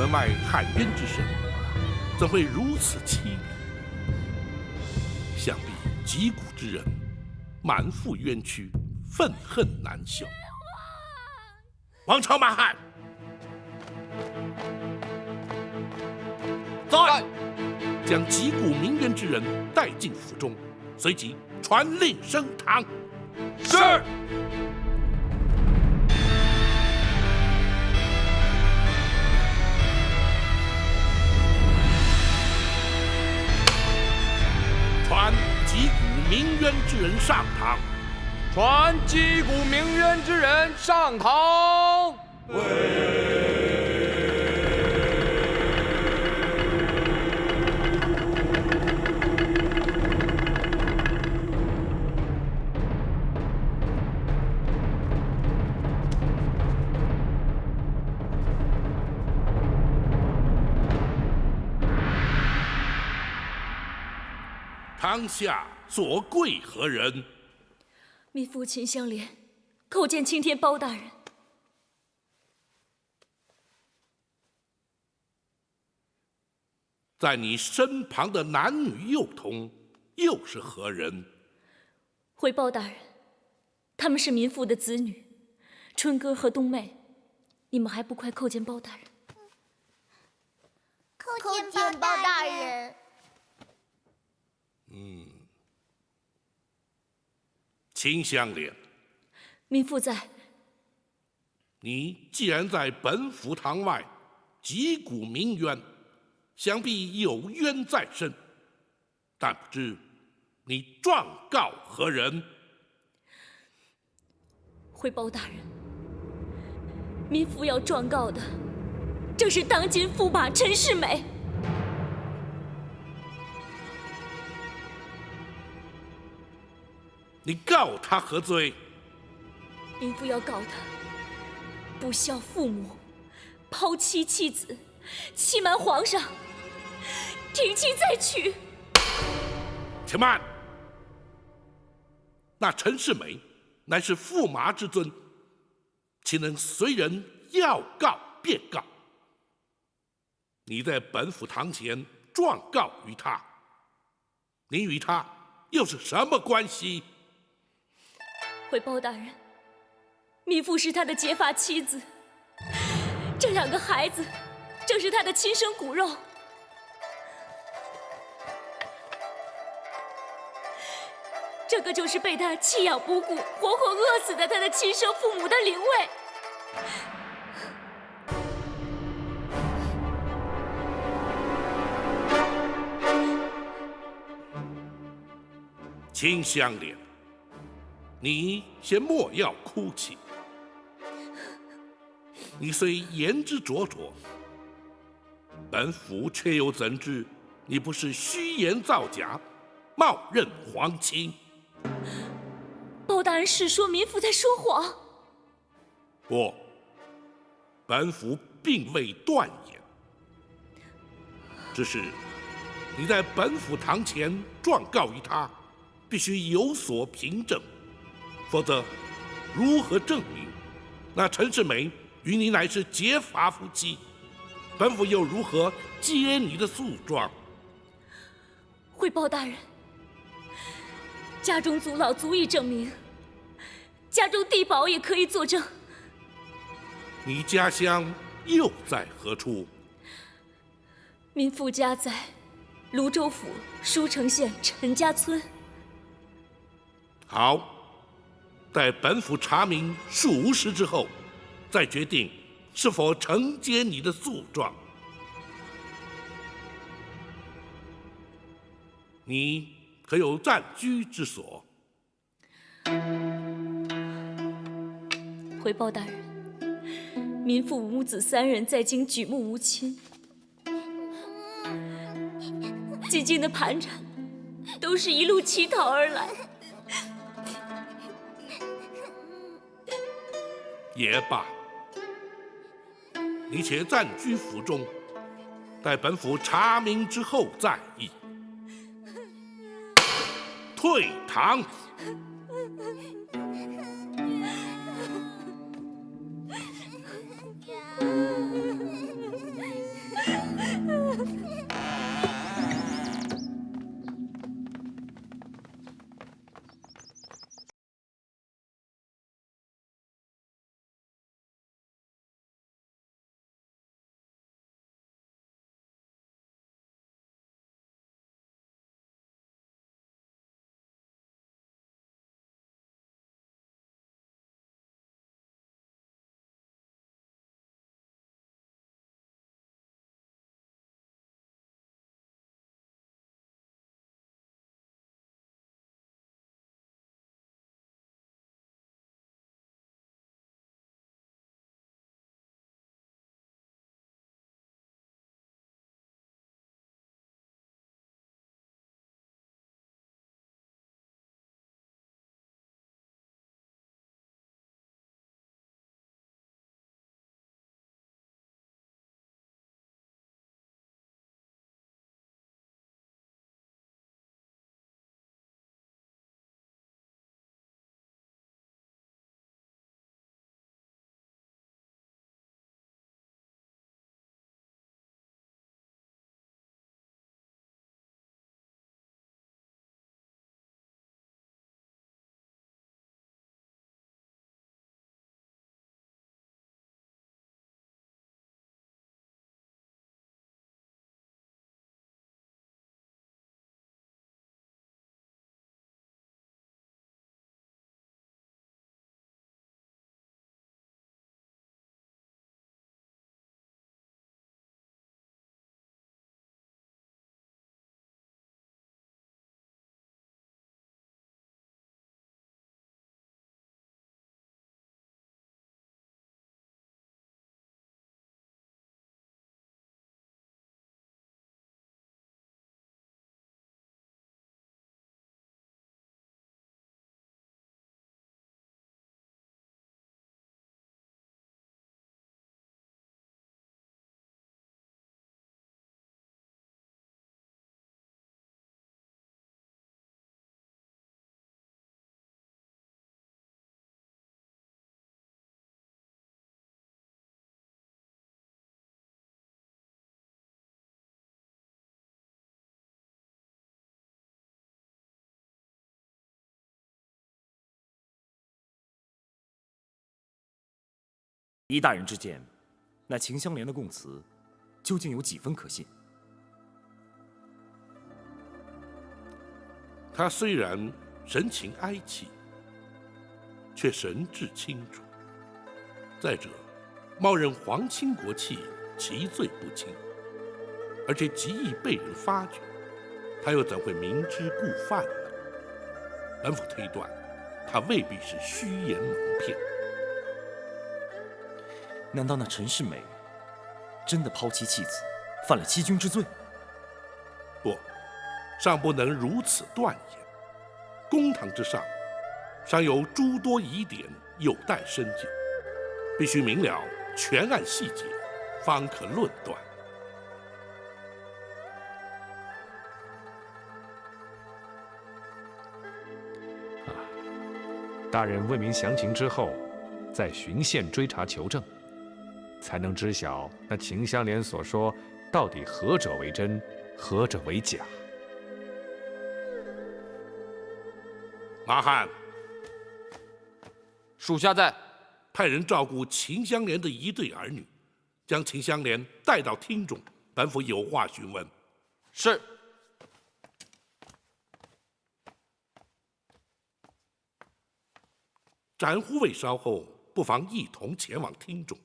门外喊冤之声，怎会如此凄厉？想必击鼓之人满腹冤屈，愤恨难消。王朝马汉，在。将击鼓鸣冤之人带进府中，随即传令升堂。是。传击鼓鸣冤之人上堂。传击鼓鸣冤之人上堂。堂下所跪何人？民妇秦香莲叩见青天包大人。在你身旁的男女幼童又是何人？回包大人，他们是民妇的子女，春哥和冬妹，你们还不快叩见包大人？叩见包大人。秦香莲，民妇在。你既然在本府堂外击鼓鸣冤，想必有冤在身，但不知你状告何人？回包大人，民妇要状告的正是当今驸马陈世美。你告他何罪？民妇要告他不孝父母，抛妻弃子，欺瞒皇上，停妻再娶。且慢！那陈世美乃是驸马之尊，岂能随人要告便告？你在本府堂前状告于他，你与他又是什么关系？回包大人，民妇是他的结发妻子，这2个孩子正是他的亲生骨肉。这个就是被他弃养不顾、活活饿死的他的亲生父母的灵位。秦香莲，你先莫要哭泣。你虽言之灼灼，本府却又怎知你不是虚言造假，冒认皇亲？包大人是说民妇在说谎？不，本府并未断言，只是你在本府堂前状告于他，必须有所凭证，否则如何证明那陈世美与你乃是结发夫妻？本府又如何接你的诉状？回包大人，家中祖老足以证明，家中地保也可以作证。你家乡又在何处？民妇家在泸州府舒城县陈家村。好，待本府查明属实之后，再决定是否承接你的诉状。你可有暂居之所？回报大人，民妇母子3人在京举目无亲，几经的盘缠，都是一路乞讨而来。也罢，你且暂居府中，待本府查明之后再议。退堂。依大人之见，那秦香莲的供词究竟有几分可信？他虽然神情哀戚，却神志清楚。再者，冒认皇亲国戚，其罪不轻，而且极易被人发觉，他又怎会明知故犯呢？本府推断，他未必是虚言蒙骗。难道那陈世美真的抛妻弃子，犯了欺君之罪？不，尚不能如此断言。公堂之上，尚有诸多疑点有待深究，必须明了全案细节，方可论断。大人问明详情之后，再循线追查求证，才能知晓那秦香莲所说到底何者为真，何者为假。马汉，属下在。派人照顾秦香莲的一对儿女，将秦香莲带到厅中，本府有话询问。是。展护卫稍后，不妨一同前往厅中，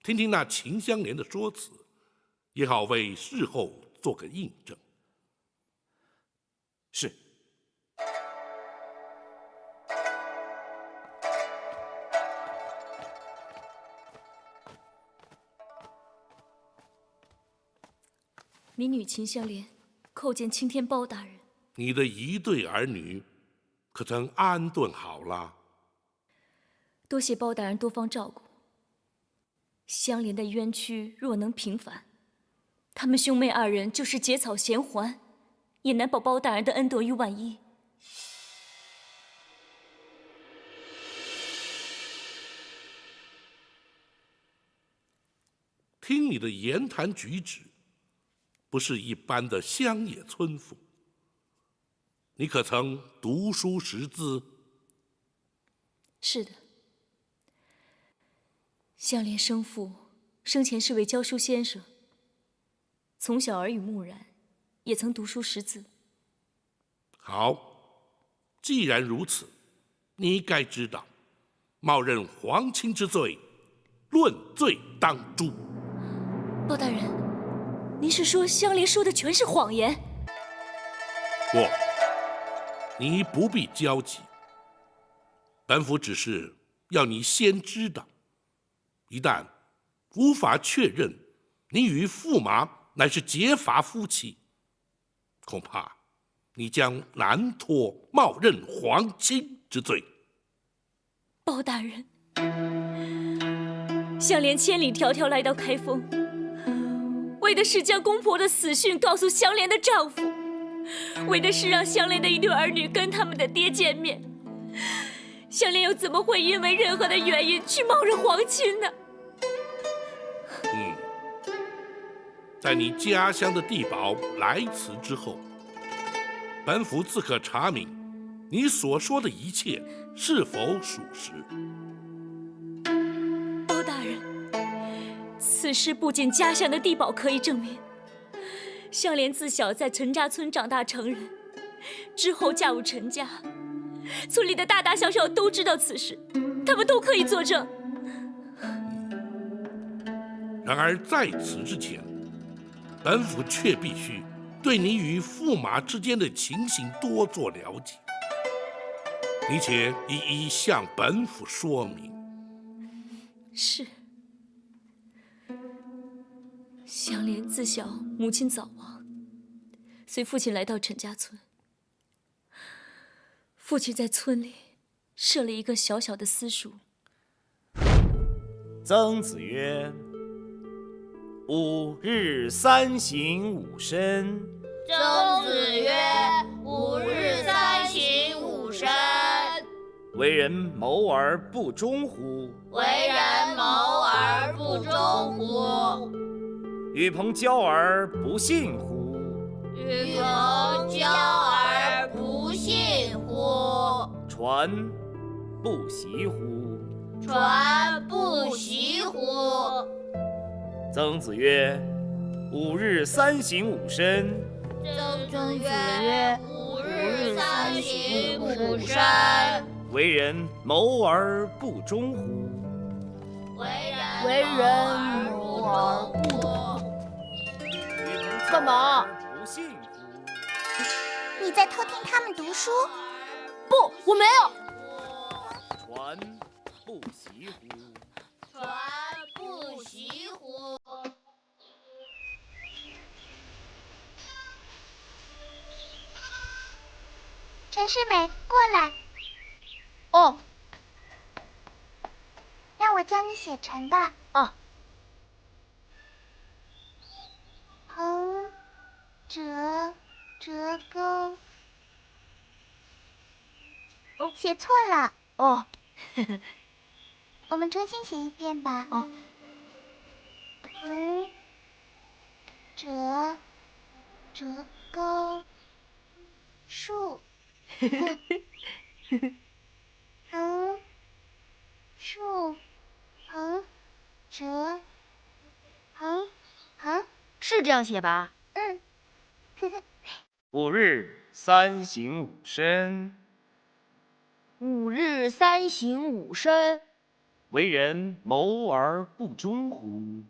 听听那秦香莲的说辞，也好为事后做个印证。是。民女秦香莲叩见青天包大人。你的一对儿女，可曾安顿好了？多谢包大人多方照顾。香莲的冤屈若能平反，他们兄妹二人就是结草衔环，也难保包大人的恩德于万一。听你的言谈举止，不是一般的乡野村妇。你可曾读书识字？是的。香莲生父生前是位教书先生，从小耳濡目染，也曾读书识字。好，既然如此，你该知道，冒认皇亲之罪，论罪当诛。包大人，您是说香莲说的全是谎言？不，你不必焦急。本府只是要你先知道，一旦无法确认你与驸马乃是结发夫妻，恐怕你将难脱冒认皇亲之罪。包大人，香莲千里迢迢来到开封，为的是将公婆的死讯告诉香莲的丈夫，为的是让香莲的一对儿女跟他们的爹见面。香莲又怎么会因为任何的原因去冒认皇亲呢？在你家乡的地保来此之后，本府自可查明你所说的一切是否属实。包大人，此事不仅家乡的地保可以证明，香莲自小在陈家村长大成人，之后嫁入陈家，村里的大大小小都知道此事，他们都可以作证。然而在此之前，本府却必须对你与驸马之间的情形多做了解，你且一一向本府说明。是。香莲自小母亲早亡，随父亲来到陈家村。父亲在村里设了一个小小的私塾。曾子曰：“5日3省吾身。”曾子曰：“5日3省吾身。”为人谋而不忠乎？为人谋而不忠乎？与朋交而不信乎？与朋交而不信乎？传不习乎？船不习乎？曾子曰：“吾日三省吾身，曾子曰：“吾日三省吾身。为人谋而不忠乎？为人谋而不忠。”干嘛？不信乎？你在偷听他们读书？不，我没有。船不习乎？船不习乎？陈世美，过来，哦，让我教你写成的。啊。横折钩。写错了。哦，我们重新写一遍吧。哦。横折钩竖。横竖横折横。是这样写吧？嗯。吾日三省吾身，吾日三省吾身。为人谋而不忠乎？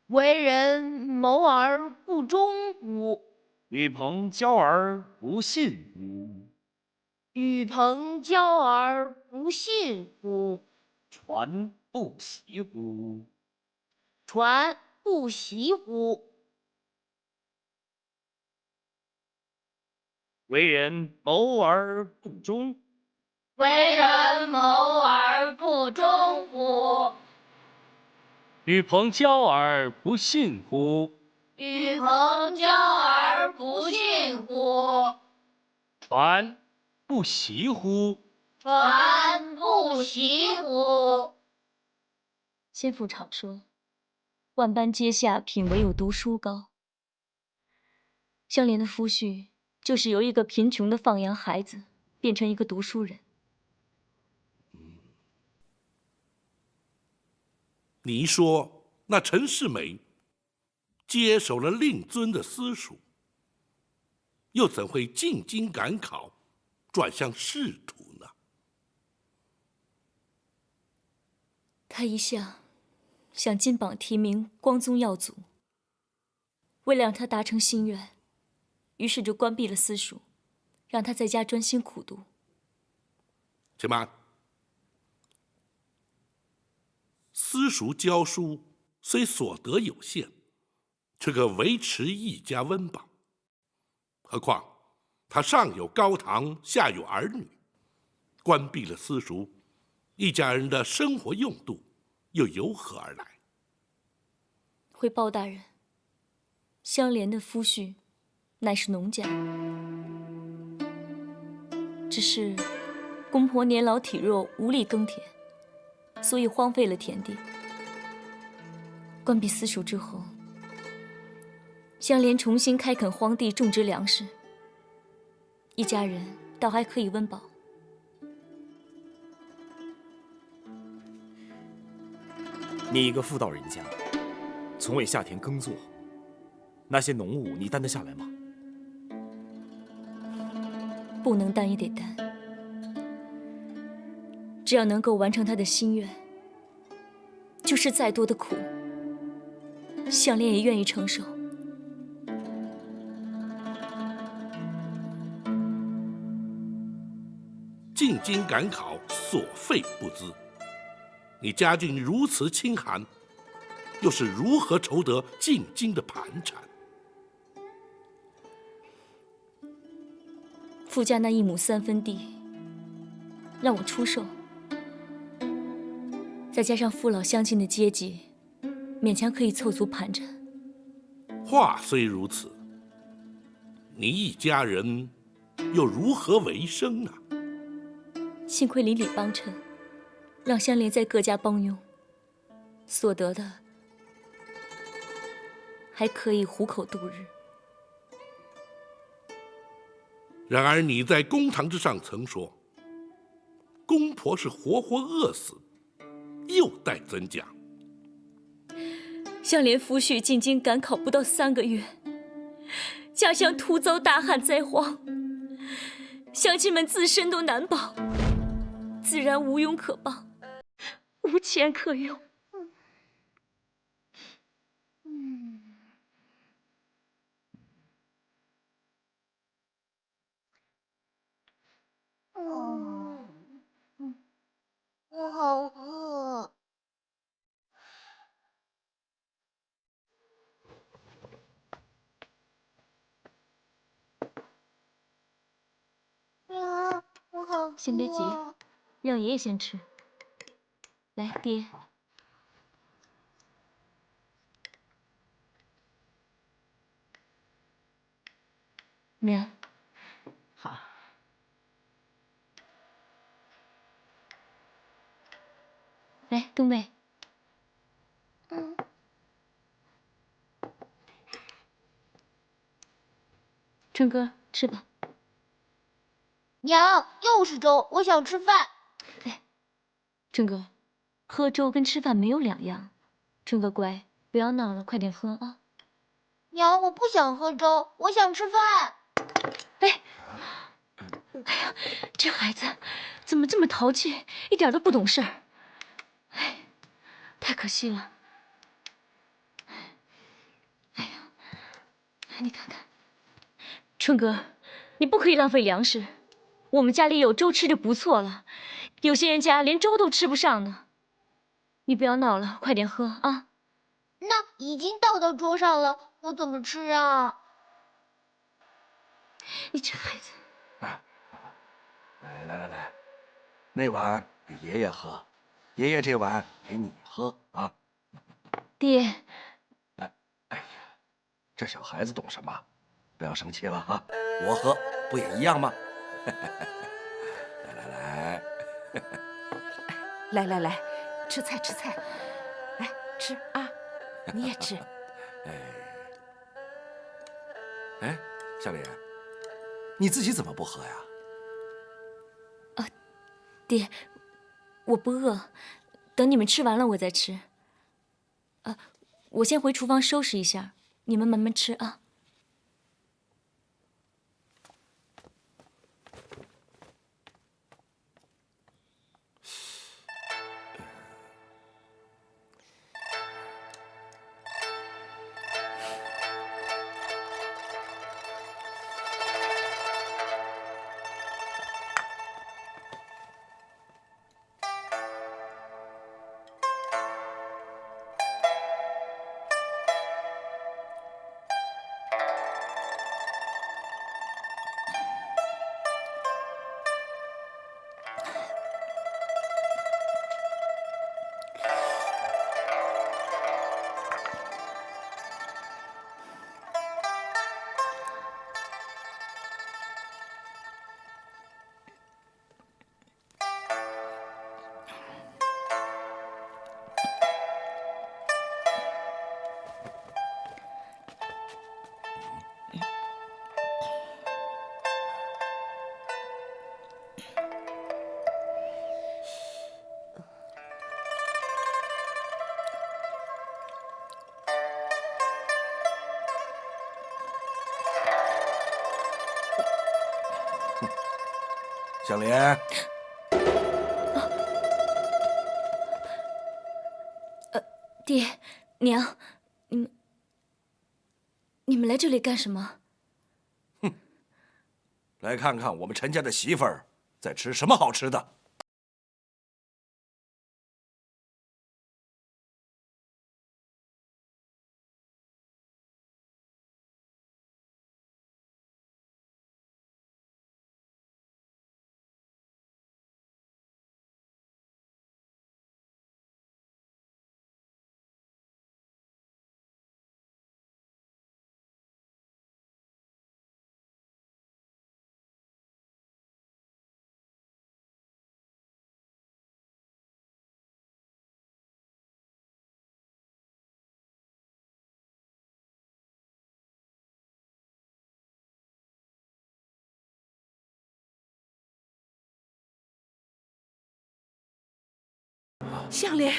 为人谋而不忠乎？与朋交而不信乎？与朋交而不信乎？船不习乎？船不习乎？为人谋而不忠？为人谋而不忠乎？与朋交而不信乎？与朋交而不信乎？船不习乎？船不习乎？先父常说，万般皆下品，唯有读书高。香莲的夫婿就是由一个贫穷的放羊孩子变成一个读书人。你一说那陈世美接手了令尊的私塾，又怎会进京赶考，转向仕途呢？他一向想金榜题名，光宗耀祖。为了让他达成心愿，于是就关闭了私塾，让他在家专心苦读。且慢，私塾教书虽所得有限，却可维持一家温饱。何况他上有高堂，下有儿女，关闭了私塾，一家人的生活用度又由何而来？回包大人，香莲的夫婿乃是农家，只是公婆年老体弱，无力耕田，所以荒废了田地。关闭私塾之后，香莲重新开垦荒地，种植粮食，一家人倒还可以温饱。你一个妇道人家，从未下田耕作，那些农务你担得下来吗？不能担也得担，只要能够完成他的心愿，就是再多的苦，香莲也愿意承受。进京赶考，所费不赀。你家境如此清寒，又是如何筹得进京的盘缠？父家那1亩3分地，让我出售，再加上父老乡亲的接济，勉强可以凑足盘缠。话虽如此，你一家人又如何为生呢？幸亏邻里帮衬，让香莲在各家帮佣，所得的还可以糊口度日。然而你在公堂之上曾说，公婆是活活饿死，又待怎讲？香莲夫婿进京赶考不到3个月，家乡突遭大旱灾荒，乡亲们自身都难保，自然无庸可帮，无钱可用。我好饿。呀，我好饿。先别急，让爷爷先吃。来，爹。娘。好。来，冬妹。春哥，吃吧。娘，又是粥，我想吃饭。哎，春哥，喝粥跟吃饭没有两样。春哥乖，不要闹了，快点喝啊。娘，我不想喝粥，我想吃饭。哎，哎呀，这孩子怎么这么淘气，一点都不懂事儿。哎，太可惜了。哎呀，你看看，春哥，你不可以浪费粮食。我们家里有粥吃就不错了，有些人家连粥都吃不上呢。你不要闹了，快点喝啊！那已经倒到桌上了，我怎么吃啊？你这孩子。来，那碗给爷爷喝，爷爷这碗给你喝啊。爹。哎呀，这小孩子懂什么？不要生气了啊！我喝不也一样吗？来，吃菜，来吃啊，你也吃。哎，小莲，你自己怎么不喝呀？爹，我不饿，等你们吃完了我再吃。我先回厨房收拾一下，你们慢慢吃啊。小莲，爹娘，你们来这里干什么？来看看我们陈家的媳妇儿在吃什么好吃的。香莲。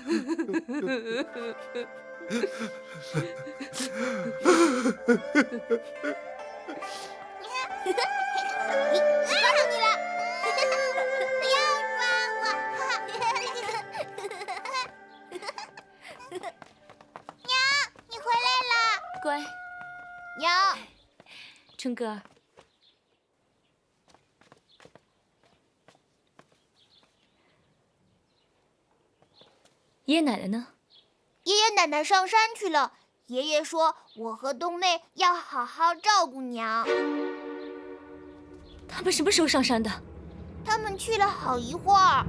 抓住你了！不要抓我！娘，你回来了。乖，娘，春哥儿，爷爷奶奶呢？爷爷奶奶上山去了。爷爷说，我和冬妹要好好照顾娘。他们什么时候上山的？他们去了好一会儿。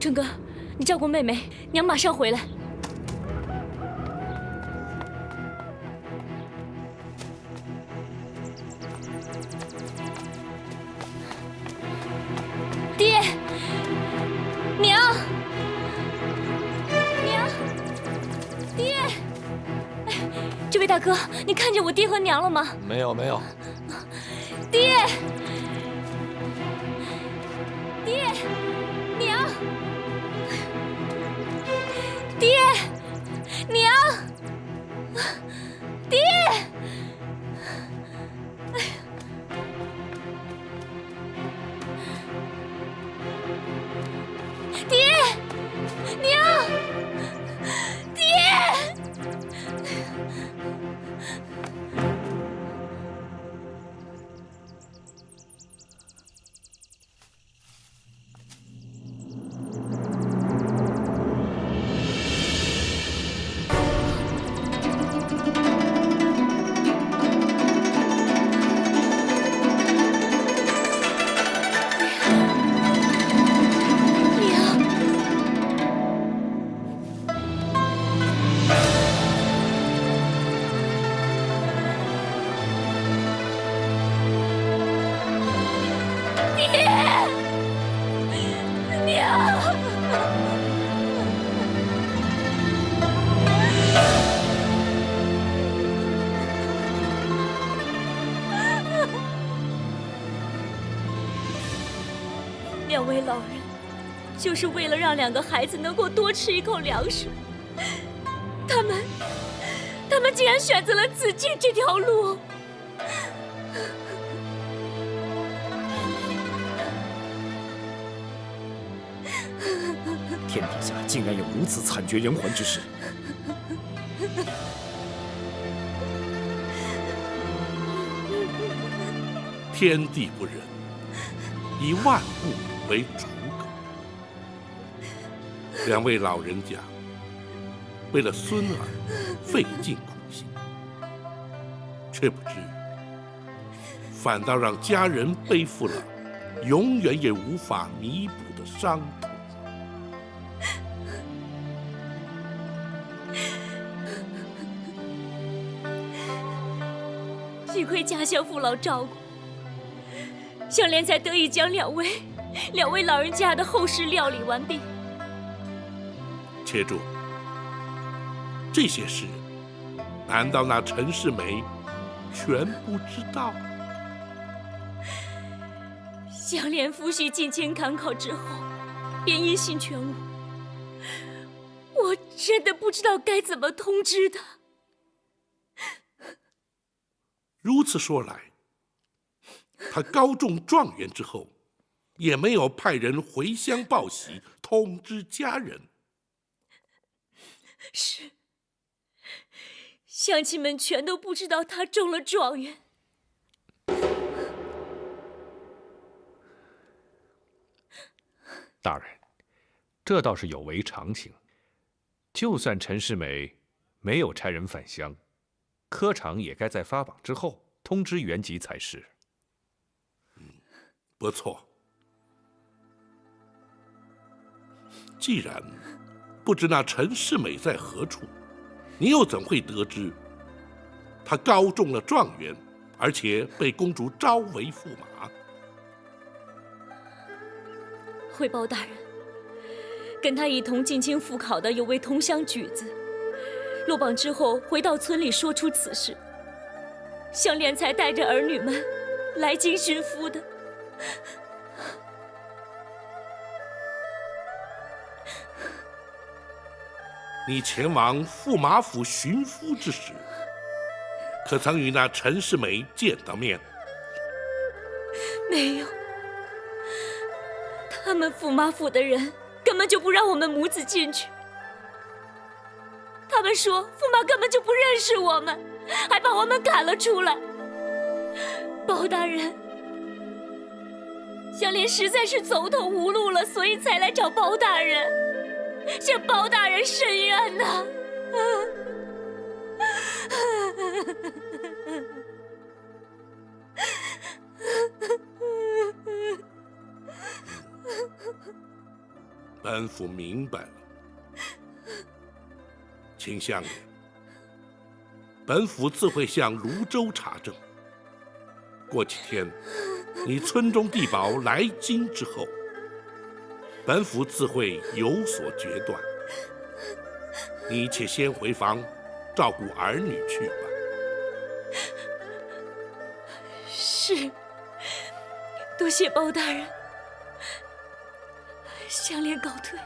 春哥，你照顾妹妹，娘马上回来。爹，娘，娘，爹，哎，这位大哥，你看见我爹和娘了吗？没有，没有。爹，爹，娘，爹，娘，爹，爹，娘，爹。两位老人，就是为了让两个孩子能够多吃一口粮食，他们竟然选择了自尽这条路。天底下竟然有如此惨绝人寰之事！天地不仁，以万物为刍狗。两位老人家为了孙儿费尽苦心，却不知反倒让家人背负了永远也无法弥补的伤痛。幸亏家乡父老照顾，香莲才得以将两位老人家的后事料理完毕。且住，这些事，难道那陈世美全不知道？香莲夫婿进京赶考之后，便音信全无。我真的不知道该怎么通知他。如此说来，他高中状元之后，也没有派人回乡报喜，通知家人。是，乡亲们全都不知道他中了状元。大人，这倒是有违常情。就算陈世美没有差人返乡，科场也该在发榜之后通知原籍才是。不错。既然不知那陈世美在何处，你又怎会得知他高中了状元，而且被公主招为驸马？回报大人，跟他一同进京赴考的有位同乡举子，落榜之后回到村里说出此事，香莲才带着儿女们来京寻夫的。你前往驸马府寻夫之时，可曾与那陈世美见到面？没有，他们驸马府的人根本就不让我们母子进去。他们说驸马根本就不认识我们，还把我们赶了出来。包大人，香莲实在是走投无路了，所以才来找包大人，向包大人申冤呐！本府明白了，秦香莲，本府自会向泸州查证。过几天，你村中地保来京之后，本府自会有所决断。你且先回房照顾儿女去吧。是，多谢包大人。香莲告退。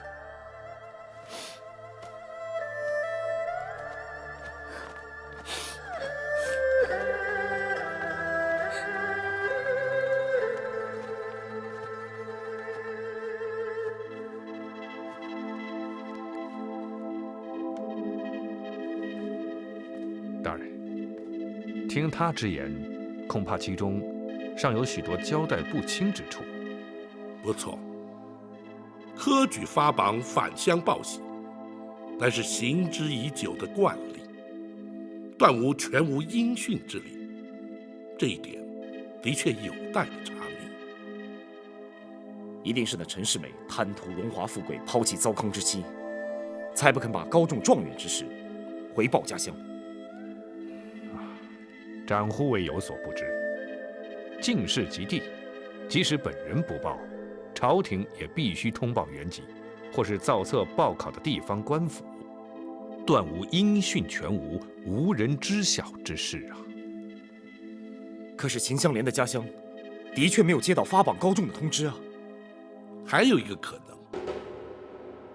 大人，听他之言，恐怕其中尚有许多交代不清之处。不错，科举发榜返乡报喜，乃是行之已久的惯例，断全无音讯之理。这一点的确有待查明。一定是那陈世美贪图荣华富贵，抛弃糟糠之妻，才不肯把高中状元之事回报家乡。长忽未有所不知，进士及第，即使本人不报，朝廷也必须通报原籍，或是造册报考的地方官府，断无音讯全无、无人知晓之事啊。可是秦香莲的家乡，的确没有接到发榜高中的通知啊。还有一个可能，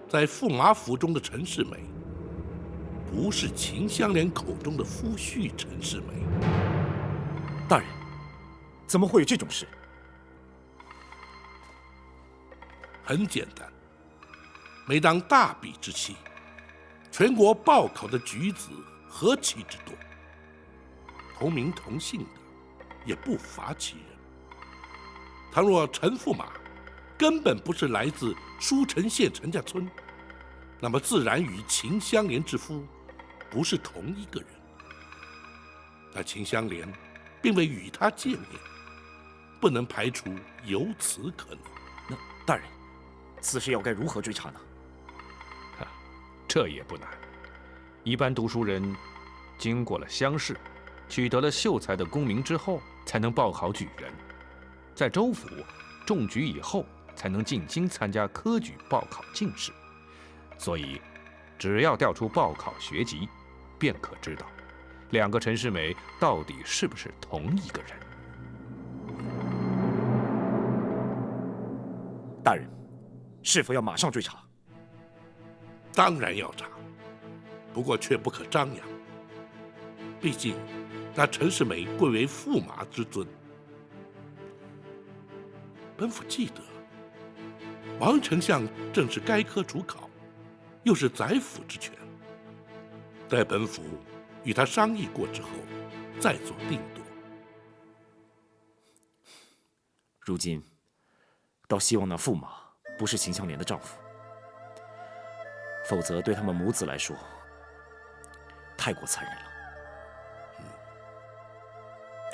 在驸马府中的陈世美，不是秦香莲口中的夫婿陈世美。大人，怎么会有这种事？很简单，每当大比之期，全国报考的举子何其之多，同名同姓的也不乏其人。倘若陈驸马根本不是来自舒城县陈家村，那么自然与秦香莲之夫不是同一个人。但秦香莲并未与他见面，不能排除有此可能。那大人，此事要该如何追查呢？这也不难。一般读书人经过了乡试，取得了秀才的功名之后，才能报考举人，在州府中举以后，才能进京参加科举报考进士。所以，只要调出报考学籍，便可知道两个陈世美到底是不是同一个人。大人，是否要马上追查？当然要查，不过却不可张扬。毕竟，那陈世美贵为驸马之尊。本府记得，王丞相正是该科主考，又是宰辅之权。待本府与他商议过之后，再做定夺。如今，倒希望那驸马不是秦香莲的丈夫，否则对他们母子来说，太过残忍了。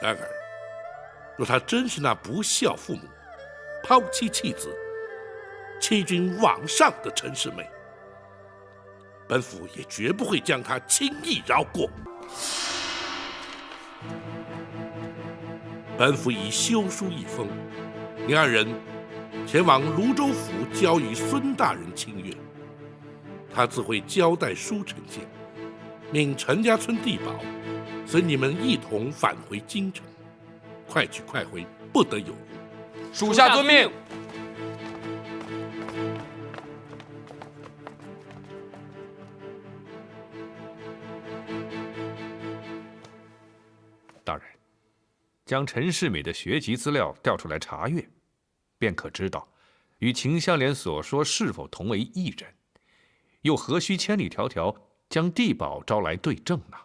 然而，若他真是那不孝父母、抛妻弃子、欺君罔上的陈世美，本府也绝不会将他轻易饶过。本府已修书一封，你二人前往泸州府交与孙大人亲阅，他自会交代舒城县，命陈家村地保随你们一同返回京城，快去快回，不得有误。属下遵命。大人，将陈世美的学籍资料调出来查阅，便可知道与秦香莲所说是否同为一人，又何须千里迢迢将地保招来对证呢？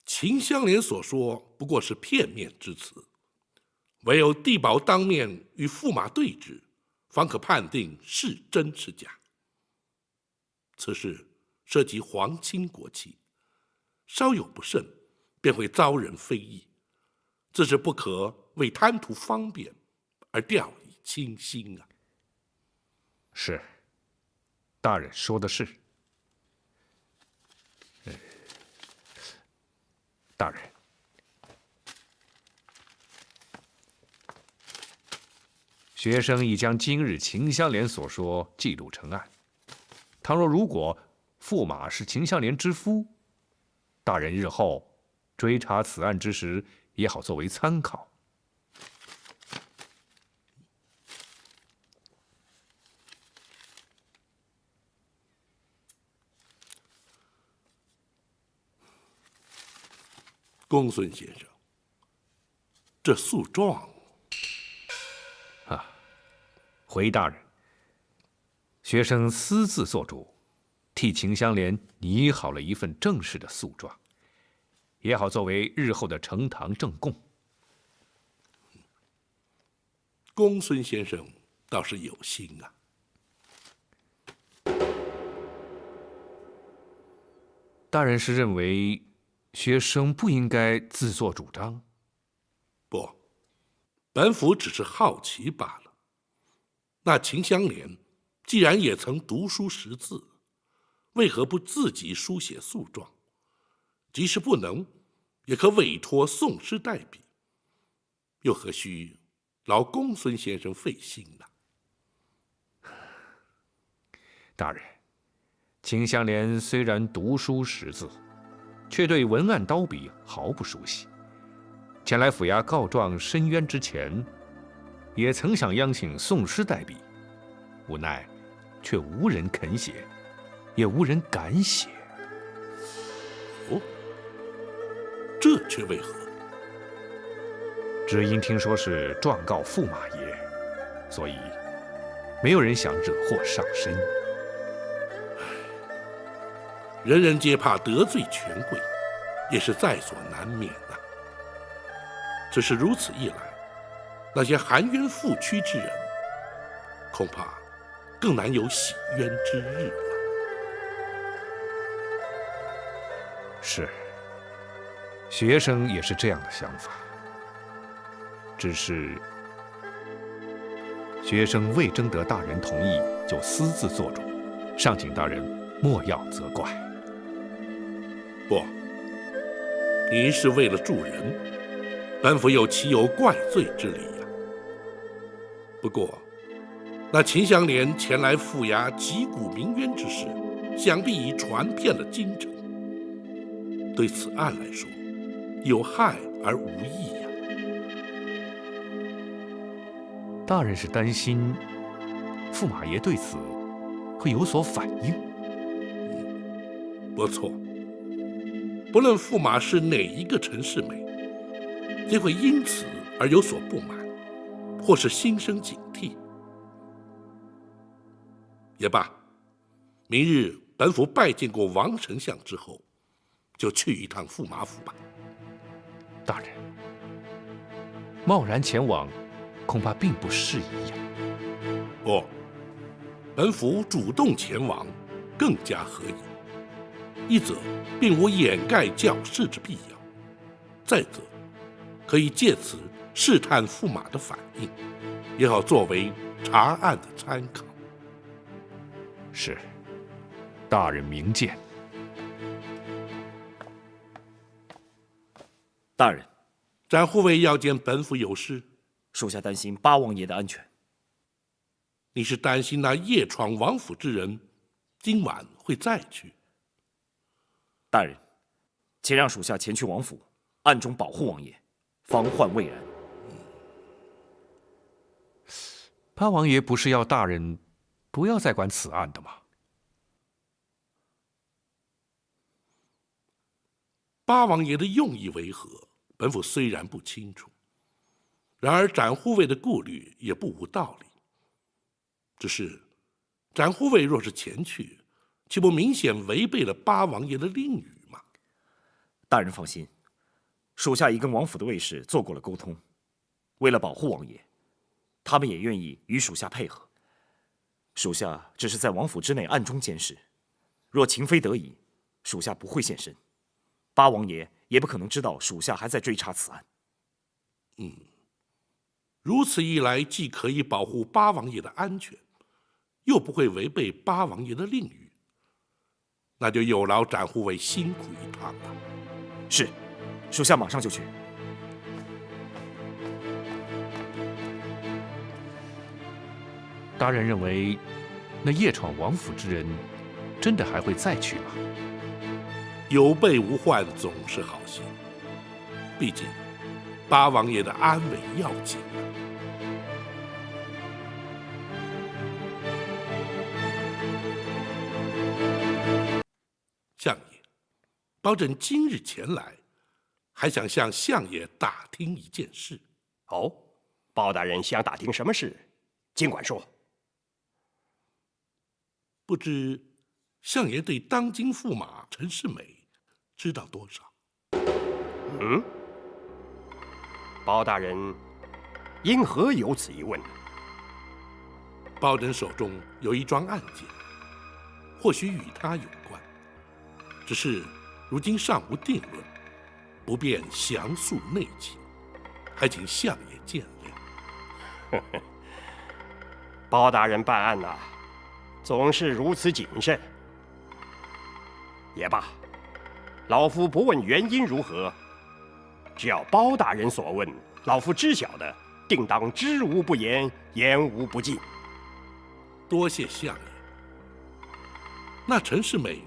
秦香莲所说不过是片面之词，唯有地保当面与驸马对质，方可判定是真是假。此事涉及皇亲国戚，稍有不慎，便会遭人非议，自是不可为贪图方便而掉以轻心啊！是，大人说的是。大人，学生已将今日秦香莲所说记录成案。倘若如果驸马是秦香莲之夫，大人日后追查此案之时，也好作为参考。公孙先生，这诉状回大人，学生私自做主，替秦香莲拟好了一份正式的诉状，也好作为日后的呈堂证供。公孙先生倒是有心啊。大人是认为学生不应该自作主张？不，本府只是好奇罢了。那秦香莲既然也曾读书识字，为何不自己书写诉状？即使不能，也可委托宋师代笔，又何须劳公孙先生费心呢？大人，秦香莲虽然读书识字，却对文案刀笔毫不熟悉。前来府衙告状申冤之前，也曾想央请宋师代笔，无奈却无人肯写，也无人敢写。哦，这却为何？只因听说是状告驸马爷，所以没有人想惹祸上身。人人皆怕得罪权贵，也是在所难免啊。只是如此一来，那些含冤负屈之人，恐怕更难有洗冤之日了。是，学生也是这样的想法。只是学生未征得大人同意就私自做主，尚请大人莫要责怪。不，你是为了助人，本府又岂有怪罪之理呀？不过，那秦香莲前来富衙击鼓鸣冤之事，想必已传遍了京城。对此案来说，有害而无益呀。大人是担心驸马爷对此会有所反应。不错，不论驸马是哪一个陈世美，皆会因此而有所不满，或是心生警惕。也罢，明日本府拜见过王丞相之后，就去一趟驸马府吧。大人，贸然前往，恐怕并不适宜呀。不，本府主动前往，更加合宜。一则并无掩盖教示之必要，再则可以借此试探驸马的反应，也好作为查案的参考。是，大人明鉴。大人，展护卫要见本府有事。属下担心八王爷的安全。你是担心那夜闯王府之人今晚会再去？大人，请让属下前去王府，暗中保护王爷，防患未然。八王爷不是要大人不要再管此案的吗？八王爷的用意为何，本府虽然不清楚，然而展护卫的顾虑也不无道理。只是展护卫若是前去，岂不明显违背了八王爷的令语吗？大人放心，属下已跟王府的卫士做过了沟通，为了保护王爷，他们也愿意与属下配合。属下只是在王府之内暗中监视，若情非得已，属下不会现身。八王爷也不可能知道属下还在追查此案。如此一来，既可以保护八王爷的安全，又不会违背八王爷的令语，那就有劳展护卫辛苦一趟了。是，属下马上就去。大人认为，那夜闯王府之人，真的还会再去吗？有备无患总是好事，毕竟八王爷的安危要紧啊。相爷，包拯今日前来，还想向相爷打听一件事。哦，包大人想打听什么事？尽管说。不知相爷对当今驸马陈世美知道多少？包大人因何有此一问呢？包拯手中有一桩案件，或许与他有关，只是如今尚无定论，不便详述内情，还请相爷见谅。包大人办案呐，总是如此谨慎。也罢，老夫不问原因如何，只要包大人所问，老夫知晓的，定当知无不言，言无不尽。多谢相爷。那陈世美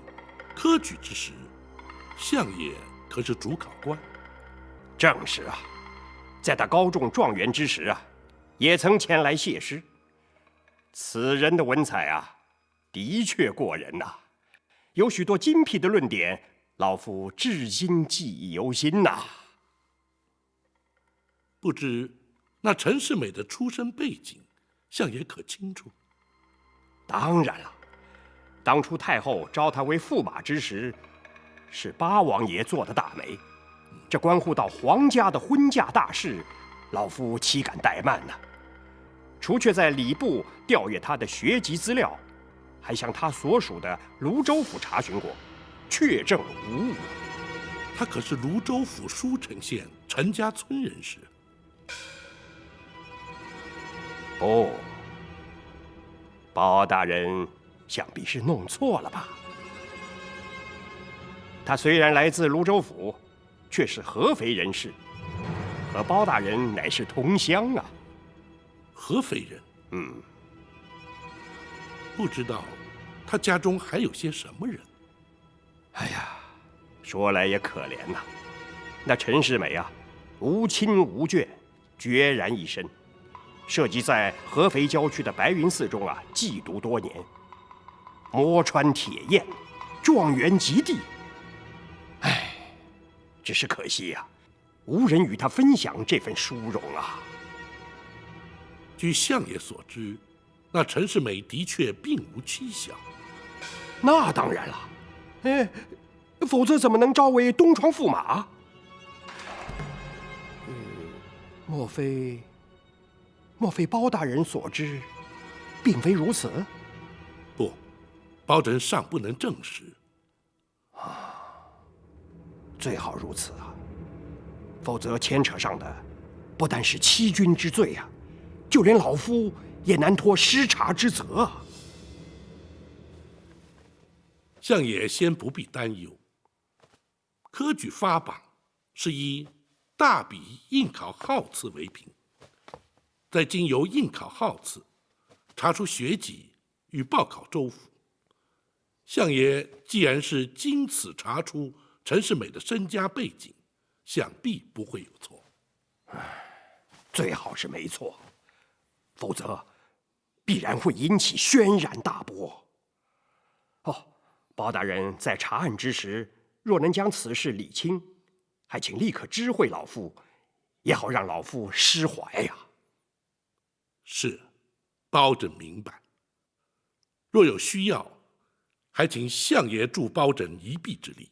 科举之时，相爷可是主考官？正是啊，在他高中状元之时啊，也曾前来谢师。此人的文采啊，的确过人呐，有许多精辟的论点，老夫至今记忆犹新呐。不知那陈世美的出身背景，相爷可清楚？当然了，当初太后招他为驸马之时，是八王爷做的大媒，这关乎到皇家的婚嫁大事，老夫岂敢怠慢呢？除却在礼部调阅他的学籍资料，还向他所属的泸州府查询过，确证无误。他可是泸州府舒城县陈家村人士。不，包大人想必是弄错了吧？他虽然来自泸州府，却是合肥人士，和包大人乃是同乡啊。合肥人？嗯。不知道他家中还有些什么人？哎呀，说来也可怜呐。那陈世美啊，无亲无眷，孑然一身，设籍在合肥郊区的白云寺中啊，寄读多年，磨穿铁砚，状元及第。唉，只是可惜呀，无人与他分享这份殊荣啊。据相爷所知，那陈世美的确并无妻小。那当然了，否则怎么能招为东床驸马？莫非包大人所知，并非如此？不，包拯尚不能证实。最好如此啊，否则牵扯上的不但是欺君之罪啊，就连老夫也难脱失察之责啊。相爷先不必担忧，科举发榜是以大笔应考号次为凭，再经由应考号次查出学籍与报考州府。相爷既然是经此查出陈世美的身家背景，想必不会有错。最好是没错，否则必然会引起轩然大波。包大人在查案之时，若能将此事理清，还请立刻知会老夫，也好让老夫释怀呀。是，包拯明白。若有需要，还请相爷助包拯一臂之力。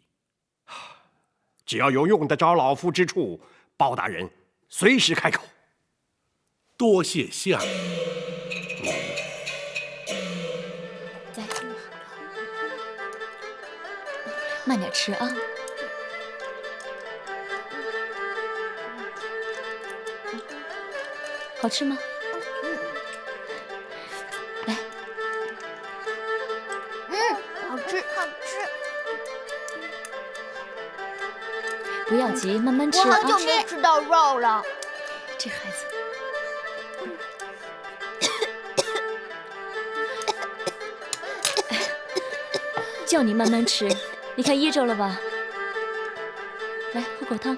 只要有用得着老夫之处，包大人随时开口。多谢相爷。慢点吃啊。好吃吗？来。好吃，好吃。不要急，慢慢吃啊。我好久没吃到肉了。这孩子。叫你慢慢吃，你看噎着了吧？来，喝口汤。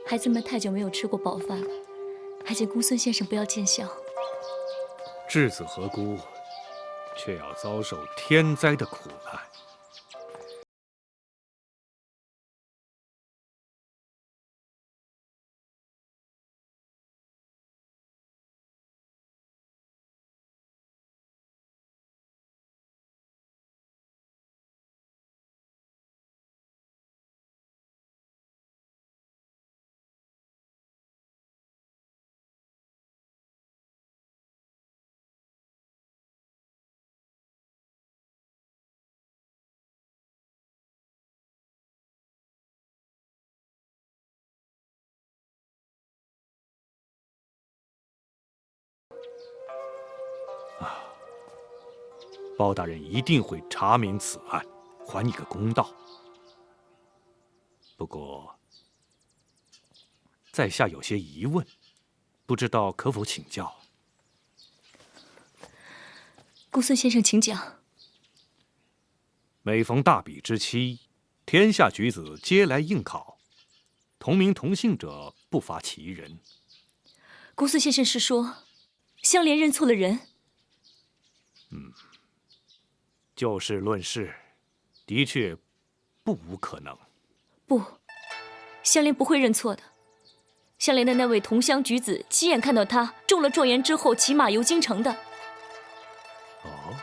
孩子们太久没有吃过饱饭了，还请公孙先生不要见笑。稚子何辜，却要遭受天灾的苦难。包大人一定会查明此案，还你个公道。不过，在下有些疑问，不知道可否请教？公孙先生，请讲。每逢大比之期，天下举子皆来应考，同名同姓者不乏其人。公孙先生是说，香莲认错了人？就事论事，的确不无可能。不，香莲不会认错的。香莲的那位同乡举子亲眼看到他中了状元之后骑马游京城的。哦，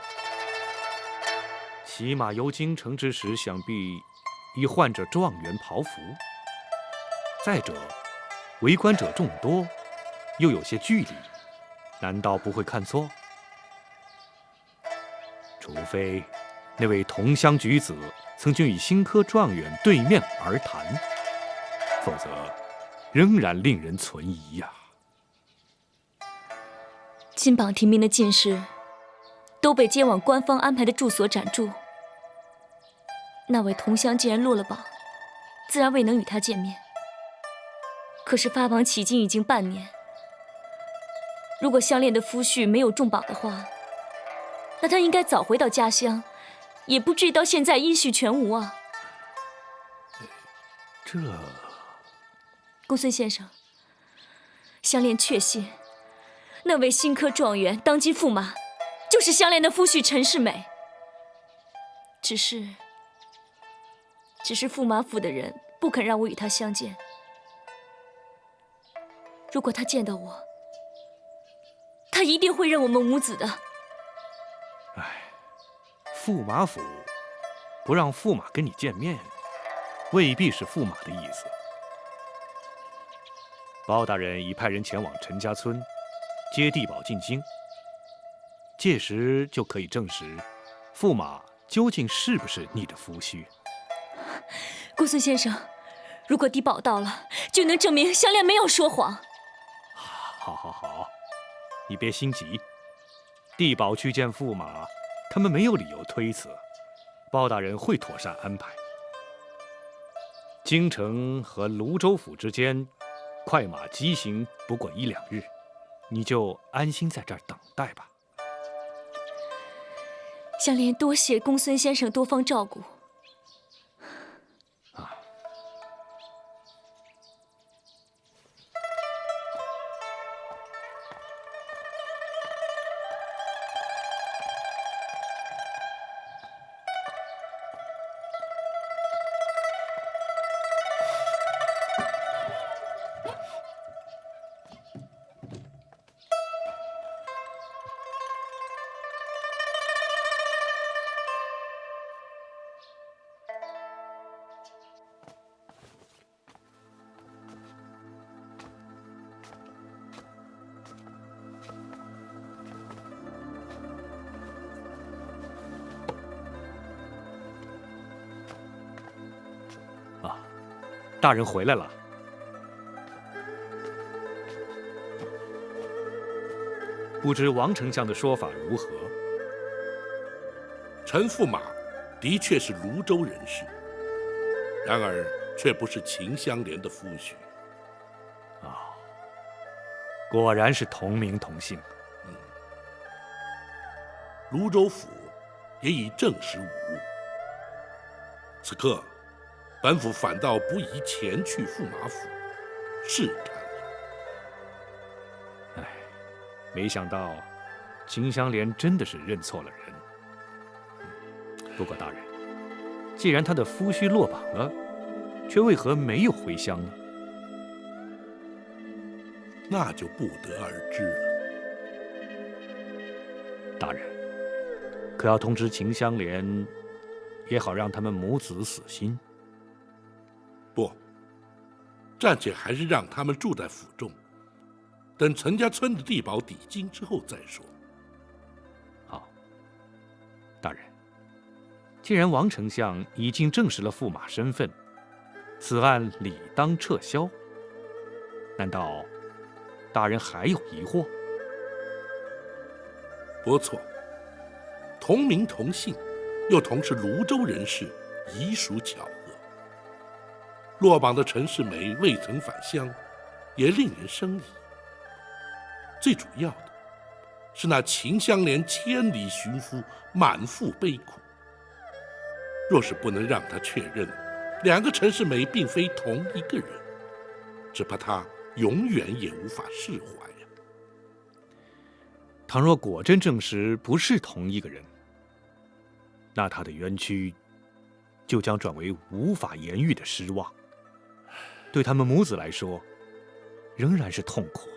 骑马游京城之时，想必已换着状元袍服。再者，围观者众多，又有些距离，难道不会看错？除非那位同乡举子曾经与新科状元对面而谈，否则仍然令人存疑呀。金榜题名的进士都被监往官方安排的住所斩住，那位同乡既然落了榜，自然未能与他见面。可是发榜迄今已经半年，如果相恋的夫婿没有中榜的话，那他应该早回到家乡，也不至于到现在音讯全无啊。这，公孙先生，香莲确信那位新科状元当今驸马就是香莲的夫婿陈世美，只是驸马府的人不肯让我与他相见。如果他见到我，他一定会认我们母子的。唉，驸马府不让驸马跟你见面，未必是驸马的意思。包大人已派人前往陈家村接地保进京，届时就可以证实驸马究竟是不是你的夫婿。公孙先生，如果地保到了，就能证明香莲没有说谎。好，你别心急。地保去见驸马，他们没有理由推辞，包大人会妥善安排。京城和泸州府之间，快马疾行不过1-2日，你就安心在这儿等待吧。香莲多谢公孙先生多方照顾。大人回来了。不知王丞相的说法如何？陈驸马的确是泸州人士，然而却不是秦香莲的夫婿。果然是同名同姓。泸州府也已证实无误。此刻，本府反倒不宜前去驸马府试探了。没想到秦香莲真的是认错了人。不过大人，既然他的夫婿落榜了，却为何没有回乡呢？那就不得而知了。大人，可要通知秦香莲，也好让他们母子死心。不，暂且还是让他们住在府中，等陈家村的地保抵京之后再说。好，大人，既然王丞相已经证实了驸马身份，此案理当撤销。难道大人还有疑惑？不错，同名同姓，又同是泸州人士，已属巧合。落榜的陈世美未曾返乡，也令人生疑。最主要的是那秦香莲千里寻夫，满腹悲苦。若是不能让他确认两个陈世美并非同一个人，只怕他永远也无法释怀呀。倘若果真证实不是同一个人，那他的冤屈就将转为无法言喻的失望，对他们母子来说，仍然是痛苦。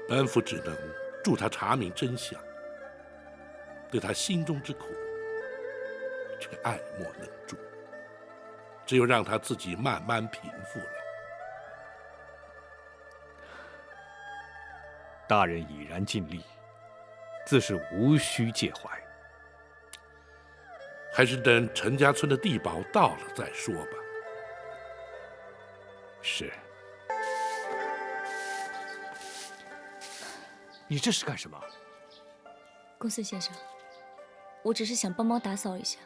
本府只能助他查明真相，对他心中之苦，却爱莫能助。只有让他自己慢慢平复了。大人已然尽力，自是无需介怀。还是等陈家村的地保到了再说吧。是。你这是干什么？公孙先生，我只是想帮忙打扫一下。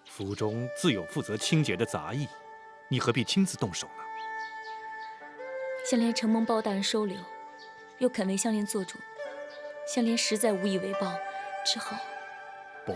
府中自有负责清洁的杂役，你何必亲自动手呢？香莲承蒙包大人收留，又肯为香莲做主，香莲实在无以为报，只好……不。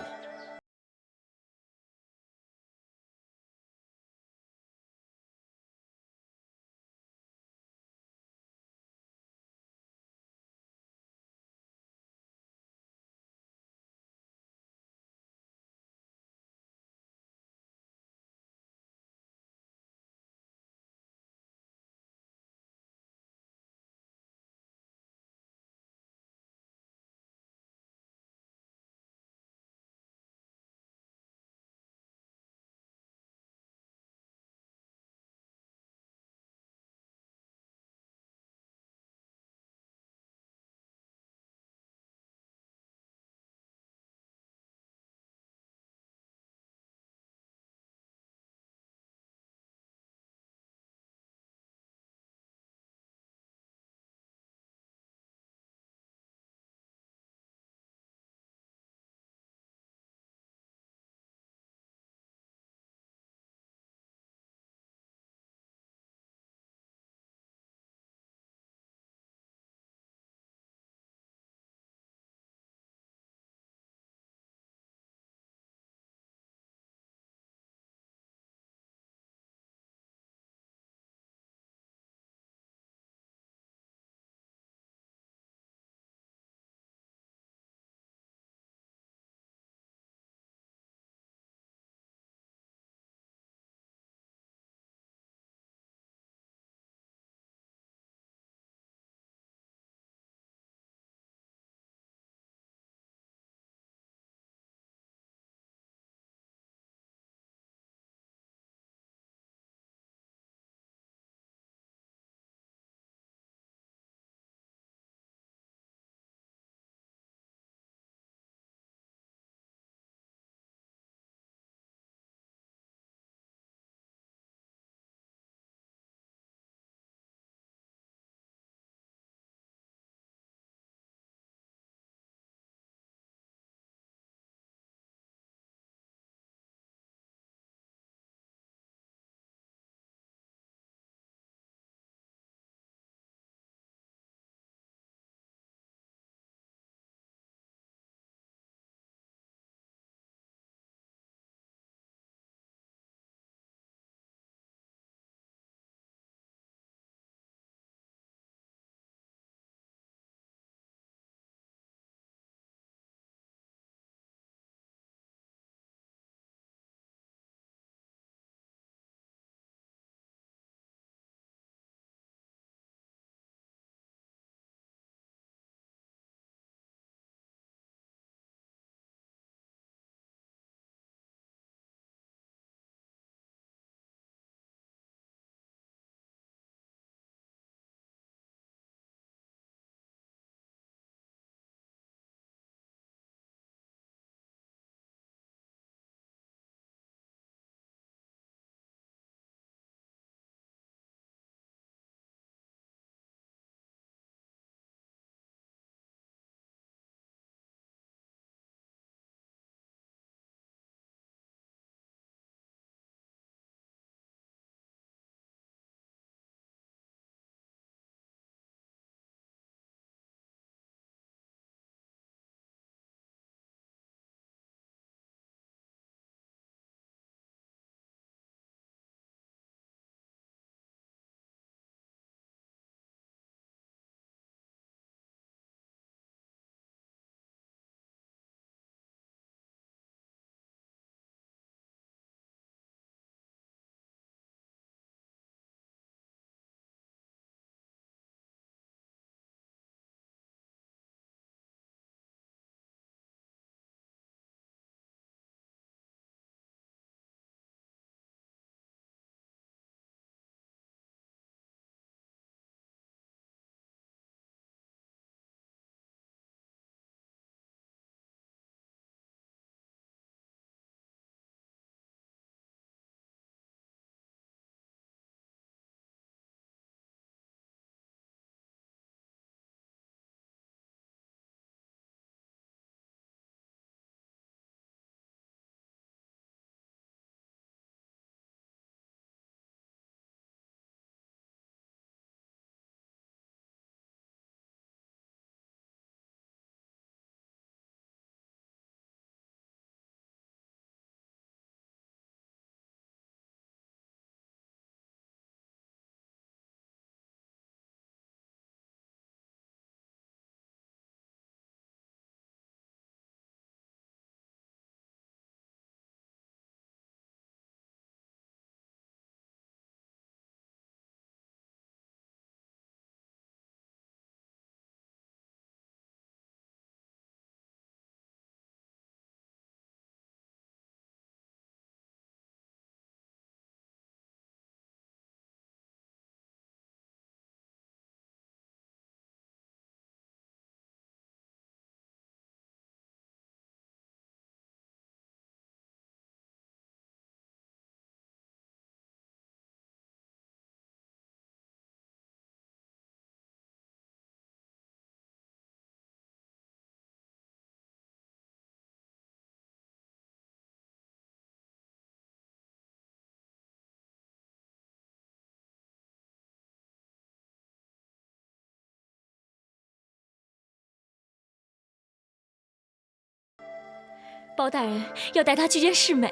包大人要带他去见世美，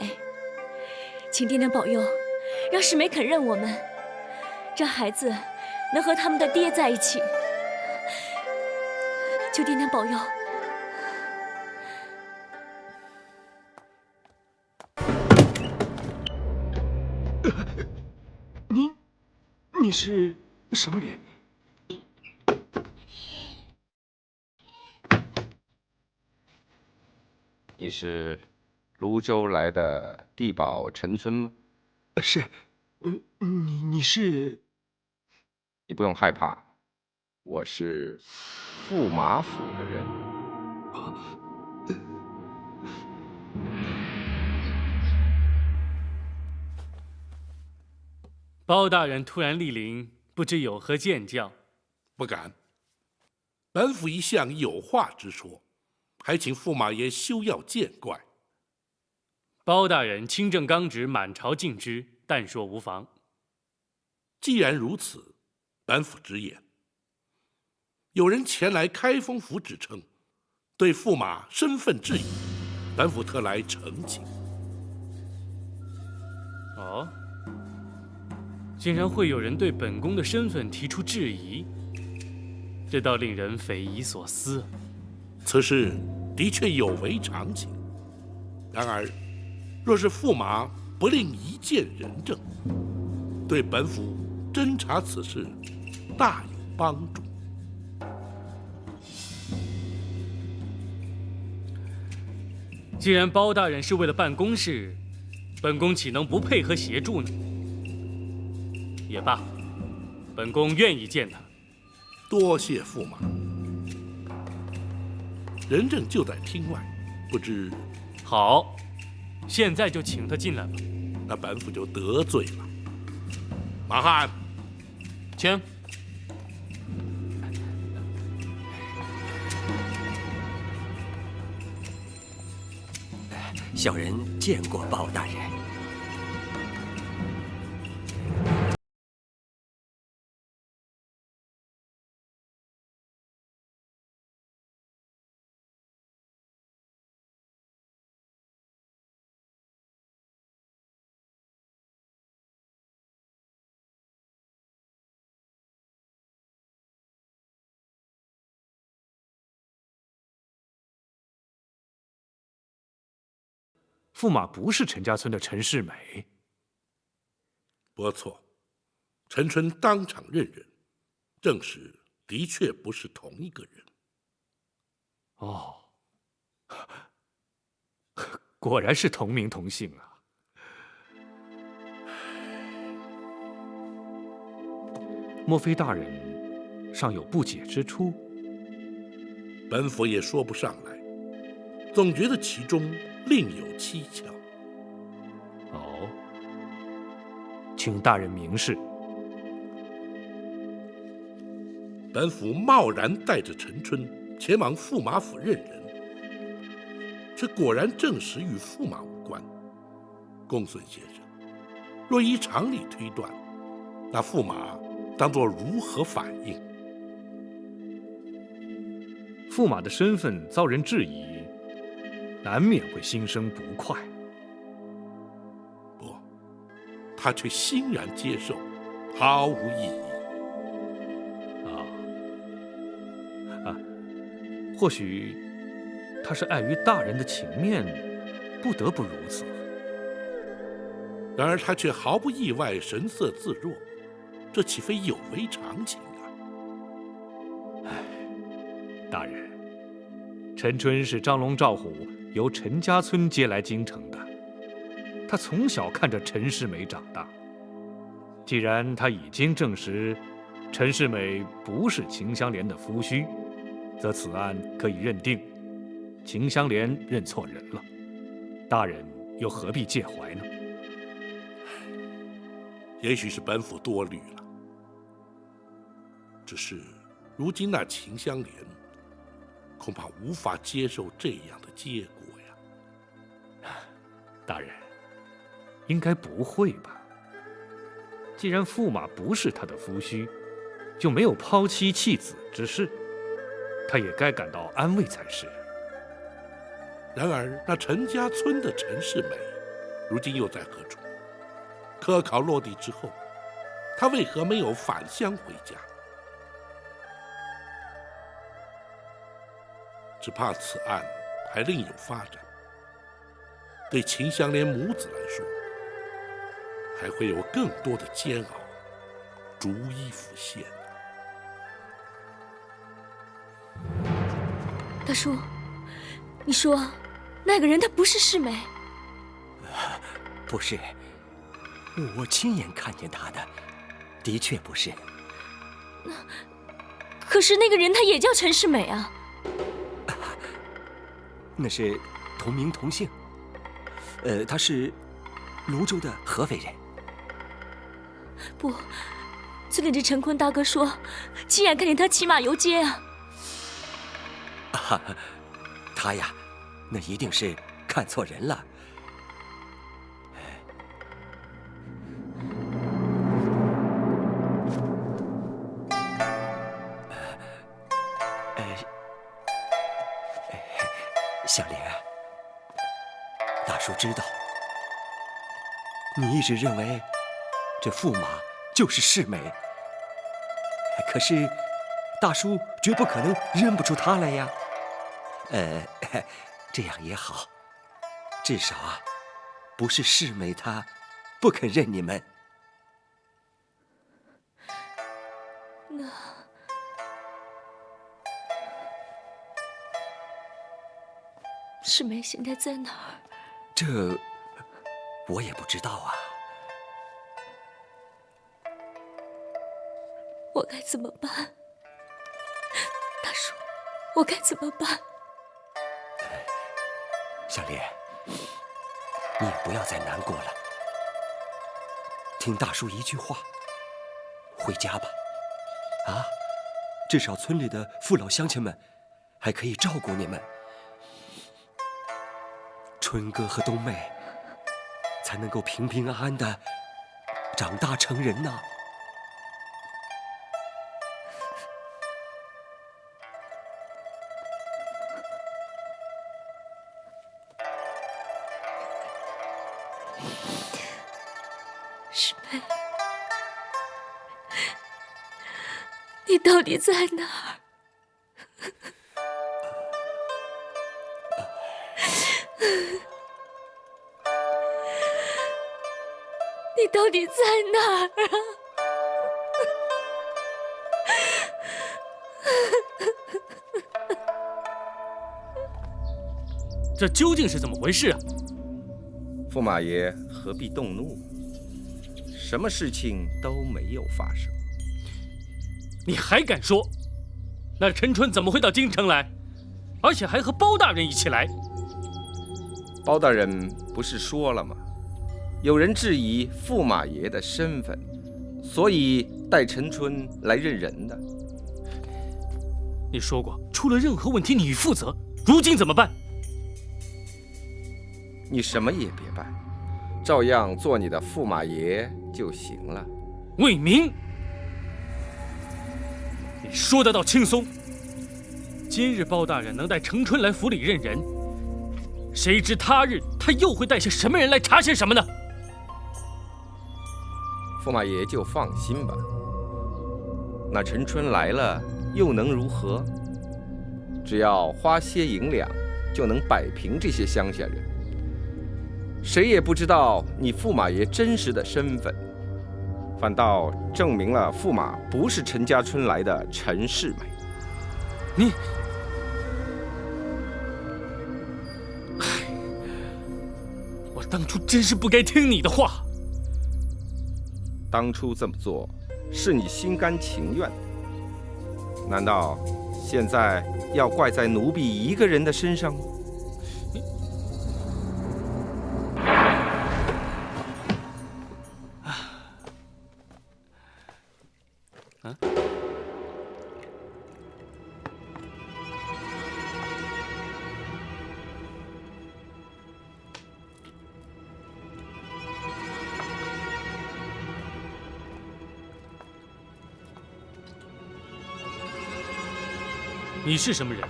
请爹娘保佑，让世美肯认我们，让孩子能和他们的爹在一起。求爹娘保佑。你是什么人？你是泸州来的地保陈村吗？是，你是？你不用害怕，我是驸马府的人。包大人突然莅临，不知有何见教？不敢。本府一向有话直说，还请驸马爷休要见怪。包大人清正刚直，满朝尽知，但说无妨。既然如此，本府直言，有人前来开封府指称，对驸马身份质疑，本府特来澄清。哦，竟然会有人对本宫的身份提出质疑，这倒令人匪夷所思。此事的确有违常情，然而，若是驸马不另一见人证，对本府侦查此事大有帮助。既然包大人是为了办公事，本宫岂能不配合协助呢？也罢，本宫愿意见他。多谢驸马。人证就在厅外，不知……好，现在就请他进来吧。那本府就得罪了。马汉，请。小人见过包大人。驸马不是陈家村的陈世美。不错，陈春当场认人，证实的确不是同一个人。哦，果然是同名同姓啊！莫非大人尚有不解之处？本府也说不上来，总觉得其中另有蹊跷。哦，请大人明示。本府贸然带着陈春前往驸马府认人，这果然证实与驸马无关。公孙先生，若依常理推断，那驸马当作如何反应？驸马的身份遭人质疑，难免会心生不快。不，他却欣然接受，毫无异议。或许他是碍于大人的情面，不得不如此。然而他却毫不意外，神色自若，这岂非有违常情啊？大人，陈春是张龙赵虎由陈家村接来京城的，他从小看着陈世美长大。既然他已经证实陈世美不是秦香莲的夫婿，则此案可以认定秦香莲认错人了，大人又何必介怀呢？也许是本府多虑了，只是如今那秦香莲恐怕无法接受这样的结果呀。大人，应该不会吧？既然驸马不是他的夫婿，就没有抛妻弃子之事，他也该感到安慰才是。然而，那陈家村的陈世美，如今又在何处？科考落地之后，她为何没有返乡回家？只怕此案还另有发展，对秦香莲母子来说，还会有更多的煎熬逐一浮现。大叔，你说那个人他不是世美？不是，我亲眼看见他的，的确不是。可是那个人他也叫陈世美啊。那是同名同姓，他是泸州的合肥人。不，村里的陈坤大哥说，亲眼看见他骑马游街啊。他呀，那一定是看错人了。香莲，大叔知道，你一直认为这驸马就是世美，可是大叔绝不可能认不出他来呀。这样也好，至少啊，不是世美她不肯认你们。那世美现在在哪儿？这我也不知道啊。我该怎么办？大叔，我该怎么办？香莲，你也不要再难过了。听大叔一句话，回家吧。啊，至少村里的父老乡亲们还可以照顾你们。春哥和冬妹才能够平平安安的长大成人呐。世美，你到底在哪儿？你到底在哪儿啊？这究竟是怎么回事啊？驸马爷何必动怒？什么事情都没有发生。你还敢说？那陈春怎么会到京城来？而且还和包大人一起来？包大人不是说了吗？有人质疑驸马爷的身份，所以带陈春来认人的。你说过，出了任何问题你负责。如今怎么办？你什么也别办，照样做你的驸马爷就行了。魏明，你说得倒轻松。今日包大人能带程春来府里认人，谁知他日他又会带些什么人来查些什么呢？驸马爷就放心吧。那陈春来了又能如何？只要花些银两，就能摆平这些乡下人。谁也不知道你驸马爷真实的身份，反倒证明了驸马不是陈家村来的陈世美。你，我当初真是不该听你的话。当初这么做是你心甘情愿的，难道现在要怪在奴婢一个人的身上吗？你是什么人？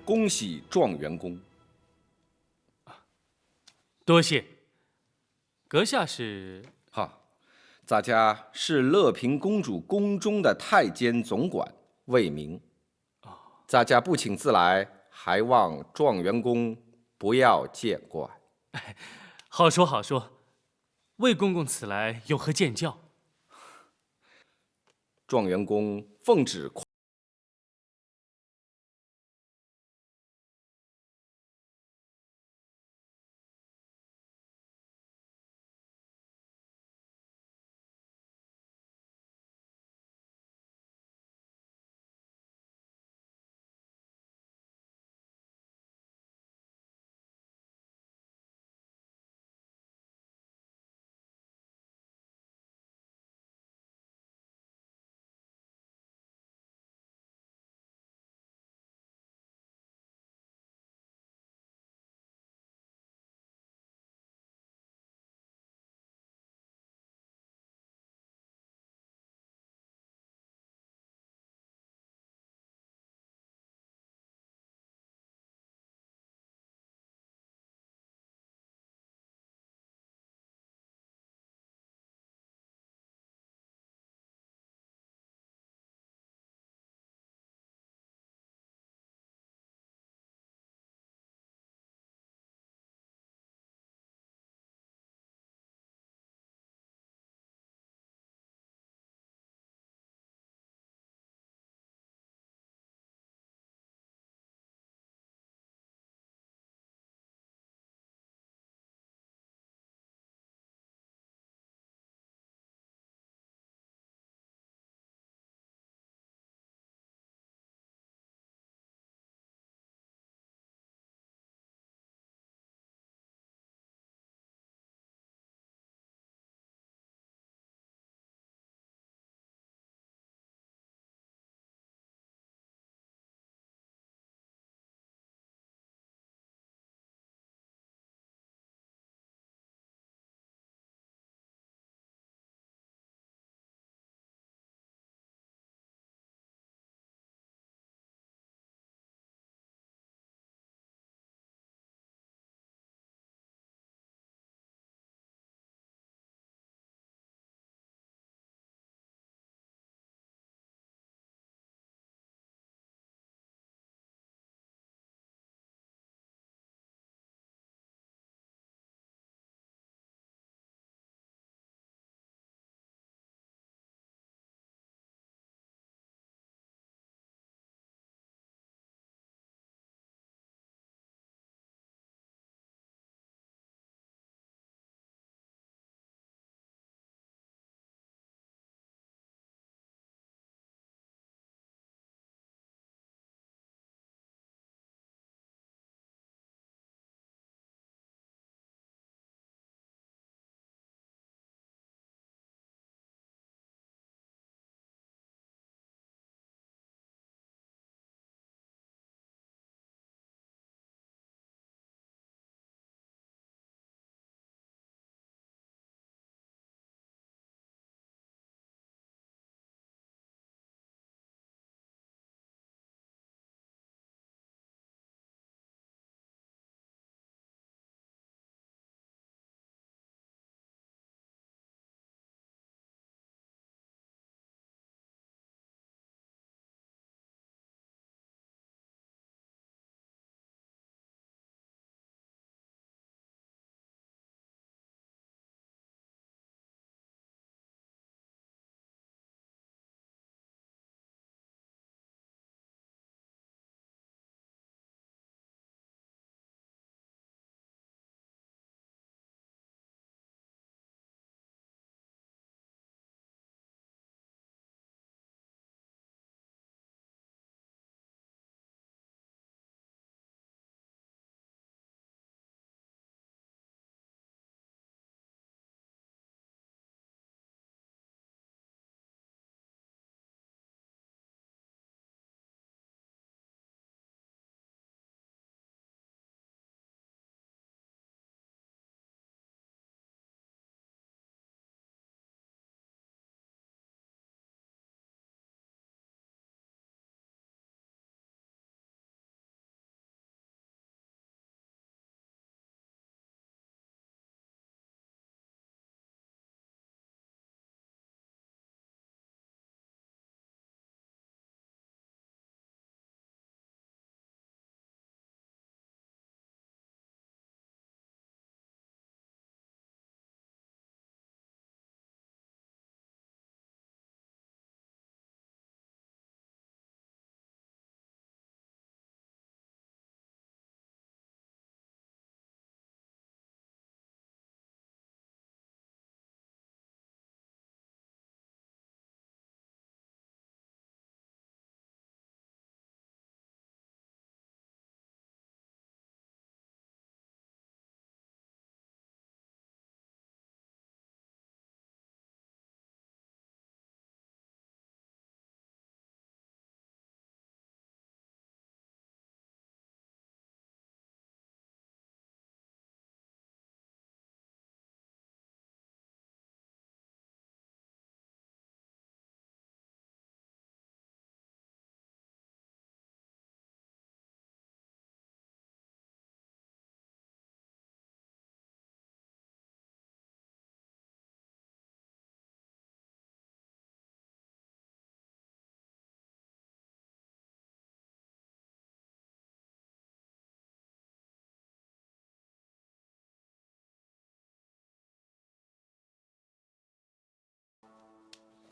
恭喜状元公。多谢。阁下是？哈，咱家是乐平公主宫中的太监总管，魏明。咱家不请自来，还望状元公不要见怪。好说好说，魏公公此来有何见教？状元公奉旨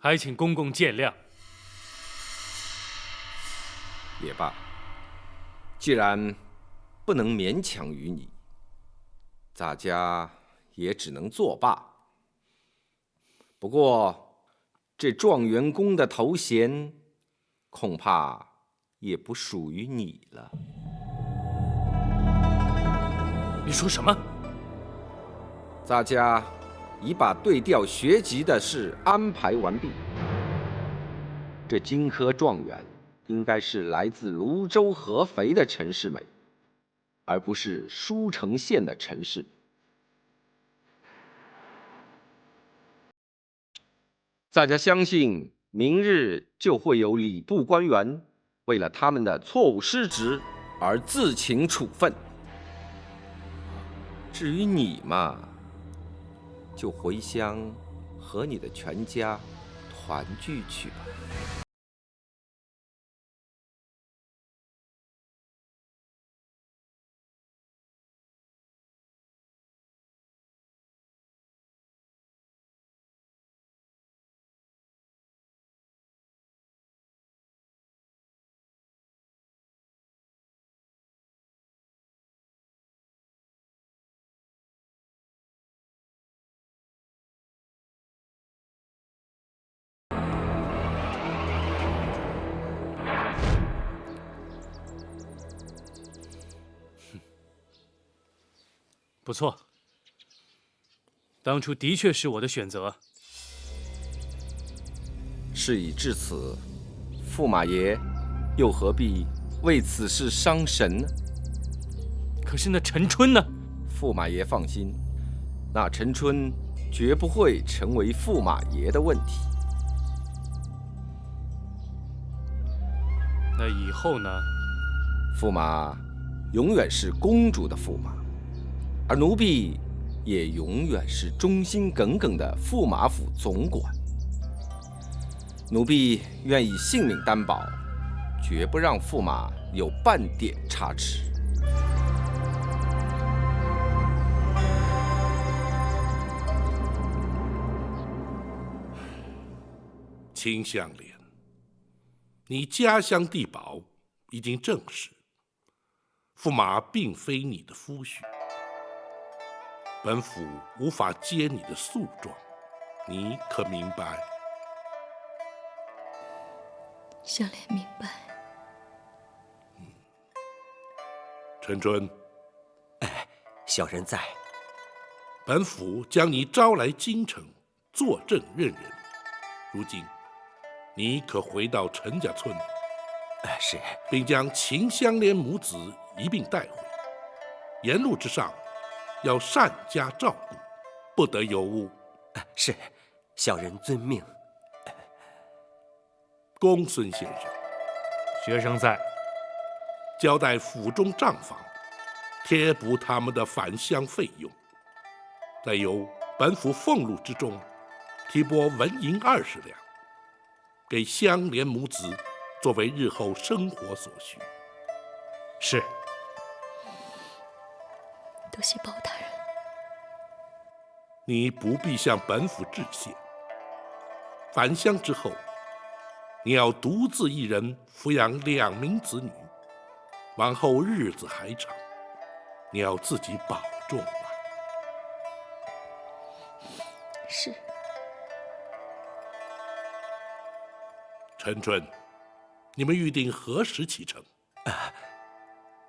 还请公公见谅。也罢，既然不能勉强于你，咱家也只能作罢。不过，这状元公的头衔，恐怕也不属于你了。你说什么？咱家已把对调学籍的事安排完毕。这金科状元应该是来自泸州合肥的陈世美，而不是舒城县的陈氏。大家相信，明日就会有礼部官员为了他们的错误失职而自请处分。至于你嘛，就回乡和你的全家团聚去吧。不错，当初的确是我的选择。事已至此，驸马爷又何必为此事伤神呢？可是那陈春呢？驸马爷放心，那陈春绝不会成为驸马爷的问题。那以后呢？驸马永远是公主的驸马，而奴婢也永远是忠心耿耿的驸马府总管。奴婢愿以性命担保，绝不让驸马有半点差池。秦香莲，你家乡地保已经证实，驸马并非你的夫婿，本府无法接你的诉状，你可明白？香莲明白。陈春，小人在。本府将你招来京城坐镇任人，如今你可回到陈家村，是，并将秦香莲母子一并带回。沿路之上，要善加照顾，不得有误。是，小人遵命。公孙先生，学生在。交代府中账房贴补他们的返乡费用，再由本府俸禄之中提拨纹银20两，给香莲母子作为日后生活所需。是。多谢包大人。你不必向本府致谢。返乡之后，你要独自一人抚养2名子女，往后日子还长，你要自己保重啊。是。陈春，你们预定何时启程？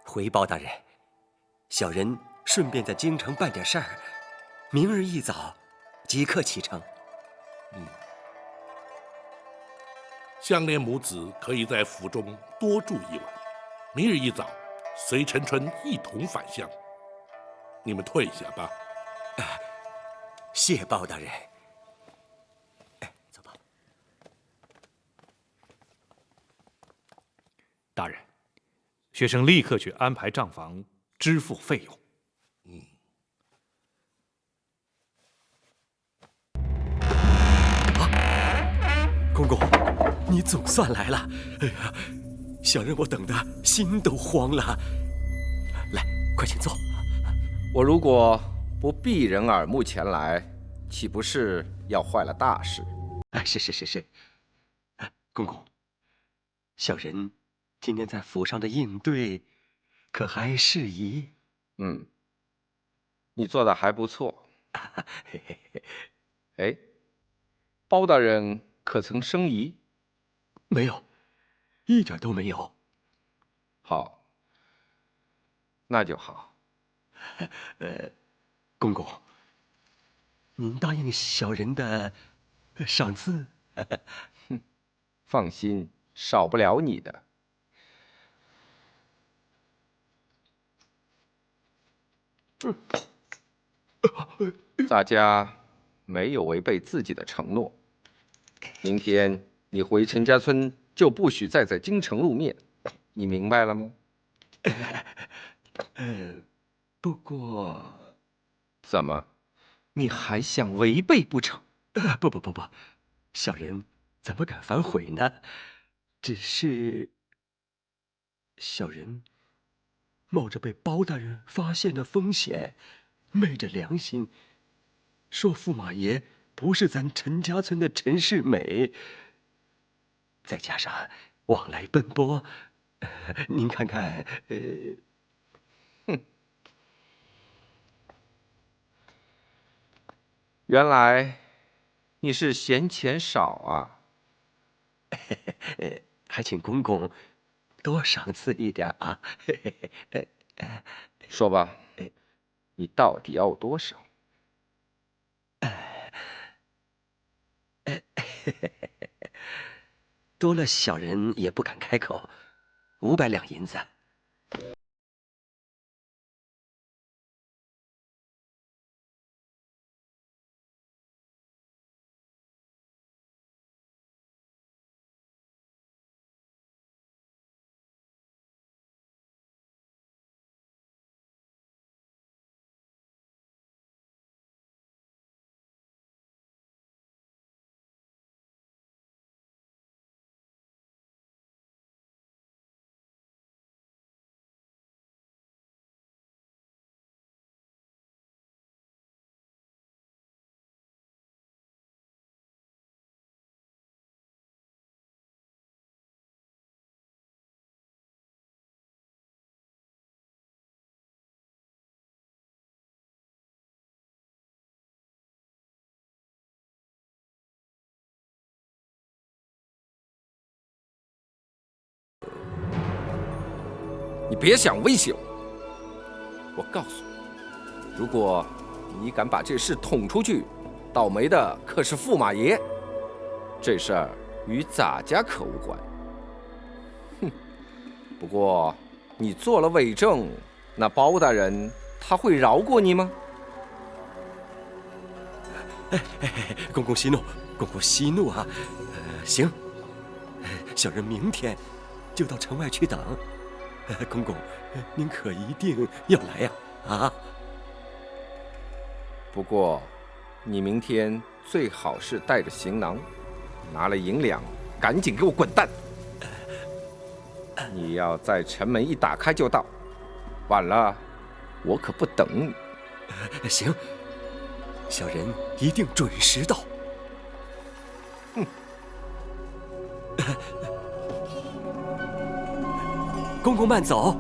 回包大人，小人顺便在京城办点事儿，明日一早即刻启程。香莲母子可以在府中多住一晚，明日一早随陈春一同返乡。你们退下吧。谢包大人。走吧。大人，学生立刻去安排账房支付费用。公公，你总算来了！哎呀，小人我等的心都慌了。来，快请坐。我如果不避人耳目前来，岂不是要坏了大事？哎，是，公公，小人今年在府上的应对，可还适宜？嗯，你做的还不错。哎，包大人可曾生疑？没有，一点都没有。好，那就好。公公，您答应小人的赏赐？哼，放心，少不了你的。咱家没有违背自己的承诺。明天你回陈家村就不许再在京城露面，你明白了吗？不过，怎么，你还想违背不成？不，小人怎么敢反悔呢？只是小人冒着被包大人发现的风险，昧着良心说驸马爷不是咱陈家村的陈世美，再加上往来奔波，您看看，哼，原来你是嫌钱少啊！还请公公多赏赐一点啊！说吧，你到底要多少？多了小人也不敢开口，500两银子。你别想威胁我！我告诉你，如果你敢把这事捅出去，倒霉的可是驸马爷。这事儿与咱家可无关。哼！不过你做了伪证，那包大人他会饶过你吗？公公息怒，公公息怒啊！行，小人明天就到城外去等。公公，您可一定要来呀！啊！不过，你明天最好是带着行囊，拿了银两，赶紧给我滚蛋！你要在城门一打开就到，晚了，我可不等你。行，小人一定准时到。哼！公公慢走。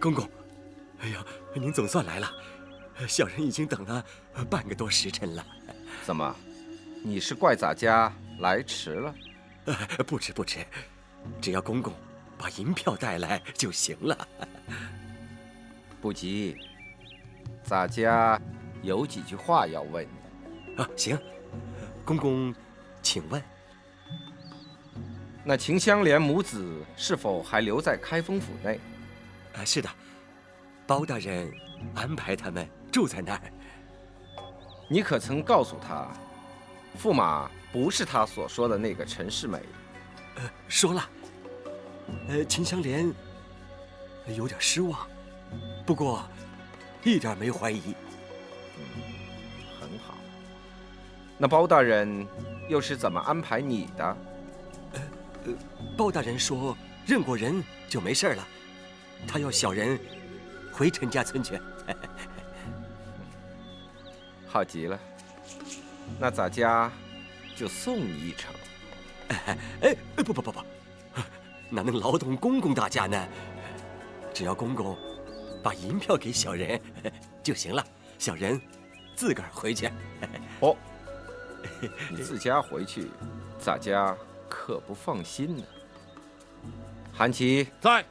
公公，哎呀，您总算来了，小人已经等了半个多时辰了。怎么，你是怪咱家来迟了？不迟，只要公公把银票带来就行了。不急，咱家有几句话要问你。啊，行，公公，请问。那秦香莲母子是否还留在开封府内？是的，包大人安排他们住在那儿。你可曾告诉他，驸马不是他所说的那个陈世美？说了。秦香莲有点失望，不过一点没怀疑。很好。那包大人又是怎么安排你的？包大人说认过人就没事了，他要小人回陈家村去。好极了，那咱家就送你一程。不，哪能劳动公公大驾呢？只要公公把银票给小人就行了，小人自个儿回去。哦，你自家回去，咱家可不放心呢。韩琦在，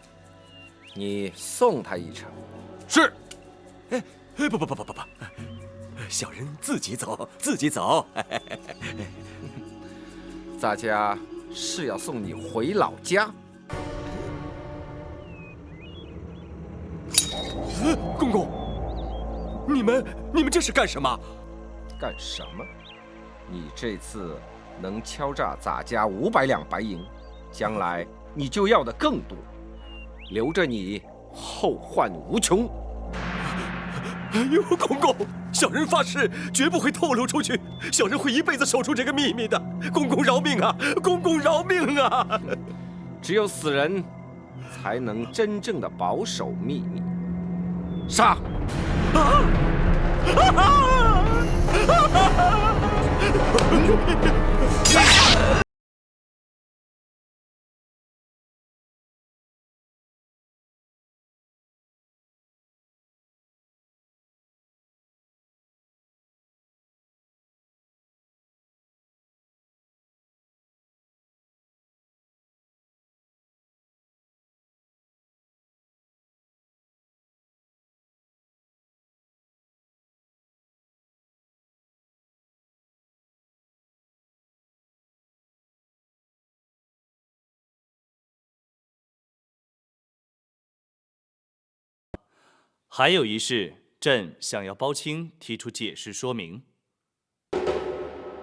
你送他一程。是。不，小人自己走，自己走。咱家是要送你回老家。公公，你们这是干什么？干什么？你这次能敲诈咱家500两白银，将来你就要的更多，留着你后患无穷。哎呦，公公，小人发誓绝不会透露出去，小人会一辈子守住这个秘密的。公公饶命啊！公公饶命啊！只有死人才能真正的保守秘密。杀！还有一事，朕想要包青提出解释说明。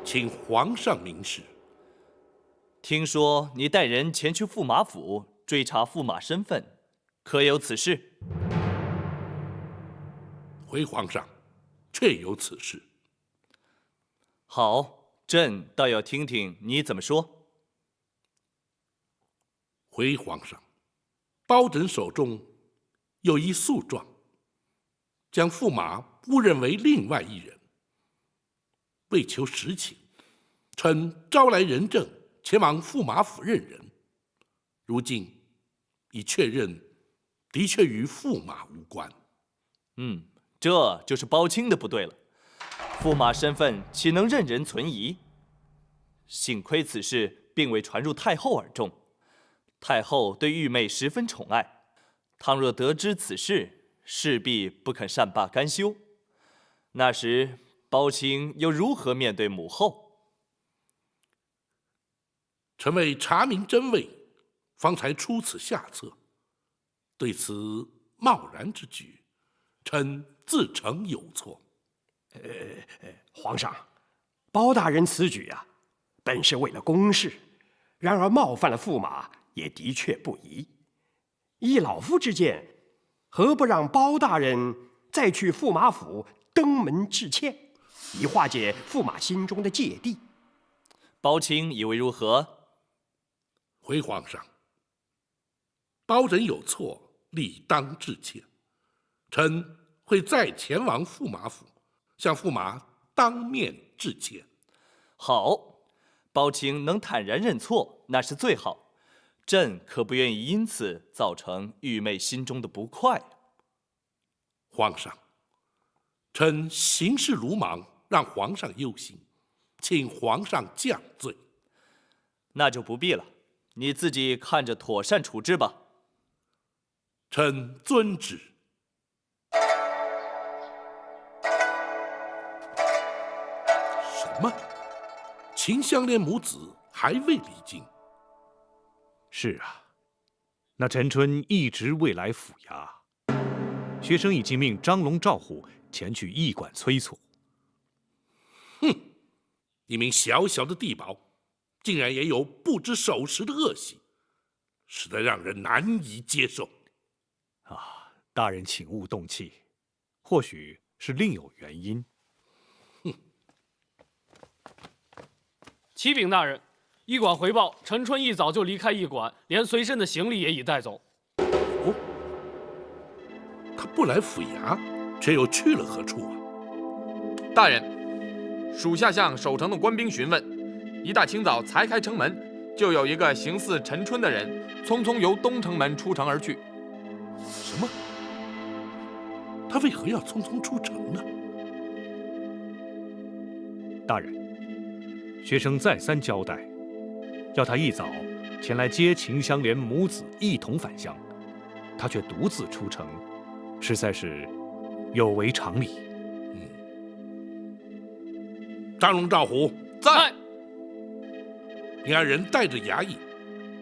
请皇上明示。听说你带人前去驸马府追查驸马身份，可有此事？回皇上，确有此事。好，朕倒要听听你怎么说。回皇上，包拯手中有一诉状，将驸马误认为另外一人。为求实情，臣招来人证前往驸马府认人，如今已确认，的确与驸马无关。这就是包青的不对了。驸马身份岂能任人存疑？幸亏此事并未传入太后耳中，太后对玉妹十分宠爱，倘若得知此事，势必不肯善罢甘休。那时包青又如何面对母后？臣为查明真伪，方才出此下策。对此贸然之举，臣自承有错。皇上，包大人此举啊，本是为了公事，然而冒犯了驸马，也的确不宜。依老夫之见，何不让包大人再去驸马府登门致歉，以化解驸马心中的芥蒂？包青以为如何？回皇上，包拯有错，理当致歉。臣会再前往驸马府，向驸马当面致歉。好，包青能坦然认错，那是最好。朕可不愿意因此造成玉妹心中的不快。皇上，臣行事鲁莽，让皇上忧心，请皇上降罪。那就不必了，你自己看着妥善处置吧。臣遵旨。什么？秦香莲母子还未离京？是啊，那陈春一直未来府衙，学生已经命张龙、赵虎前去驿馆催促。哼，一名小小的地保，竟然也有不知守时的恶习，实在让人难以接受。啊，大人请勿动气，或许是另有原因。启禀大人，驿馆回报，陈春一早就离开驿馆，连随身的行李也已带走。哦，他不来府衙，却又去了何处啊？大人，属下向守城的官兵询问，一大清早才开城门，就有一个形似陈春的人，匆匆由东城门出城而去。什么？他为何要匆匆出城呢？大人。学生再三交代，要他一早前来接秦香莲母子一同返乡，他却独自出城，实在是有违常理。张龙、赵虎在。你二人带着衙役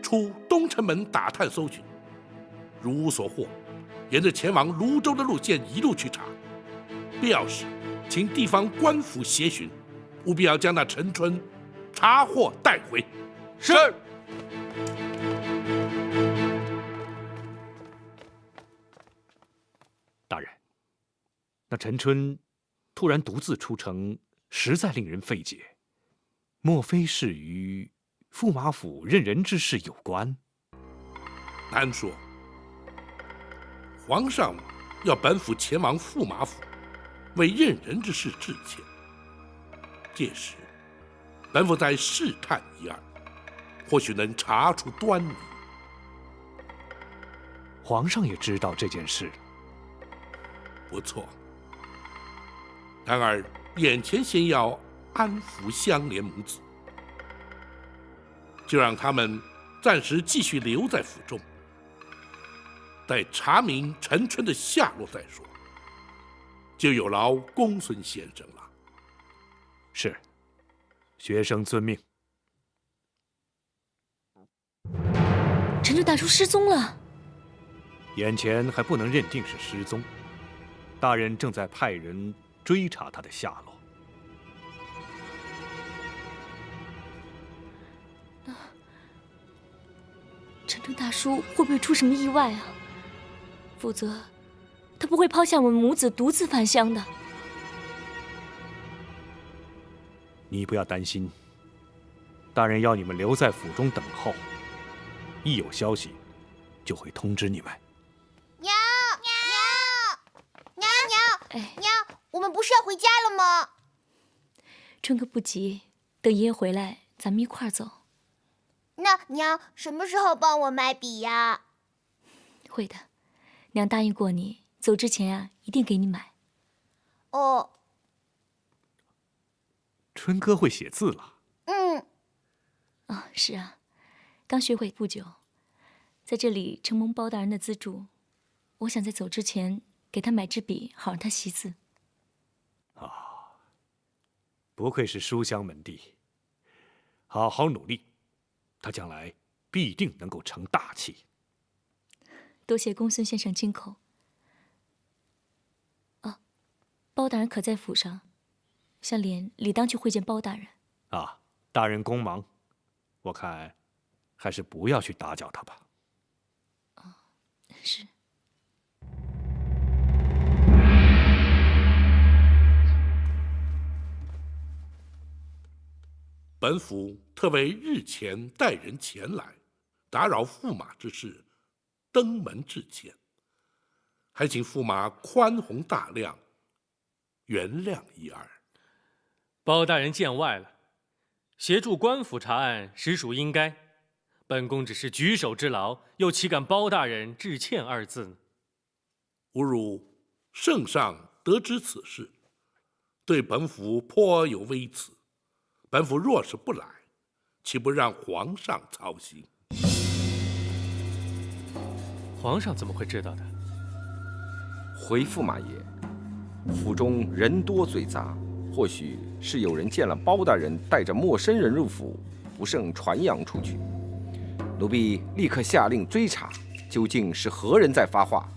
出东城门打探搜寻，如无所获，沿着前往泸州的路线一路去查，必要时请地方官府协寻，务必要将那陈春查获带回。是。大人，那陈春突然独自出城，实在令人费解。莫非是与驸马府任人之事有关？难说。皇上要本府前往驸马府，为任人之事致歉。届时，本府再试探一二，或许能查出端倪。皇上也知道这件事。不错。然而，眼前先要安抚香莲母子，就让他们暂时继续留在府中，待查明陈春的下落再说。就有劳公孙先生了。是，学生遵命。陈春大叔失踪了。眼前还不能认定是失踪，大人正在派人追查他的下落。陈春大叔会不会出什么意外啊？否则，他不会抛下我们母子独自返乡的。你不要担心，大人要你们留在府中等候，一有消息就会通知你们。娘，我们不是要回家了吗？春哥不急，等爷爷回来，咱们一块儿走。那娘什么时候帮我买笔呀？会的，娘答应过你，走之前啊，一定给你买。哦。春哥会写字了。哦，是啊，刚学会不久，在这里承蒙包大人的资助，我想在走之前给他买支笔，好让他习字。不愧是书香门第，好好努力，他将来必定能够成大器。多谢公孙先生金口。啊，包大人可在府上？香莲理当去会见包大人。啊，大人公忙，我看还是不要去打搅他吧。是。本府特为日前带人前来，打扰驸马之事，登门致歉，还请驸马宽宏大量，原谅一二。包大人见外了，协助官府查案实属应该，本宫只是举手之劳，又岂敢包大人致歉二字呢？吾汝圣上得知此事，对本府颇有微词。本府若是不来，岂不让皇上操心？皇上怎么会知道的？回驸马爷，府中人多嘴杂，或许是有人见了包大人带着陌生人入府，不慎传扬出去。奴婢立刻下令追查，究竟是何人在发话。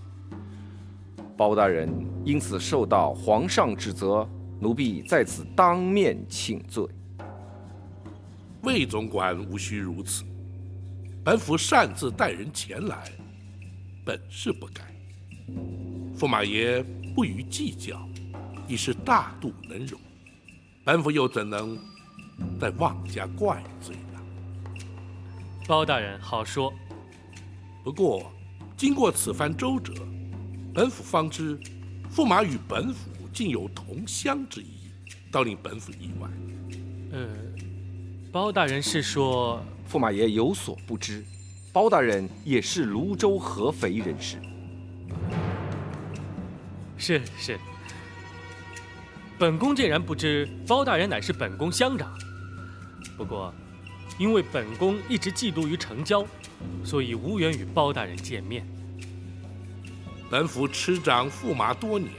包大人因此受到皇上指责，奴婢在此当面请罪。魏总管无需如此，本府擅自带人前来，本是不该。驸马爷不予计较，已是大度能容，本府又怎能再妄加怪罪呢？包大人好说。不过，经过此番周折，本府方知，驸马与本府竟有同乡之谊，倒令本府意外。包大人是说，驸马爷有所不知，包大人也是泸州合肥人士。是。本宫竟然不知包大人乃是本宫乡长。不过，因为本宫一直嫉妒于成交，所以无缘与包大人见面。本府持掌驸马多年，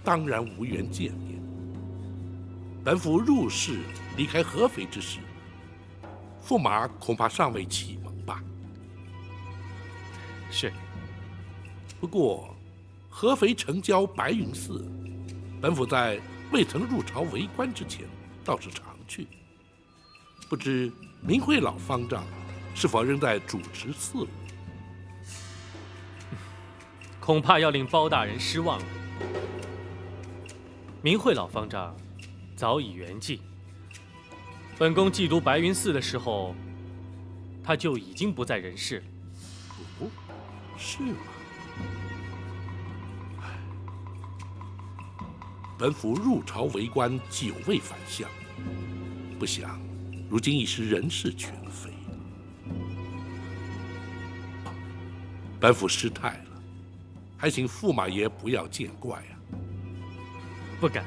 当然无缘见面。本府入仕离开合肥之时，驸马恐怕尚未启蒙吧？是。不过，合肥城郊白云寺，本府在未曾入朝为官之前，倒是常去。不知明慧老方丈是否仍在主持寺务？恐怕要令包大人失望了。明慧老方丈早已圆寂。本宫祭读白云寺的时候，他就已经不在人世了。哦，是吗？本府入朝为官久未返乡，不想如今已是人事全非。本府失态了，还请驸马爷不要见怪啊！不敢。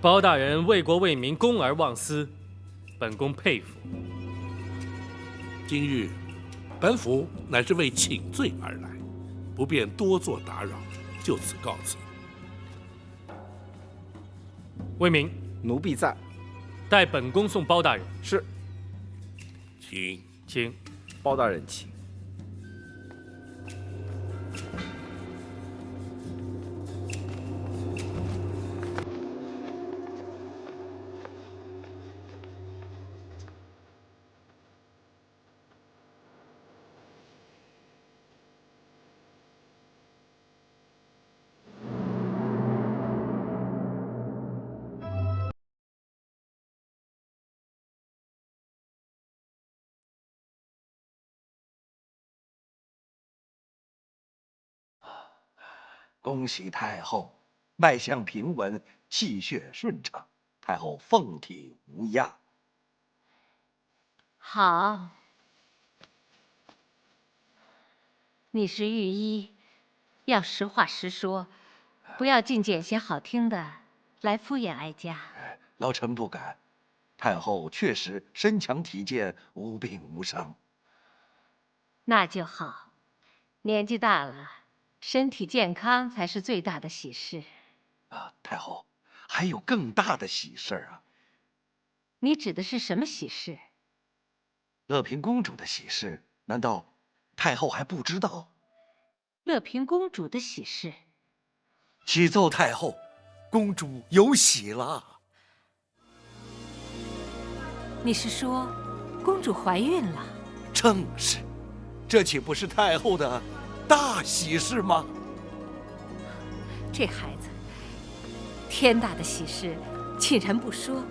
包大人为国为民，公而忘私，本宫佩服。今日本府乃是为请罪而来，不便多做打扰，就此告辞。魏明，奴婢在，代本宫送包大人。是。请。包大人请。恭喜太后，脉象平稳，气血顺畅，太后凤体无恙。好，你是御医，要实话实说，不要尽捡些好听的来敷衍哀家。老臣不敢，太后确实身强体健，无病无伤。那就好，年纪大了，身体健康才是最大的喜事。太后，还有更大的喜事啊！你指的是什么喜事？乐平公主的喜事，难道太后还不知道？乐平公主的喜事。启奏太后，公主有喜了。你是说，公主怀孕了？正是，这岂不是太后的大喜事吗？这孩子，天大的喜事，竟然不说。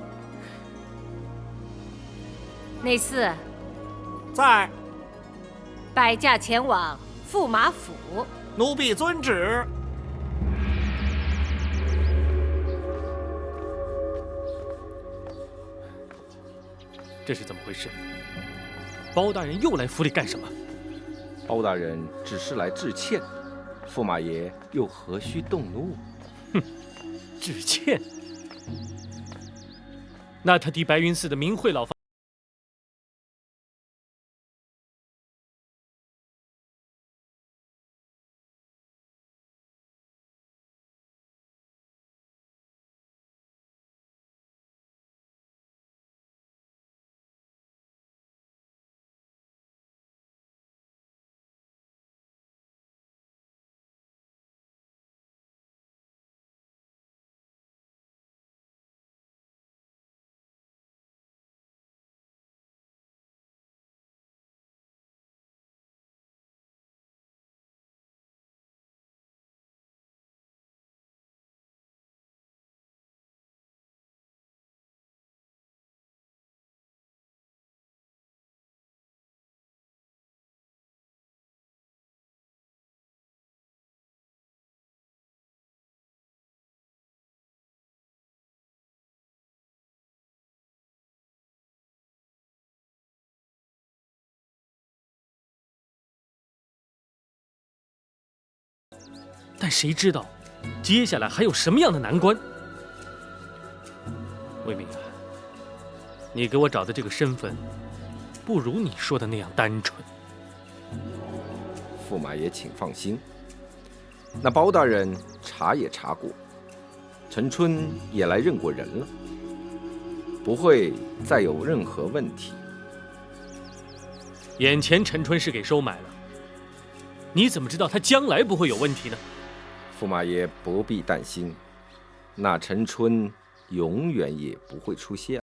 内侍在，摆驾前往驸马府。奴婢遵旨。这是怎么回事？包大人又来府里干什么？包大人只是来致歉，驸马爷又何须动怒？哼，致歉？那他敌白云寺的明慧老方但谁知道接下来还有什么样的难关？魏明啊，你给我找的这个身份，不如你说的那样单纯。驸马爷，请放心。那包大人查也查过，陈春也来认过人了，不会再有任何问题。眼前陈春是给收买了，你怎么知道他将来不会有问题呢？驸马爷不必担心，那陈春永远也不会出现。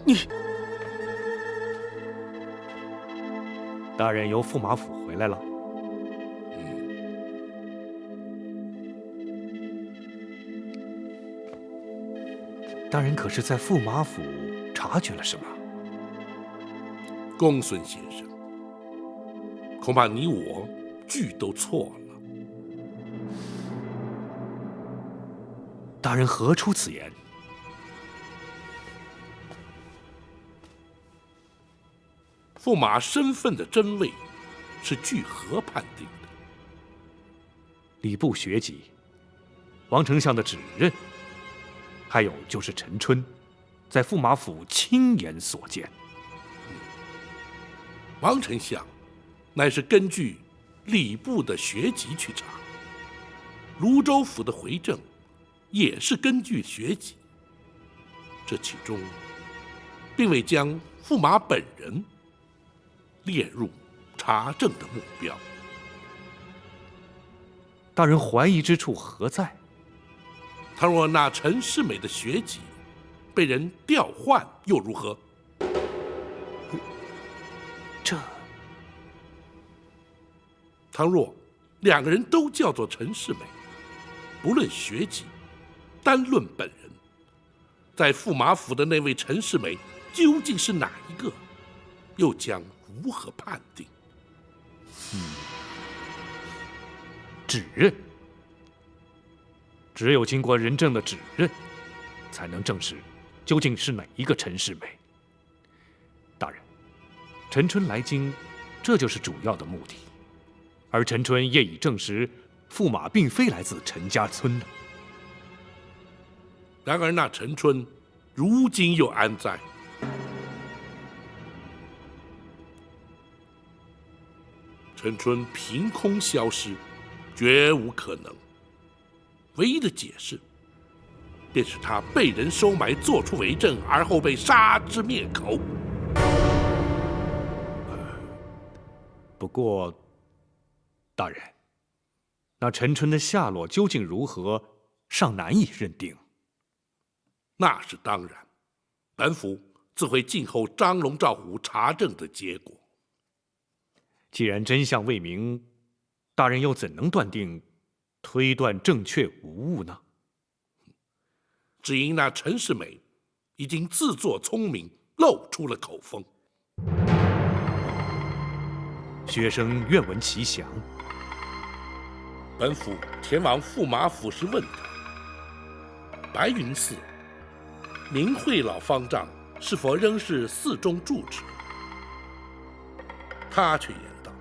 你，大人由驸马府回来了。大人可是在驸马府察觉了什么？公孙先生，恐怕你我俱都错了。大人何出此言？驸马身份的真伪是据何判定的？礼部学籍、王丞相的指认，还有就是陈春在驸马府亲眼所见。王丞相乃是根据礼部的学籍去查，泸州府的回正也是根据学籍，这其中并未将驸马本人列入查证的目标。大人怀疑之处何在？倘若那陈世美的学籍被人调换，又如何？这……倘若两个人都叫做陈世美，不论学籍，单论本人，在驸马府的那位陈世美究竟是哪一个？又将如何判定？指认，只有经过人证的指认，才能证实究竟是哪一个陈世美。大人，陈春来京，这就是主要的目的，而陈春也已证实，驸马并非来自陈家村的。然而那陈春，如今又安在？陈春凭空消失，绝无可能。唯一的解释，便是他被人收买，做出伪证，而后被杀之灭口。不过，大人，那陈春的下落究竟如何，尚难以认定。那是当然，本府自会静候张龙赵虎查证的结果。既然真相未明，大人又怎能断定推断正确无误呢？只因那陈世美已经自作聪明，露出了口风。学生愿闻其详。本府前往驸马府时问他，白云寺明慧老方丈是否仍是寺中住持？他却言道，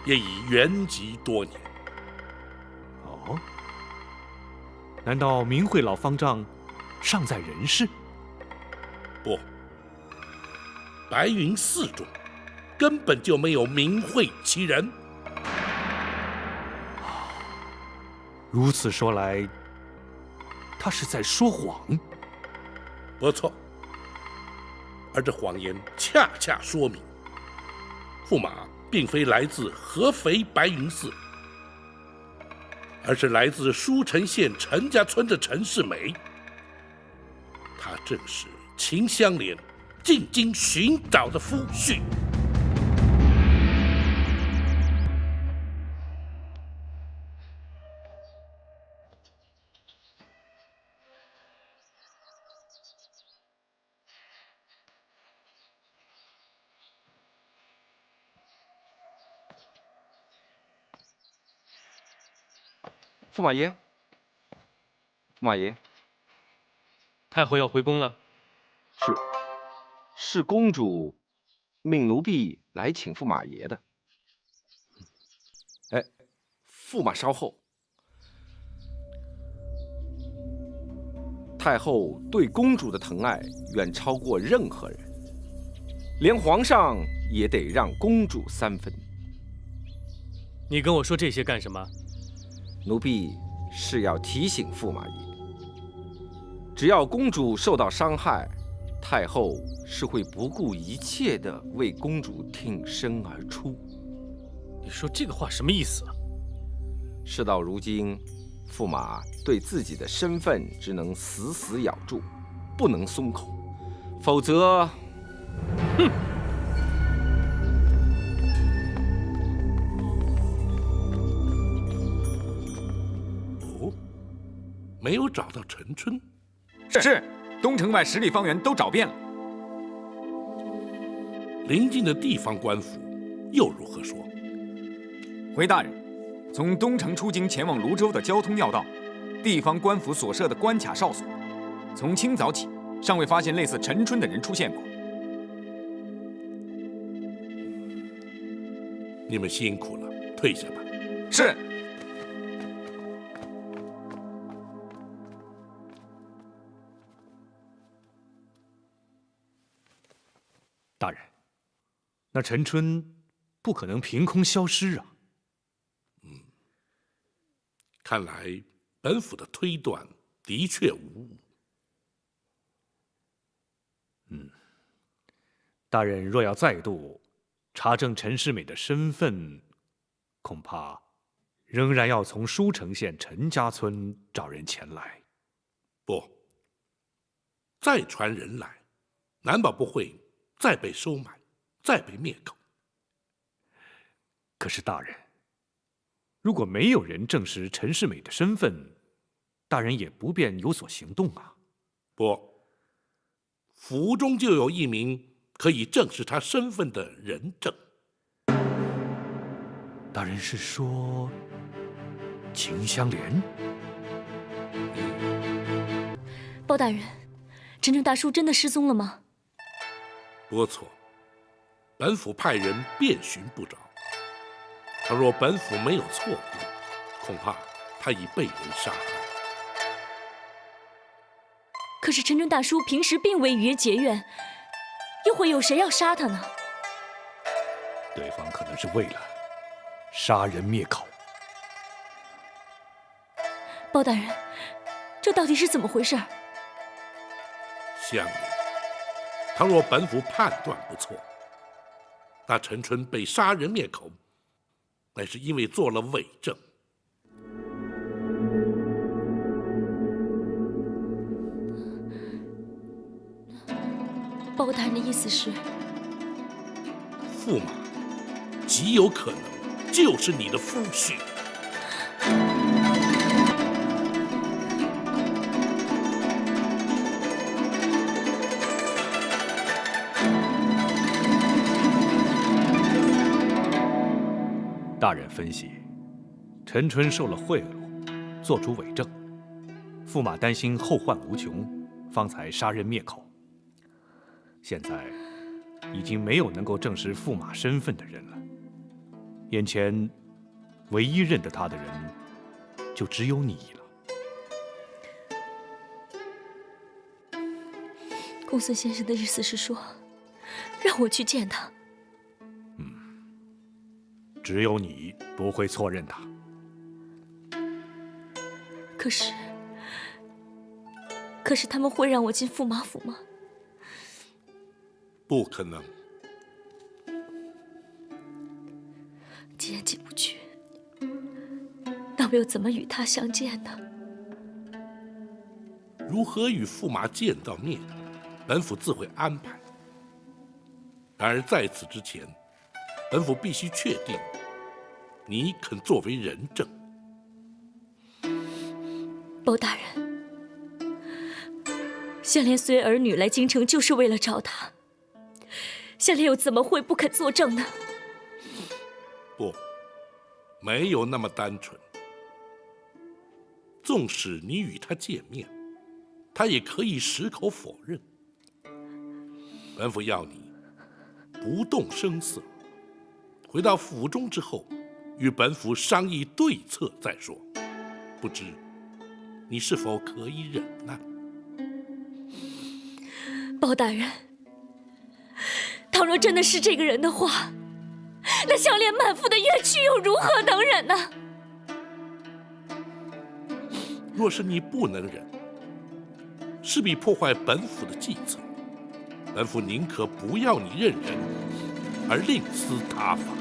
也已圆寂多年。哦，难道明慧老方丈尚在人世？不，白云寺中根本就没有明慧其人。如此说来，他是在说谎。不错，而这谎言恰恰说明，驸马并非来自合肥白云寺，而是来自舒城县陈家村的陈世美。他正是秦香莲进京寻找的夫婿。驸马爷，驸马爷，太后要回宫了。是公主命奴婢来请驸马爷的。哎，驸马稍后。太后对公主的疼爱远超过任何人，连皇上也得让公主3分。你跟我说这些干什么？奴婢是要提醒驸马爷，只要公主受到伤害，太后是会不顾一切地为公主挺身而出。你说这个话什么意思啊？事到如今，驸马对自己的身份只能死死咬住，不能松口，否则，哼！哦，没有找到陈春。是，东城外10里方圆都找遍了。邻近的地方官府又如何说？回大人，从东城出京前往泸州的交通要道，地方官府所设的关卡哨所，从清早起尚未发现类似陈春的人出现过。你们辛苦了，退下吧。是。大人，那陈春不可能凭空消失啊。看来本府的推断的确无误。大人若要再度查证陈世美的身份，恐怕仍然要从舒城县陈家村找人前来。不，再传人来，难保不会再被收买，再被灭口。可是大人，如果没有人证实陈世美的身份，大人也不便有所行动啊。不，府中就有一名可以证实他身份的人证。大人是说秦香莲？包大人，陈诚大叔真的失踪了吗？不错，本府派人遍寻不着。他若本府没有错估，恐怕他已被人杀害。可是陈诚大叔平时并未与人结怨，又会有谁要杀他呢？对方可能是为了杀人灭口。包大人，这到底是怎么回事？香莲，倘若本府判断不错，那陈春被杀人灭口，乃是因为做了伪证。包大人的意思是，驸马极有可能就是你的夫婿。大人分析，陈春受了贿赂，做出伪证，驸马担心后患无穷，方才杀人灭口。现在已经没有能够证实驸马身份的人了，眼前唯一认得他的人就只有你了。公孙先生的意思是说，让我去见他。只有你不会错认他。可是他们会让我进驸马府吗？不可能。既然进不去，那我又怎么与他相见呢？如何与驸马见到面，本府自会安排。然而在此之前，本府必须确定你肯作为人证。包大人，香莲随儿女来京城就是为了找他，香莲又怎么会不肯作证呢？不，没有那么单纯。纵使你与他见面，他也可以矢口否认。本府要你不动声色，回到府中之后，与本府商议对策再说。不知你是否可以忍耐？包大人，倘若真的是这个人的话，那香莲满腹的冤屈又如何能忍呢？若是你不能忍，势必破坏本府的计策。本府宁可不要你认人，而另思他法。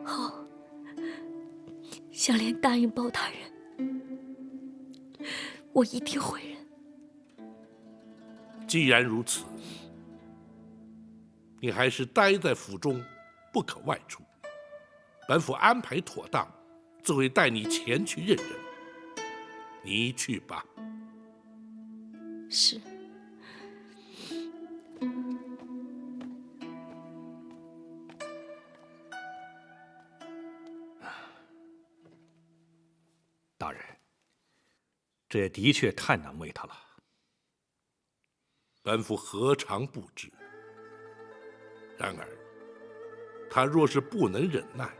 好，香莲答应包大人，我一定会忍。既然如此，你还是待在府中，不可外出。本府安排妥当，自会带你前去认人。你去吧。是。大人，这也的确太难为他了。本府何尝不知？然而，他若是不能忍耐，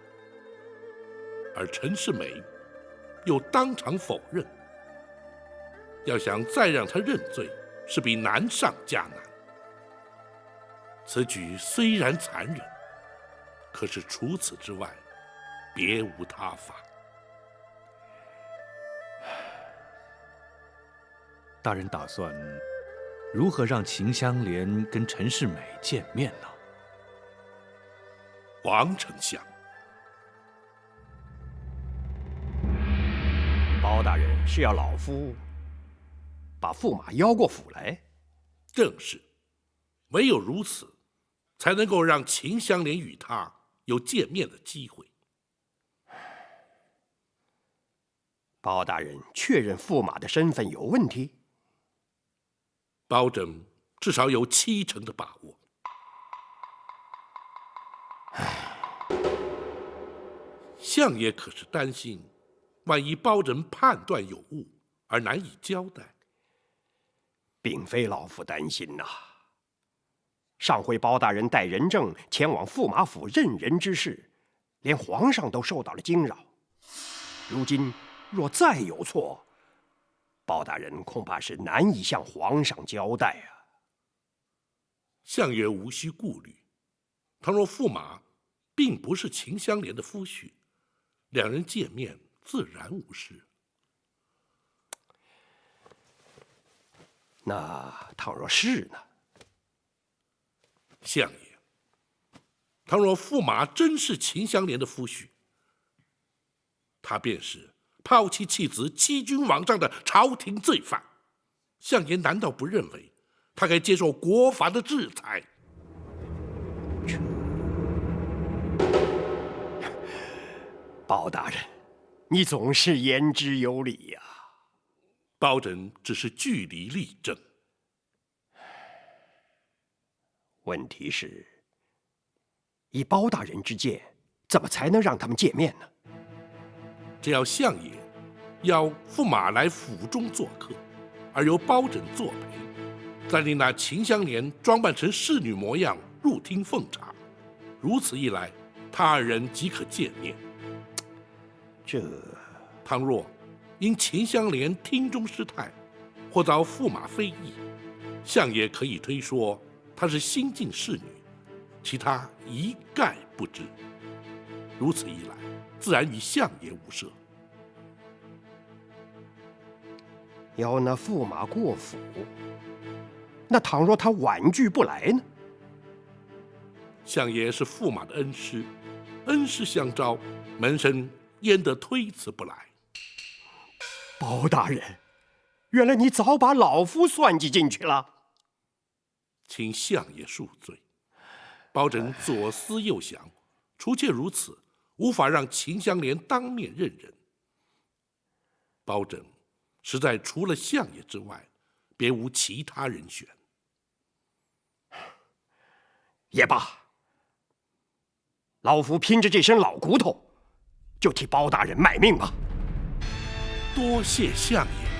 而陈世美又当场否认，要想再让他认罪，是比难上加难。此举虽然残忍，可是除此之外，别无他法。大人打算如何让秦香莲跟陈世美见面呢？王丞相，包大人是要老夫把驸马邀过府来？正是，唯有如此，才能够让秦香莲与他有见面的机会。包大人确认驸马的身份有问题？包拯至少有70%的把握。相爷可是担心，万一包拯判断有误而难以交代。并非老夫担心呐。上回包大人带人证前往驸马府认人之事，连皇上都受到了惊扰。如今若再有错，包大人恐怕是难以向皇上交代啊。相爷无需顾虑，倘若驸马并不是秦香莲的夫婿，两人见面自然无事。那倘若是呢？相爷，倘若驸马真是秦香莲的夫婿，他便是抛妻弃子、欺君罔上的朝廷罪犯。相爷难道不认为他该接受国法的制裁？包大人，你总是言之有理呀。包拯只是据理力争。问题是，以包大人之见，怎么才能让他们见面呢？只要相爷要驸马来府中做客，而由包拯作陪，再令那秦香莲装扮成侍女模样入厅奉茶，如此一来，他二人即可见面。倘若因秦香莲厅中失态，或遭驸马非议，相爷可以推说她是新晋侍女，其他一概不知。如此一来，自然与相爷无涉。要那驸马过府，那倘若他婉拒不来呢？相爷是驸马的恩师，恩师相招，门生焉得推辞不来？包大人，原来你早把老夫算计进去了。请相爷恕罪。包拯左思右想，除却如此，无法让秦香莲当面认人。包拯实在除了相爷之外，别无其他人选。也罢，老夫拼着这身老骨头，就替包大人卖命吧。多谢相爷。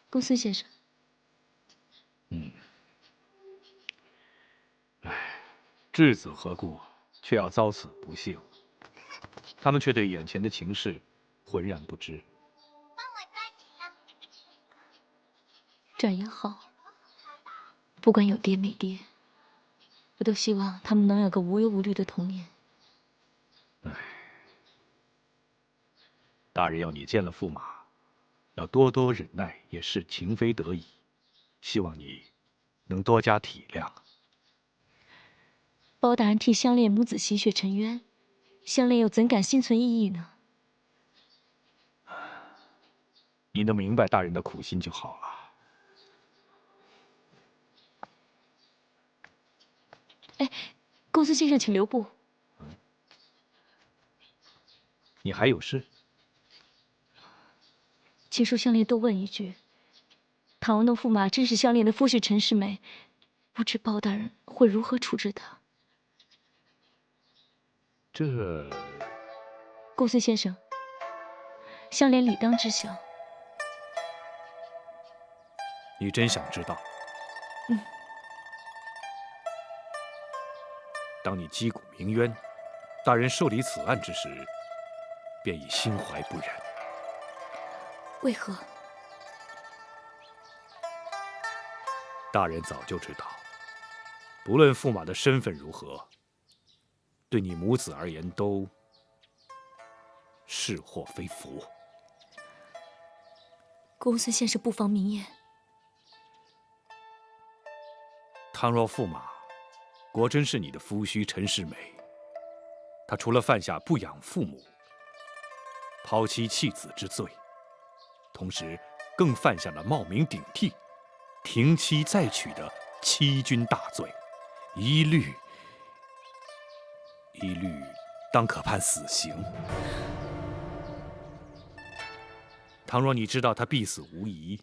公孙先生，稚子何故却要遭此不幸？他们却对眼前的情势浑然不知。这样也好，不管有爹没爹，我都希望他们能有个无忧无虑的童年。大人要你见了驸马，要多多忍耐，也是情非得已。希望你能多加体谅。包大人替香莲母子洗雪沉冤，香莲又怎敢心存异议呢？你能明白大人的苦心就好了。哎，公孙先生，请留步。你还有事？请恕香莲多问一句：倘若那驸马真是香莲的夫婿陈世美，不知包大人会如何处置他？这……公孙先生，香莲理当知晓。你真想知道？当你击鼓鸣冤，大人受理此案之时，便已心怀不忍。为何？大人早就知道，不论驸马的身份如何，对你母子而言都是祸非福。公孙先生不妨明言。倘若驸马果真是你的夫婿陈世美，他除了犯下不养父母、抛妻弃子之罪，同时更犯下了冒名顶替、停妻再娶的欺君大罪，一律当可判死刑。倘若你知道他必死无疑，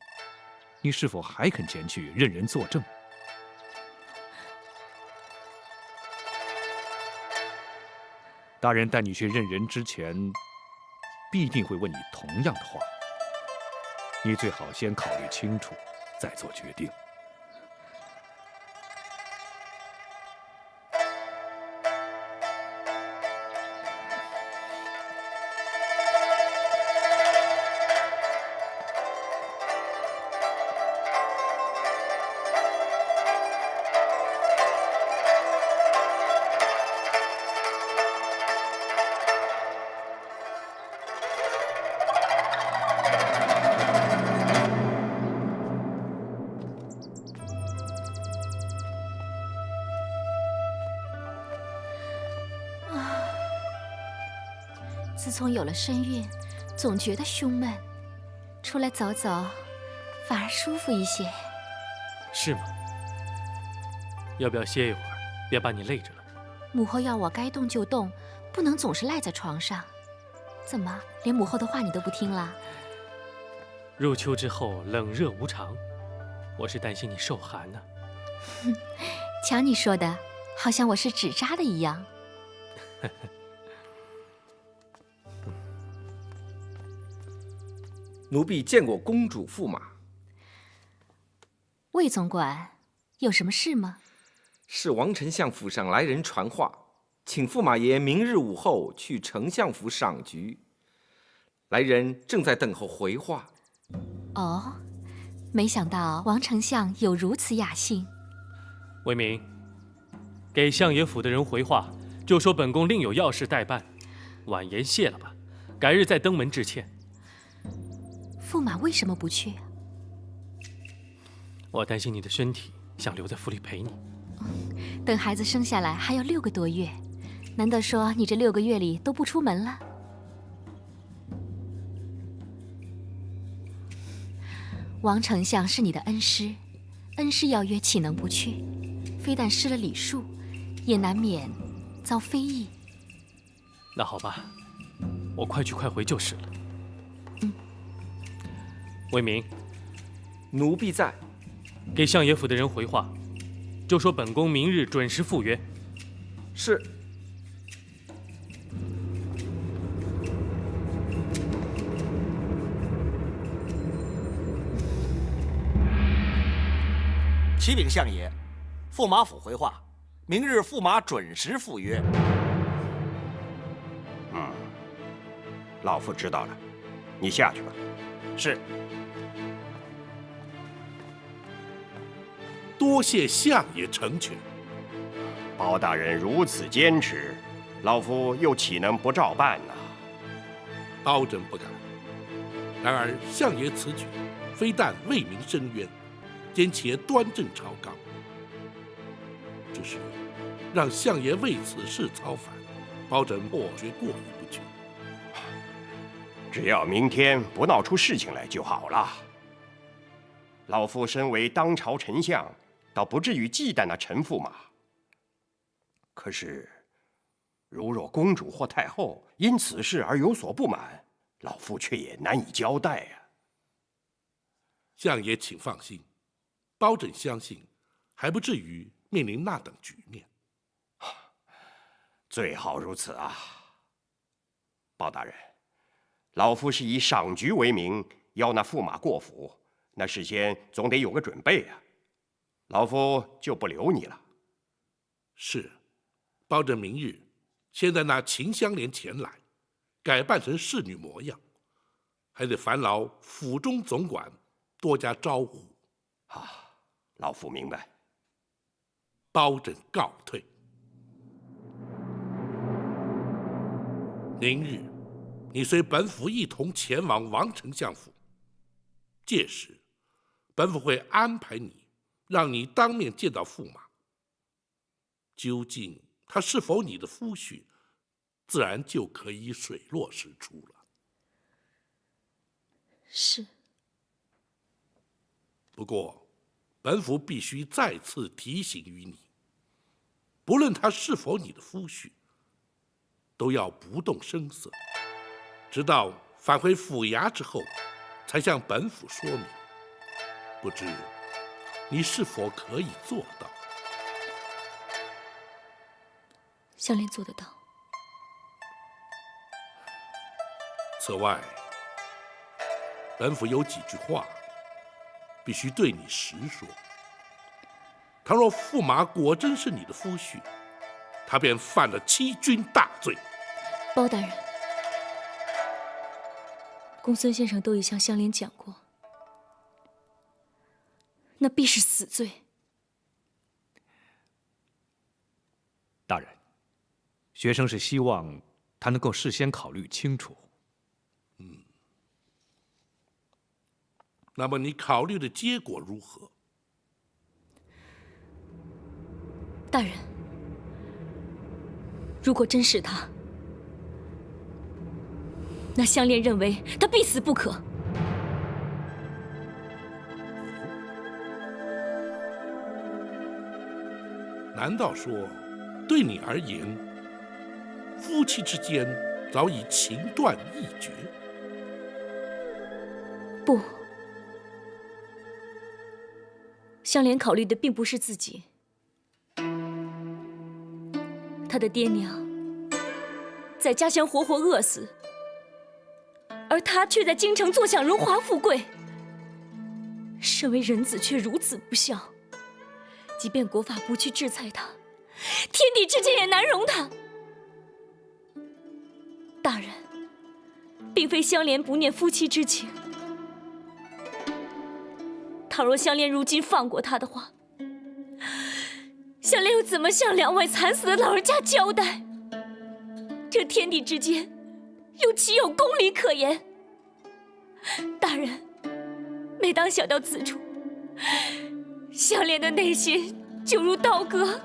你是否还肯前去任人作证？大人带你去认人之前，必定会问你同样的话。你最好先考虑清楚，再做决定。自从有了身孕，总觉得胸闷，出来走走，反而舒服一些。是吗？要不要歇一会儿？别把你累着了。母后要我该动就动，不能总是赖在床上。怎么，连母后的话你都不听了？入秋之后冷热无常，我是担心你受寒呢。瞧你说的，好像我是纸扎的一样。奴婢见过公主驸马。魏总管，有什么事吗？是王丞相府上来人传话，请驸马爷明日午后去丞相府赏菊。来人正在等候回话。哦，没想到王丞相有如此雅兴。魏明，给相爷府的人回话，就说本宫另有要事待办，婉言谢了吧，改日再登门致歉。驸马为什么不去？我担心你的身体，想留在府里陪你。等孩子生下来还要6个多月，难道说你这6个月里都不出门了？王丞相是你的恩师，恩师邀约岂能不去？非但失了礼数，也难免遭非议。那好吧，我快去快回就是了。魏明，奴婢在。给相爷府的人回话，就说本宫明日准时赴约。是。启禀相爷，驸马府回话，明日驸马准时赴约。老夫知道了，你下去吧。是。多谢相爷成全。包大人如此坚持，老夫又岂能不照办呢？包拯不敢。然而相爷此举，非但为民伸冤，兼且端正朝纲，只是让相爷为此事操烦，包拯或觉过意不去。只要明天不闹出事情来就好了。老夫身为当朝丞相，倒不至于忌惮那陈驸马。可是，如若公主或太后因此事而有所不满，老夫却也难以交代啊。相爷请放心，包拯相信，还不至于面临那等局面。最好如此啊，包大人。老夫是以赏菊为名邀那驸马过府，那事先总得有个准备啊。老夫就不留你了。是，包拯明日先带那秦香莲前来，改扮成侍女模样，还得烦劳府中总管多加招呼。老夫明白。包拯告退。明日，你随本府一同前往王丞相府，届时，本府会安排你，让你当面见到驸马。究竟他是否你的夫婿，自然就可以水落石出了。是。不过，本府必须再次提醒于你，不论他是否你的夫婿，都要不动声色，直到返回府衙之后，才向本府说明。不知你是否可以做到？香莲做得到。此外，本府有几句话必须对你实说。倘若驸马果真是你的夫婿，他便犯了欺君大罪。包大人，公孙先生都已向香莲讲过，那必是死罪。大人，学生是希望他能够事先考虑清楚。那么你考虑的结果如何？大人，如果真是他，那香莲认为他必死不可。难道说，对你而言，夫妻之间早已情断意绝？不，香莲考虑的并不是自己，她的爹娘在家乡活活饿死，而他却在京城坐享荣华富贵。身为人子却如此不孝，即便国法不去制裁他，天地之间也难容他。大人，并非香莲不念夫妻之情，倘若香莲如今放过他的话，香莲又怎么向2位惨死的老人家交代？这天地之间，又岂有公理可言？大人，每当想到此处，香莲的内心就如刀割。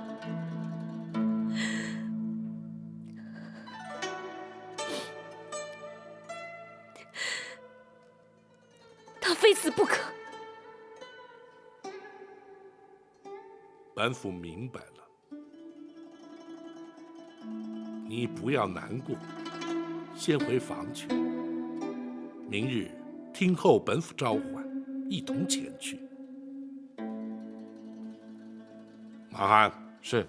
他非死不可。本府明白了，你不要难过，先回房去。明日听候本府召唤，一同前去。马汉，是。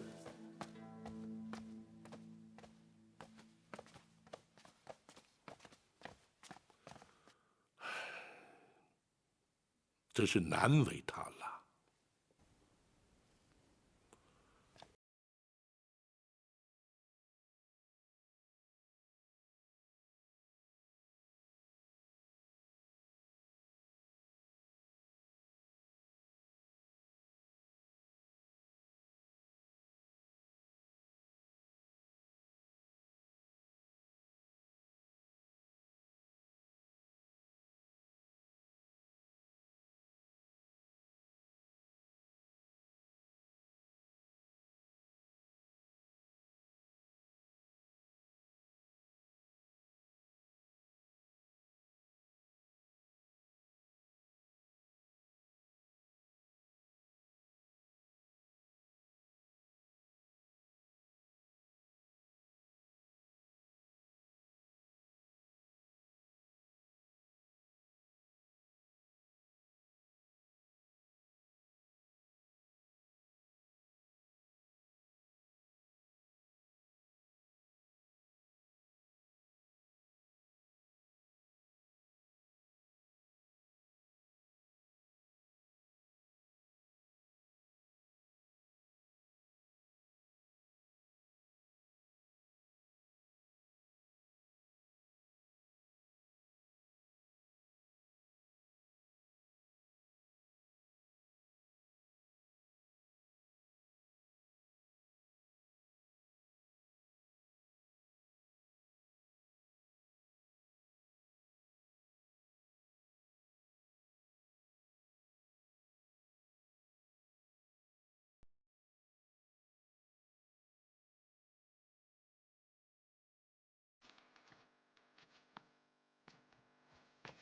真是难为他了。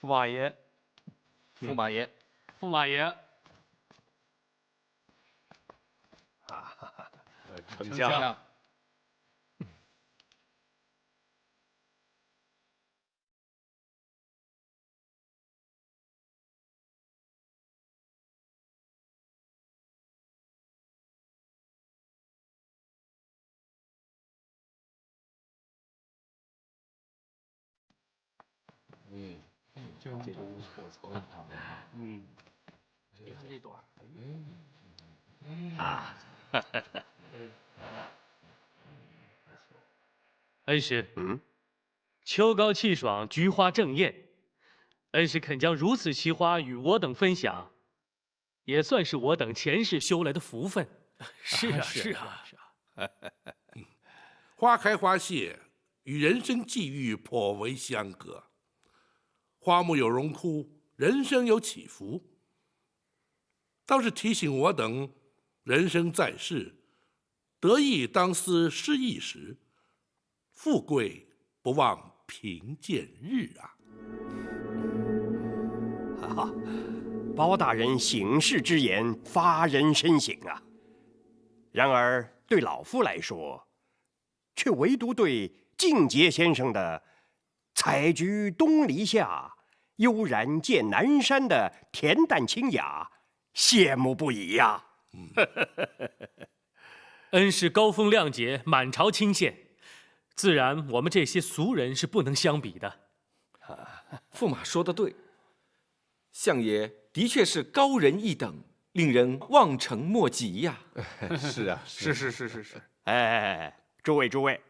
驸马爷，驸马爷，驸马爷，丞相。这种错凑他们，你看这段，恩师，秋高气爽，菊花正艳，恩师肯将如此奇花与我等分享，也算是我等前世修来的福分。是啊，是啊。花开花谢，与人生际遇颇为相隔。花木有荣枯，人生有起伏，倒是提醒我等，人生在世，得意当思失意时，富贵不忘贫贱日啊！哈哈，包大人醒世之言发人深省啊。然而对老夫来说，却唯独对静节先生的采菊东篱下，悠然见南山的恬淡清雅羡慕不已呀。恩师高风亮节，满朝倾羡，自然我们这些俗人是不能相比的。驸马说的对，相爷的确是高人一等，令人望尘莫及呀。是啊，是。哎，诸位，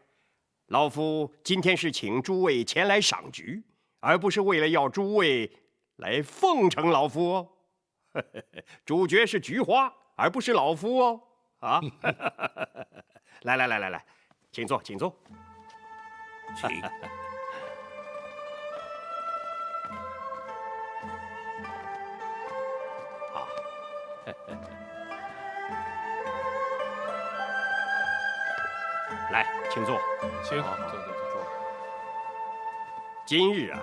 老夫今天是请诸位前来赏菊，而不是为了要诸位来奉承老夫哦。主角是菊花，而不是老夫哦。啊，来，请坐。请。好，来，请坐。请坐。今日啊，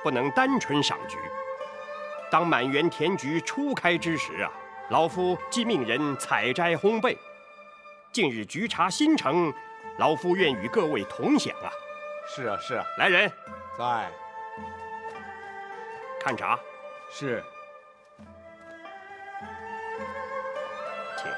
不能单纯赏菊。当满园田菊初开之时啊，老夫即命人采摘烘焙。近日菊茶新成，老夫愿与各位同享啊。是啊。来人，在。看茶。是。请。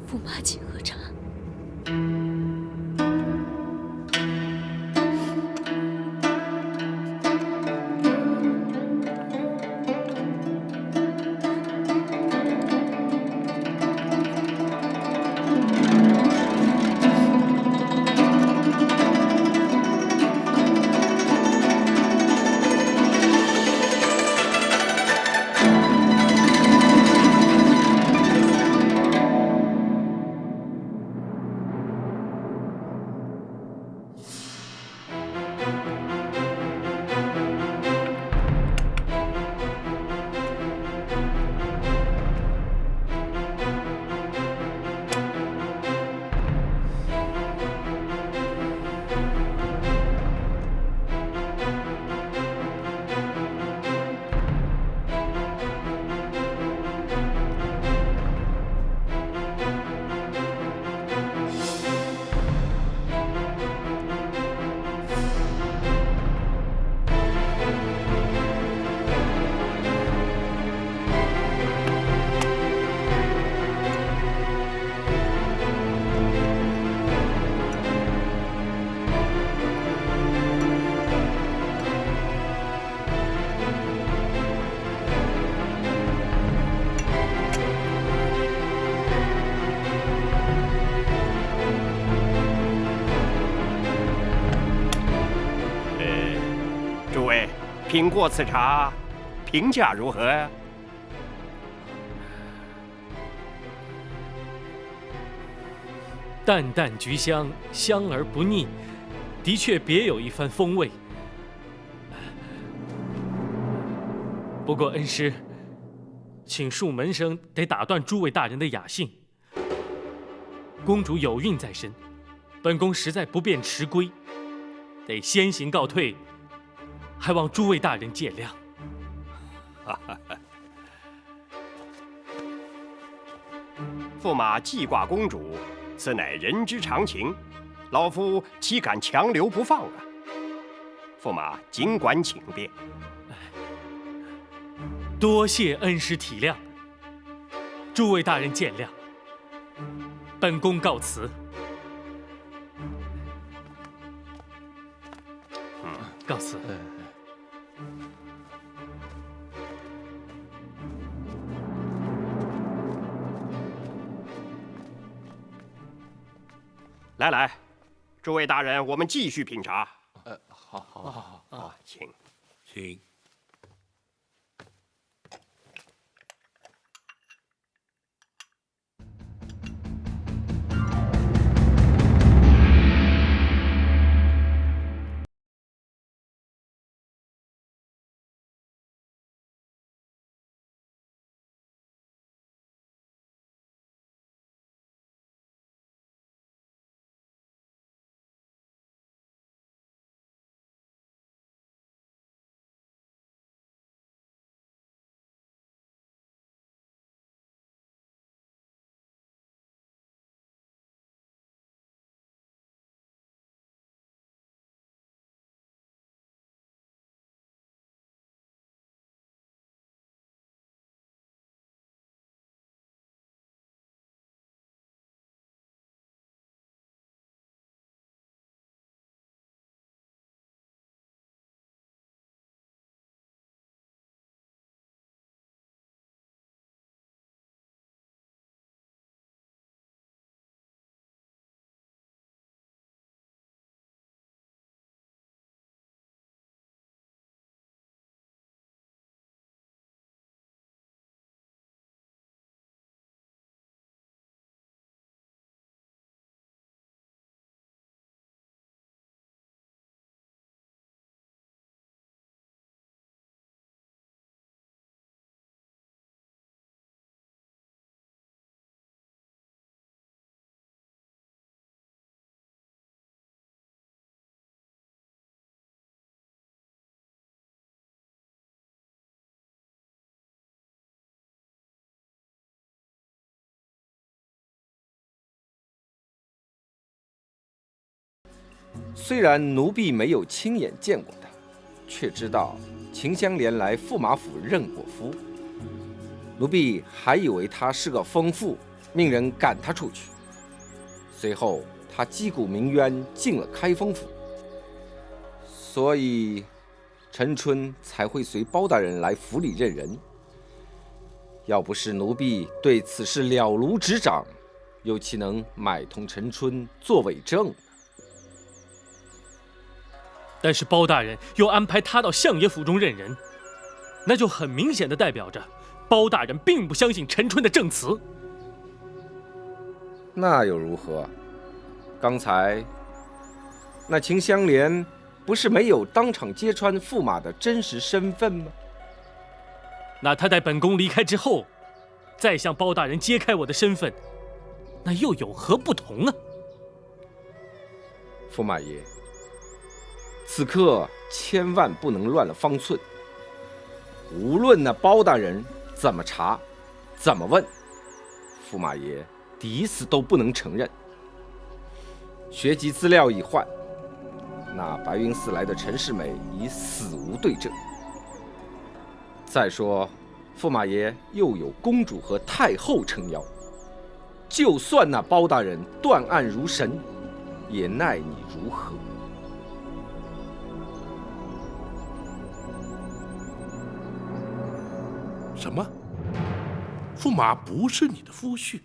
驸马请喝茶。品过此茶，评价如何呀？淡淡菊香，香而不腻，的确别有一番风味。不过恩师，请恕门生得打断诸位大人的雅兴。公主有孕在身，本宫实在不便迟归，得先行告退，还望诸位大人见谅。驸马记挂公主，此乃人之常情，老夫岂敢强留不放啊！驸马尽管请便。多谢恩师体谅，诸位大人见谅，本宫告辞。告辞。来来，诸位大人，我们继续品茶。好，请。请。虽然奴婢没有亲眼见过他，却知道秦香莲来驸马府认过夫。奴婢还以为他是个疯妇，命人赶他出去。随后他击鼓鸣冤，进了开封府，所以陈春才会随包大人来府里认人。要不是奴婢对此事了如指掌，又岂能买通陈春做伪证？但是包大人又安排他到相爷府中认人，那就很明显的代表着包大人并不相信陈春的证词。那又如何？刚才那秦香莲不是没有当场揭穿驸马的真实身份吗？那他在本宫离开之后，再向包大人揭开我的身份，那又有何不同啊？驸马爷，此刻千万不能乱了方寸。无论那包大人怎么查，怎么问，驸马爷抵死都不能承认。学籍资料已换，那白云寺来的陈世美已死无对证。再说，驸马爷又有公主和太后撑腰，就算那包大人断案如神，也奈你如何？什么？驸马不是你的夫婿？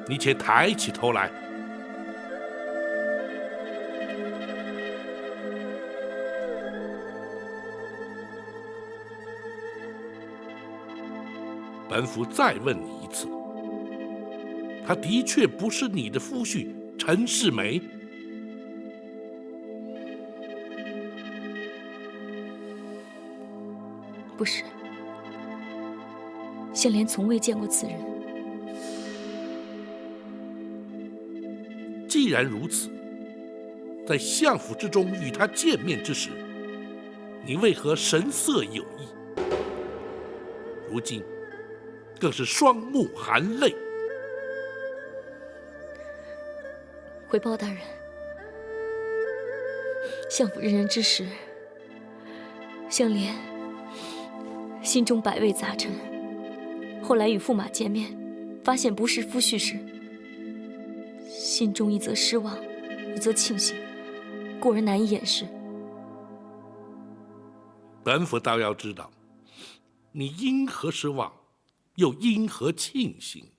你且抬起头来。本府再问你一次，他的确不是你的夫婿陈世美？不是，香莲从未见过此人。既然如此，在相府之中与他见面之时，你为何神色有异？如今更是双目含泪。回报大人，相府认人之时，香莲心中百味杂陈。后来与驸马见面，发现不是夫婿时，心中一则失望，一则庆幸，故而难以掩饰。本府倒要知道，你因何失望，又因何庆幸？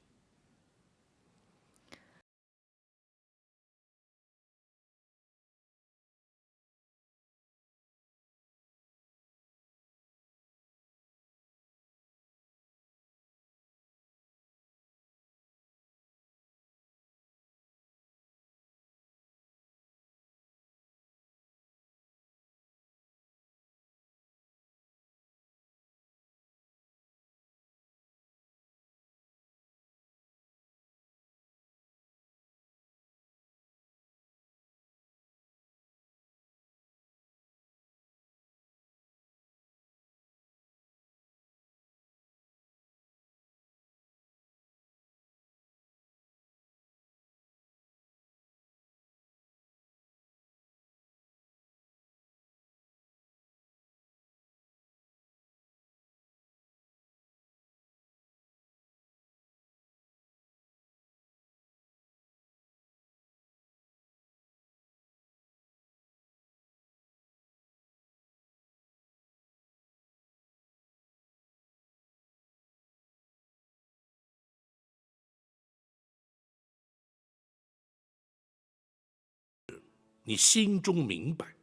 你心中明白，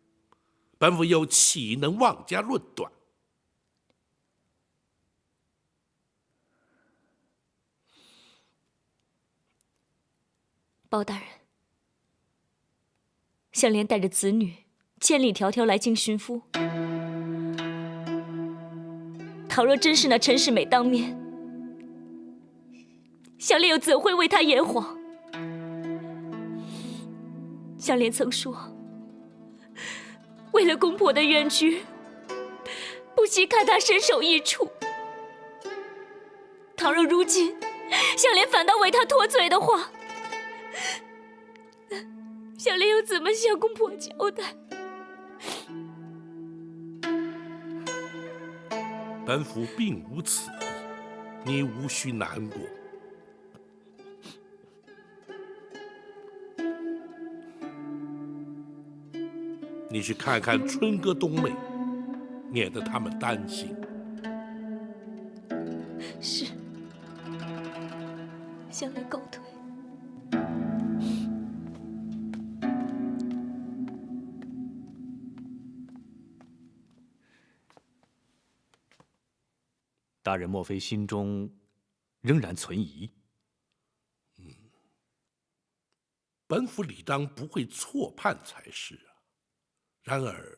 本府又岂能妄加论断？包大人，香莲带着子女千里迢迢来京寻夫，倘若真是那陈世美当面，香莲又怎会为他言谎？香莲曾说，为了公婆的冤屈，不惜看他身首异处。倘若如今香莲反倒为他脱罪的话，香莲又怎么向公婆交代？本府并无此意，你无需难过。你去看看春哥冬妹，免得他们担心。是，香莲告退。大人莫非心中仍然存疑？本府理当不会错判才是啊。然而，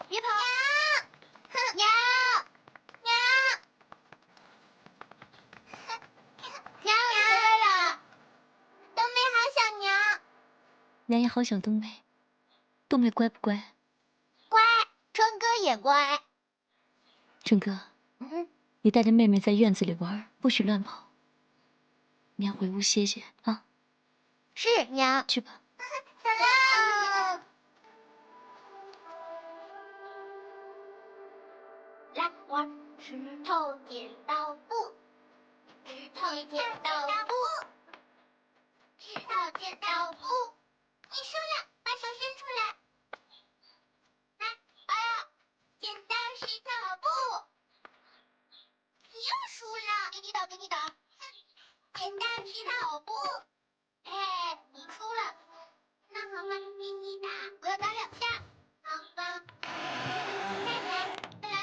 别跑！娘，娘，我回来了。冬妹好想娘。娘也好想冬妹。冬妹乖不乖？乖，春哥也乖。春哥，你带着妹妹在院子里玩，不许乱跑。娘回屋歇歇啊。是娘。去吧。走喽。来玩石头剪刀布，石头剪刀布，石头剪刀布。你输了，把手伸出来。来，剪刀石头布。你又输了，给你打，给你打。剪刀石头布。哎，你输了。那好吧，给你打，我要打2下。好吧。再来。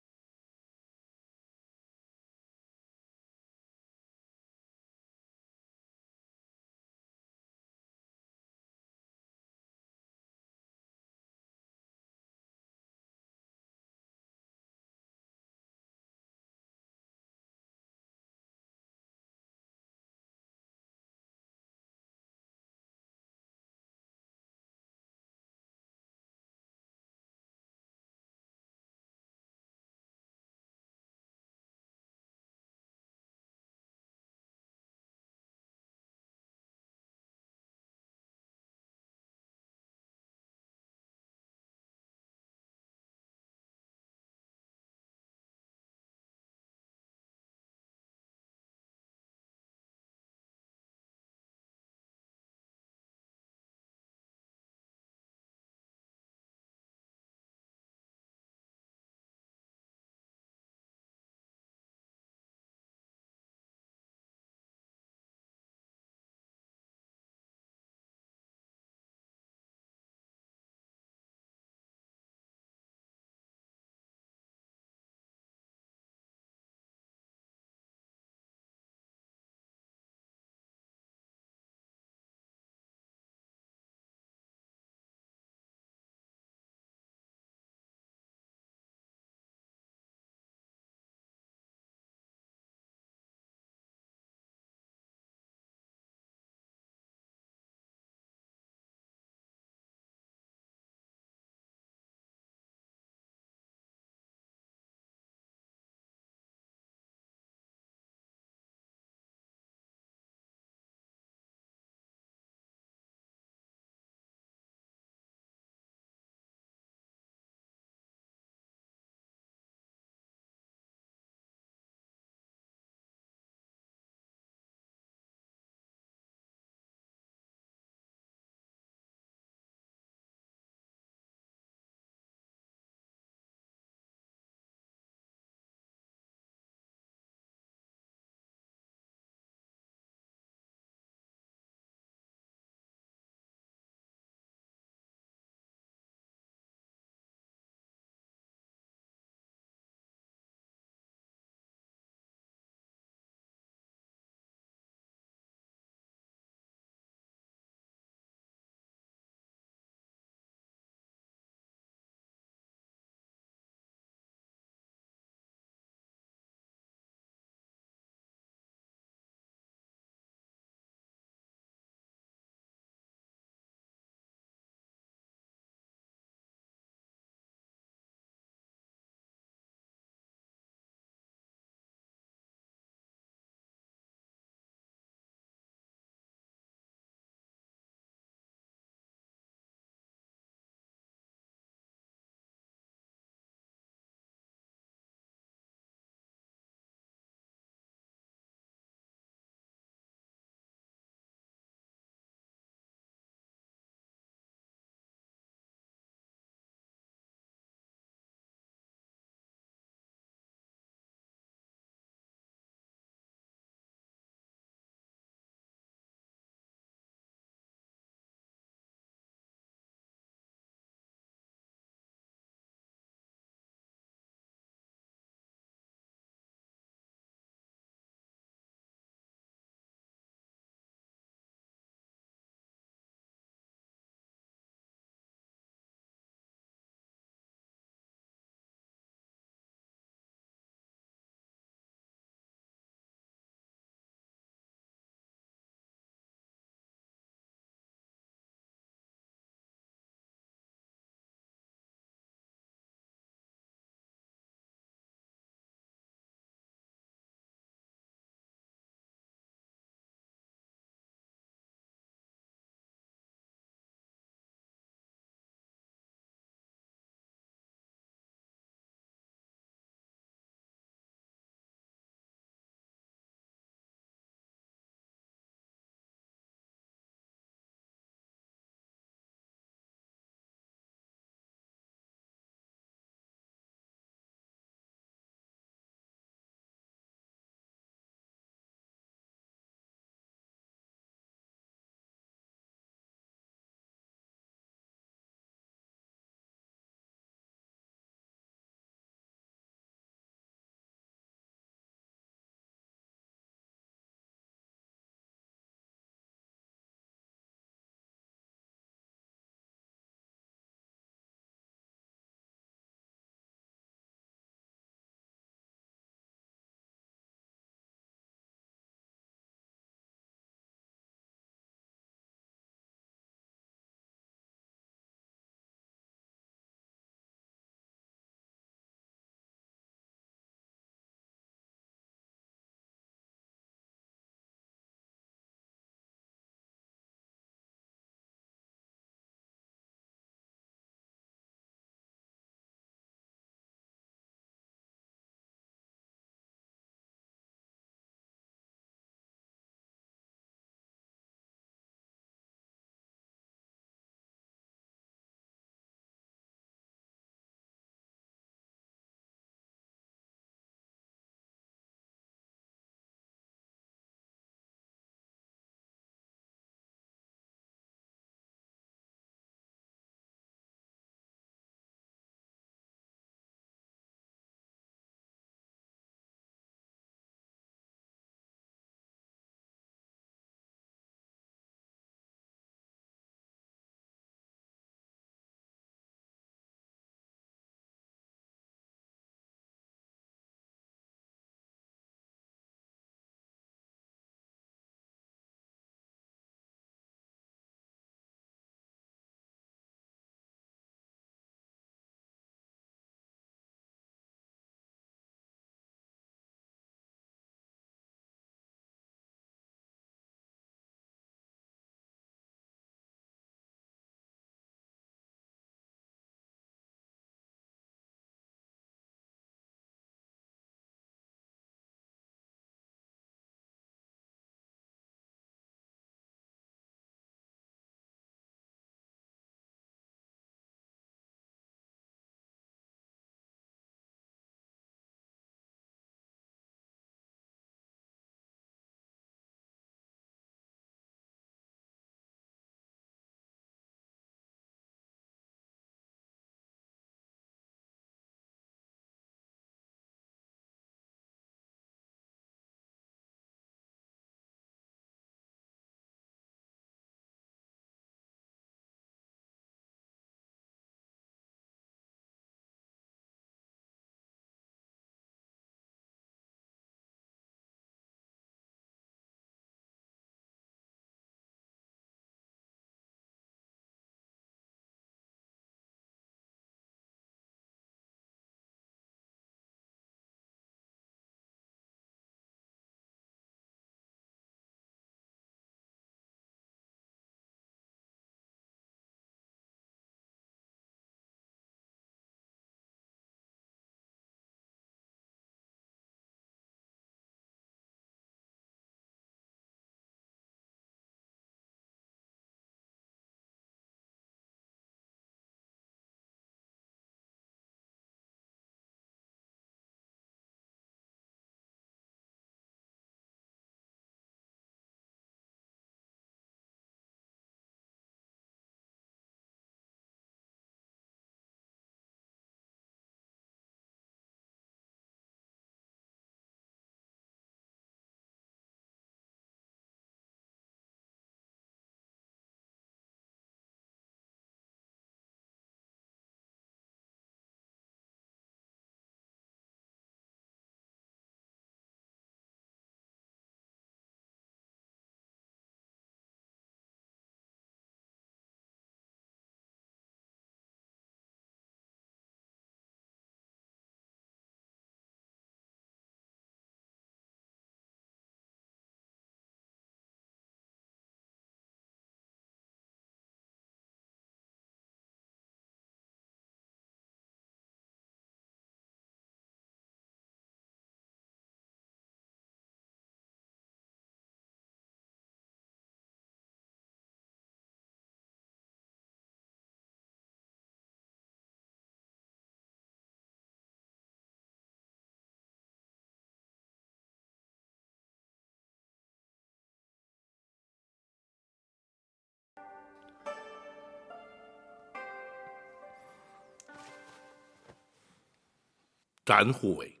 展护卫，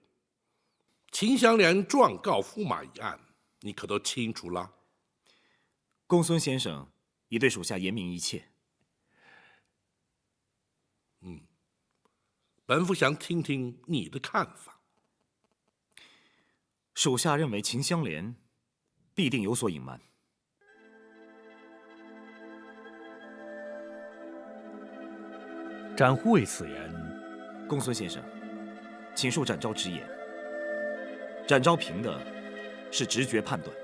秦香莲状告驸马一案，你可都清楚了？公孙先生已对属下言明一切。本府想听听你的看法。属下认为秦香莲必定有所隐瞒。展护卫此言，公孙先生，请恕展昭直言。展昭凭的是直觉判断。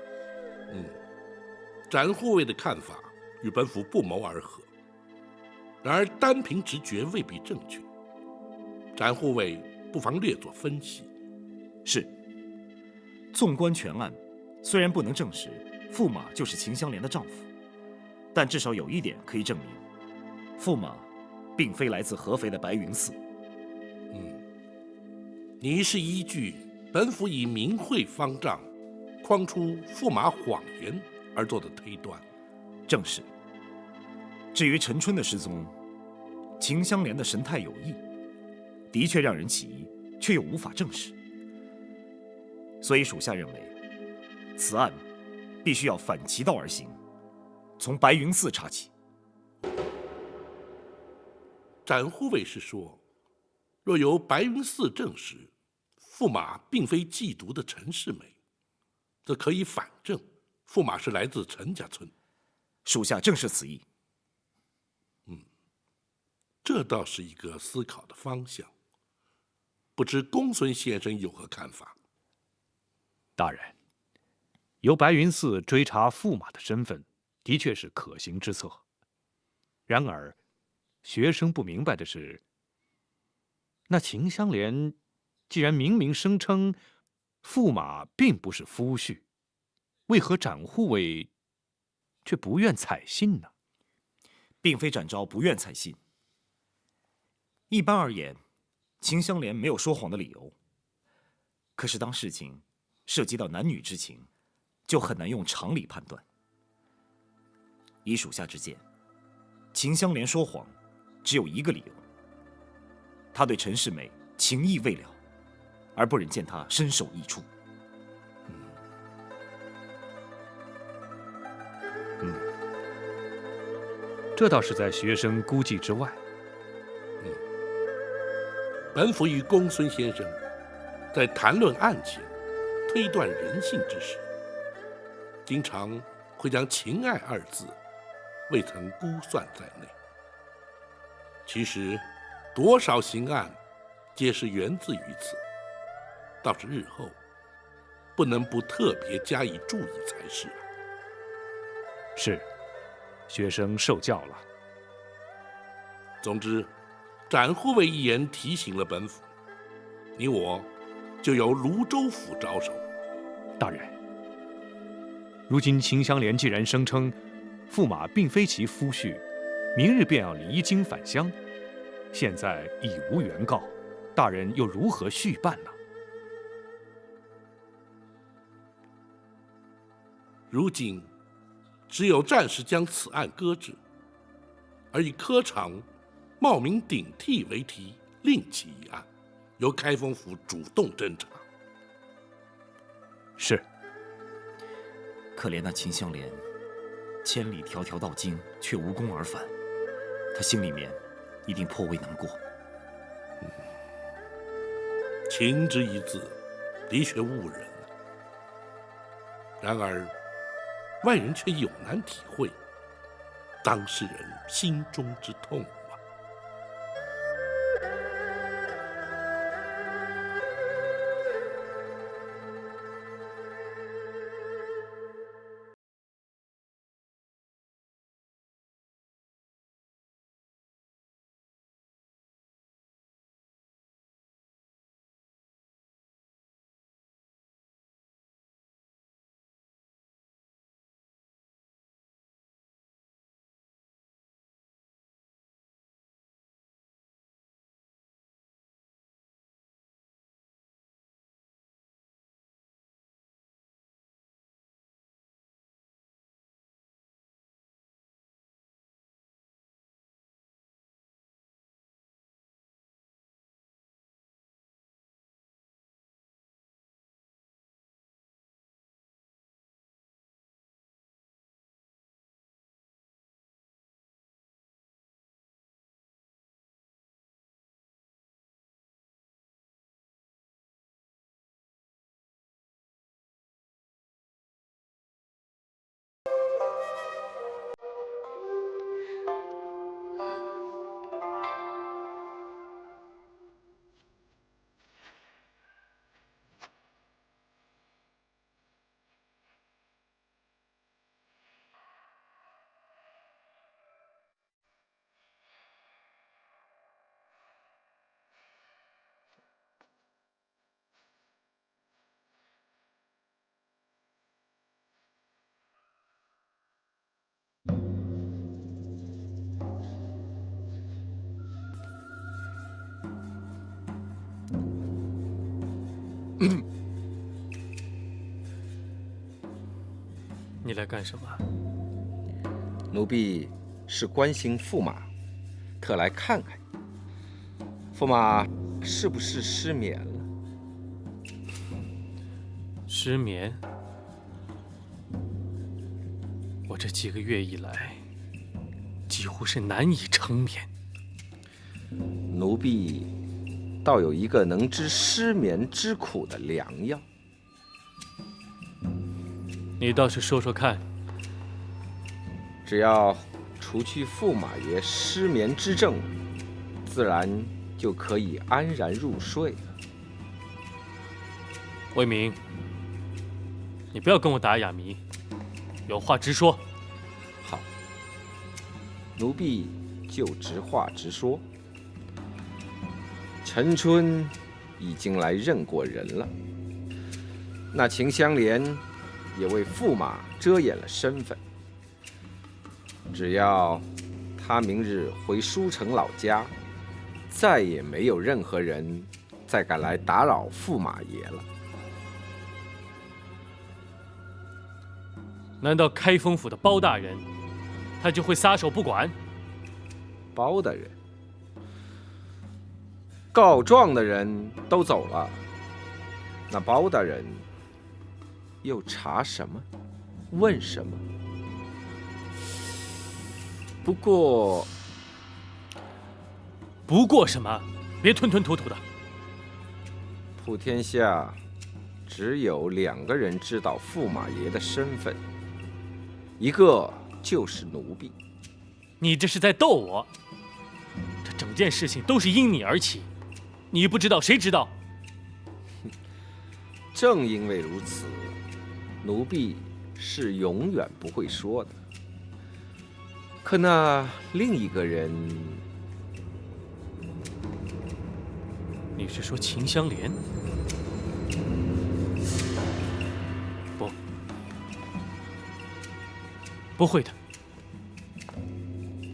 展护卫的看法与本府不谋而合，然而单凭直觉未必正确。展护卫不妨略作分析。是。纵观全案，虽然不能证实驸马就是秦香莲的丈夫，但至少有一点可以证明，驸马并非来自合肥的白云寺。你是依据本府以明慧方丈诓出驸马谎言而做的推断。正是。至于陈春的失踪，秦香莲的神态有异，的确让人起疑，却又无法证实。所以属下认为，此案必须要反其道而行，从白云寺查起。展护卫是说，若由白云寺证实驸马并非寄毒的陈世美，则可以反证驸马是来自陈家村。属下正是此意。这倒是一个思考的方向，不知公孙先生有何看法？大人，由白云寺追查驸马的身份，的确是可行之策。然而，学生不明白的是，那秦香莲既然明明声称驸马并不是夫婿，为何展护卫却不愿采信呢？并非展昭不愿采信。一般而言，秦香莲没有说谎的理由。可是当事情涉及到男女之情，就很难用常理判断。以属下之见，秦香莲说谎只有一个理由：她对陈世美情意未了，而不忍见她身首异处。这倒是在学生估计之外。本府与公孙先生在谈论案情、推断人性之时，经常会将情爱二字未曾估算在内。其实，多少刑案皆是源自于此，倒是日后不能不特别加以注意才是。是，学生受教了。总之，展护卫一言提醒了本府，你我就由泸州府着手。大人，如今秦香莲既然声称驸马并非其夫婿，明日便要离京返乡，现在已无原告，大人又如何续办呢？如今只有暂时将此案搁置，而以科场冒名顶替为题，另起一案，由开封府主动侦查。是。可怜那秦香莲，千里迢迢到京，却无功而返，她心里面一定颇为难过。情之一字，的确误人了。然而，外人却有难体会当事人心中之痛。你来干什么？奴婢是关心驸马，特来看看驸马是不是失眠了。失眠？我这几个月以来，几乎是难以成眠。奴婢倒有一个能知失眠之苦的良药。你倒是说说看。只要除去驸马爷失眠之症，自然就可以安然入睡了。魏明，你不要跟我打哑谜，有话直说。好，奴婢就直话直说。陈春已经来认过人了，那秦香莲也为驸马遮掩了身份。只要他明日回舒城老家，再也没有任何人再敢来打扰驸马爷了。难道开封府的包大人，他就会撒手不管？包大人，告状的人都走了，那包大人又查什么？问什么？不过什么？别吞吞吐吐的。普天下只有2个人知道驸马爷的身份，一个就是奴婢。你这是在逗我？这整件事情都是因你而起，你不知道谁知道？正因为如此，奴婢是永远不会说的。可那另一个人，你是说秦香莲？不会的，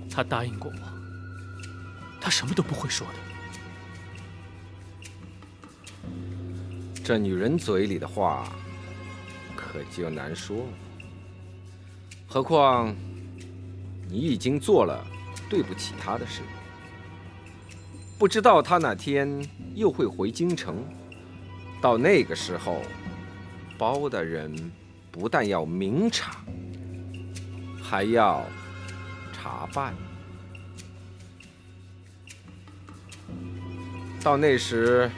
他答应过我，他什么都不会说的。这女人嘴里的话，可就难说了。何况你已经做了对不起她的事，不知道她哪天又会回京城，到那个时候，包大人不但要明察，还要查办。到那时，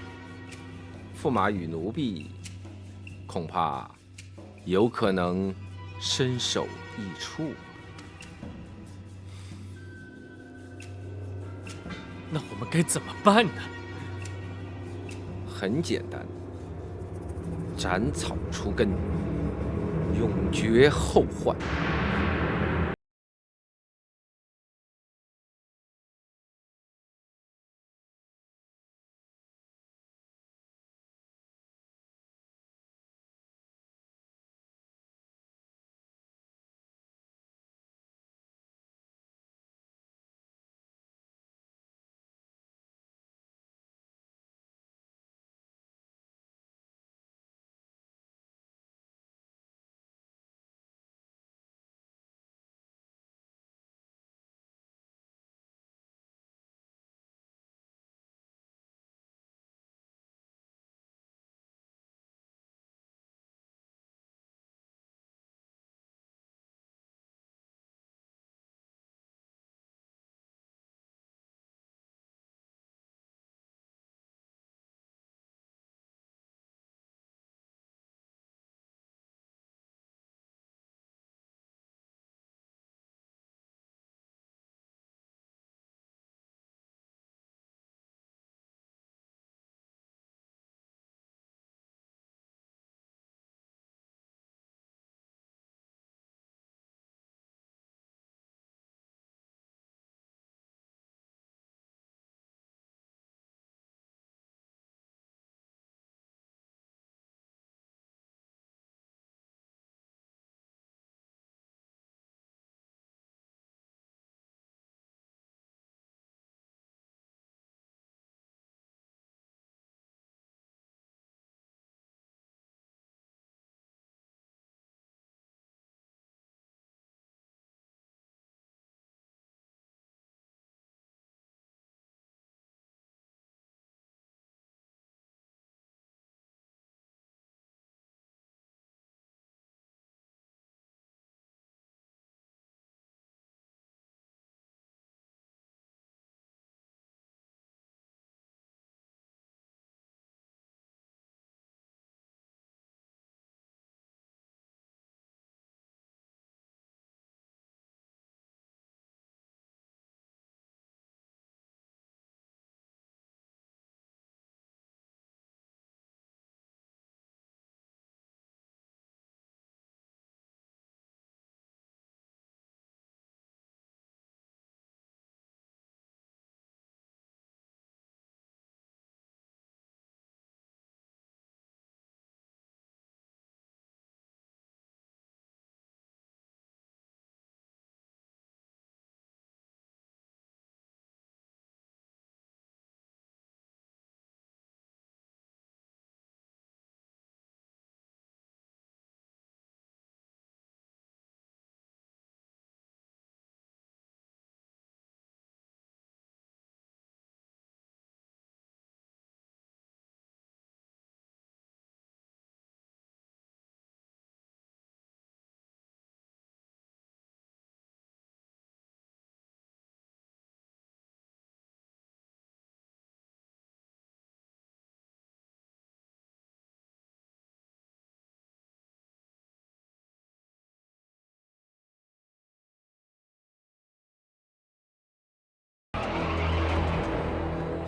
驸马与奴婢恐怕有可能身首异处。那我们该怎么办呢？很简单，斩草除根，永绝后患。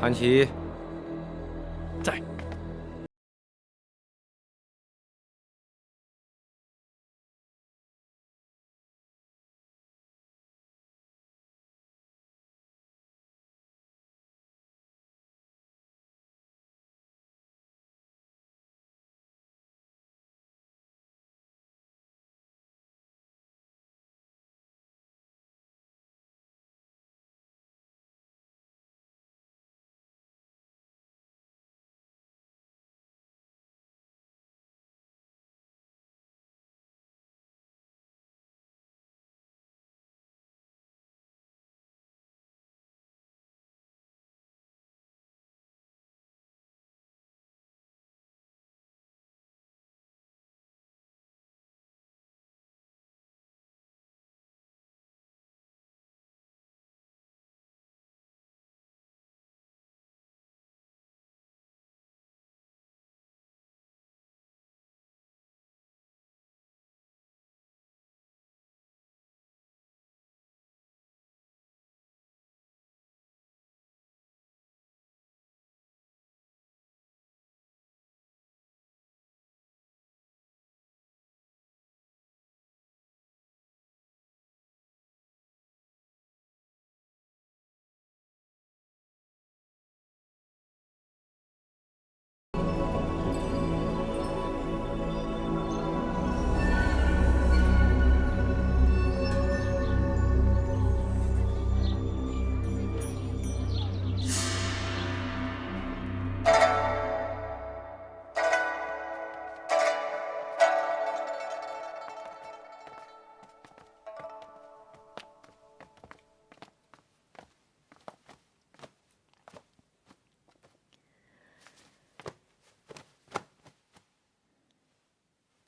韩琦在。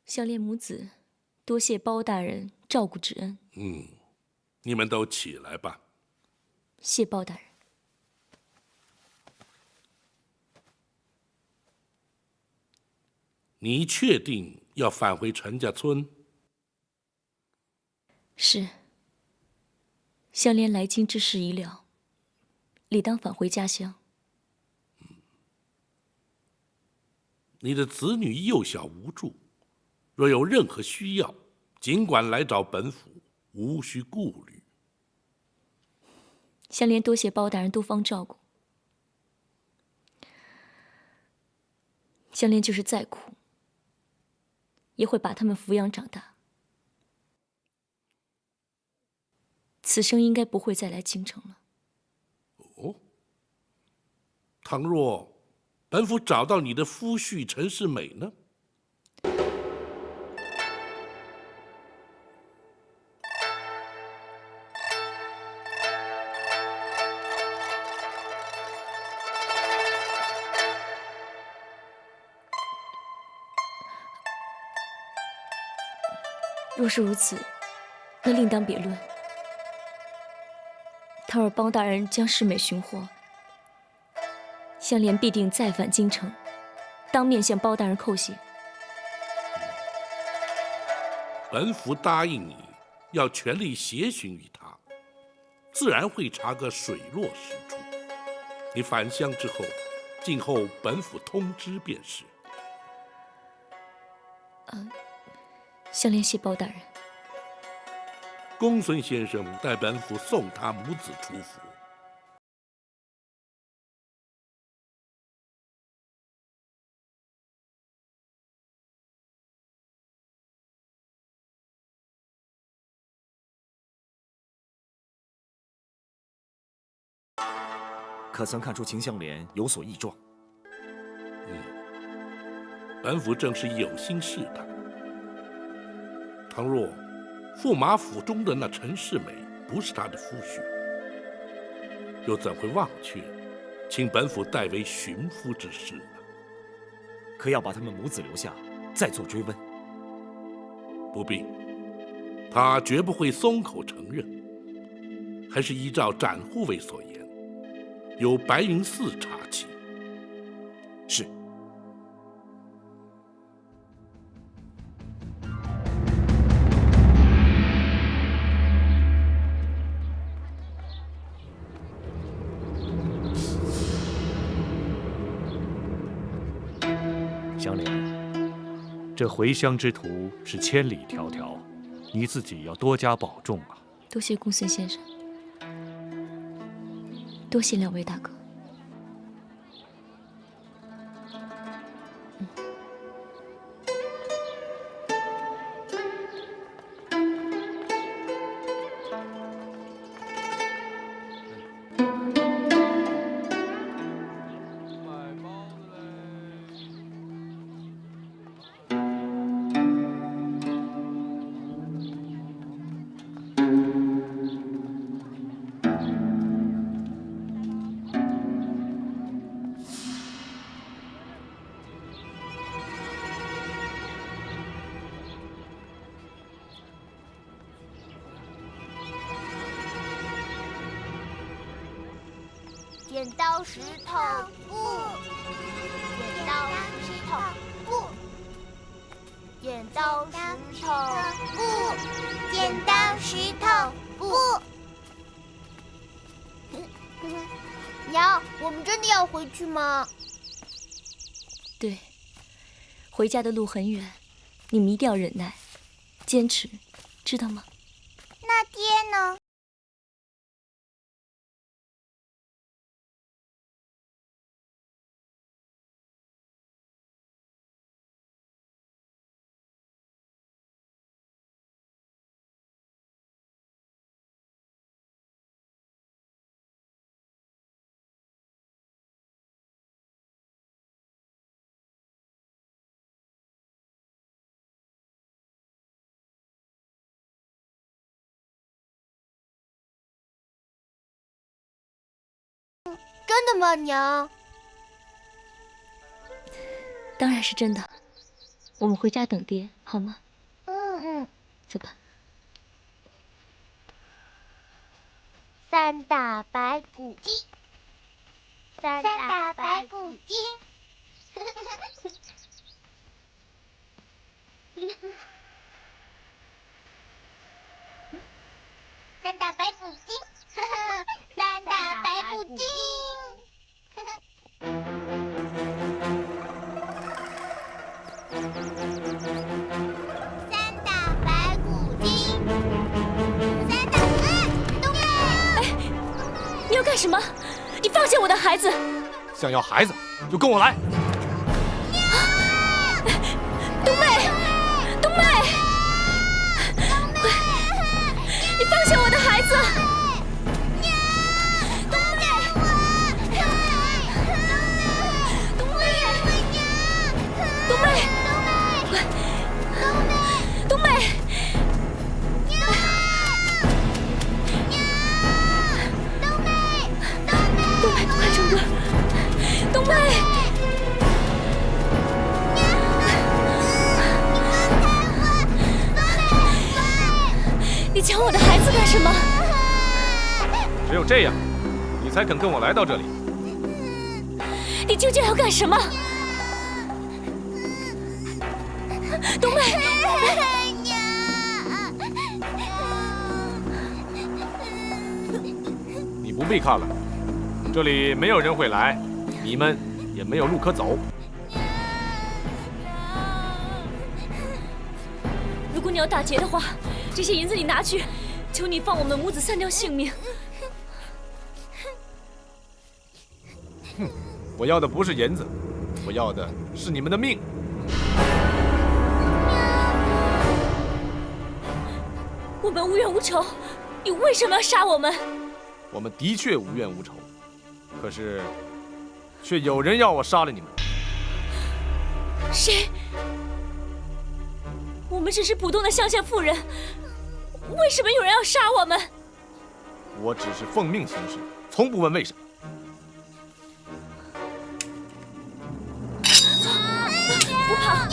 香莲母子，多谢包大人照顾之恩。你们都起来吧。谢包大人。你确定要返回陈家村？是。香莲来京之事已了，理当返回家乡。你的子女幼小无助，若有任何需要，尽管来找本府，无需顾虑。香莲多谢包大人多方照顾。香莲就是再苦，也会把他们抚养长大。此生应该不会再来京城了。哦，倘若本府找到你的夫婿陈世美呢？若是如此，那另当别论。倘若包大人将世美寻获，香莲必定再返京城，当面向包大人叩谢。本府答应你，要全力协寻于他，自然会查个水落石出。你返乡之后，静候本府通知便是。香莲谢包大人。公孙先生代本府送他母子出府。可曾看出秦香莲有所异状？本府正是有心试探。倘若驸马府中的那陈世美不是他的夫婿，又怎会忘却请本府代为寻夫之事呢？可要把他们母子留下，再做追问？不必，他绝不会松口承认，还是依照展护卫所言，由白云寺查起。是。这回乡之途是千里迢迢，你自己要多加保重啊。多谢公孙先生，多谢两位大哥。剪刀石头布，剪刀石头布，剪刀石头布，剪刀石头布。娘，我们真的要回去吗？对，回家的路很远，你们一定要忍耐，坚持，知道吗？那爹呢？真的吗，娘？当然是真的。我们回家等爹，好吗？嗯。走吧。三打白骨精，三打白骨精。三打白骨精，三打白骨精。三打白骨精，三打东妹！哎，你要干什么？你放下我的孩子！想要孩子就跟我来。冬妹，冬妹，快！你放下我的孩子！冬妹，冬妹，冬妹，快！冬妹，冬妹，快唱歌！冬妹。你抢我的孩子干什么？只有这样，你才肯跟我来到这里。你究竟要干什么？冬妹，你不必看了，这里没有人会来，你们也没有路可走。如果你要打劫的话，这些银子你拿去，求你放我们母子3条性命。哼，我要的不是银子，我要的是你们的命。我们无冤无仇，你为什么要杀我们？我们的确无冤无仇，可是，却有人要我杀了你们。谁？我们只是普通的乡下妇人，为什么有人要杀我们？我只是奉命行事，从不问为什么。不怕。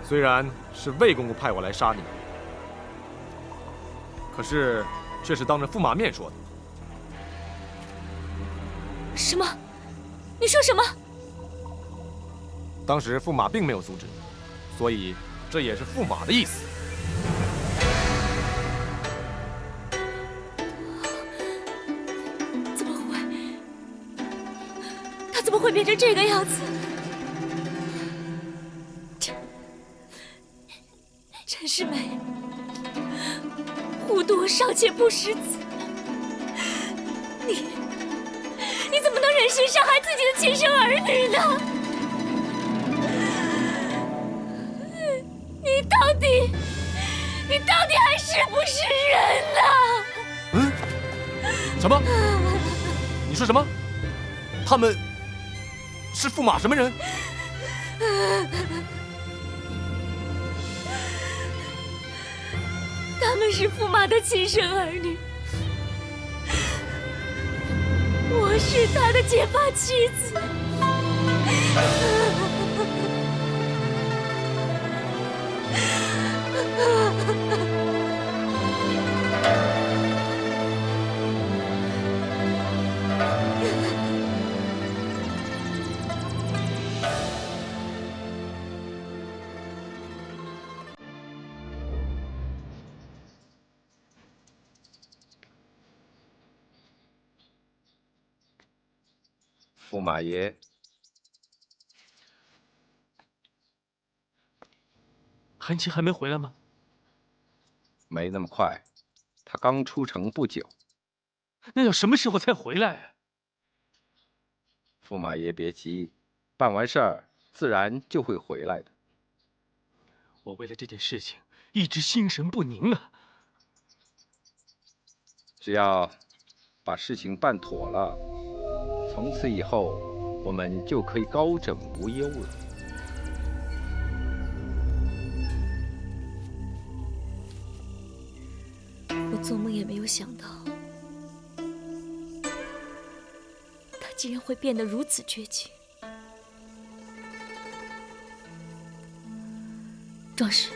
虽然是魏公公派我来杀你们，可是却是当着驸马面说的。什么？你说什么？当时驸马并没有阻止，所以这也是驸马的意思。怎么会？他怎么会变成这个样子？陈世美，虎毒尚且不食子，你怎么能忍心伤害自己的亲生儿女呢？你到底还是不是人呢？什么？你说什么？他们是驸马什么人？他们是驸马的亲生儿女，我是他的结发妻子。驸马爷，韩琦还没回来吗？没那么快，他刚出城不久。那要什么时候才回来啊？驸马爷别急，办完事儿自然就会回来的。我为了这件事情一直心神不宁啊。只要把事情办妥了，从此以后我们就可以高枕无忧了。我做梦也没有想到，他竟然会变得如此绝情。壮士，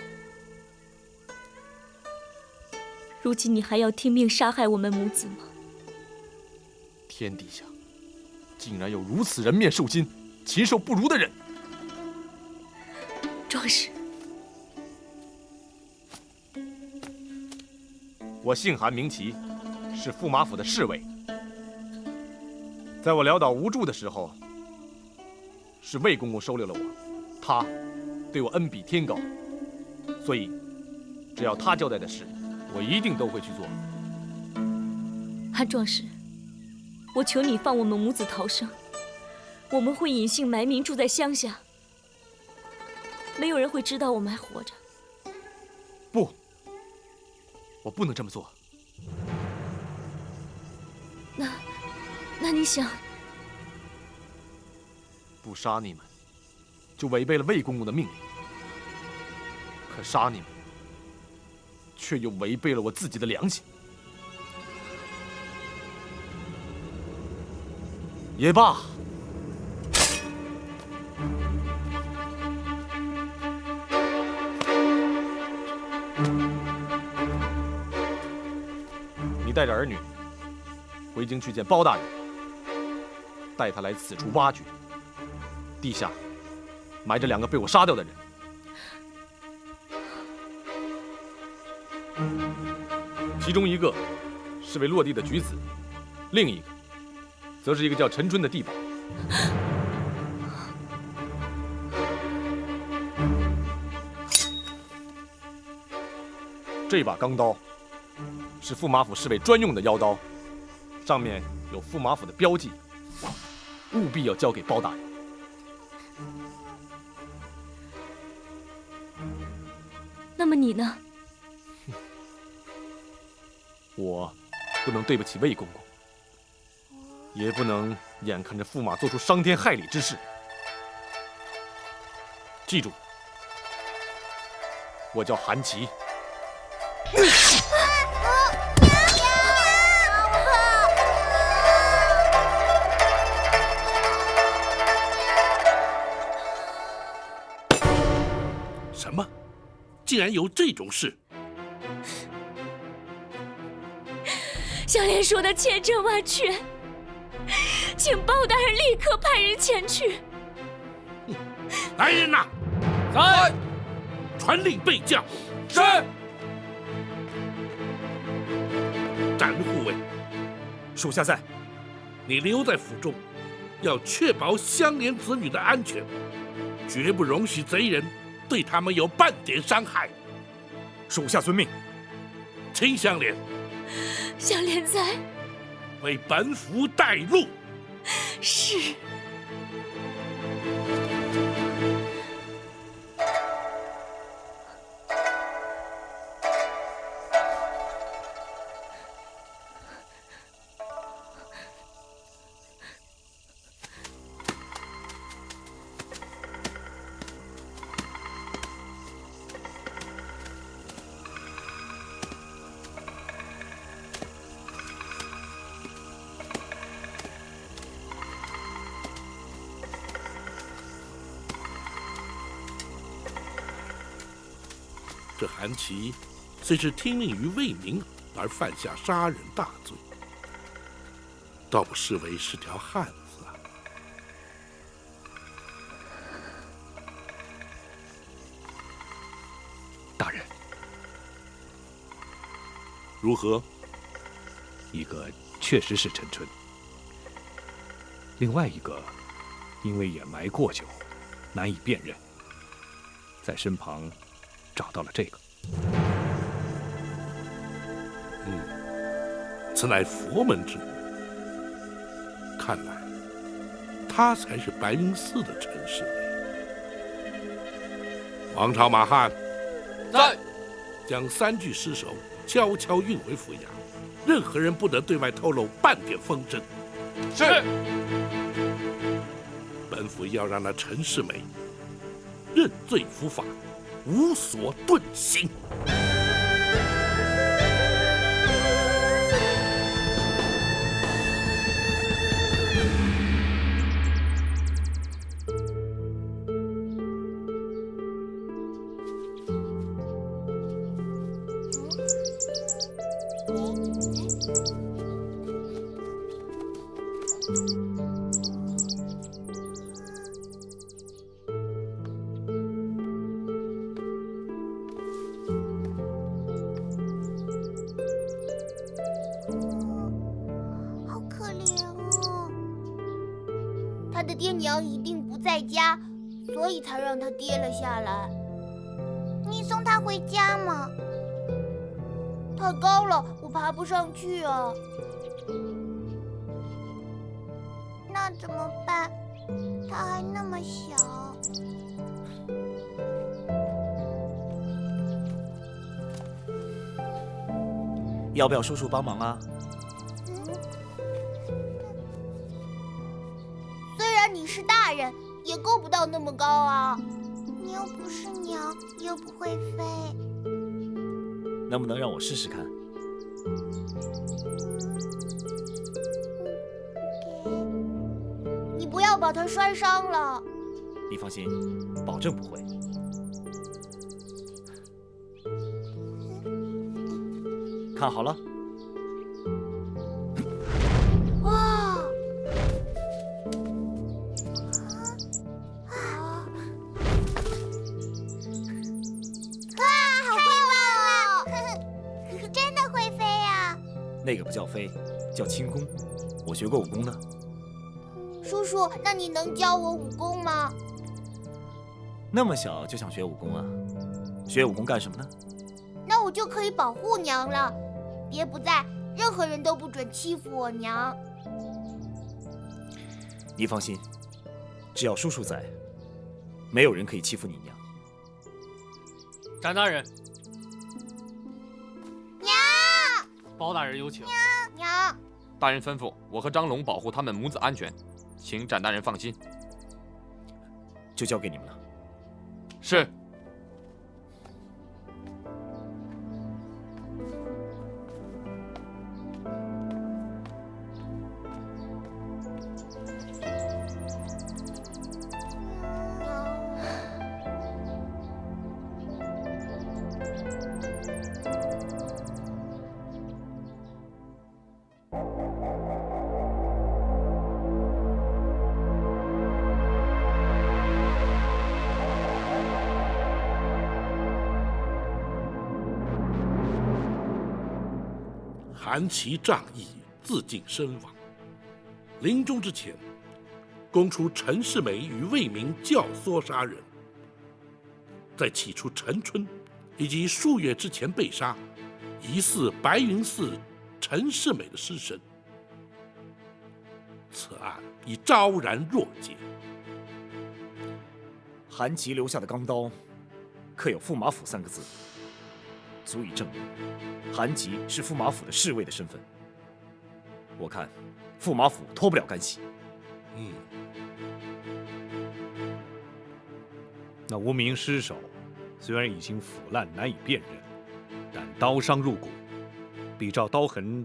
如今你还要听命杀害我们母子吗？天底下竟然有如此人面兽心、禽兽不如的人！壮士，我姓韩名琦，是驸马府的侍卫。在我潦倒无助的时候，是魏公公收留了我，他对我恩比天高，所以只要他交代的事，我一定都会去做。韩壮士，我求你放我们母子逃生，我们会隐姓埋名住在乡下，没有人会知道我们还活着。不，我不能这么做。那你想？不杀你们，就违背了魏公公的命令；可杀你们，却又违背了我自己的良心。也罢，你带着儿女回京去见包大人，带他来此处挖掘，地下埋着2个被我杀掉的人。其中一个是位落地的举子，另一个则是一个叫陈春的地保。这把钢刀是驸马府侍卫专用的腰刀，上面有驸马府的标记，务必要交给包大人。那么你呢？我不能对不起魏公公，也不能眼看着驸马做出伤天害理之事。记住，我叫韩琦。什么？竟然有这种事！香莲说的千真万确，请包大人立刻派人前去。来人呐！在。传令备将。是。展护卫，属下在。你留在府中，要确保香莲子女的安全，绝不容许贼人对他们有半点伤害。属下遵命。秦香莲。香莲在。为本府带路。是。这韩琦虽是听命于魏明而犯下杀人大罪，倒不失为是条汉子啊！大人，如何？一个确实是陈春，另外一个因为掩埋过久，难以辨认，在身旁找到了这个。此乃佛门之物，看来他才是白云寺的陈世美。王朝马汉，在。将3具尸首悄悄运回府衙，任何人不得对外透露半点风声。是。本府要让那陈世美认罪伏法，无所遁形。他的爹娘一定不在家，所以才让他跌了下来。你送他回家吗？太高了，我爬不上去啊。那怎么办？他还那么小。要不要叔叔帮忙啊？虽然你是大人，也够不到那么高啊。你又不是鸟，又不会飞。能不能让我试试看？你不要把它摔伤了。你放心，保证不会。看好了。哇！好棒哦！真的会飞呀！那个不叫飞，叫轻功。我学过武功的。叔叔，那你能教我武功吗？那么小就想学武功啊？学武功干什么呢？那我就可以保护娘了。爹不在，任何人都不准欺负我娘。你放心，只要叔叔在，没有人可以欺负你娘。展大人，娘，包大人有请。娘，大人吩咐我和张龙保护他们母子安全，请展大人放心。就交给你们了。是。韩琦仗义，自尽身亡。临终之前，供出陈世美与魏明教唆杀人，在起初陈春以及数月之前被杀，疑似白云寺陈世美的尸身。此案已昭然若揭。韩琦留下的钢刀，刻有驸马府3个字，足以证明韩琦是驸马府的侍卫的身份。我看驸马府脱不了干系。那无名尸首虽然已经腐烂难以辨认，但刀伤入骨，比照刀痕，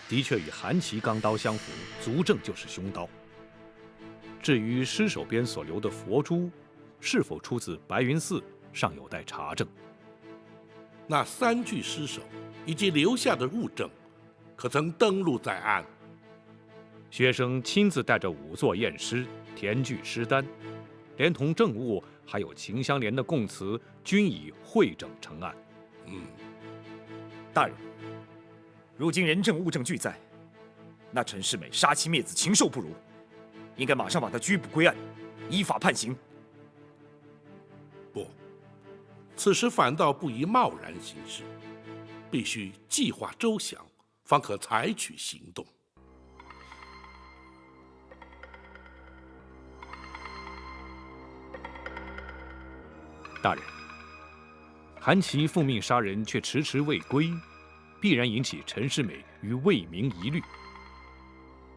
的确与韩琦钢刀相符，足证就是凶刀。至于尸首边所留的佛珠是否出自白云寺，尚有待查证。那3具尸首以及留下的物证，可曾登录在案？学生亲自带着仵作验尸，填具尸单，连同证物还有秦香莲的供词，均已汇整成案。大人，如今人证物证俱在，那陈世美杀妻灭子，禽兽不如，应该马上把他拘捕归案，依法判刑。不，此时反倒不宜贸然行事，必须计划周详，方可采取行动。大人，韩琦奉命杀人却迟迟未归，必然引起陈世美与魏明疑虑。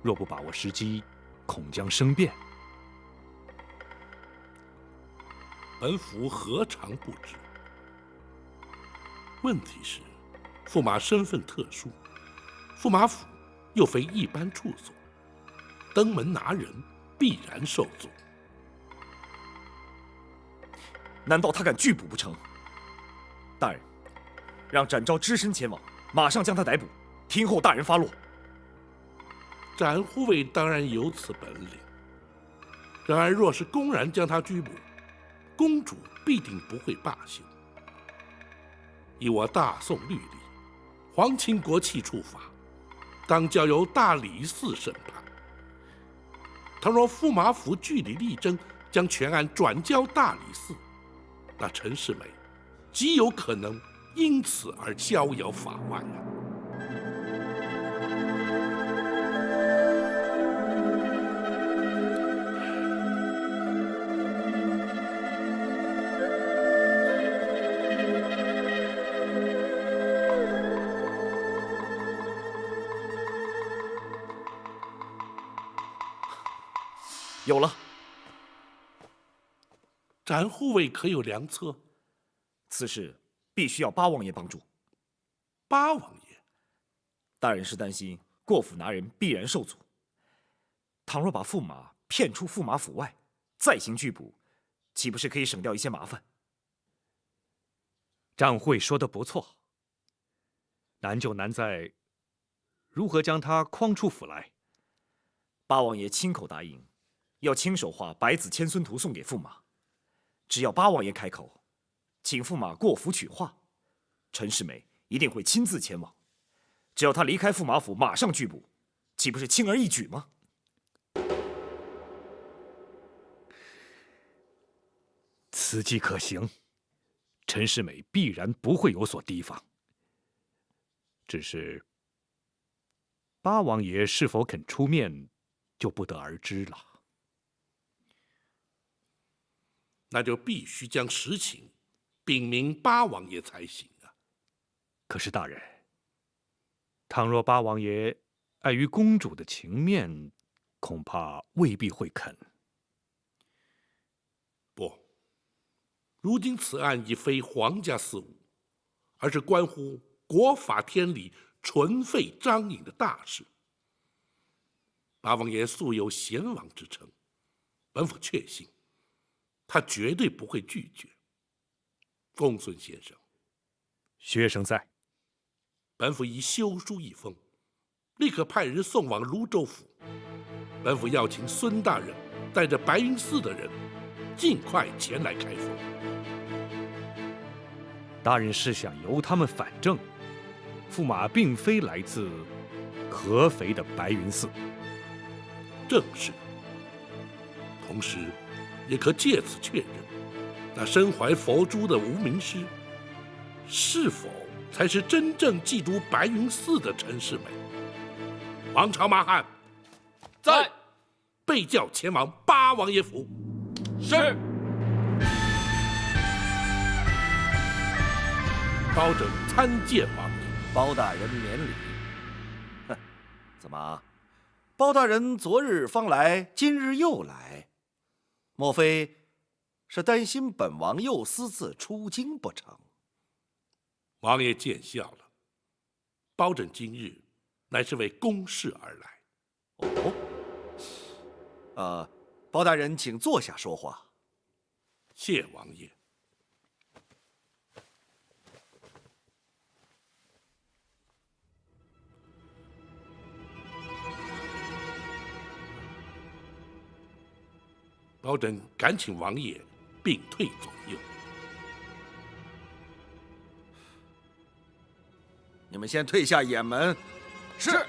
若不把握时机，恐将生变。本府何尝不知？问题是，驸马身份特殊，驸马府又非一般处所，登门拿人必然受阻。难道他敢拒捕不成？大人，让展昭只身前往，马上将他逮捕，听候大人发落。展护卫当然有此本领，然而若是公然将他拘捕，公主必定不会罢休。以我大宋律例，皇亲国戚处罚，当交由大理寺审判。倘若驸马府据理力争，将全案转交大理寺，那陈世美极有可能因此而逍遥法外啊！有了。展护卫可有良策？此事必须要八王爷帮助。八王爷，大人是担心过府拿人必然受阻。倘若把驸马骗出驸马府外，再行拘捕，岂不是可以省掉一些麻烦？张慧说的不错，难就难在如何将他诓出府来。八王爷亲口答应，要亲手画百子千孙图送给驸马。只要八王爷开口，请驸马过府取画，陈世美一定会亲自前往。只要他离开驸马府，马上拘捕，岂不是轻而易举吗？此计可行，陈世美必然不会有所提防。只是八王爷是否肯出面，就不得而知了。那就必须将实情禀明八王爷才行啊！可是大人，倘若八王爷碍于公主的情面，恐怕未必会肯。不，如今此案已非皇家事务，而是关乎国法天理、纯废张颖的大事。八王爷素有贤王之称，本府确信他绝对不会拒绝。公孙先生，学生在。本府已修书一封，立刻派人送往泸州府。本府要请孙大人带着白云寺的人，尽快前来开封。大人是想由他们反正，驸马并非来自合肥的白云寺。正是。同时，也可借此确认，那身怀佛珠的无名师，是否才是真正寄读白云寺的陈世美？王朝马汉在，被叫前往八王爷府。是。包拯参见王爷。包大人免礼。哼，怎么，包大人昨日方来，今日又来？莫非是担心本王又私自出京不成？王爷见笑了。包拯今日乃是为公事而来。哦，包大人请坐下说话。谢王爷。包拯赶请王爷并退左右。你们先退下掩门。是。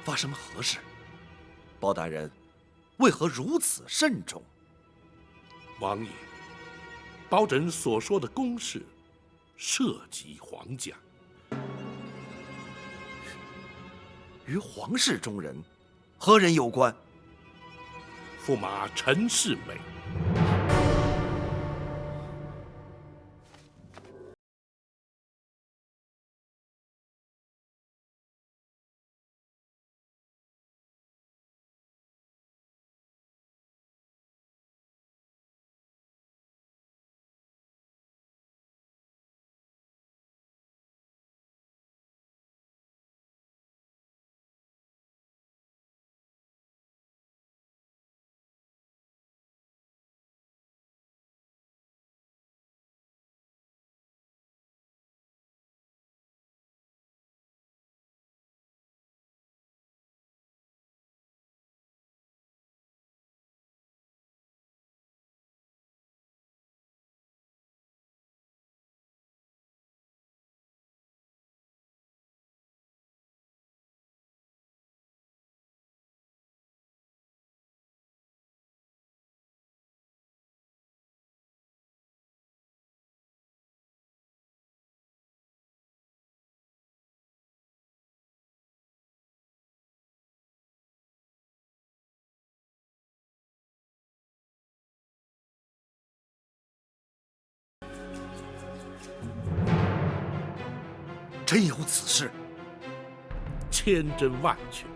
发生了何事？包大人为何如此慎重？王爷，包拯所说的公事，涉及皇家，与皇室中人何人有关？驸马陈世美。真有此事？千真万确。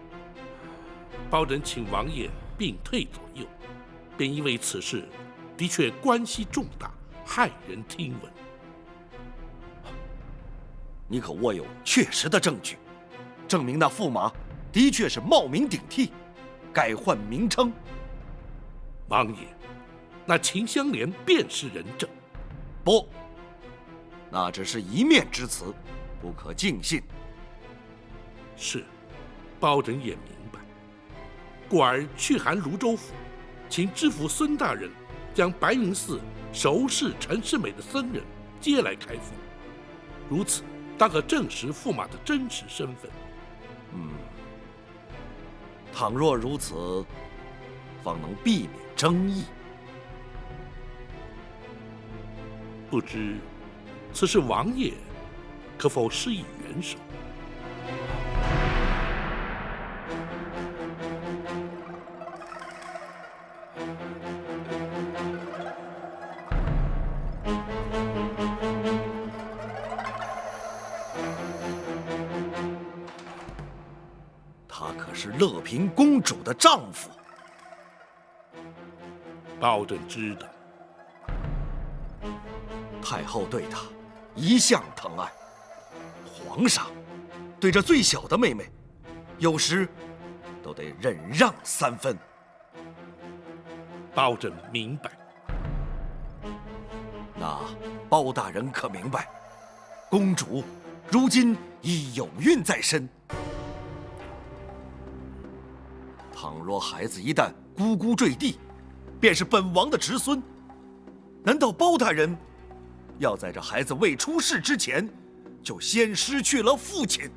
包拯请王爷并退左右，便因为此事的确关系重大，骇人听闻。你可握有确实的证据，证明那驸马的确是冒名顶替，改换名称？王爷，那秦香莲便是人证。不，那只是一面之词，不可尽信。是，包拯也明白。故而去函泸州府，请知府孙大人将白云寺熟视陈世美的僧人接来开封。如此，当可证实驸马的真实身份。倘若如此，方能避免争议。不知此事王爷可否施以援手？他可是乐平公主的丈夫。包拯知道。太后对他一向疼爱，皇上对这最小的妹妹有时都得忍让3分。包拯明白。那包大人可明白，公主如今已有孕在身，倘若孩子一旦咕咕坠地，便是本王的侄孙。难道包大人要在这孩子未出世之前，就先失去了父亲？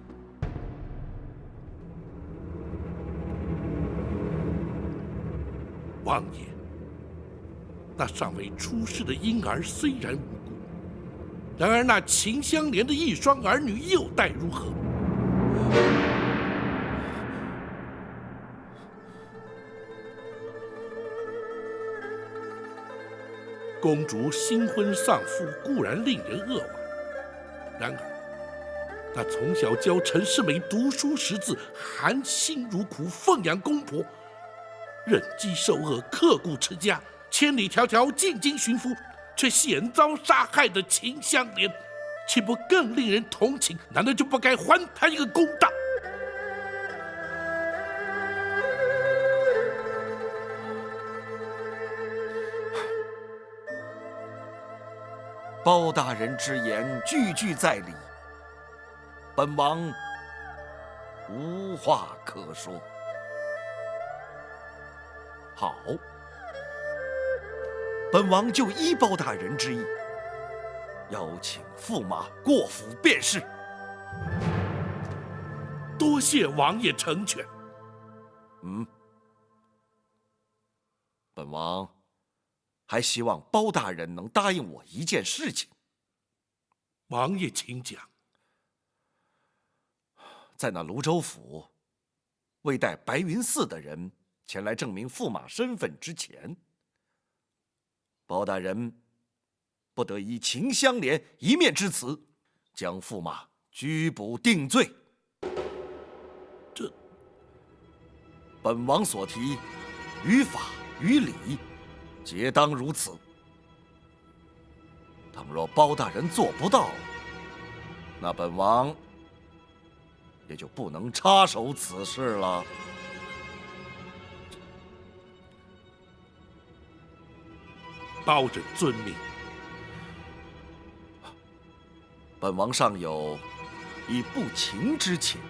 王爷，那尚未出世的婴儿虽然无辜，然而那秦香莲的一双儿女又待如何？公主新婚丧父固然令人扼腕，然而那从小教陈世美读书识字，含辛茹苦奉养公婆，忍饥受饿，刻苦持家，千里迢迢进京寻夫，却险遭杀害的秦香莲，岂不更令人同情？难道就不该还他一个公道？包大人之言句句在理，本王无话可说。好，本王就依包大人之意，邀请驸马过府便是。多谢王爷成全。本王还希望包大人能答应我一件事情。王爷请讲。在那泸州府，未带白云寺的人前来证明驸马身份之前，包大人不得以秦香莲一面之词，将驸马拘捕定罪。这，本王所提，于法于理，皆当如此。倘若包大人做不到，那本王也就不能插手此事了。包拯遵命。本王尚有一不情之请，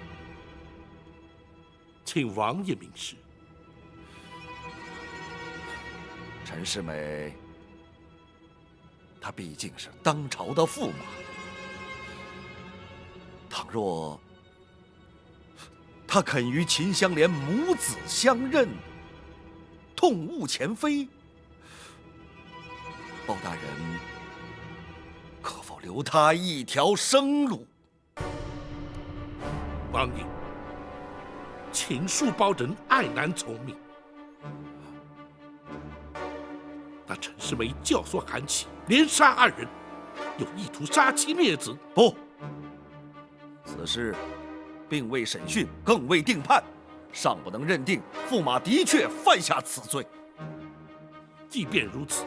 请王爷明示。陈世美，她毕竟是当朝的驸马，倘若她肯与秦香莲母子相认，痛误前非，包大人可否留她一条生路？王爷，请恕包拯爱难从命。那陈世美教唆韩琦，连杀2人，又意图杀妻灭子。不，此事并未审讯，更未定判，尚不能认定驸马的确犯下此罪。即便如此，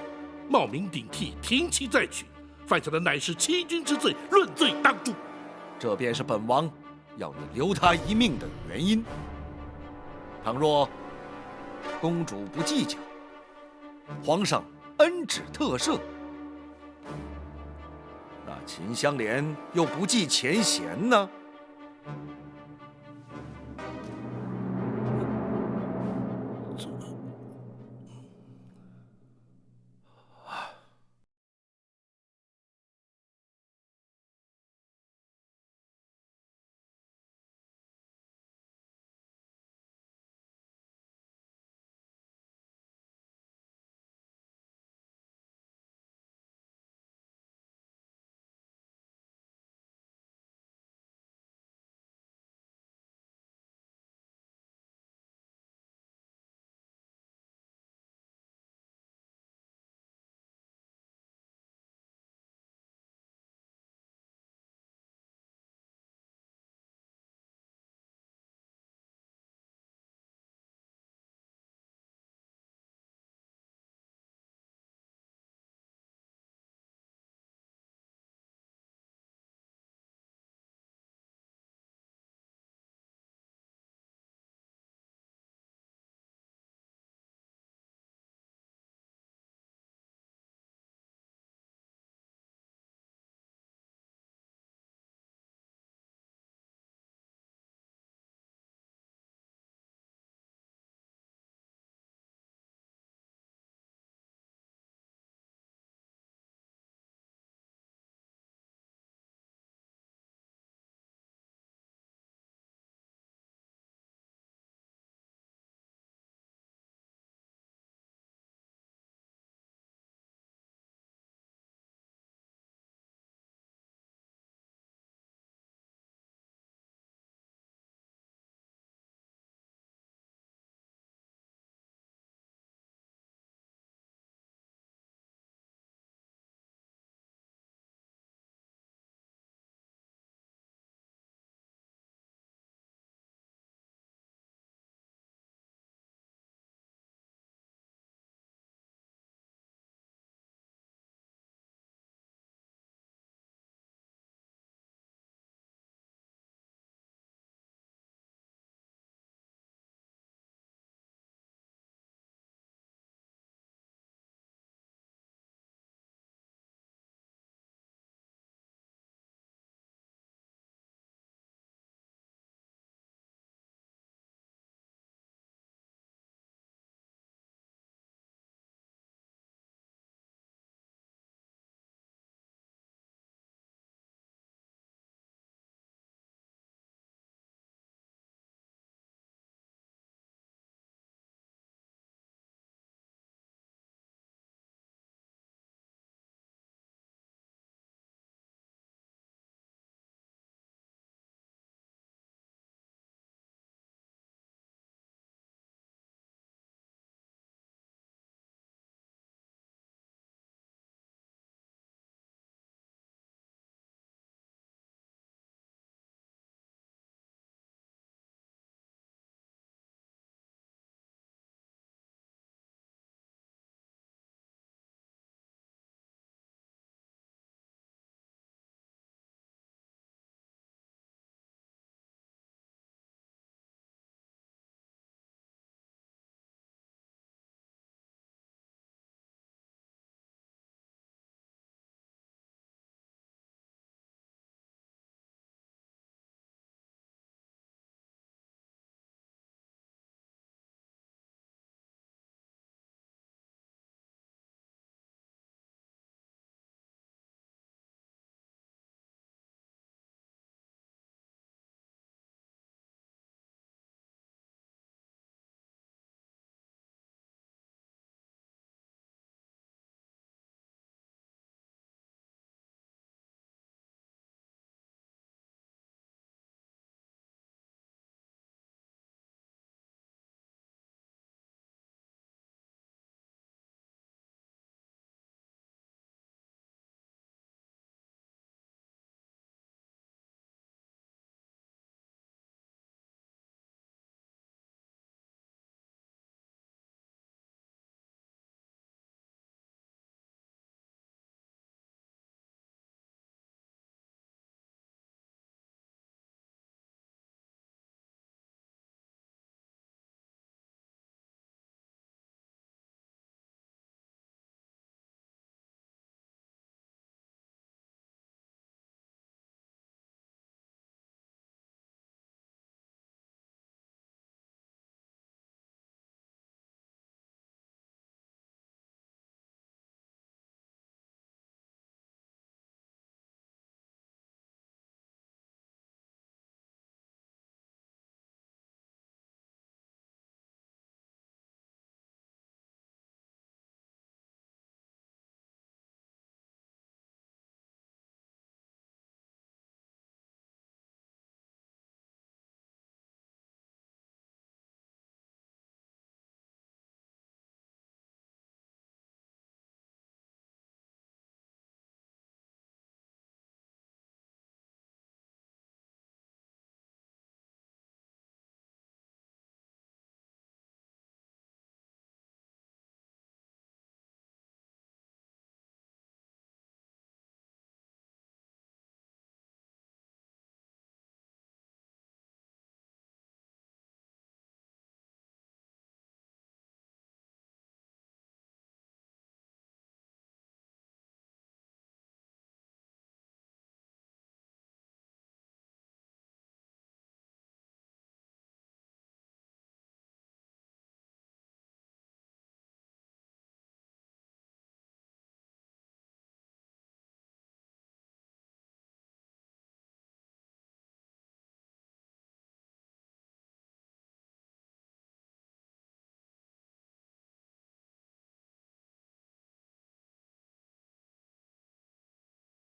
冒名顶替，停妻再娶，犯下的乃是欺君之罪，论罪当诛。这便是本王要你留他一命的原因。倘若公主不计较，皇上恩旨特赦，那秦香莲又不计前嫌呢？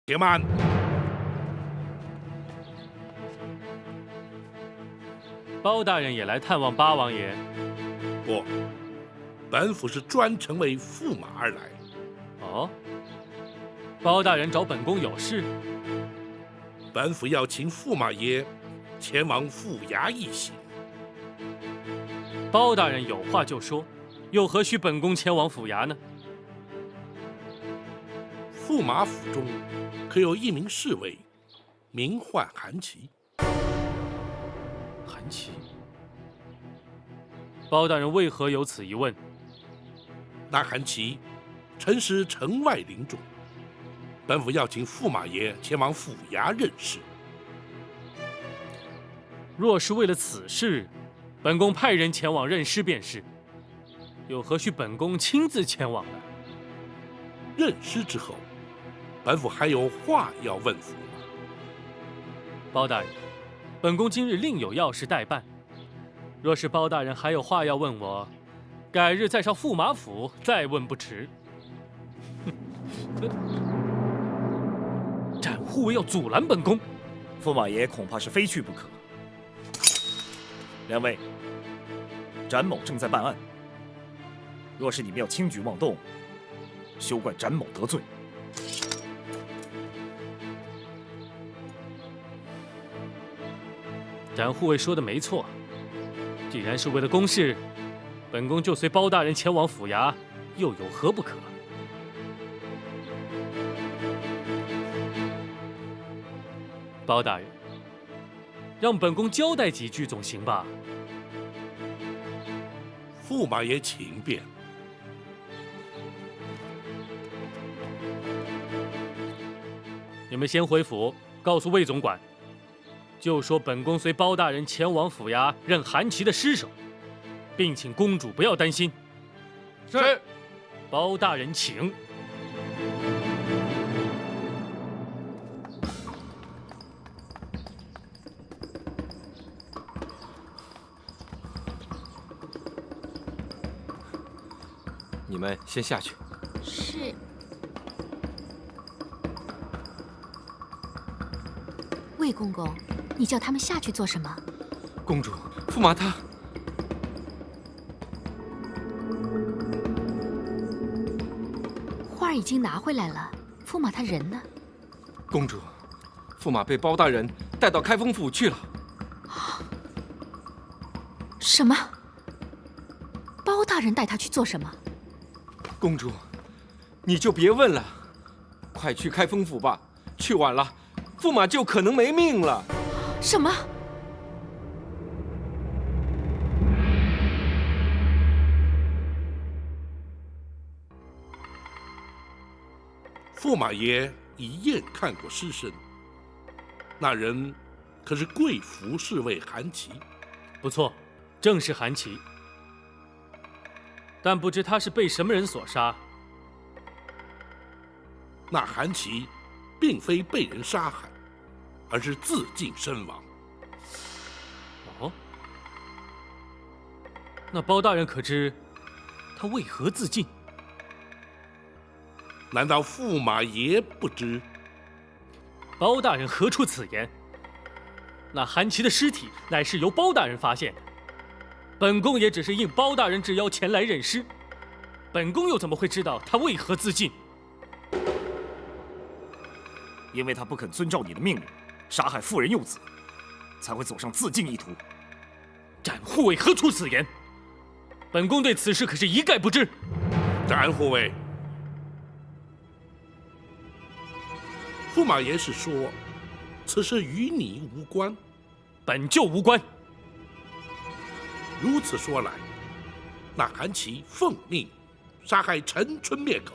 且慢！包大人也来探望八王爷？不，本府是专程为驸马而来。哦，包大人找本宫有事？本府要请驸马爷前往府衙一行。包大人有话就说，又何须本宫前往府衙呢？驸马府中可有一名侍卫，名唤韩琦。韩琦？包大人为何有此一问？那韩琦曾时城外领主，本府要请驸马爷前往府衙认识。若是为了此事，本宫派人前往认尸便是，又何须本宫亲自前往呢？认尸之后，本府还有话要问驸马。包大人，本宫今日另有要事待办，若是包大人还有话要问我，改日再上驸马府再问不迟。展护卫要阻拦本宫，驸马爷恐怕是非去不可。两位，展某正在办案，若是你们要轻举妄动，休怪展某得罪。展护卫说的没错，既然是为了公事，本宫就随包大人前往府衙，又有何不可？包大人，让本宫交代几句总行吧？驸马爷请便。你们先回府，告诉魏总管，就说本宫随包大人前往府衙认韩琦的尸首，并请公主不要担心。是。包大人请。你们先下去。是。魏公公，你叫他们下去做什么？公主，驸马他……花儿已经拿回来了，驸马他人呢？公主，驸马被包大人带到开封府去了。什么？包大人带他去做什么？公主，你就别问了，快去开封府吧，去晚了，驸马就可能没命了。什么？驸马爷一眼看过尸身，那人可是贵府侍卫韩琦。不错，正是韩琦。但不知他是被什么人所杀。那韩琦并非被人杀害，而是自尽身亡。哦，那包大人可知他为何自尽？难道驸马爷不知？包大人何出此言？那韩琦的尸体乃是由包大人发现的。本宫也只是应包大人之邀前来认尸，本宫又怎么会知道他为何自尽？因为他不肯遵照你的命令，杀害妇人幼子，才会走上自尽意图。展护卫何出此言？本宫对此事可是一概不知。展护卫，驸马爷是说，此事与你无关，本就无关。如此说来，那韩琦奉命杀害陈春灭口，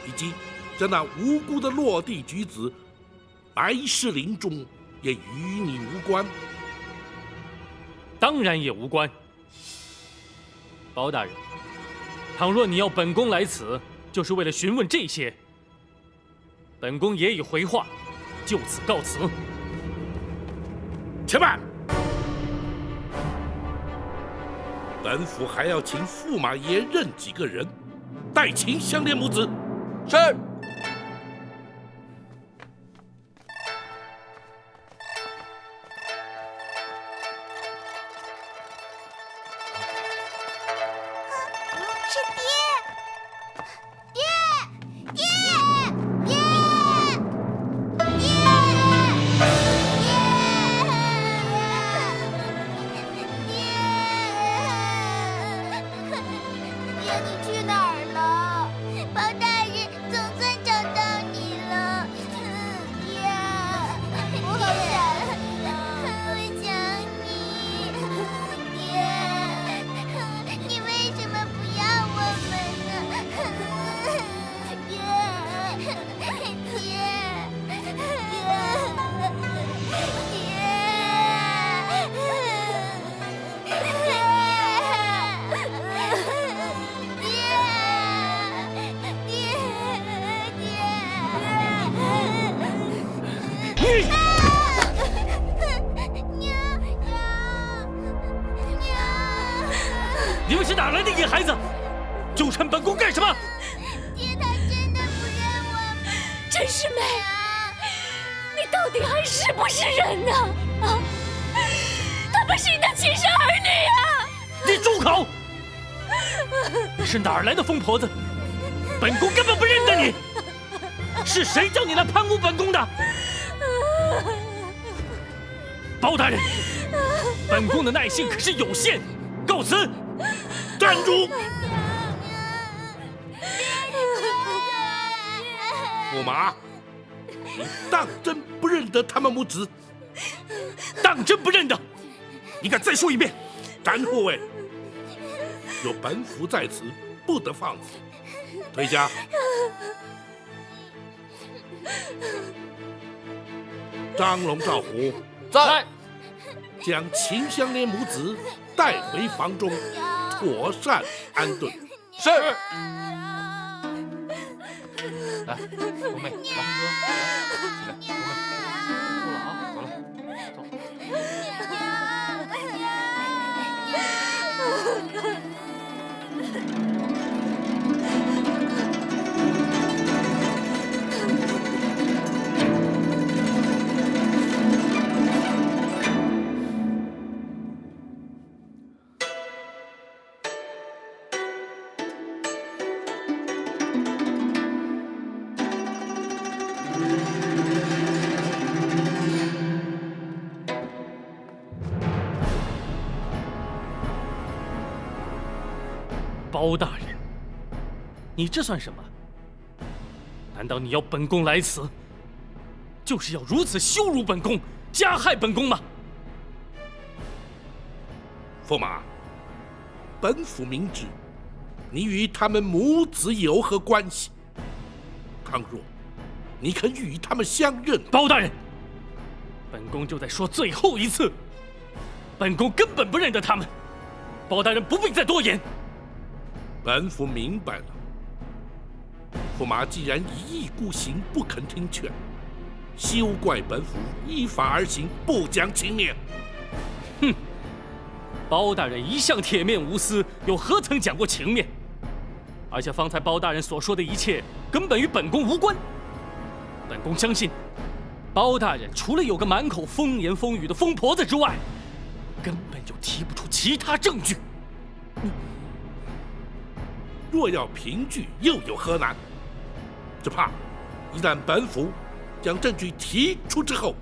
以及将那无辜的落地举子埋尸林中，也与你无关。当然也无关。包大人，倘若你要本宫来此，就是为了询问这些，本宫也已回话，就此告辞。且慢！本府还要请驸马爷认几个人，代请香莲母子。是。你们是哪来的野孩子？纠缠本宫干什么？爹，他真的不认我们。甄师妹，你到底还是不是人呢？啊！他们是你的亲生儿女啊！你住口！你是哪儿来的疯婆子？本宫根本不认得你。是谁叫你来攀污本宫的？包大人，本宫的耐性可是有限，告辞。站住！驸马，你当真不认得他们母子？当真不认得？你敢再说一遍？展护卫，有本府在此，不得放肆。退下。张龙、赵虎在，将秦香莲母子带回房中，妥善安顿。是。来，冬妹，来，哥，起来，冬妹，不了啊，走了，走。包大人，你这算什么？难道你要本宫来此，就是要如此羞辱本宫、加害本宫吗？驸马，本府明知你与他们母子有何关系，倘若你肯与他们相认，包大人，本宫就在说最后一次，本宫根本不认得他们，包大人不必再多言。本府明白了，驸马既然一意孤行，不肯听劝，休怪本府依法而行，不讲情面。哼，包大人一向铁面无私，又何曾讲过情面？而且方才包大人所说的一切，根本与本宫无关。本宫相信，包大人除了有个满口风言风语的疯婆子之外，根本就提不出其他证据。若要凭据，又有何难？只怕一旦本府将证据提出之后，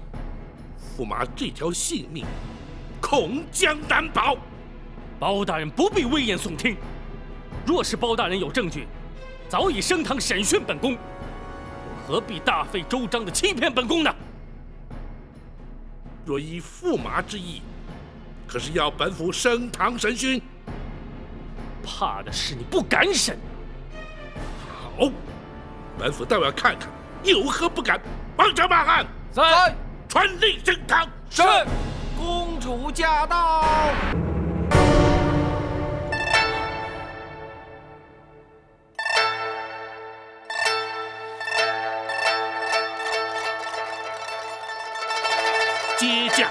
驸马这条性命恐将难保。包大人不必危言耸听，若是包大人有证据，早已升堂审讯本宫，何必大费周章的欺骗本宫呢？若依驸马之意，可是要本府升堂审讯？怕的是你不敢审。好，本府待我要看看有何不敢。王朝马汉在，传令升堂。是。公主驾到。接驾。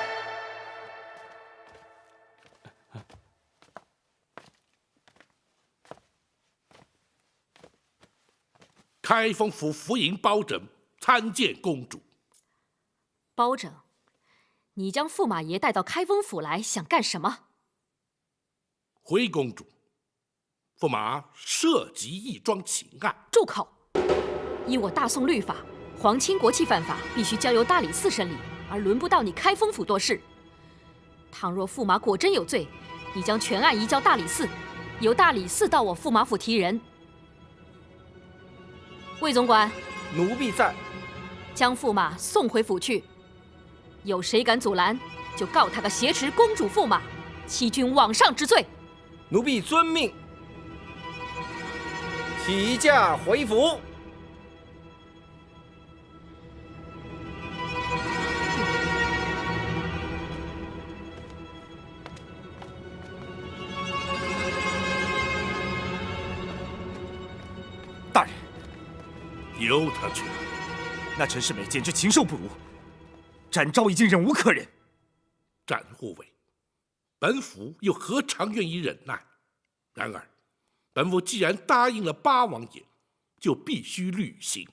开封府府尹包拯参见公主。包拯，你将驸马爷带到开封府来，想干什么？回公主，驸马涉及一桩情案。住口！依我大宋律法，皇亲国戚犯法必须交由大理寺审理，而轮不到你开封府多事。倘若驸马果真有罪，你将全案移交大理寺，由大理寺到我驸马府提人。魏总管，奴婢在。将驸马送回府去。有谁敢阻拦，就告他个挟持公主驸马、欺君罔上之罪。奴婢遵命。起驾回府。大人，由他去。那陈世美简直禽兽不如，展昭已经忍无可忍。展护卫，本府又何尝愿意忍耐？然而，本府既然答应了八王爷，就必须履行。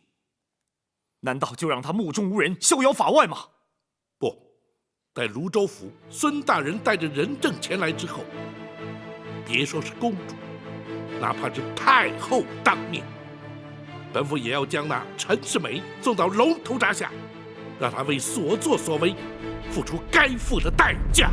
难道就让他目中无人、逍遥法外吗？不，在泸州府孙大人带着人证前来之后，别说是公主，哪怕是太后当面，本府也要将那陈世美送到龙头铡下，让她为所作所为付出该付的代价。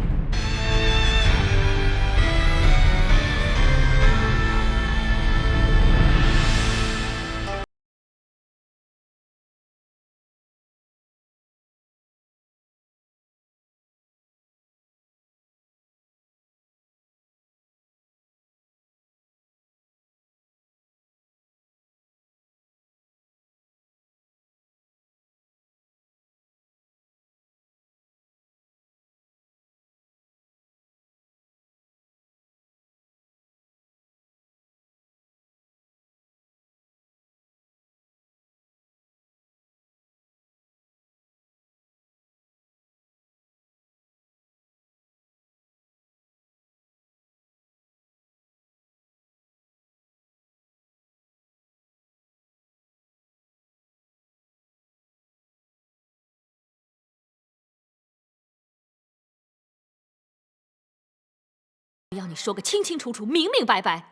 要你说个清清楚楚、明明白白。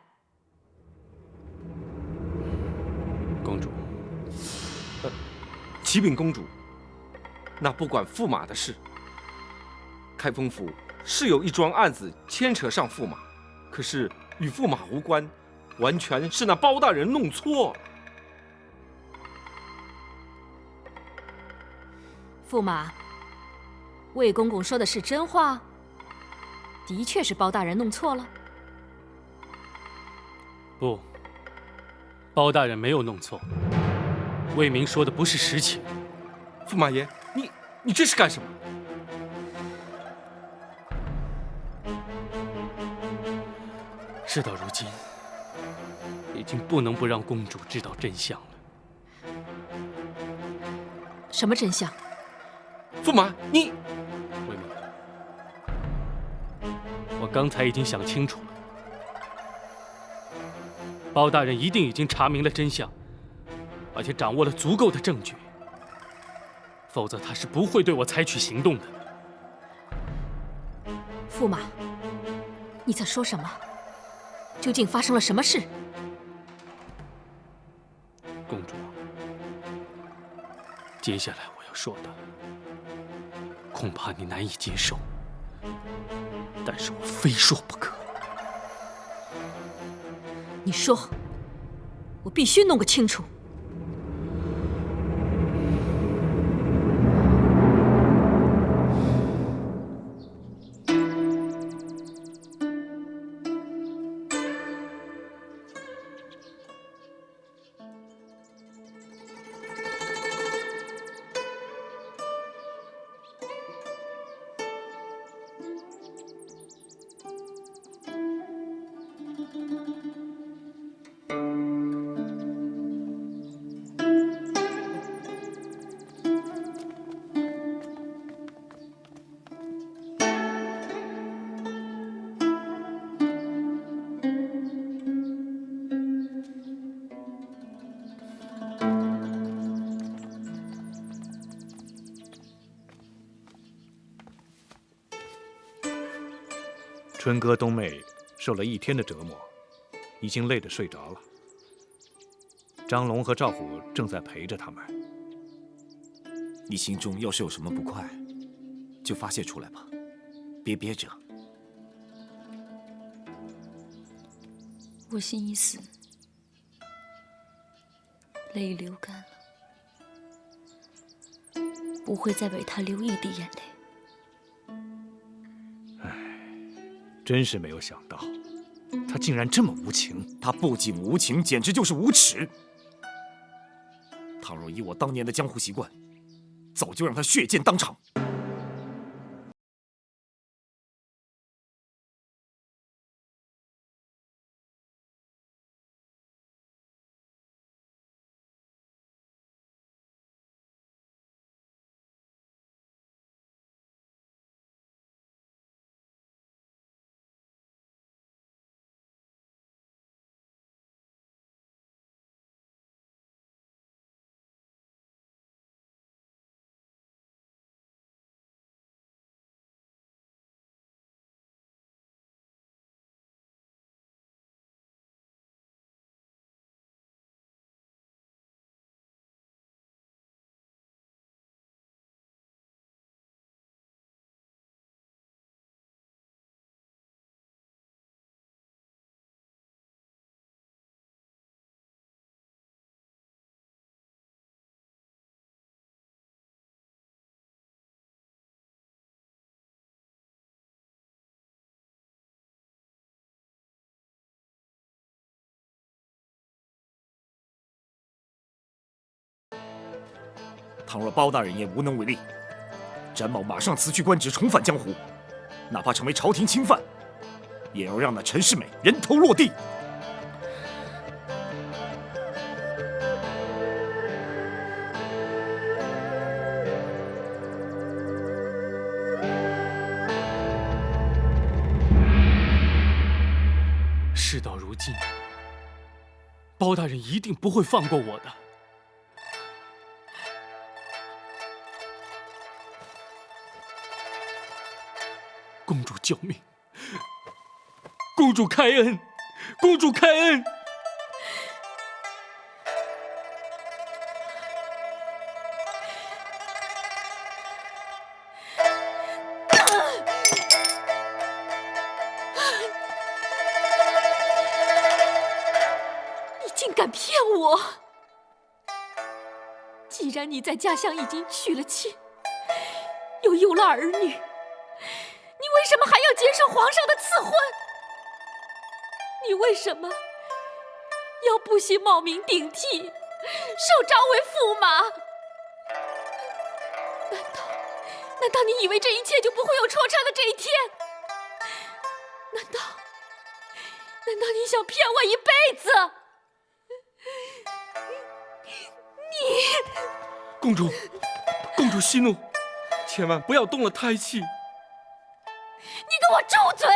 公主，启禀公主，那不管驸马的事。开封府是有一桩案子牵扯上驸马，可是与驸马无关，完全是那包大人弄错。驸马，魏公公说的是真话？的确是包大人弄错了。不，包大人没有弄错。魏明说的不是实情。驸马爷，你这是干什么？事到如今，已经不能不让公主知道真相了。什么真相？驸马，你……魏明，我刚才已经想清楚了，包大人一定已经查明了真相，而且掌握了足够的证据，否则他是不会对我采取行动的。驸马，你在说什么？究竟发生了什么事？公主，接下来我要说的，恐怕你难以接受，但是我非说不可。你说，我必须弄个清楚。春哥、冬妹受了一天的折磨，已经累得睡着了。张龙和赵虎正在陪着他们。你心中要是有什么不快，就发泄出来吧，别憋着。我心已死，泪流干了，不会再为他流一滴眼泪。真是没有想到，他竟然这么无情。他不仅无情，简直就是无耻。倘若以我当年的江湖习惯，早就让他血溅当场。倘若包大人也无能为力，詹某马上辞去官职，重返江湖，哪怕成为朝廷钦犯，也要让那陈世美人头落地。事到如今，包大人一定不会放过我的。公主救命！公主开恩！公主开恩！你竟敢骗我！既然你在家乡已经娶了亲，又有了儿女，你为什么还要接受皇上的赐婚？你为什么要不惜冒名顶替，受召为驸马？难道你以为这一切就不会有惆怅的这一天？难道你想骗我一辈子？你，公主息怒，千万不要动了胎气。你给我住嘴！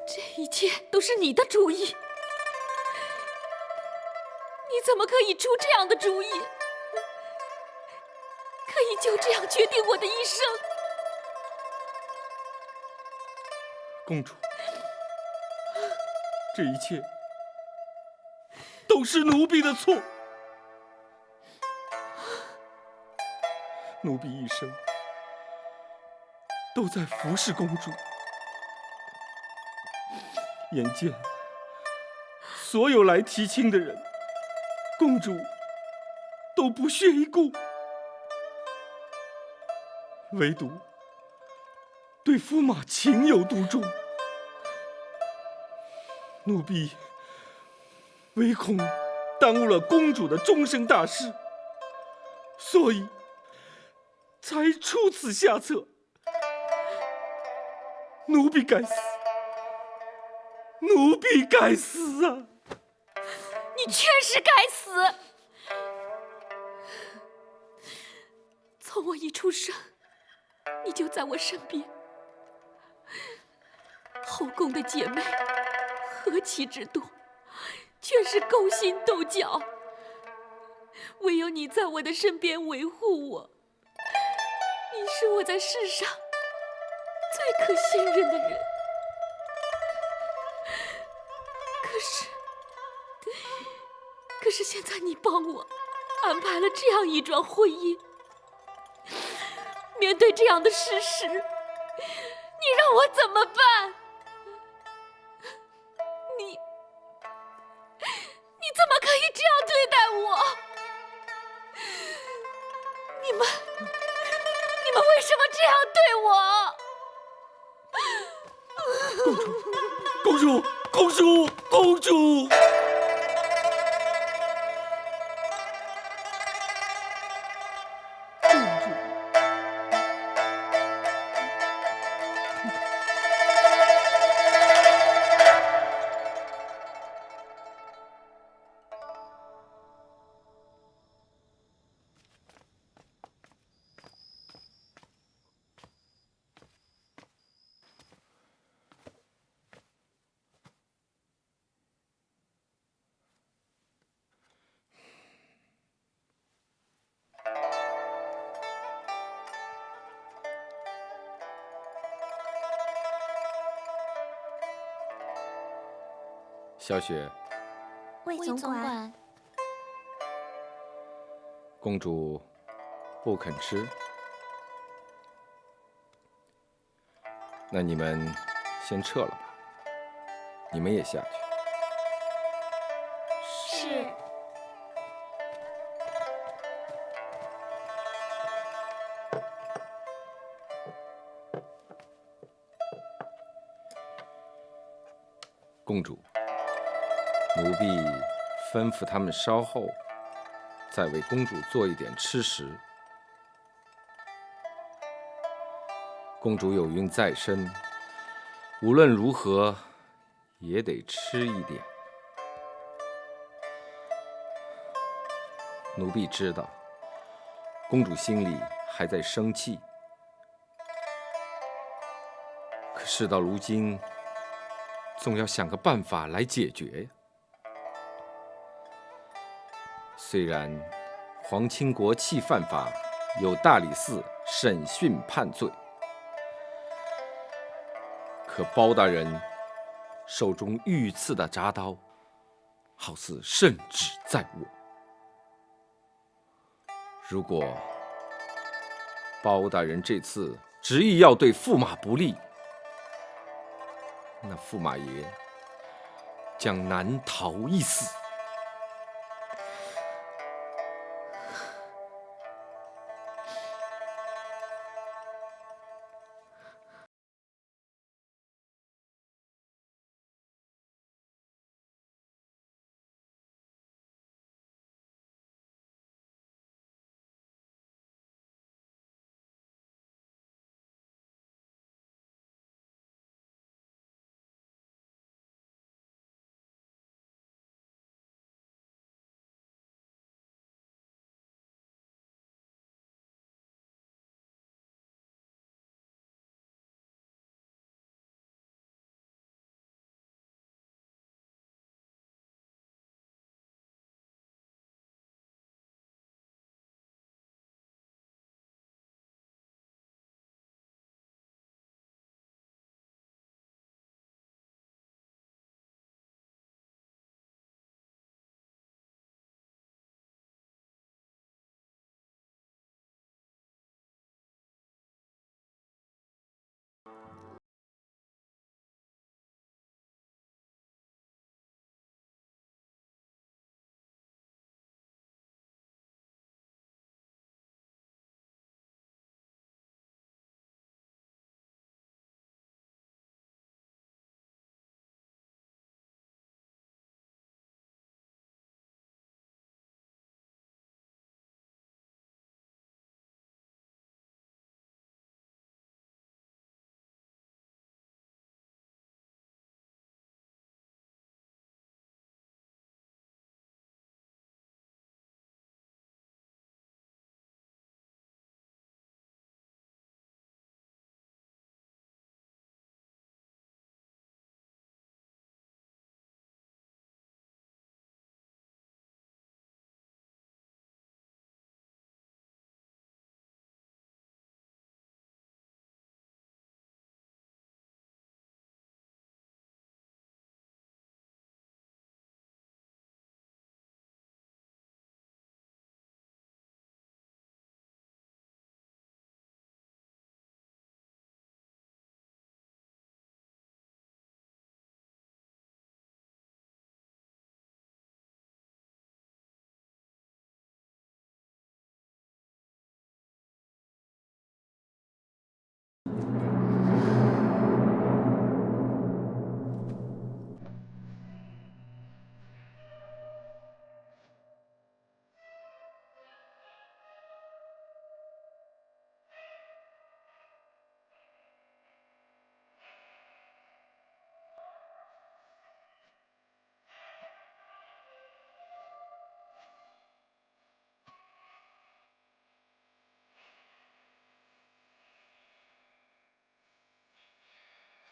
这一切都是你的主意，你怎么可以出这样的主意？可以就这样决定我的一生？公主，这一切都是奴婢的错。奴婢一生都在服侍公主，眼见所有来提亲的人，公主都不屑一顾，唯独对驸马情有独钟。奴婢唯恐耽误了公主的终生大事，所以才出此下策。奴婢该死，奴婢该死啊！你确实该死！从我一出生，你就在我身边。后宫的姐妹何其之多，却是勾心斗角。唯有你在我的身边维护我，你是我在世上最可信任的人。可是现在你帮我安排了这样一桩婚姻，面对这样的事实，你让我怎么办？你怎么可以这样对待我？你们为什么这样对我？公主！小雪，魏总管，公主不肯吃，那你们先撤了吧。你们也下去。是。公主，奴婢吩咐他们稍后再为公主做一点吃食。公主有孕在身，无论如何也得吃一点。奴婢知道，公主心里还在生气，可事到如今，总要想个办法来解决呀。虽然皇亲国戚犯法，有大理寺审讯判罪，可包大人手中御赐的铡刀，好似圣旨在握。如果包大人这次执意要对驸马不利，那驸马爷将难逃一死。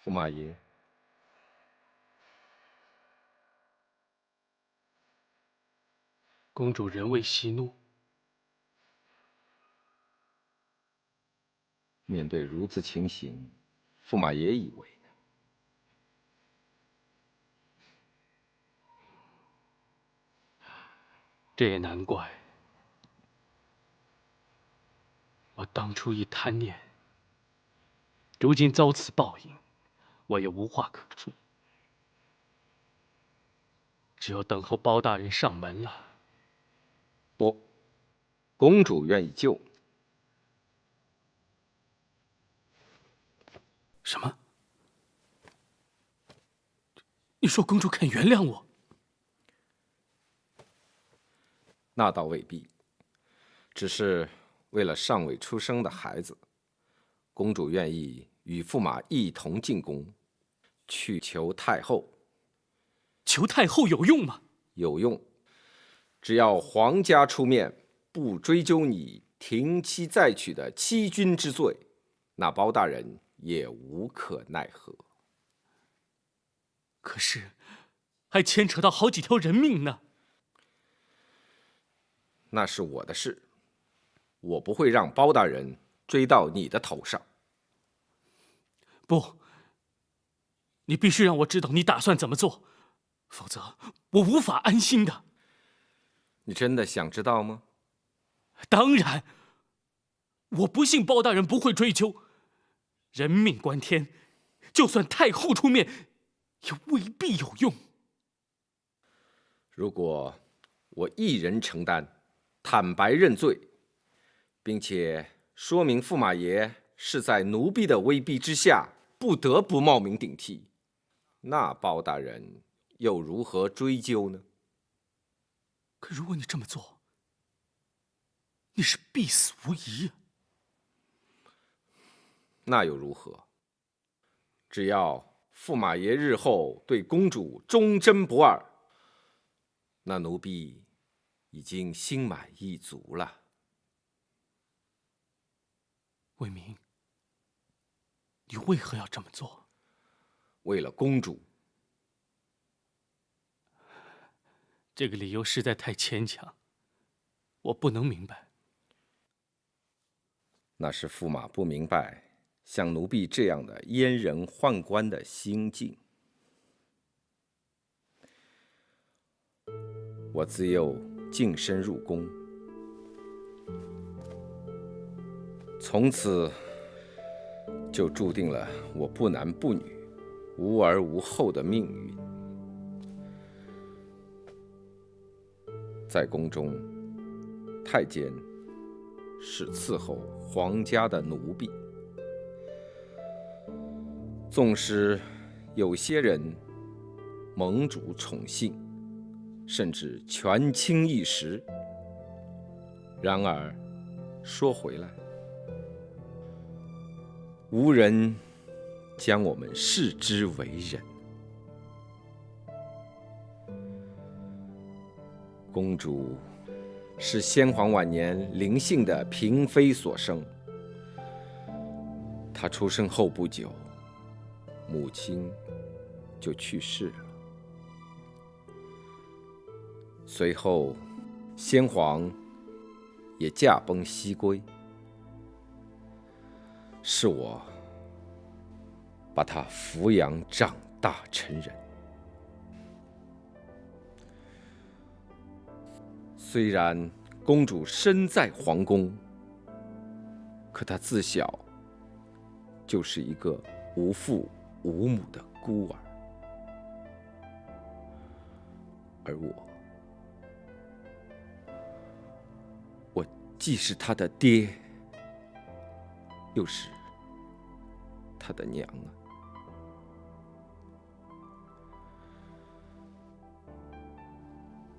驸马爷，公主仍未息怒。面对如此情形，驸马爷以为呢？这也难怪，我当初一贪念，如今遭此报应，我也无话可说，只有等候包大人上门了。不，公主愿意救你。什么？你说公主肯原谅我？那倒未必，只是为了尚未出生的孩子，公主愿意与驸马一同进宫，去求太后。求太后有用吗？有用，只要皇家出面，不追究你停妻再娶的欺君之罪，那包大人也无可奈何。可是，还牵扯到好几条人命呢。那是我的事，我不会让包大人追到你的头上。不，你必须让我知道你打算怎么做，否则我无法安心的。你真的想知道吗？当然，我不信包大人不会追究。人命关天，就算太后出面，也未必有用。如果我一人承担，坦白认罪，并且说明驸马爷是在奴婢的威逼之下不得不冒名顶替，那包大人又如何追究呢？可如果你这么做，你是必死无疑啊。那又如何？只要驸马爷日后对公主忠贞不二，那奴婢已经心满意足了。魏明，你为何要这么做？为了公主。这个理由实在太牵强，我不能明白。那是驸马不明白像奴婢这样的阉人宦官的心境。我自幼净身入宫，从此就注定了我不男不女、无儿无后的命运。在宫中，太监是伺候皇家的奴婢，纵使有些人蒙主宠幸，甚至权倾一时，然而说回来，无人将我们视之为人。公主是先皇晚年临幸的嫔妃所生，她出生后不久，母亲就去世了。随后，先皇也驾崩西归，是我把她抚养长大成人。虽然公主身在皇宫，可她自小就是一个无父无母的孤儿，而我既是她的爹，又是她的娘啊。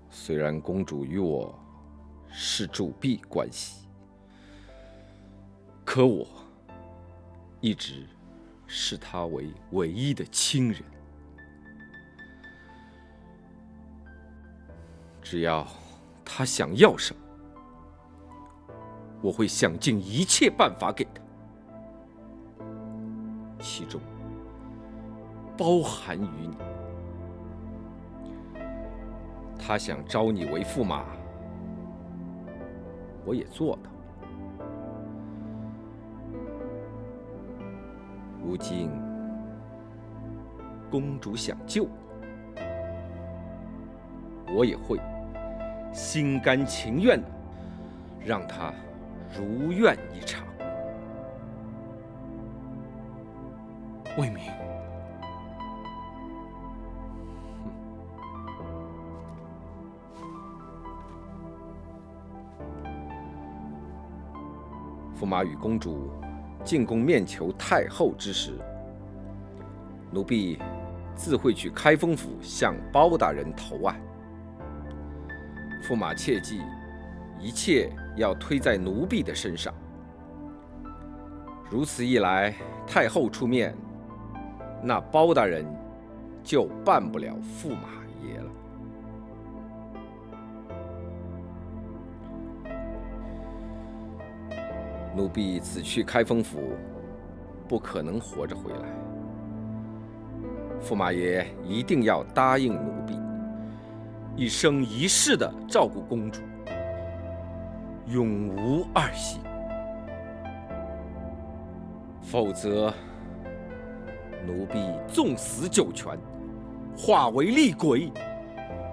虽然公主与我是主婢关系，可我一直视她为唯一的亲人。只要她想要什么，我会想尽一切办法给她，其中包含于你。他想招你为驸马，我也做到了。如今公主想救我，我也会心甘情愿的让她如愿以偿。魏明，驸马与公主进宫面求太后之时，奴婢自会去开封府向包大人投案。驸马切记一切要推在奴婢的身上。如此一来，太后出面，那包大人就办不了驸马爷了。奴婢此去开封府，不可能活着回来。驸马爷一定要答应奴婢，一生一世地照顾公主，永无二心。否则，奴婢纵死九泉，化为厉鬼，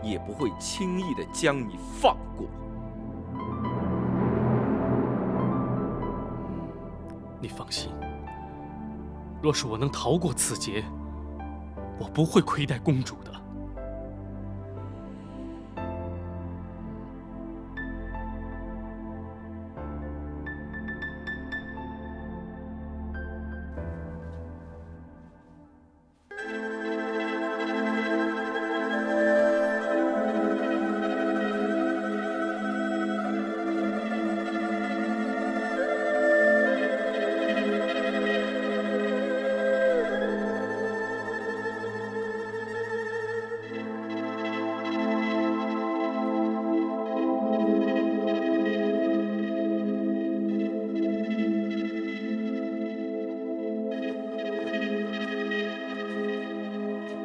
也不会轻易地将你放过。你放心，若是我能逃过此劫，我不会亏待公主的。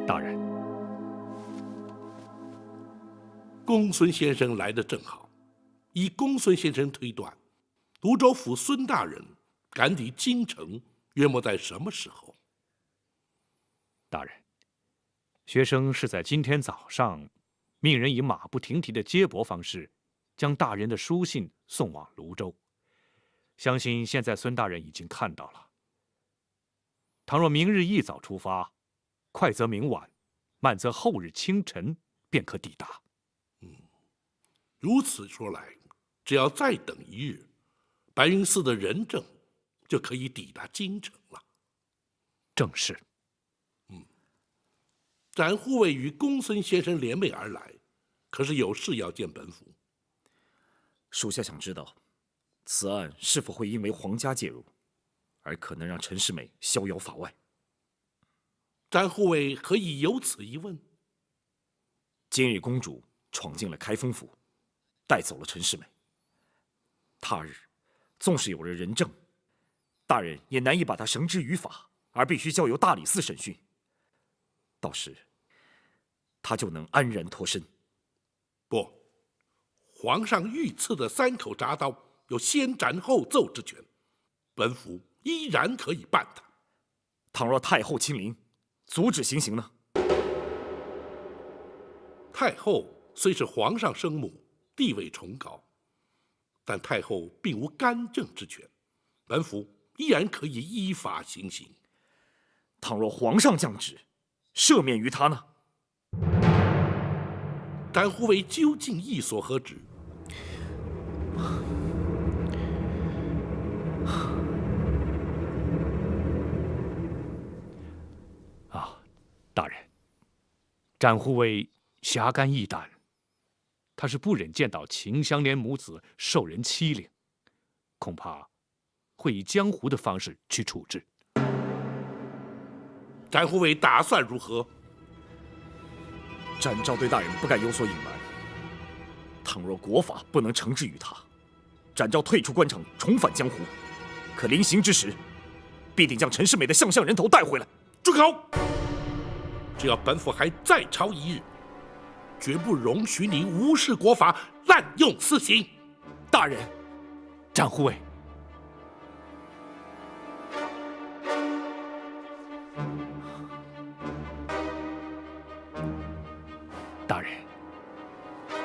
大人，公孙先生来得正好。依公孙先生推断，泸州府孙大人赶抵京城，约莫在什么时候？大人，学生是在今天早上，命人以马不停蹄的接驳方式，将大人的书信送往泸州。相信现在孙大人已经看到了。倘若明日一早出发，快则明晚，慢则后日清晨便可抵达。如此说来，只要再等一日，白云寺的人证就可以抵达京城了。正是。展护卫与公孙先生联袂而来，可是有事要见本府。属下想知道，此案是否会因为皇家介入，而可能让陈世美逍遥法外？展护卫何以有此一问？今日公主闯进了开封府，带走了陈世美。他日纵使有了人证，大人也难以把她绳之于法，而必须交由大理寺审讯。到时，她就能安然脱身。不，皇上御赐的3口铡刀有先斩后奏之权，本府依然可以办他。倘若太后亲临，阻止行刑呢？太后虽是皇上生母，地位崇高，但太后并无干政之权，本府依然可以依法行刑。倘若皇上降旨，赦免于他呢？展护卫究竟意所何指？大人，展护卫侠肝义胆，他是不忍见到秦香莲母子受人欺凌，恐怕会以江湖的方式去处置。展护卫打算如何？展昭对大人不敢有所隐瞒。倘若国法不能惩治于他，展昭退出官场，重返江湖。可临行之时，必定将陈世美的项上人头带回来。住口！只要本府还再朝一日，绝不容许你无视国法，滥用私刑。大人，展护卫，大人，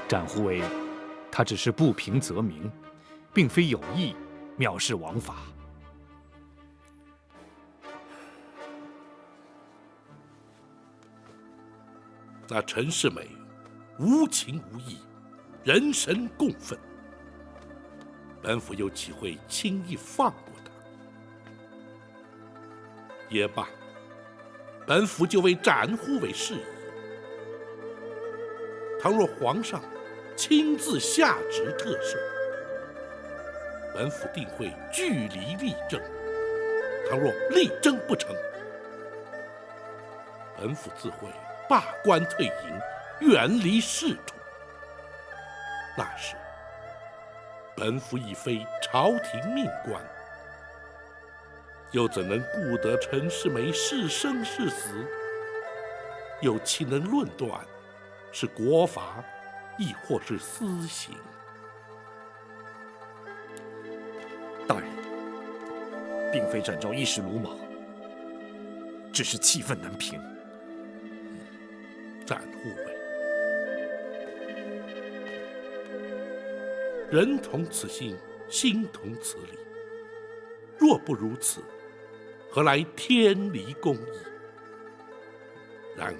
展护卫，他只是不平则鸣，并非有意藐视王法。那陈世美无情无义，人神共愤，本府又岂会轻易放过他？也罢，本府就为展护卫事宜。倘若皇上亲自下旨特赦，本府定会据理力争。倘若力争不成，本府自会罢官退隐，远离仕途。那时，本府已非朝廷命官，又怎能顾得陈世美是生是死？又岂能论断是国法，亦或是私刑？大人，并非展昭一时鲁莽，只是气愤难平。展护卫，人同此心，心同此理。若不如此，何来天理公义？然而，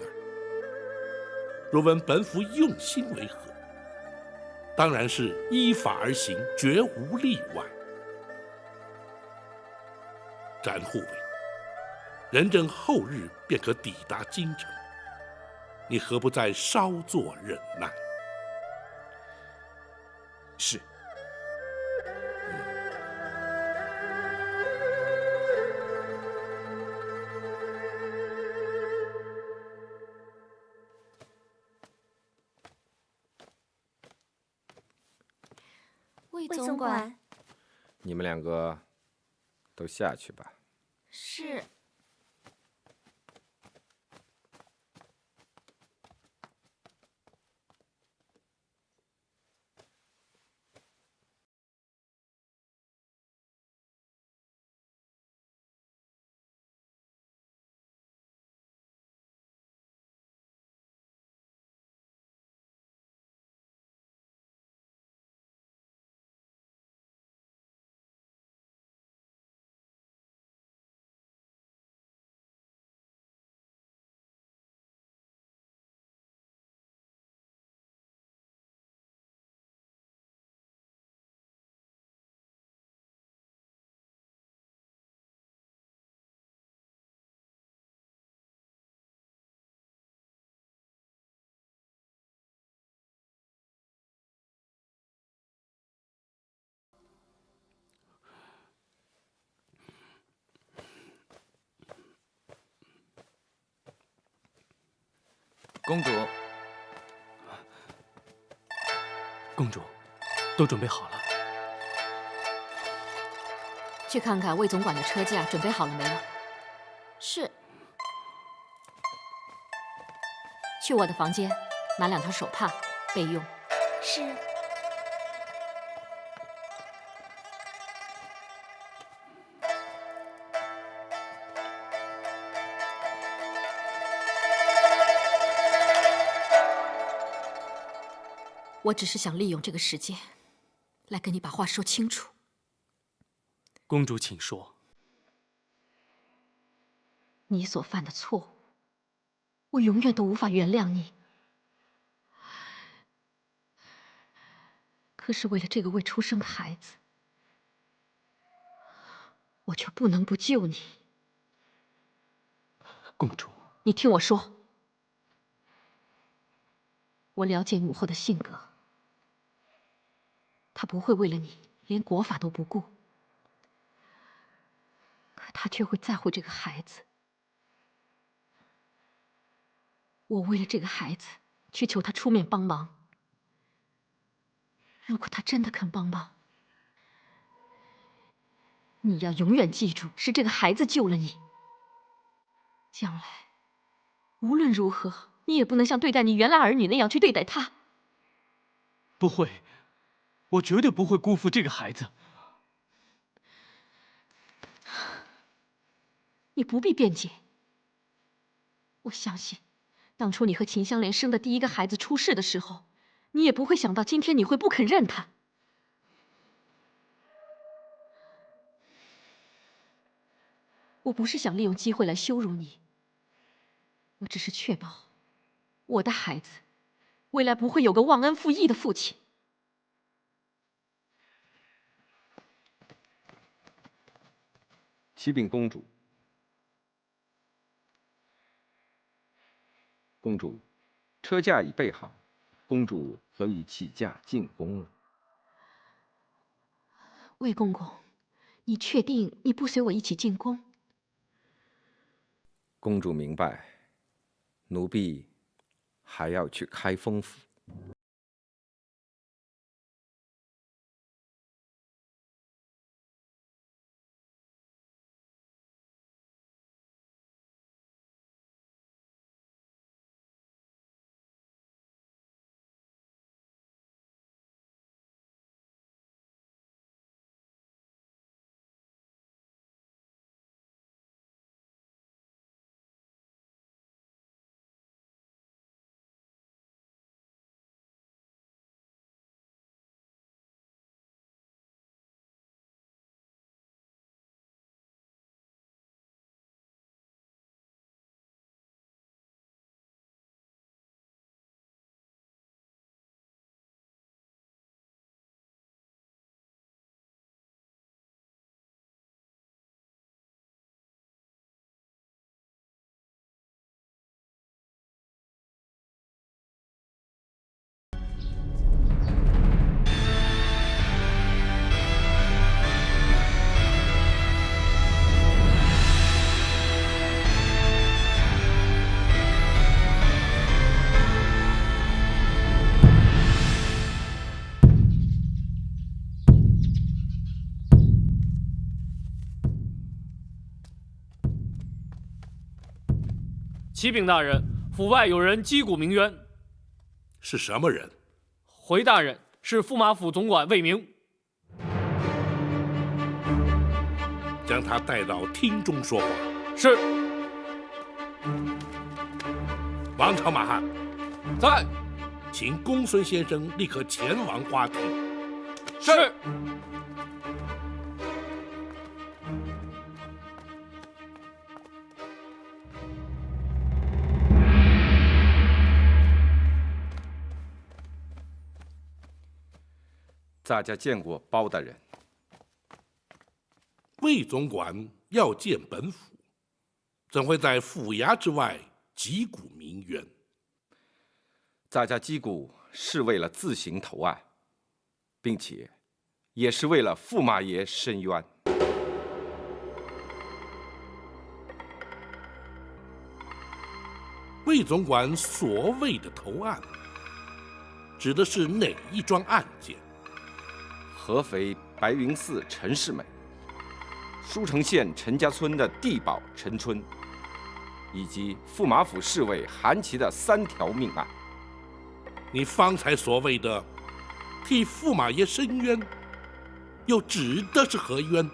若问本府用心为何，当然是依法而行，绝无例外。展护卫，仁政后日便可抵达京城，你何不再稍作忍耐？是。魏总管，你们两个都下去吧。是。公主，公主，都准备好了。去看看魏总管的车驾准备好了没有？是。去我的房间拿2条手帕备用。是。我只是想利用这个时间，来跟你把话说清楚。公主，请说。你所犯的错误，我永远都无法原谅你。可是为了这个未出生的孩子，我却不能不救你。公主，你听我说，我了解母后的性格。他不会为了你连国法都不顾，可他却会在乎这个孩子。我为了这个孩子去求他出面帮忙，如果他真的肯帮忙，你要永远记住，是这个孩子救了你。将来无论如何，你也不能像对待你原来儿女那样去对待他。不会。我绝对不会辜负这个孩子。你不必辩解。我相信，当初你和秦香莲生的第一个孩子出事的时候，你也不会想到今天你会不肯认他。我不是想利用机会来羞辱你，我只是确保我的孩子未来不会有个忘恩负义的父亲。启禀公主，公主，车驾已备好，公主可以起驾进宫了。魏公公，你确定你不随我一起进宫？公主明白，奴婢还要去开封府。启禀大人，府外有人击鼓鸣冤。是什么人？回大人，是驸马府总管魏明。将他带到厅中说话。是。王朝马汉，在。请公孙先生立刻前往花厅。是。大家见过包大人。魏总管要见本府，怎会在府衙之外击鼓鸣冤？大家击鼓是为了自行投案，并且也是为了驸马爷申冤。魏总管所谓的投案，指的是哪一桩案件？合肥白云寺陈世美、舒城县陈家村的地保陈春，以及驸马府侍卫韩琦的3条命案。你方才所谓的替驸马爷申冤，又指的是何冤？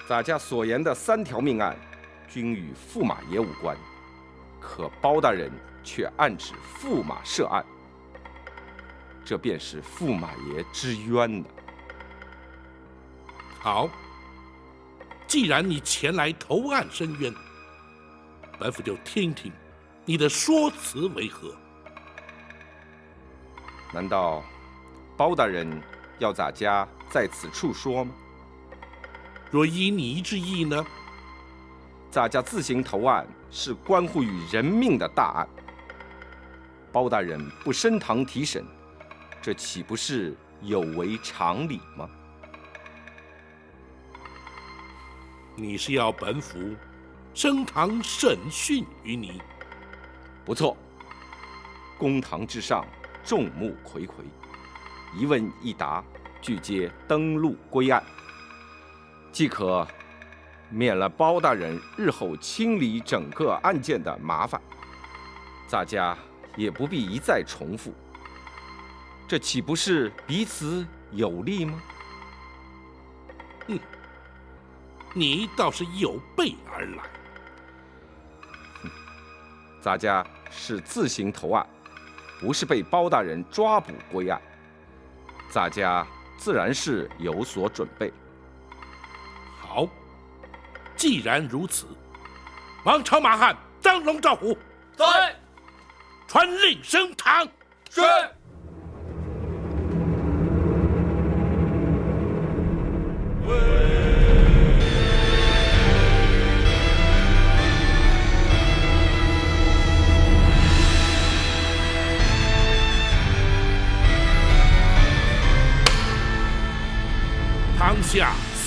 咱家所言的3条命案，均与驸马爷无关，可包大人却暗指驸马涉案。这便是驸马爷之冤呢。好，既然你前来投案申冤，本府就听听你的说辞为何。难道包大人要咱家在此处说吗？若依你之意呢？咱家自行投案是关乎于人命的大案，包大人不升堂提审，这岂不是有违常理吗？你是要本府升堂审讯于你？不错，公堂之上，众目睽睽，一问一答，俱皆登录归案，既可免了包大人日后清理整个案件的麻烦，咱家也不必一再重复，这岂不是彼此有利吗？你倒是有备而来。咱家是自行投案，不是被包大人抓捕归案，咱家自然是有所准备。好，既然如此，王朝马汉张龙赵虎，在。传令升堂。是。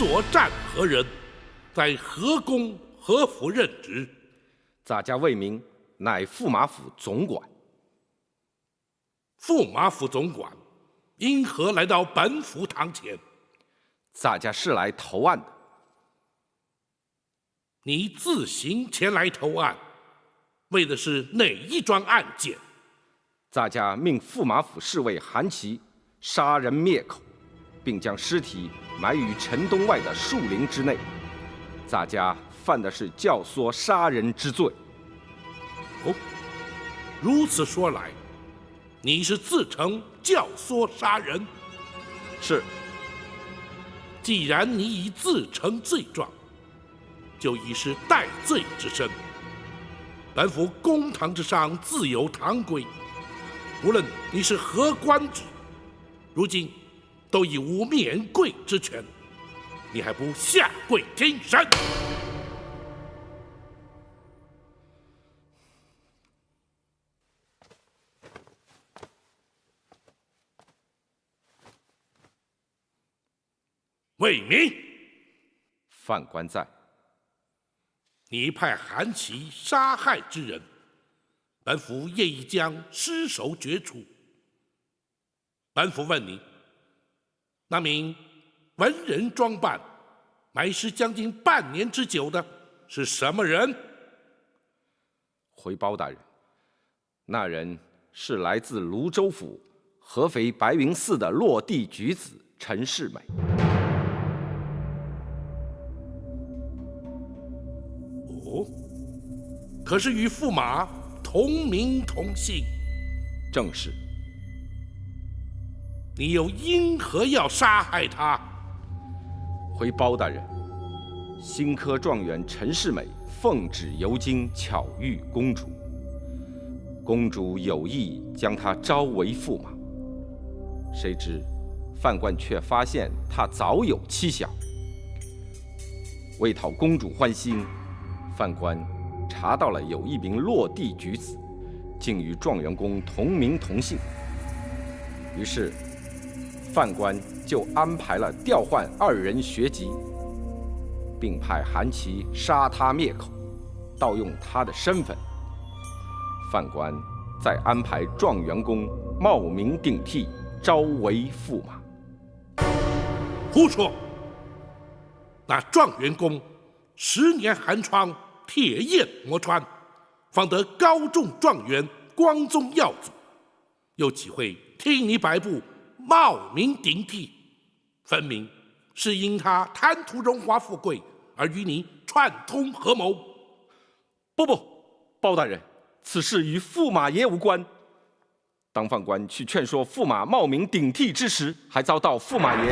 所战何人，在何宫何府任职？洒家魏明，乃驸马府总管。驸马府总管因何来到本府堂前？洒家是来投案的。你自行前来投案，为的是哪一桩案件？洒家命驸马府侍卫韩琦杀人灭口，并将尸体埋于城东外的树林之内。洒家犯的是教唆杀人之罪。哦，如此说来，你是自称教唆杀人？是。既然你已自成罪状，就已是戴罪之身。本府公堂之上自有堂规，无论你是何官职，如今都已无免跪之权，你还不下跪听审？魏明，犯官在。你派韩琦杀害之人，本府业已将尸首决出。本府问你，那名文人装扮、埋尸将近半年之久的是什么人？回包大人，那人是来自泸州府合肥白云寺的落地举子陈世美。哦，可是与驸马同名同姓？正是。你又因何要杀害他？回包大人，新科状元陈世美奉旨游京，巧遇公主。公主有意将他招为驸马，谁知犯官却发现他早有妻小。为讨公主欢心，犯官查到了有一名落地举子，竟与状元公同名同姓。于是犯官就安排了调换二人学籍，并派韩琦杀他灭口，盗用他的身份。犯官再安排状元公冒名顶替，招为驸马。胡说！那状元公10年寒窗，铁砚磨穿，方得高中状元，光宗耀祖，又岂会听你摆布，冒名顶替？分明是因他贪图荣华富贵，而与你串通合谋。不，包大人，此事与驸马爷无关。当犯官去劝说驸马冒名顶替之时，还遭到驸马爷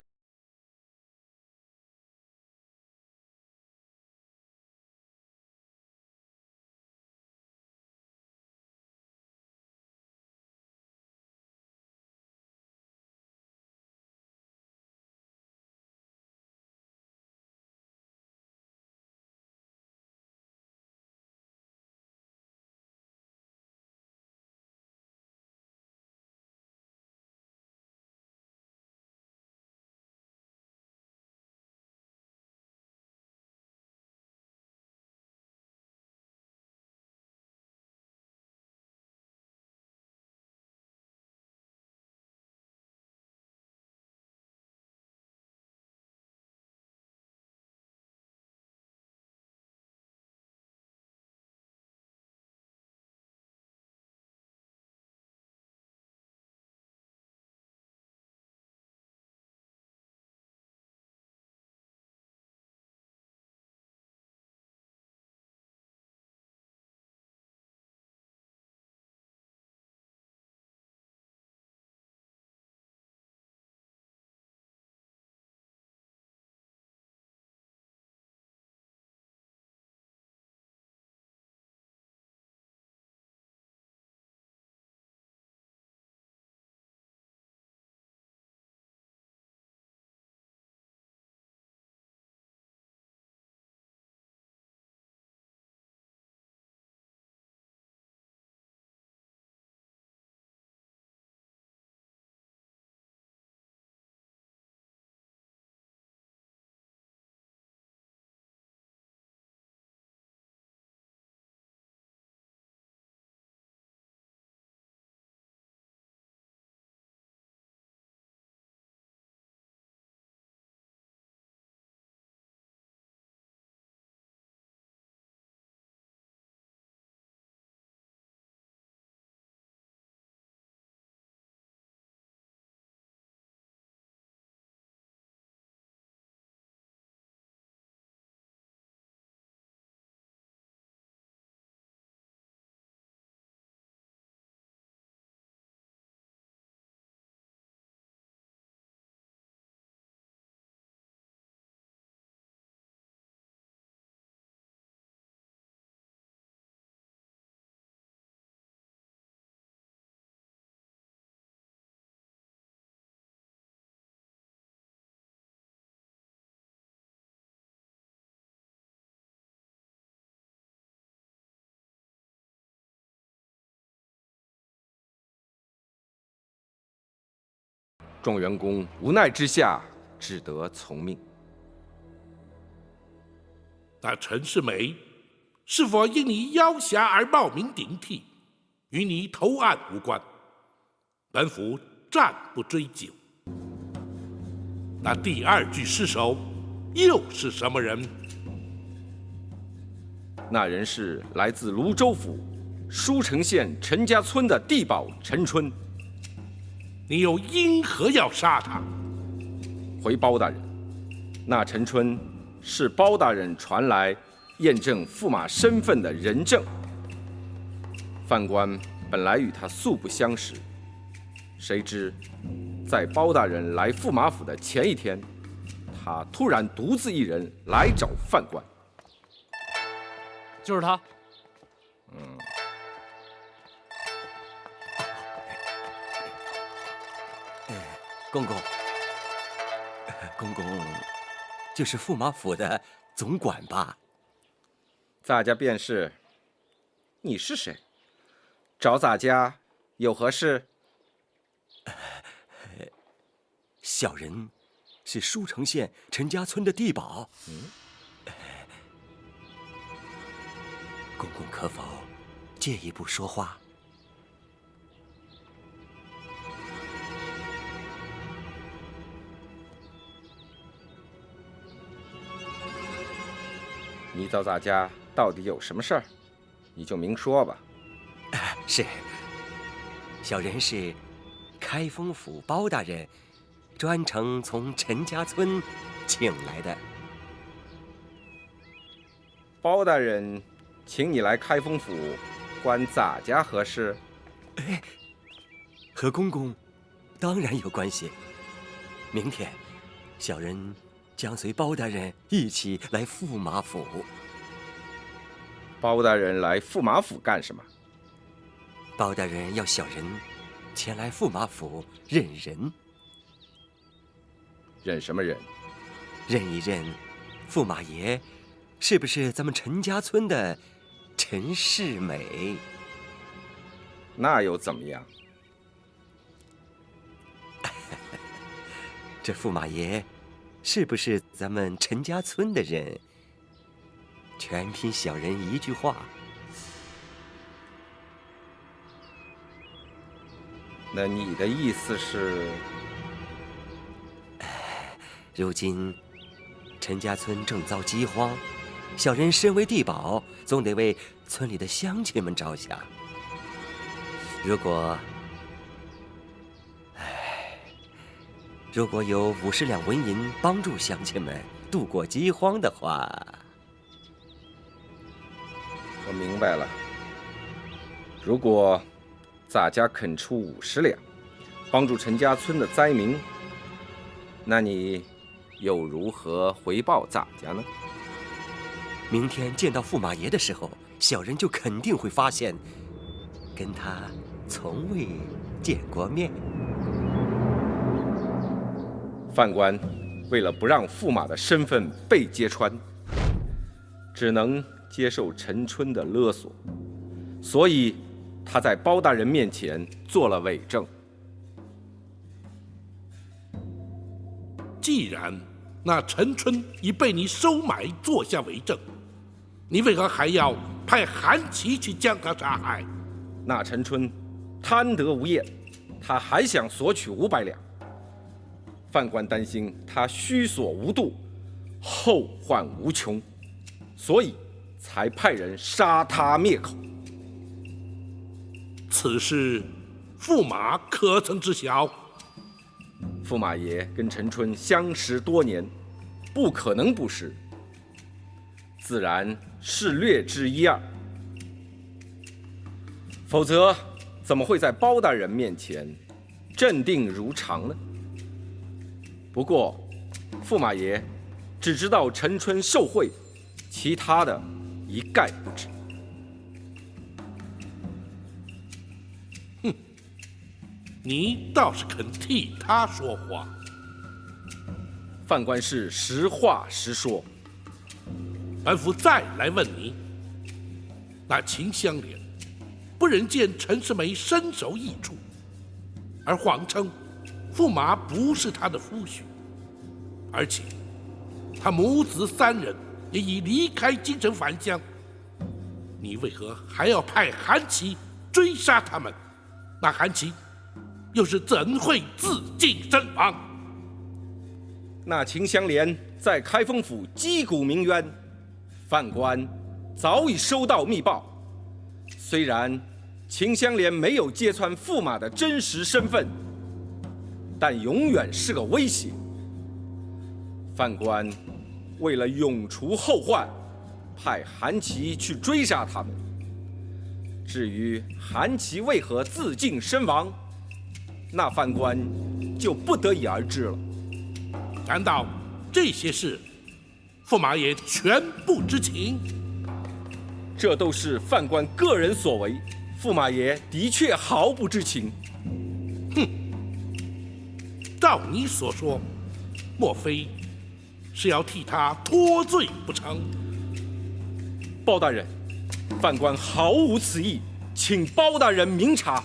众员工无奈之下，只得从命。那陈世美是否因你妖侠而冒名顶替，与你投案无关，本府暂不追究。那第二具尸首又是什么人？那人是来自泸州府舒城县陈家村的地保陈春。你又因何要杀他？回包大人，那陈春是包大人传来验证驸马身份的人证。犯官本来与他素不相识，谁知在包大人来驸马府的前一天，他突然独自一人来找犯官。就是他。公公，公公，就是驸马府的总管吧？咱家便是。你是谁？找咱家有何事？小人是舒城县陈家村的地保。公公可否借一步说话？你找咱家到底有什么事儿？你就明说吧。是，小人是开封府包大人专程从陈家村请来的。包大人请你来开封府，关咱家何事？和公公当然有关系。明天，小人将随包大人一起来驸马府。包大人来驸马府干什么？包大人要小人前来驸马府认人。认什么人？认一认驸马爷是不是咱们陈家村的陈世美？那又怎么样？这驸马爷是不是咱们陈家村的人，全凭小人一句话。那你的意思是？如今陈家村正遭饥荒，小人身为地保，总得为村里的乡亲们着想。如果有50两纹银帮助乡亲们度过饥荒的话，我明白了。如果咱家肯出50两，帮助陈家村的灾民，那你又如何回报咱家呢？明天见到驸马爷的时候，小人就肯定会发现，跟他从未见过面。犯官为了不让驸马的身份被揭穿，只能接受陈春的勒索，所以他在包大人面前做了伪证。既然那陈春已被你收买做下伪证，你为何还要派韩琦去将他杀害？那陈春贪得无厌，他还想索取500两。犯官担心他虚索无度，后患无穷，所以才派人杀他灭口。此事驸马可曾知晓？驸马爷跟陈春相识多年，不可能不识，自然是略知一二。否则，怎么会在包大人面前镇定如常呢？不过，驸马爷只知道陈春受贿，其他的一概不知。哼，你倒是肯替他说话。犯官是实话实说。本府再来问你，那秦香莲不忍见陈世美身首异处，而谎称驸马不是他的夫婿，而且他母子3人也已离开京城返乡。你为何还要派韩琦追杀他们？那韩琦又是怎会自尽身亡？那秦香莲在开封府击鼓鸣冤，范官早已收到密报。虽然秦香莲没有揭穿驸马的真实身份，但永远是个威胁。范官为了永除后患，派韩琦去追杀他们。至于韩琦为何自尽身亡，那范官就不得已而知了。难道这些事驸马爷全不知情？这都是范官个人所为，驸马爷的确毫不知情。哼！照你所说，莫非是要替他脱罪不成？包大人，范官毫无此意，请包大人明察。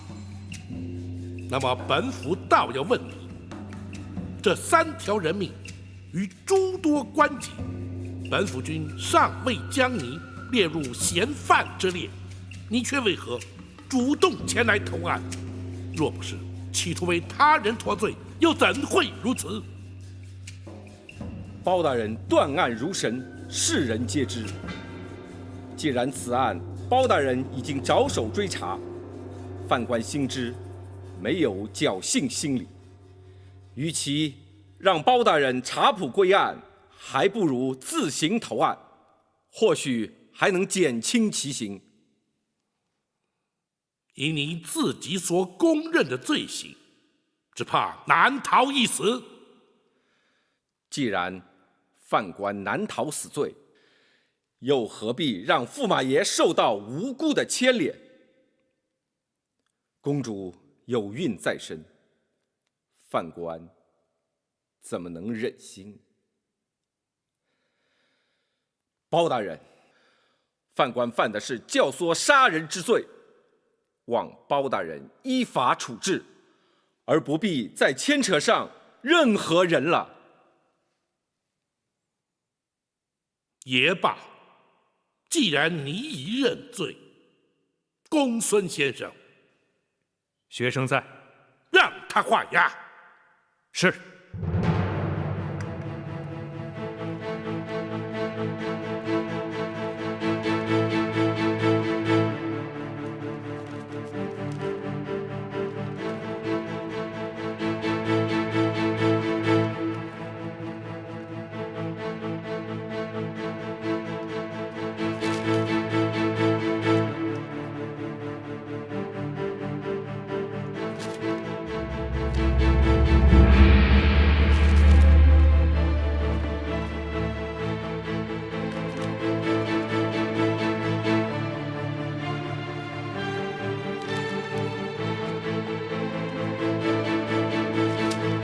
那么本府倒要问你，这3条人命与诸多关节，本府君尚未将你列入嫌犯之列，你却为何主动前来投案？若不是企图为他人脱罪，又怎会如此？包大人断案如神，世人皆知。既然此案包大人已经着手追查，范官心知没有侥幸心理，与其让包大人查捕归案，还不如自行投案，或许还能减轻其刑。以你自己所公认的罪行，只怕难逃一死。既然范官难逃死罪，又何必让驸马爷受到无辜的牵连？公主有孕在身，范官怎么能忍心？包大人，范官犯的是教唆杀人之罪，望包大人依法处置，而不必再牵扯上任何人了。也罢，既然你已认罪，公孙先生，学生在，让他画押。是。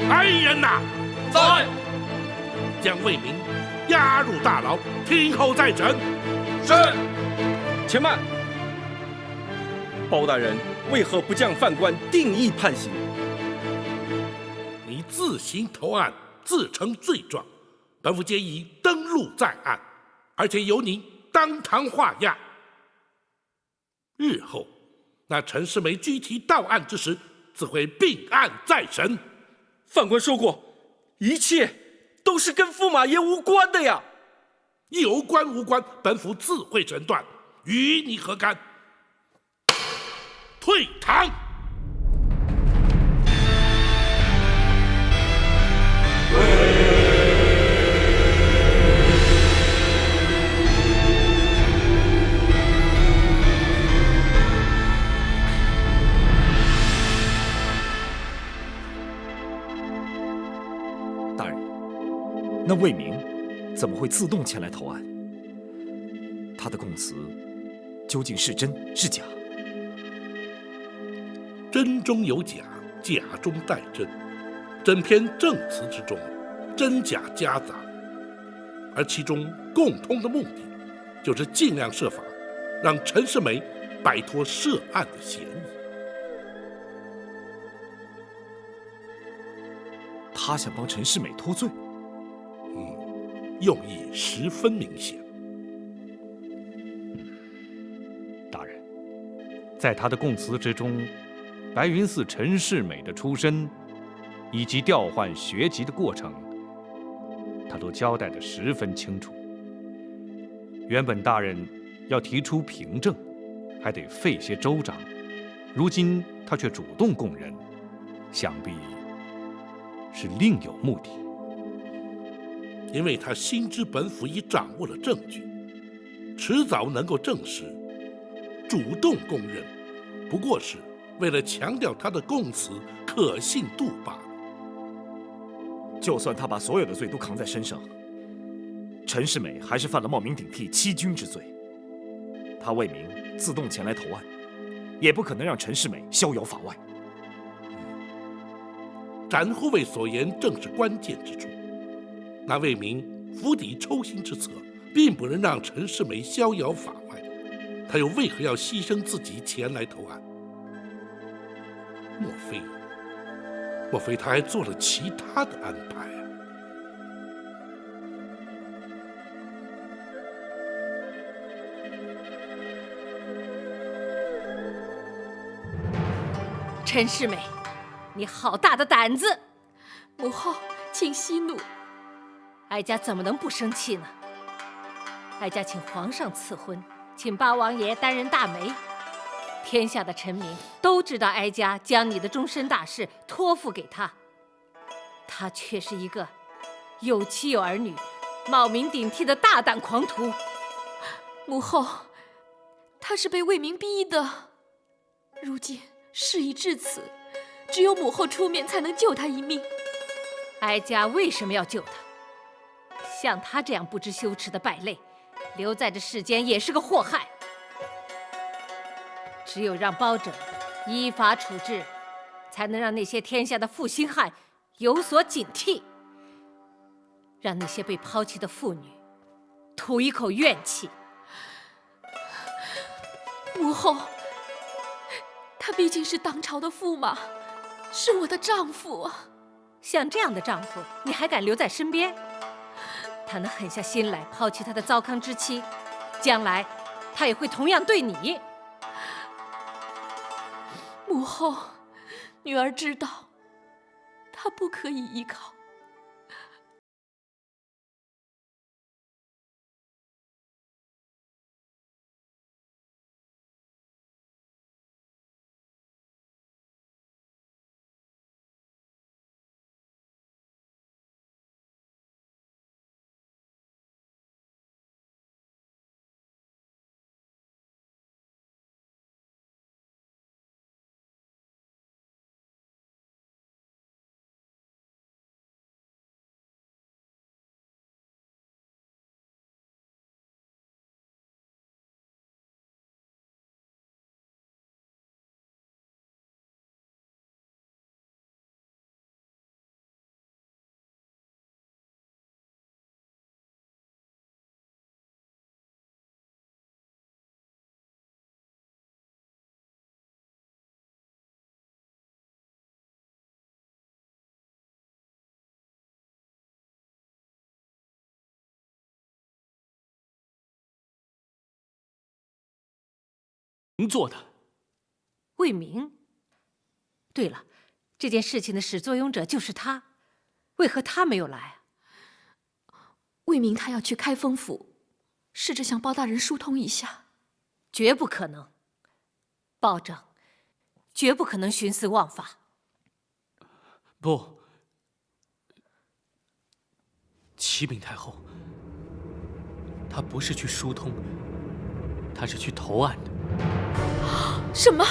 来人呐！在。将魏明押入大牢，听候再审。是。且慢，包大人为何不将范官定义判刑？你自行投案，自成罪状，本府皆已登录在案，而且由你当堂画押。日后那陈世美具体到案之时，自会并案再审。范官说过，一切都是跟驸马爷无关的呀。有关无关，本府自会诊断，与你何干？退堂。大人，那魏明怎么会自动前来投案？他的供词究竟是真是假？真中有假，假中带真，整篇证词之中，真假夹杂，而其中共通的目的，就是尽量设法让陈世美摆脱涉案的嫌疑。他想帮陈世美脱罪。用意十分明显。大人，在他的供词之中，白云寺陈世美的出身以及调换学籍的过程，他都交代得十分清楚。原本大人要提出凭证，还得费些周章，如今他却主动供认，想必是另有目的。因为他心知本府已掌握了证据，迟早能够证实，主动供认，不过是为了强调他的供词可信度罢了。就算他把所有的罪都扛在身上，陈世美还是犯了冒名顶替欺君之罪。他魏明自动前来投案，也不可能让陈世美逍遥法外。展护卫所言正是关键之处。那魏明釜底抽薪之策，并不能让陈世美逍遥法外，他又为何要牺牲自己前来投案？莫非他还做了其他的安排啊？陈世美，你好大的胆子！母后，请息怒。哀家怎么能不生气呢？哀家请皇上赐婚，请八王爷担任大媒，天下的臣民都知道哀家将你的终身大事托付给他，他却是一个有妻有儿女、冒名顶替的大胆狂徒。母后，他是被魏明逼的，如今事已至此，只有母后出面才能救他一命。哀家为什么要救他？像他这样不知羞耻的败类，留在这世间也是个祸害。只有让包拯依法处置，才能让那些天下的负心汉有所警惕，让那些被抛弃的妇女吐一口怨气。母后，他毕竟是当朝的驸马，是我的丈夫啊。像这样的丈夫，你还敢留在身边？他能狠下心来抛弃他的糟糠之妻，将来他也会同样对你。母后，女儿知道，他不可以依靠。您做的。魏明。对了，这件事情的始作俑者就是他，为何他没有来啊？魏明他要去开封府，试着向包大人疏通一下。绝不可能，包拯绝不可能徇私枉法。不，启禀太后，他不是去疏通，他是去投案的。什么？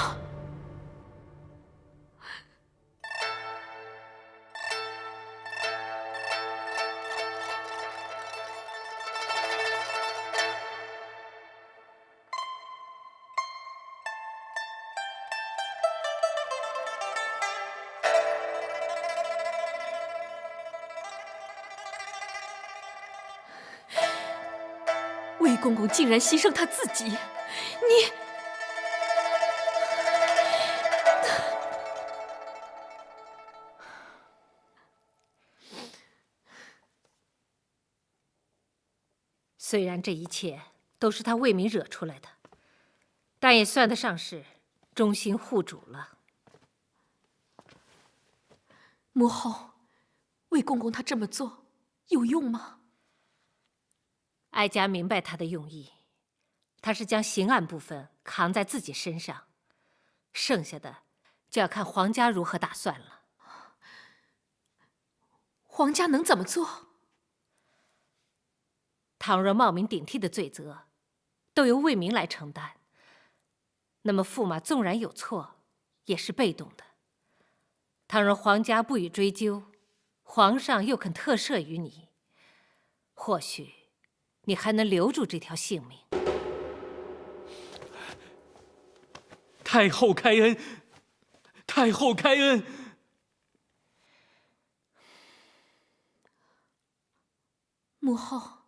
魏公公竟然牺牲他自己，你！虽然这一切都是他魏明惹出来的，但也算得上是忠心护主了。母后，魏公公他这么做有用吗？哀家明白他的用意，他是将刑案部分扛在自己身上，剩下的就要看皇家如何打算了。皇家能怎么做？倘若冒名顶替的罪责都由魏明来承担，那么驸马纵然有错，也是被动的。倘若皇家不予追究，皇上又肯特赦于你，或许你还能留住这条性命。太后开恩！太后开恩！母后，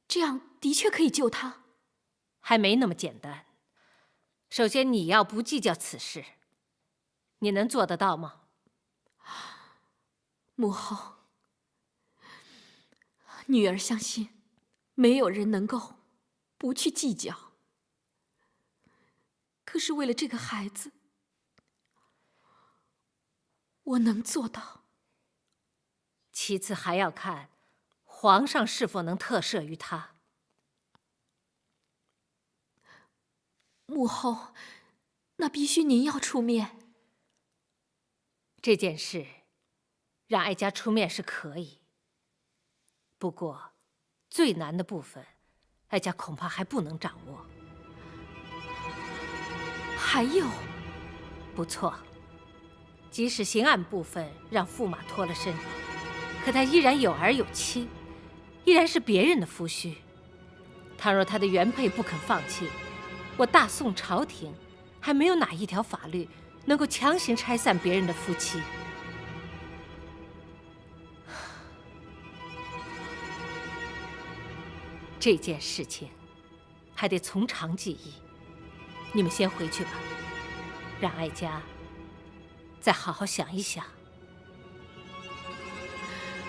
这样的确可以救他。还没那么简单。首先，你要不计较此事，你能做得到吗？母后，女儿相信，没有人能够不去计较。可是为了这个孩子，我能做到。其次，还要看皇上是否能特赦于他。母后，那必须您要出面。这件事，让哀家出面是可以，不过最难的部分，哀家恐怕还不能掌握。还有，不错，即使刑案部分让驸马脱了身，可他依然有儿有妻，依然是别人的夫婿。倘若他的原配不肯放弃，我大宋朝廷还没有哪一条法律能够强行拆散别人的夫妻。这件事情还得从长计议，你们先回去吧，让哀家再好好想一想。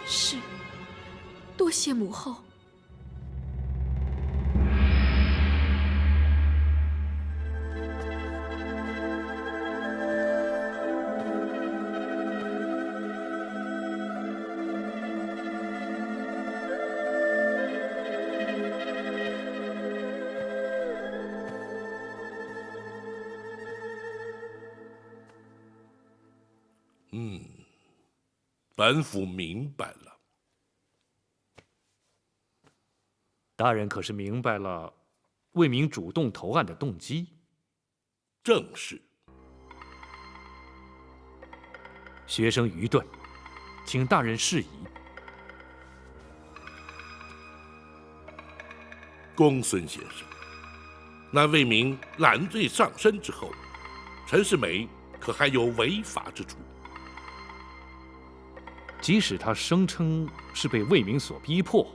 是，多谢母后。本府明白了。大人可是明白了魏明主动投案的动机？正是。学生愚钝，请大人释疑。公孙先生，那魏明揽罪上身之后，陈世美可还有违法之处？即使他声称是被魏明所逼迫，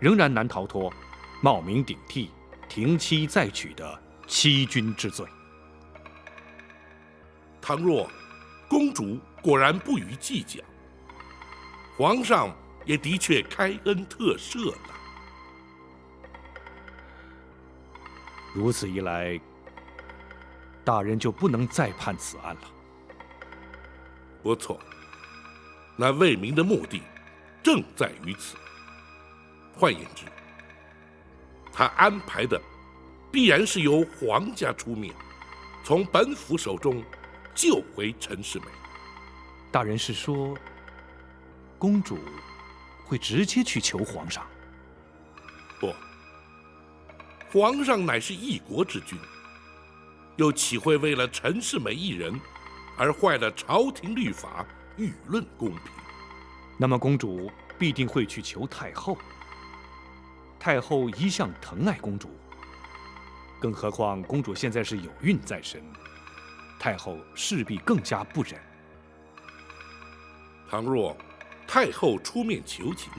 仍然难逃脱冒名顶替、停妻再娶的欺君之罪。倘若公主果然不予计较，皇上也的确开恩特赦了。如此一来，大人就不能再判此案了。不错。那魏明的目的正在于此。换言之，他安排的必然是由皇家出面，从本府手中救回陈世美。大人是说，公主会直接去求皇上？不，皇上乃是一国之君，又岂会为了陈世美一人而坏了朝廷律法、舆论公平？那么公主必定会去求太后。太后一向疼爱公主，更何况公主现在是有孕在身，太后势必更加不忍。倘若太后出面求情，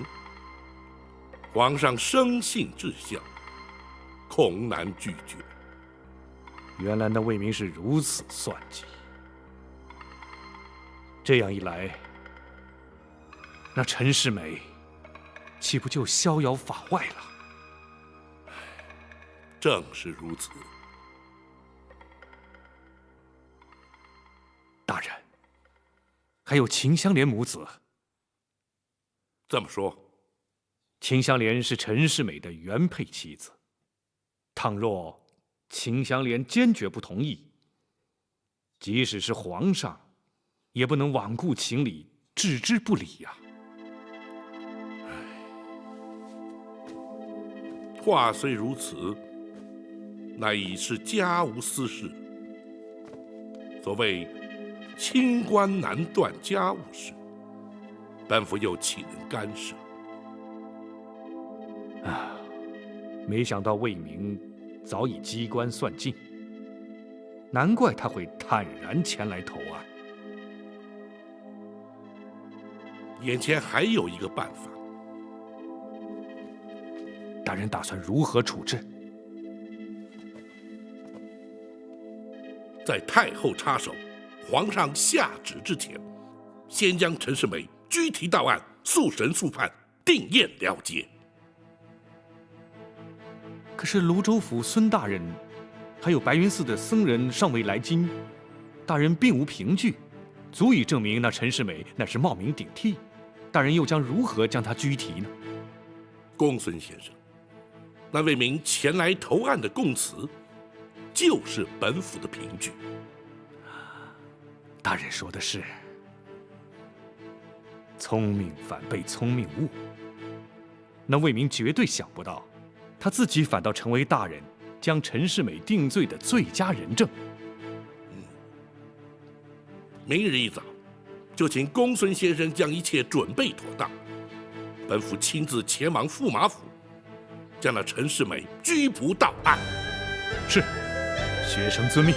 皇上生性至孝，恐难拒绝。原来那魏明是如此算计。这样一来，那陈世美岂不就逍遥法外了？正是如此。大人，还有秦香莲母子。这么说，秦香莲是陈世美的原配妻子。倘若秦香莲坚决不同意，即使是皇上，也不能罔顾情理，置之不理呀。话虽如此，乃已是家无私事。所谓清官难断家务事，本府又岂能干涉？没想到魏明早已机关算尽，难怪他会坦然前来投案。眼前还有一个办法。大人打算如何处置？在太后插手、皇上下旨之前，先将陈世美拘提到案，速审速判，定验了结。可是泸州府孙大人，还有白云寺的僧人尚未来京，大人并无凭据，足以证明那陈世美乃是冒名顶替。大人又将如何将他拘提呢？公孙先生，那位名前来投案的供词，就是本府的凭据。大人说的是，聪明反被聪明误。那魏明绝对想不到，他自己反倒成为大人将陈世美定罪的最佳人证。明日一早，就请公孙先生将一切准备妥当，本府亲自前往驸马府，将那陈世美拘捕到案。是，学生遵命。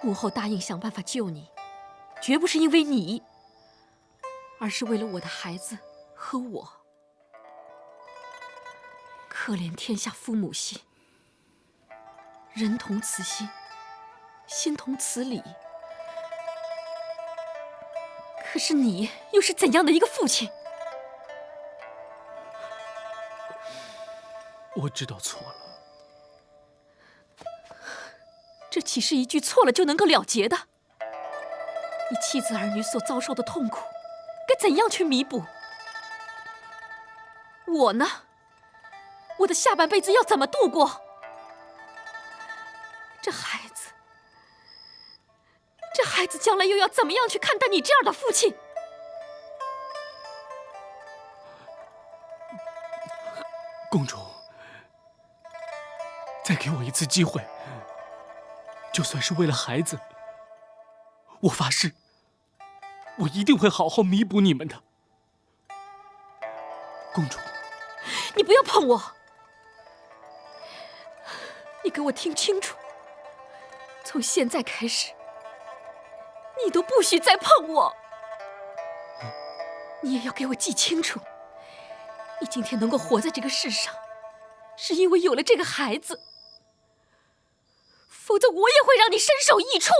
母后答应想办法救你，绝不是因为你，而是为了我的孩子和我。可怜天下父母心，人同此心，心同此理。可是你又是怎样的一个父亲？我知道错了。这岂是一句错了就能够了结的？你妻子儿女所遭受的痛苦，该怎样去弥补？我呢？我的下半辈子要怎么度过？这孩子将来又要怎么样去看待你这样的父亲？公主，再给我一次机会。就算是为了孩子，我发誓，我一定会好好弥补你们的。公主，你不要碰我！你给我听清楚，从现在开始，你都不许再碰我！你也要给我记清楚，你今天能够活在这个世上，是因为有了这个孩子，否则我也会让你身首异处。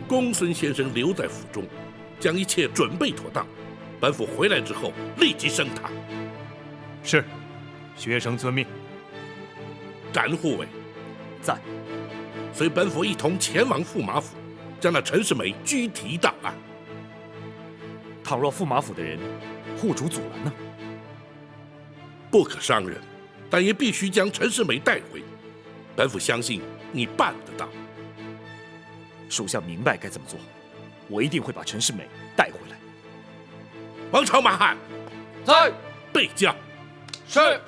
公孙先生留在府中，将一切准备妥当。本府回来之后，立即升他。是，学生遵命。展护卫，在。随本府一同前往驸马府，将那陈世美拘提到案。倘若驸马府的人护主阻拦呢？不可伤人，但也必须将陈世美带回。本府相信你办得到。属下明白该怎么做，我一定会把陈世美带回来。王朝马汉，在。备将。是。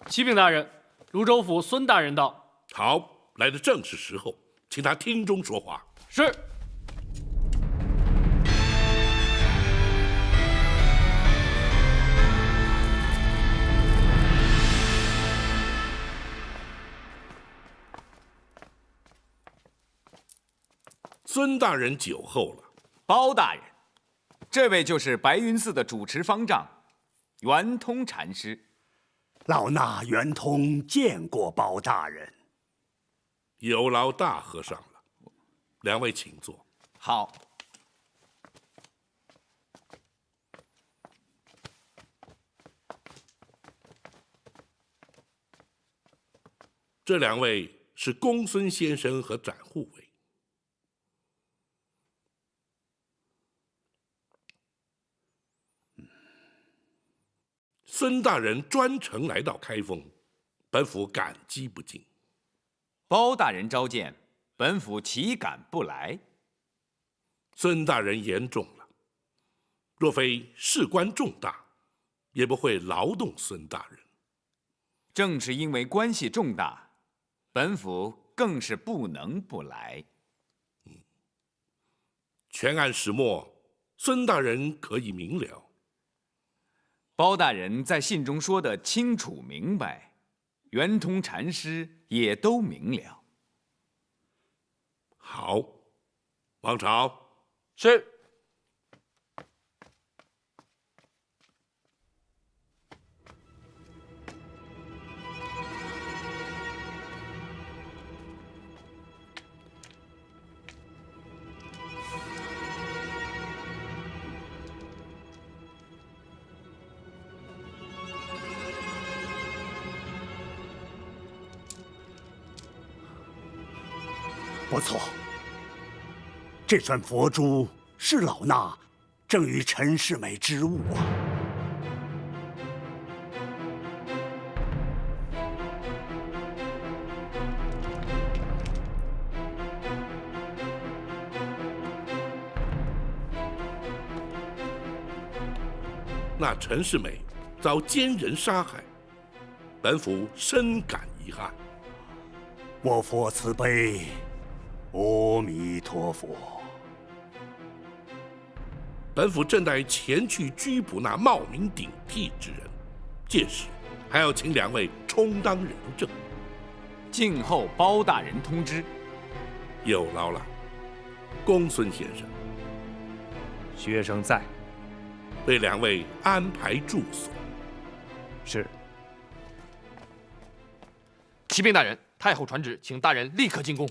启禀大人，泸州府孙大人到。好，来的正是时候，请他厅中说话。是。孙大人酒后了。包大人，这位就是白云寺的主持方丈，圆通禅师。老衲圆通见过包大人。有劳大和尚了，两位请坐。好。这两位是公孙先生和展护卫。孙大人专程来到开封，本府感激不尽。包大人召见，本府岂敢不来？孙大人言重了，若非事关重大，也不会劳动孙大人。正是因为关系重大，本府更是不能不来。全案始末，孙大人可以明了。包大人在信中说的清楚明白，圆通禅师也都明了。好，王朝。是。不错，这串佛珠是老衲赠予陈世美之物啊。那陈世美遭奸人杀害，本府深感遗憾。我佛慈悲。阿弥陀佛。本府正待前去拘捕那冒名顶替之人，届时还要请两位充当人证。静候包大人通知。有劳了，公孙先生。学生在。为两位安排住所。是。启禀大人，太后传旨，请大人立刻进宫。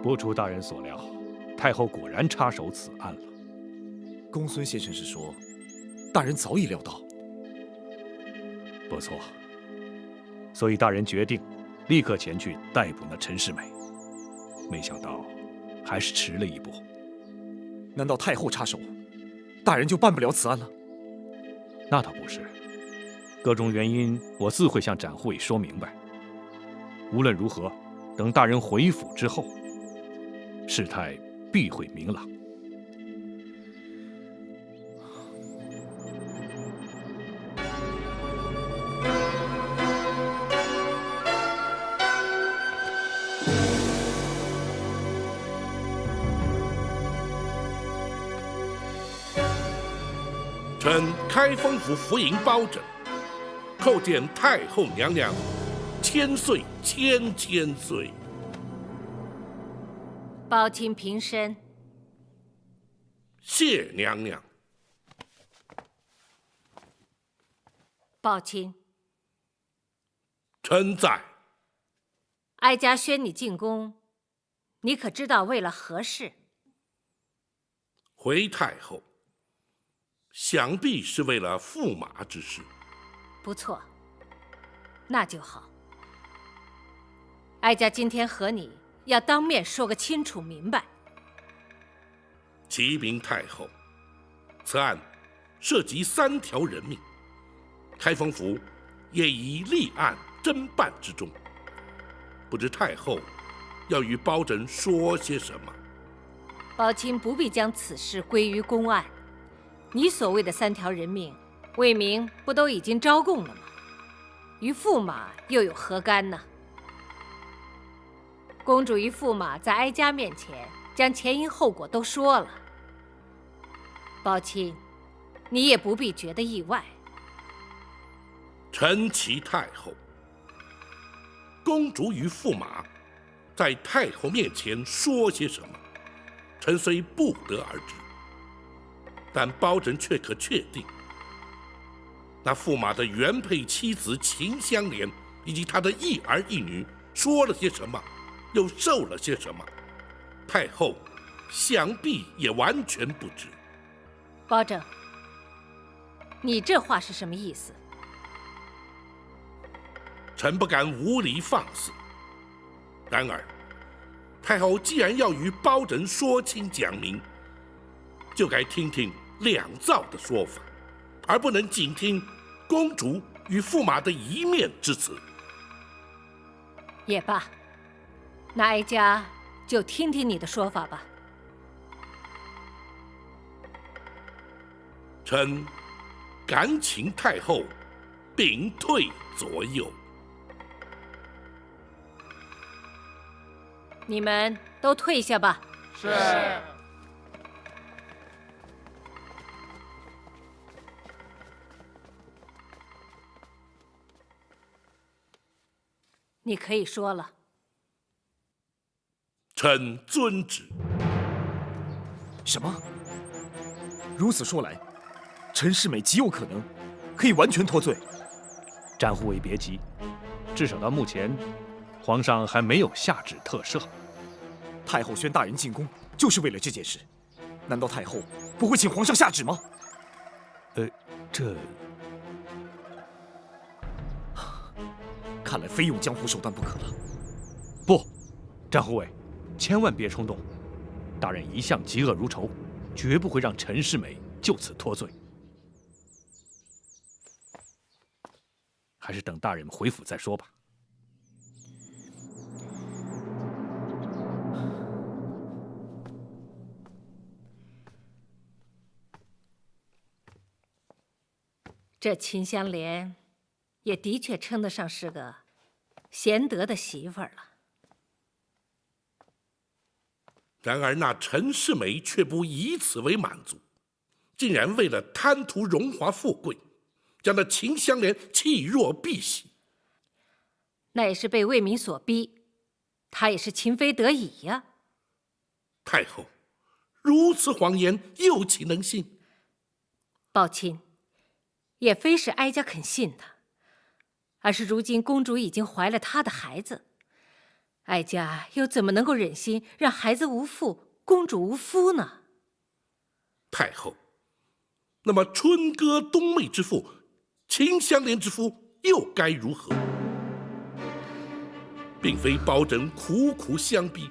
不出大人所料，太后果然插手此案了。公孙先生是说，大人早已料到。不错，所以大人决定立刻前去逮捕那陈世美。没想到还是迟了一步。难道太后插手，大人就办不了此案了？那倒不是，各种原因我自会向展护卫说明白。无论如何，等大人回府之后，事态必会明朗。臣开封府福营包拯，叩见太后娘娘，千岁千千岁。包钦平身。谢娘娘。包钦，臣在。哀家宣你进宫，你可知道为了何事？回太后，想必是为了驸马之事。不错，那就好。哀家今天和你要当面说个清楚明白。启禀太后，此案涉及3条人命，开封府也已立案侦办之中。不知太后要与包拯说些什么？包钦不必将此事归于公案。你所谓的3条人命，魏明不都已经招供了吗？与驸马又有何干呢？公主与驸马在哀家面前将前因后果都说了，包钦，你也不必觉得意外。臣启太后，公主与驸马在太后面前说些什么，臣虽不得而知，但包拯却可确定，那驸马的原配妻子秦香莲以及他的一儿一女说了些什么，又受了些什么，太后想必也完全不知。包拯，你这话是什么意思？臣不敢无理放肆。然而，太后既然要与包拯说清讲明，就该听听两造的说法，而不能仅听公主与驸马的一面之词。也罢，那哀家就听听你的说法吧。臣敢请太后屏退左右。你们都退下吧。是。你可以说了。臣遵旨。什么？如此说来，陈世美极有可能可以完全脱罪。展护卫别急，至少到目前，皇上还没有下旨特赦。太后宣大人进宫，就是为了这件事。难道太后不会请皇上下旨吗？这……看来非用江湖手段不可了。不，展护卫，千万别冲动。大人一向嫉恶如仇，绝不会让陈世美就此脱罪。还是等大人回府再说吧。这秦香莲也的确称得上是个贤德的媳妇儿了。然而那陈世美却不以此为满足，竟然为了贪图荣华富贵，将那秦香莲弃若敝屣。那也是被魏明所逼，他也是情非得已呀。太后，如此谎言，又岂能信？包钦，也非是哀家肯信他，而是如今公主已经怀了他的孩子，哀家又怎么能够忍心让孩子无父，公主无夫呢？太后，那么春歌冬妹之妇，秦香莲之夫又该如何？并非包拯苦苦相逼，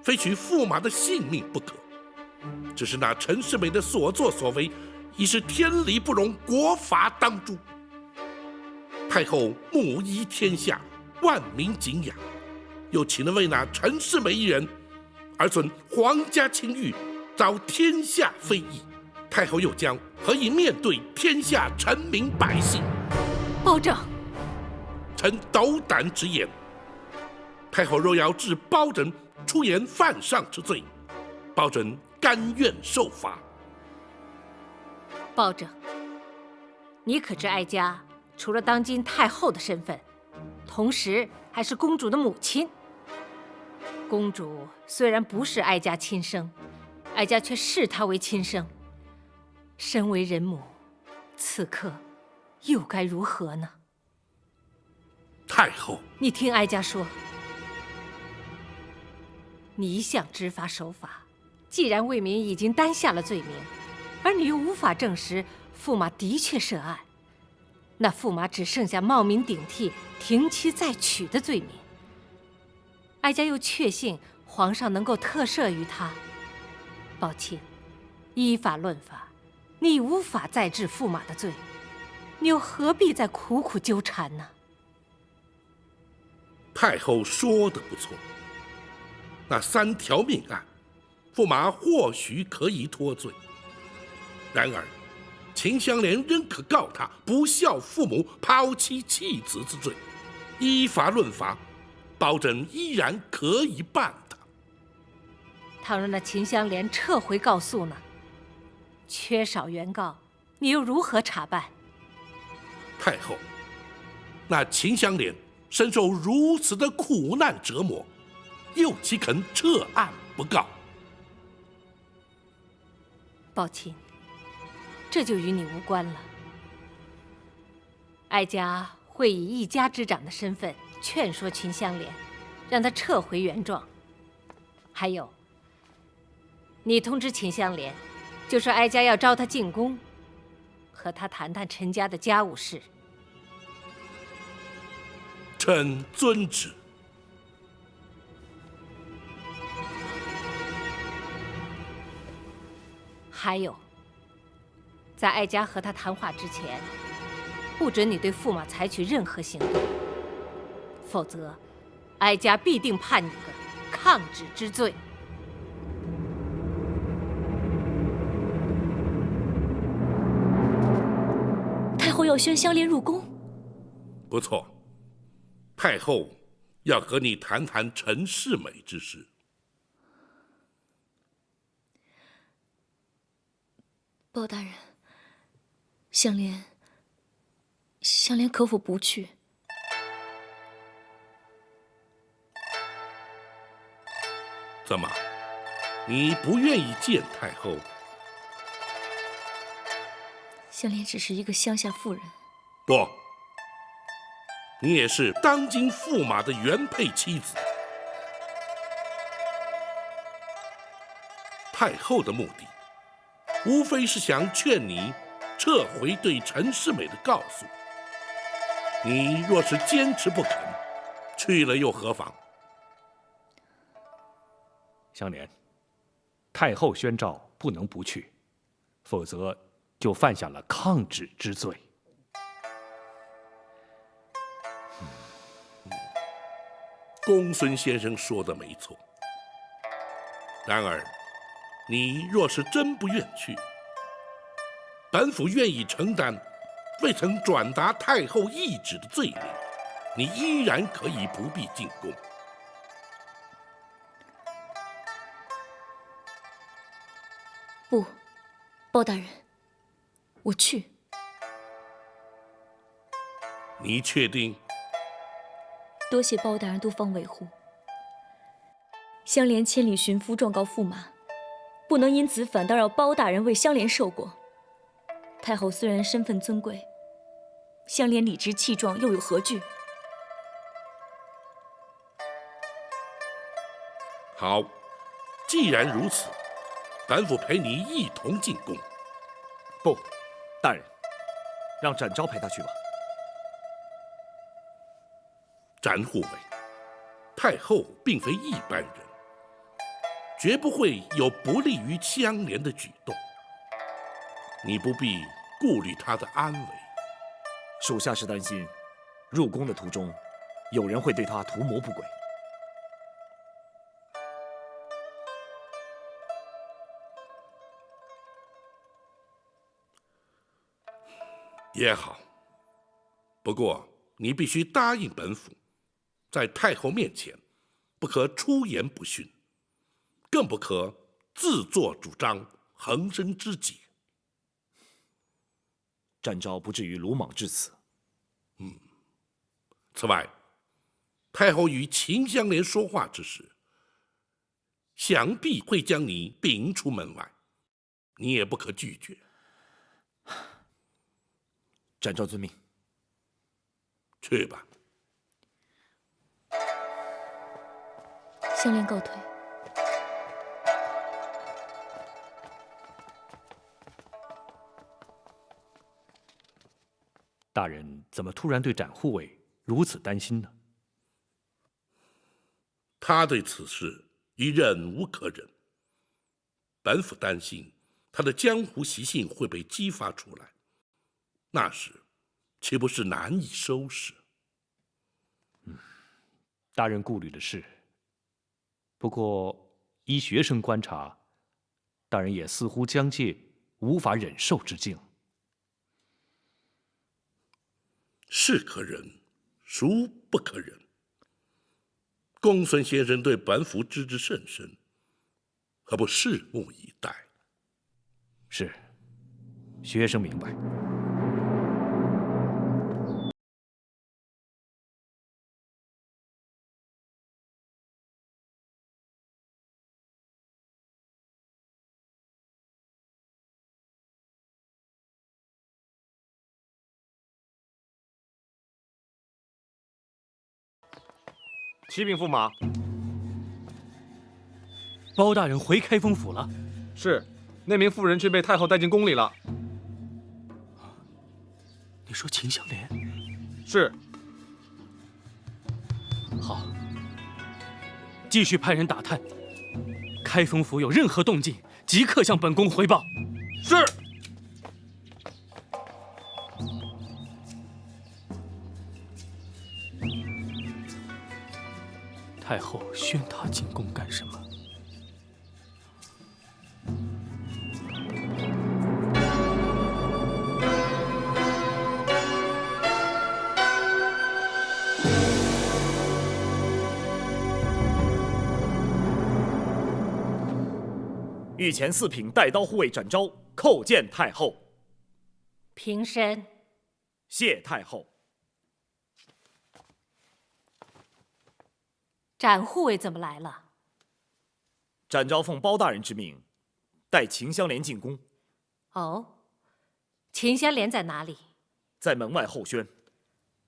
非取驸马的性命不可。只是那陈世美的所作所为，已是天理不容，国法当诛。太后母仪天下，万民敬仰，又岂能为那陈世美一人而损皇家清誉，遭天下非议？太后又将何以面对天下臣民百姓？包拯，臣斗胆直言，太后若要治包拯出言犯上之罪，包拯甘愿受罚。包拯，你可知哀家除了当今太后的身份，同时还是公主的母亲？公主虽然不是哀家亲生，哀家却视她为亲生。身为人母，此刻又该如何呢？太后，你听哀家说，你一向知法守法，既然魏明已经担下了罪名，而你又无法证实驸马的确涉案，那驸马只剩下冒名顶替、停妻再娶的罪名。哀家又确信皇上能够特赦于他。抱歉，依法论法，你无法再治驸马的罪，你又何必再苦苦纠缠呢？太后说的不错，那3条命案，驸马或许可以脱罪。然而，秦香莲仍可告他不孝父母、抛妻弃子之罪。依法论法，包拯依然可以办他。倘若那秦香莲撤回告诉呢？缺少原告，你又如何查办？太后，那秦香莲深受如此的苦难折磨，又岂肯撤案不告？抱歉，这就与你无关了。哀家会以一家之长的身份劝说秦香莲，让她撤回原状。还有，你通知秦香莲，就说哀家要招她进宫，和她谈谈陈家的家务事。臣遵旨。还有，在哀家和他谈话之前，不准你对驸马采取任何行动，否则，哀家必定判你个抗旨之罪。太后要宣香莲入宫？不错，太后要和你谈谈陈世美之事。包大人，香莲可否不去？怎么，你不愿意见太后？香莲只是一个乡下妇人。不，你也是当今驸马的原配妻子。太后的目的，无非是想劝你撤回对陈世美的告诉。你若是坚持不肯，去了又何妨？香莲，太后宣诏不能不去，否则就犯下了抗旨之罪。公孙先生说的没错。然而，你若是真不愿去，本府愿意承担未曾转达太后懿旨的罪名，你依然可以不必进宫。不，包大人，我去。你确定？多谢包大人多方维护。香莲千里寻夫状告驸马，不能因此反倒让包大人为香莲受过。太后虽然身份尊贵，香莲理直气壮又有何惧？好，既然如此，本府陪你一同进宫。不，大人，让展昭陪他去吧。展护卫，太后并非一般人，绝不会有不利于相连的举动。你不必顾虑她的安危。属下是担心，入宫的途中，有人会对她图谋不轨。也好，不过你必须答应本府，在太后面前，不可出言不逊，更不可自作主张，横生枝节。展昭不至于鲁莽至此。此外，太后与秦香莲说话之时，想必会将你禀出门外，你也不可拒绝。展昭遵命。去吧。香莲告退。大人怎么突然对展护卫如此担心呢？他对此事已忍无可忍。本府担心他的江湖习性会被激发出来，那时岂不是难以收拾？大人顾虑的是。不过依学生观察，大人也似乎将介无法忍受之境。是可忍，孰不可忍？公孙先生对本府知之甚深，何不拭目以待？是，学生明白。启禀驸马，包大人回开封府了。是，那名妇人却被太后带进宫里了。你说秦香莲？是。好，继续派人打探，开封府有任何动静，即刻向本宫回报。是。太后宣他进宫干什么？御前四品带刀护卫展昭叩见太后。平身。谢太后。展护卫怎么来了？展昭奉包大人之命，带秦香莲进宫。哦，秦香莲在哪里？在门外候宣。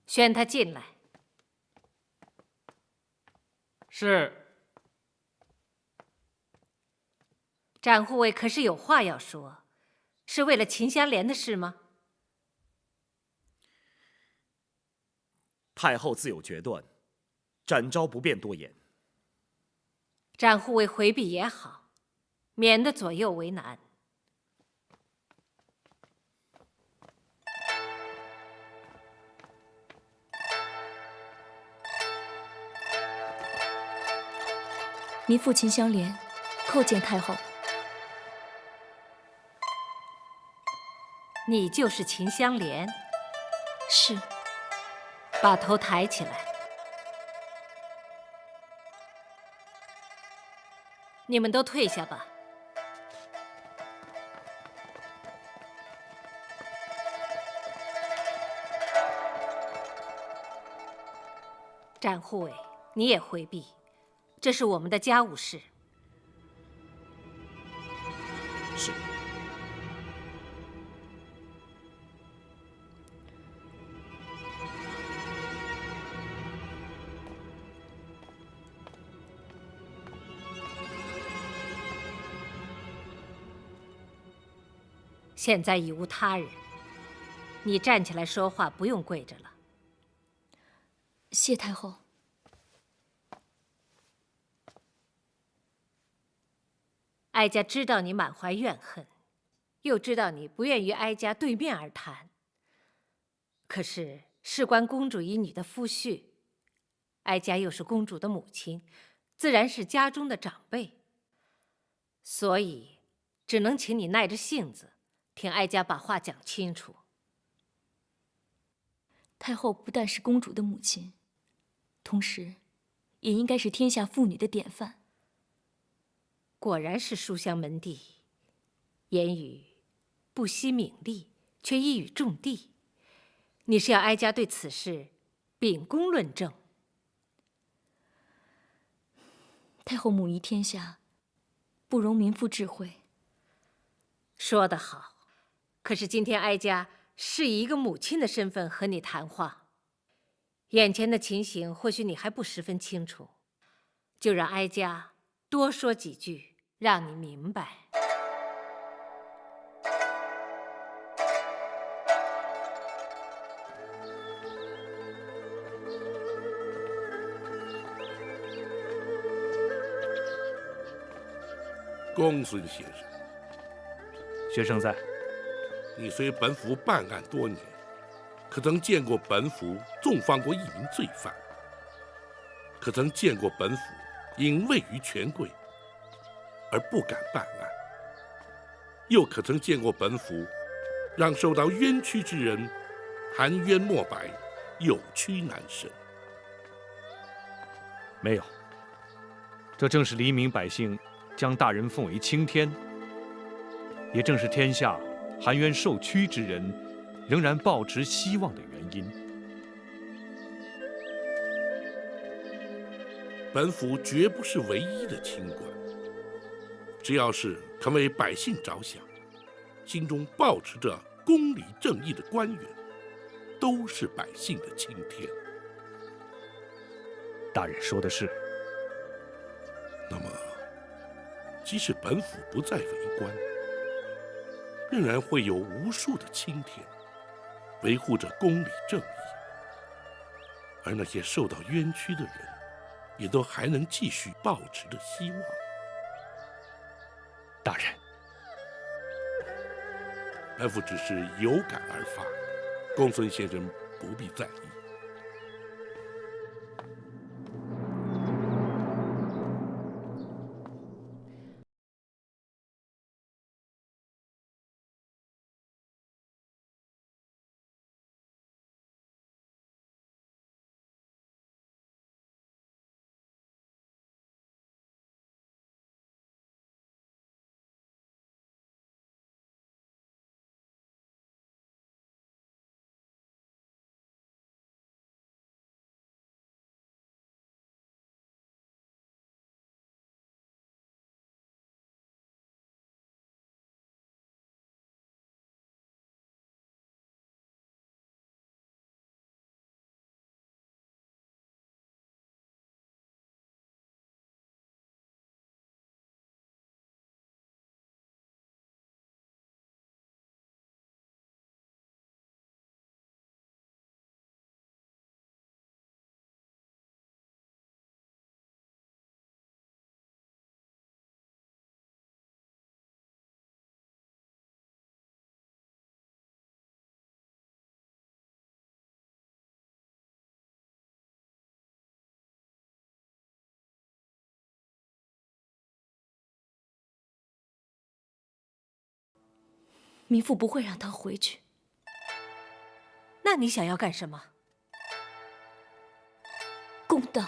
宣她进来。是。展护卫可是有话要说，是为了秦香莲的事吗？太后自有决断。展昭不便多言。展护卫回避也好，免得左右为难。民妇秦香莲叩见太后。你就是秦香莲？是。把头抬起来。你们都退下吧。展护卫，你也回避，这是我们的家务事。是。现在已无他人，你站起来说话，不用跪着了。谢太后。哀家知道你满怀怨恨，又知道你不愿与哀家对面而谈。可是事关公主一女的夫婿，哀家又是公主的母亲，自然是家中的长辈，所以只能请你耐着性子，听哀家把话讲清楚。太后不但是公主的母亲，同时也应该是天下妇女的典范。果然是书香门第，言语不惜名利，却一语中的。你是要哀家对此事秉公论证？太后母仪天下，不容民妇智慧。说得好，可是今天哀家是以一个母亲的身份和你谈话，眼前的情形或许你还不十分清楚，就让哀家多说几句，让你明白。公孙先生，学生在。你随本府办案多年，可曾见过本府纵放过一名罪犯？可曾见过本府因位于权贵而不敢办案？又可曾见过本府让受到冤屈之人含冤莫白，有屈难伸？没有。这正是黎民百姓将大人奉为青天，也正是天下含冤受屈之人仍然抱持希望的原因。本府绝不是唯一的清官，只要是肯为百姓着想，心中抱持着公理正义的官员，都是百姓的青天。大人说的是。那么，即使本府不再为官，仍然会有无数的青天维护着公理正义，而那些受到冤屈的人，也都还能继续抱持着希望。大人，本府只是有感而发，公孙先生不必在意。民妇不会让他回去。那你想要干什么？公道。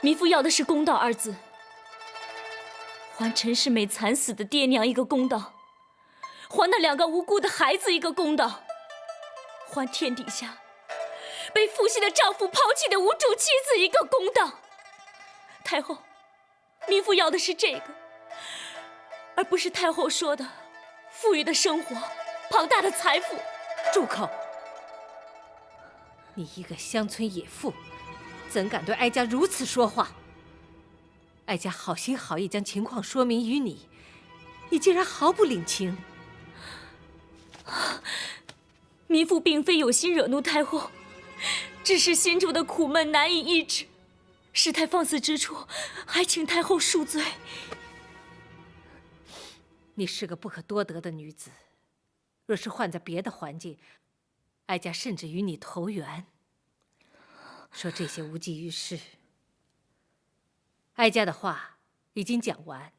民妇要的是公道二字，还陈世美惨死的爹娘一个公道，还那2个无辜的孩子一个公道，还天底下被负心的丈夫抛弃的无主妻子一个公道。太后，民妇要的是这个，而不是太后说的富裕的生活，庞大的财富。住口！你一个乡村野妇，怎敢对哀家如此说话？哀家好心好意将情况说明于你，你竟然毫不领情。民妇并非有心惹怒太后，只是心中的苦闷难以抑制。事态放肆之处，还请太后恕罪。你是个不可多得的女子，若是换在别的环境，哀家甚至与你投缘。说这些无济于事。哀家的话已经讲完，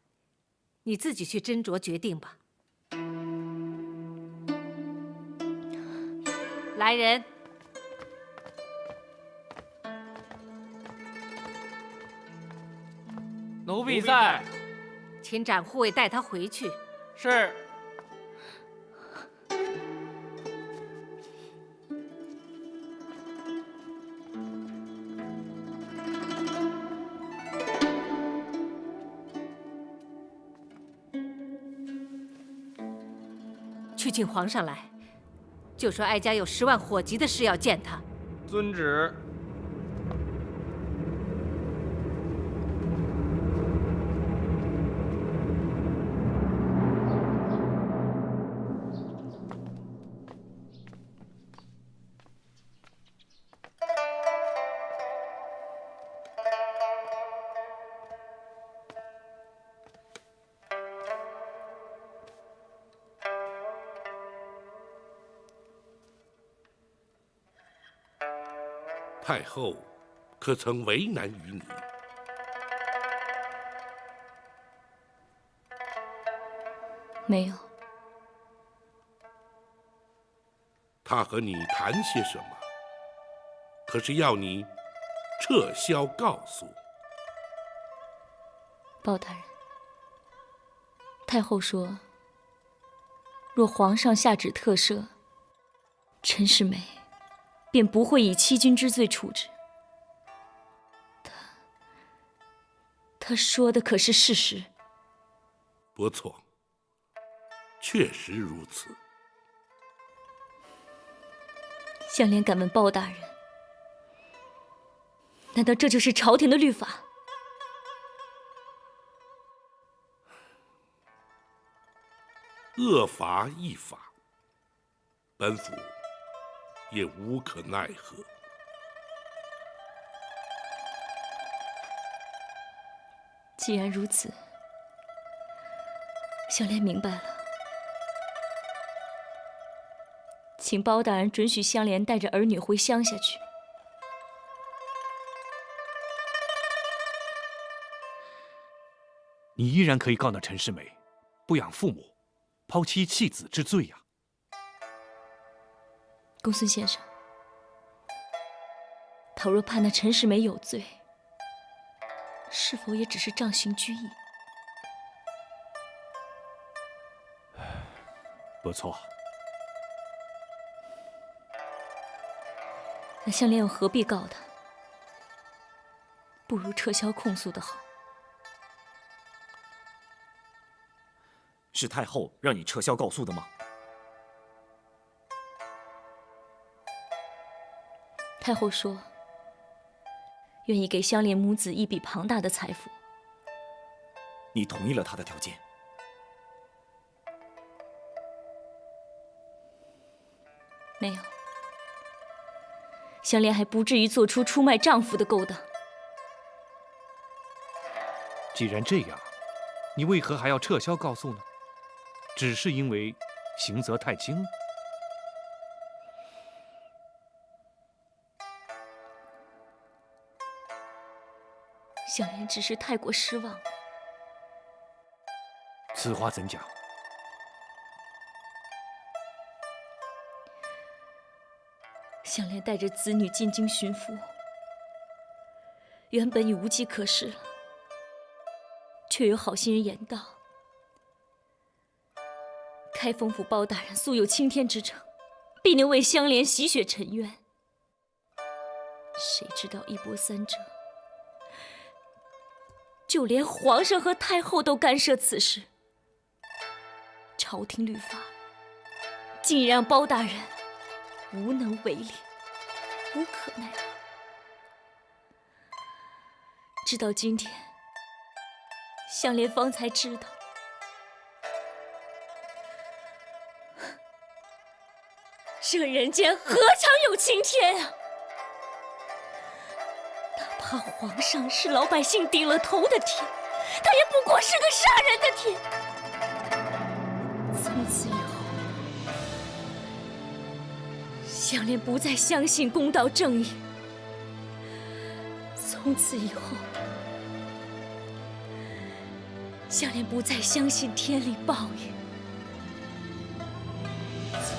你自己去斟酌决定吧。来人！奴婢在。请展护卫带他回去。是。去请皇上来，就说哀家有10万火急的事要见他。遵旨。太后可曾为难于你？没有。他和你谈些什么？可是要你撤销告诉。包大人，太后说，若皇上下旨特赦，陈世美便不会以欺君之罪处置。他说的可是事实。不错，确实如此。香莲敢问包大人，难道这就是朝廷的律法？恶法亦法，本府也无可奈何。既然如此，香莲明白了，请包大人准许香莲带着儿女回乡下去。你依然可以告那陈世美不养父母、抛妻弃子之罪呀。公孙先生，倘若判那陈世美有罪，是否也只是杖刑拘役？不错。那香莲又何必告他？不如撤销控诉的好。是太后让你撤销告诉的吗？太后说，愿意给香莲母子一笔庞大的财富。你同意了她的条件？没有，香莲还不至于做出出卖丈夫的勾当。既然这样，你为何还要撤销告诉呢？只是因为刑责太轻？香莲只是太过失望了。此话怎讲？香莲带着子女进京寻夫，原本已无计可施了，却有好心人言道，开封府包大人素有青天之诚，必能为香莲洗雪沉冤。谁知道一波三折，就连皇上和太后都干涉此事，朝廷律法竟然让包大人无能为力，无可奈何。直到今天，香莲方才知道，这人间何尝有青天啊！哪怕皇上是老百姓顶了头的天，他也不过是个杀人的天。香莲不再相信公道正义，从此以后，香莲不再相信天理报应，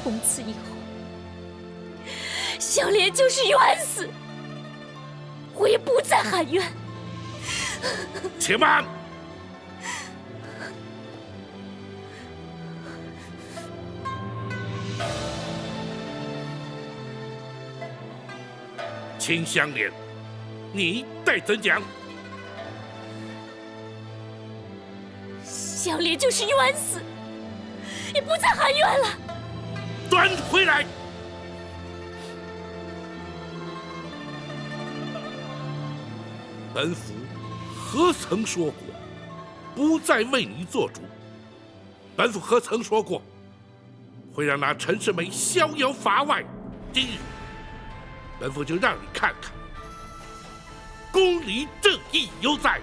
从此以后，香莲就是冤死，我也不再喊冤。且慢！秦香莲，你待怎讲？香莲就是冤死，也不再喊冤了。端回来！本府何曾说过不再为你做主？本府何曾说过会让那陈世美逍遥法外？今日，本府就让你看看，公理正义犹在，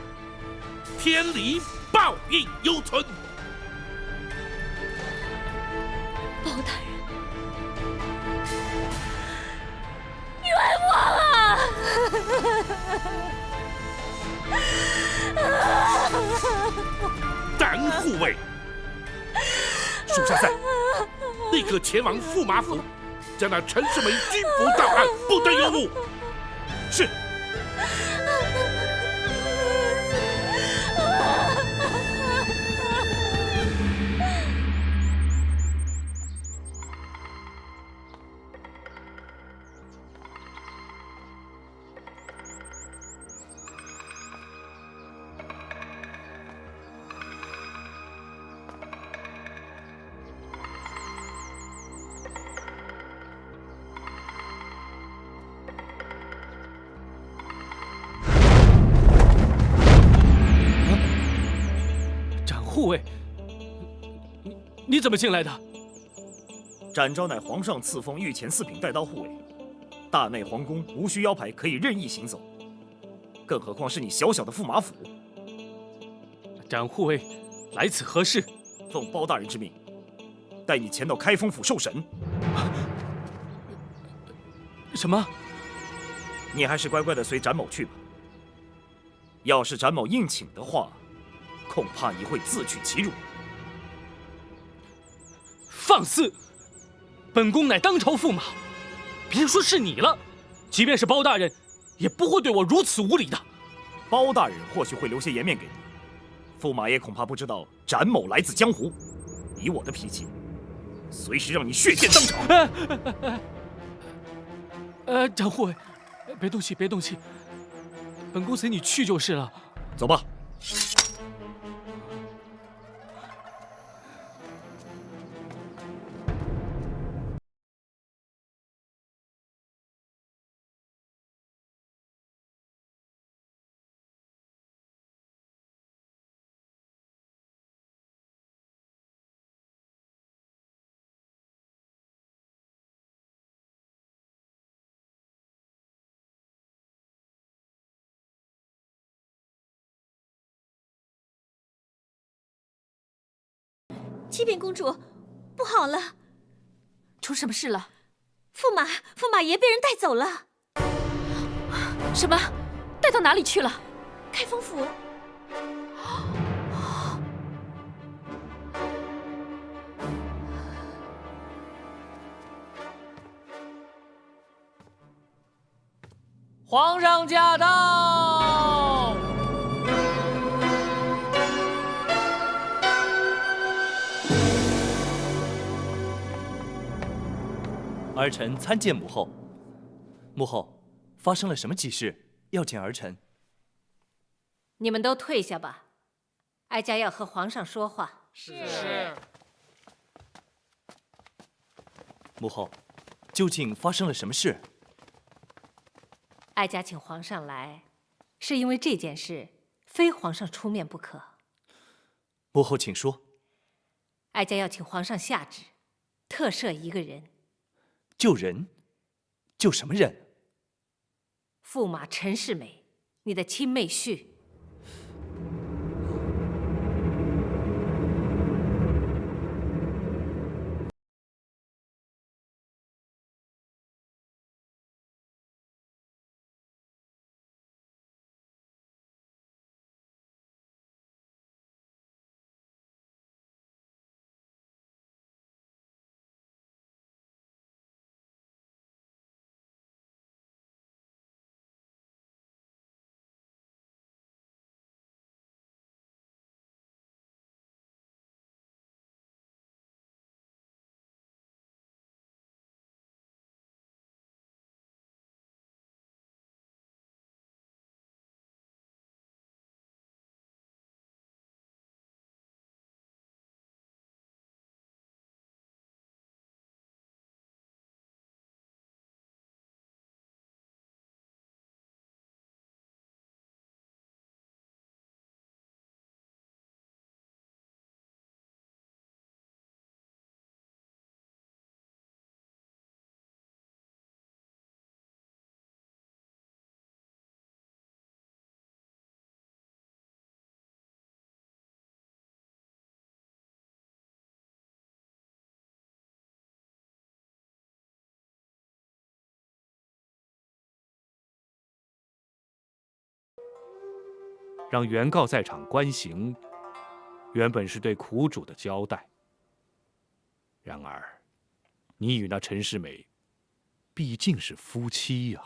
天理报应犹存。包大人，冤枉啊！胆护卫，属下在，立刻前往驸马府，将那陈世美拘捕到案，不得有误。是。护卫，你怎么进来的？展昭乃皇上赐封御前四品带刀护卫，大内皇宫无需腰牌，可以任意行走，更何况是你小小的驸马府。展护卫来此何事？奉包大人之命，带你前到开封府受审。什么？你还是乖乖的随展某去吧。要是展某硬请的话，恐怕你会自取其辱。放肆！本宫乃当朝驸马，别说是你了，即便是包大人，也不会对我如此无礼的。包大人或许会留些颜面给你，驸马爷恐怕不知道展某来自江湖，以我的脾气，随时让你血溅当场。展护卫，别动气，别动气，本宫随你去就是了。走吧。启禀公主，不好了！出什么事了？驸马爷被人带走了。什么？带到哪里去了？开封府。皇上驾到！儿臣参见母后。母后，发生了什么急事？要见儿臣。你们都退下吧，哀家要和皇上说话。是。母后，究竟发生了什么事？哀家请皇上来，是因为这件事非皇上出面不可。母后，请说。哀家要请皇上下旨，特赦一个人。救人？救什么人？驸马陈世美，你的亲妹婿。让原告在场观刑，原本是对苦主的交代。然而，你与那陈世美毕竟是夫妻呀。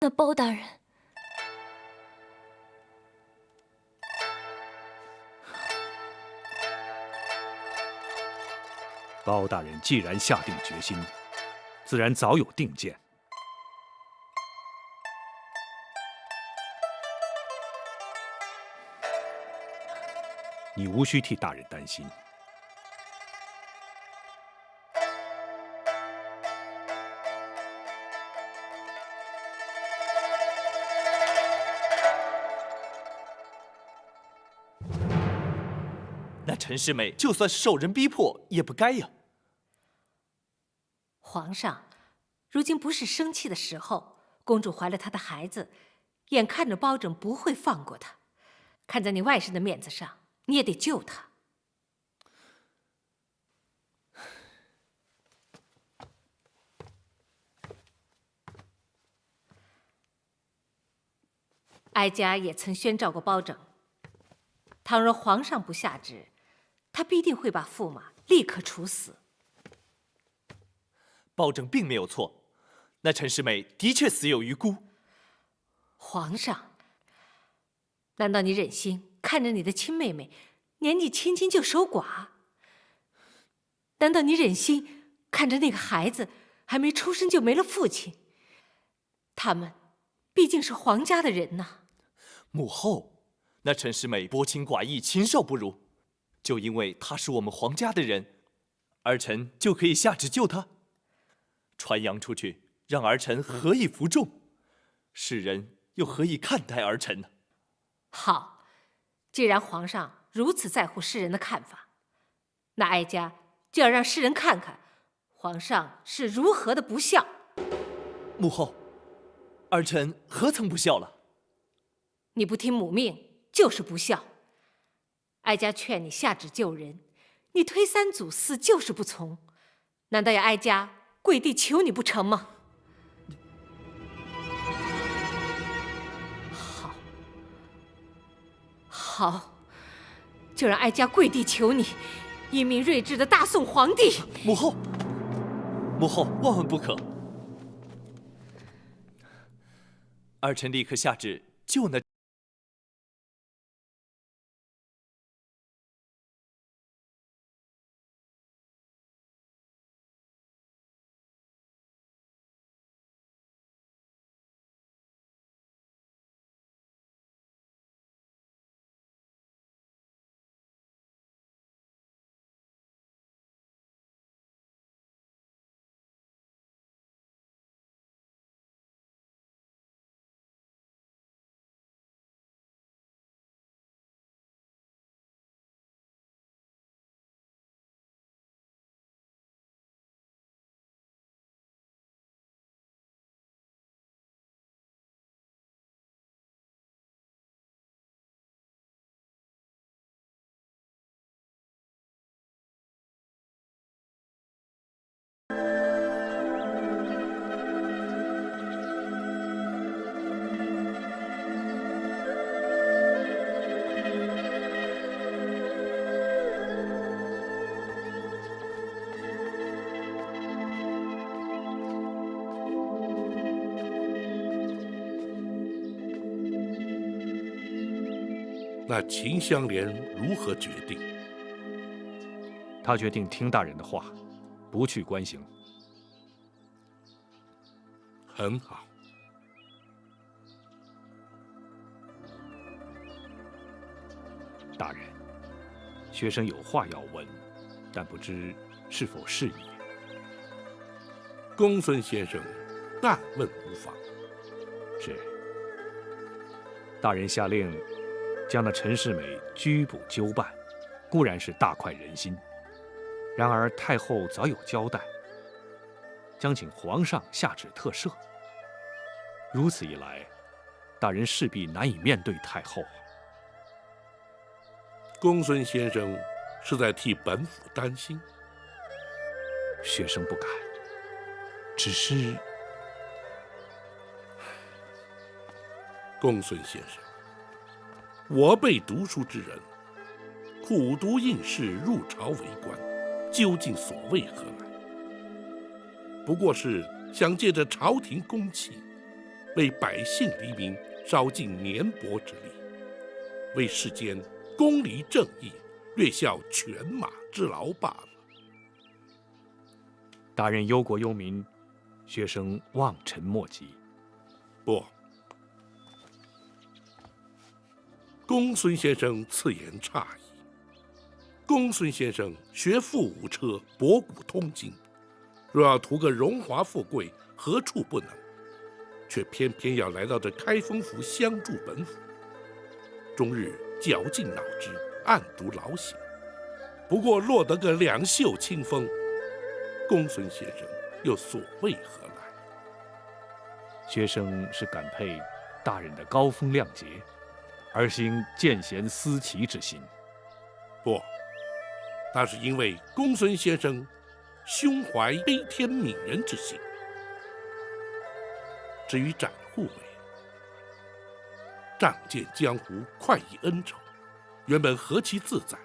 那包大人，包大人既然下定决心，自然早有定见。你无需替大人担心。那陈世美就算是受人逼迫，也不该呀。皇上，如今不是生气的时候。公主怀了她的孩子，眼看着包拯不会放过她，看在你外甥的面子上，你也得救她。哀家也曾宣召过包拯，倘若皇上不下旨，他必定会把驸马立刻处死。包拯并没有错，那陈世美的确死有余辜。皇上，难道你忍心看着你的亲妹妹年纪轻轻就守寡？难道你忍心看着那个孩子还没出生就没了父亲？他们毕竟是皇家的人呐。母后，那陈世美薄情寡义，禽兽不如，就因为她是我们皇家的人，儿臣就可以下旨救她？传扬出去，让儿臣何以服众？世人又何以看待儿臣呢？好，既然皇上如此在乎世人的看法，那哀家就要让世人看看皇上是如何的不孝。母后，儿臣何曾不孝了？你不听母命就是不孝。哀家劝你下旨救人，你推三阻四就是不从，难道要哀家跪地求你不成吗？好，就让哀家跪地求你，英明睿智的大宋皇帝。母后，母后，万万不可！儿臣立刻下旨救那。那秦香莲如何决定？他决定听大人的话，不去关行。很好。大人，学生有话要问，但不知是否适宜。公孙先生，但问无妨。是。大人下令将那陈世美拘捕纠办，固然是大快人心。然而太后早有交代，将请皇上下旨特赦。如此一来，大人势必难以面对太后。公孙先生是在替本府担心？学生不敢，只是……公孙先生，我辈读书之人，苦读应试，入朝为官，究竟所为何来？不过是想借着朝廷公器，为百姓黎民烧尽绵薄之力，为世间公理正义略效犬马之劳罢了。大人忧国忧民，学生望尘莫及。不，公孙先生此言差矣。公孙先生学富五车，博古通今，若要图个荣华富贵，何处不能？却偏偏要来到这开封府相助本府，终日绞尽脑汁，暗读老醒，不过落得个两袖清风。公孙先生又所为何来？学生是感佩大人的高风亮节，而兴见贤思齐之心。不，那是因为公孙先生胸怀悲天悯人之心。至于展护卫，仗剑江湖，快意恩仇，原本何其自在，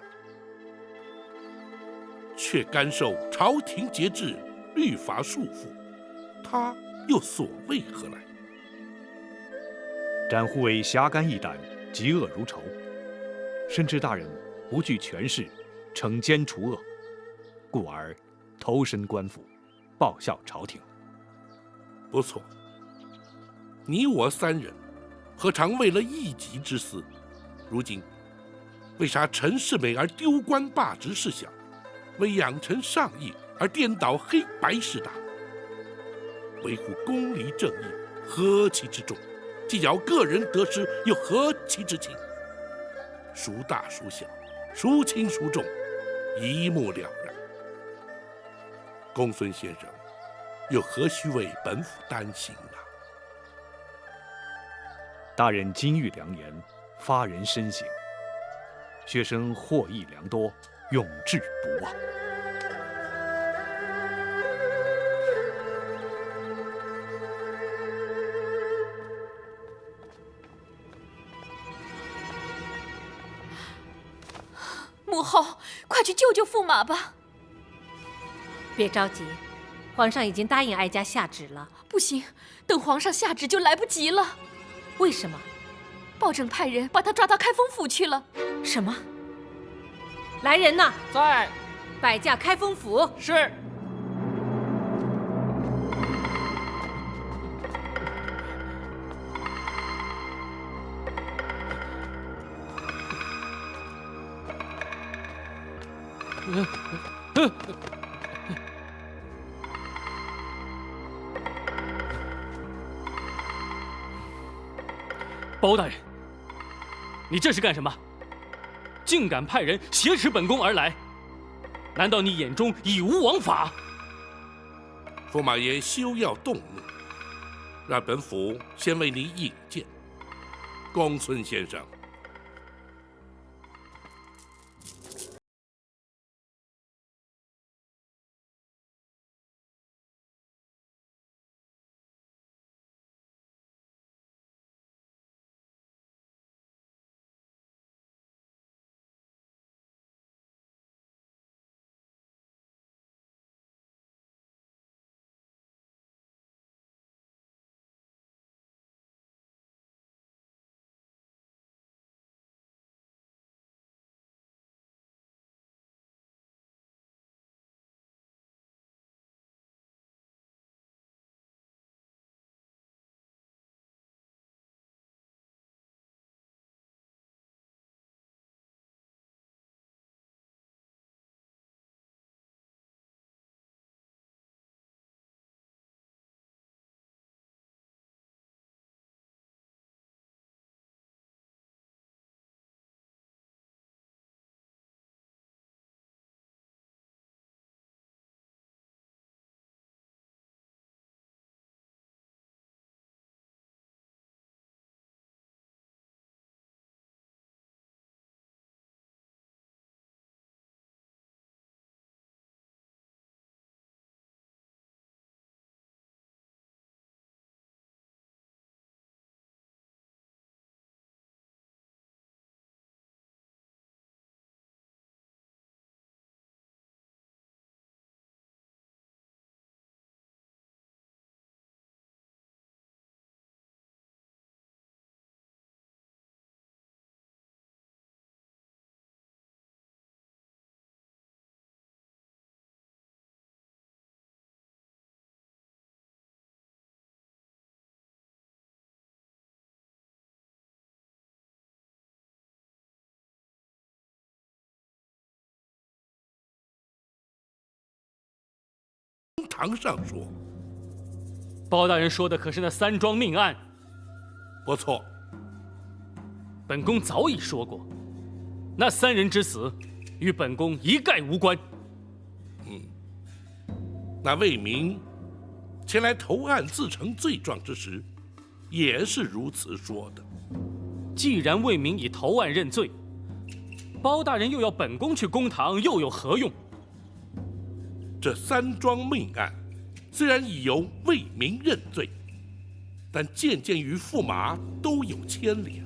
却甘受朝廷节制、律法束缚，他又所为何来？展护卫侠肝义胆，嫉恶如仇，深知大人不惧权势，惩奸除恶，故而投身官府，报效朝廷。不错，你我三人，何尝为了一己之私？如今为杀陈世美而丢官罢职事小，为养臣上意而颠倒黑白事大，维护公理正义何其之重，计较个人得失又何其之轻，孰大孰小，孰轻孰重，一目了然。公孙先生又何须为本府担心呢？大人金玉良言，发人深省，学生获益良多，永志不忘。母后，快去救救驸马吧！别着急，皇上已经答应哀家下旨了。不行，等皇上下旨就来不及了。为什么？暴政派人把他抓到开封府去了。什么？来人呐！在。摆驾开封府。是。包大人，你这是干什么？竟敢派人挟持本宫而来？难道你眼中已无王法？驸马爷休要动怒，让本府先为你引荐。公孙先生。堂上说，包大人说的可是那3桩命案？不错。本宫早已说过，那3人之死与本宫一概无关。那魏明前来投案自成罪状之时，也是如此说的。既然魏明已投案认罪，包大人又要本宫去公堂，又有何用？这3桩命案虽然已由魏明认罪，但件件与驸马都有牵连。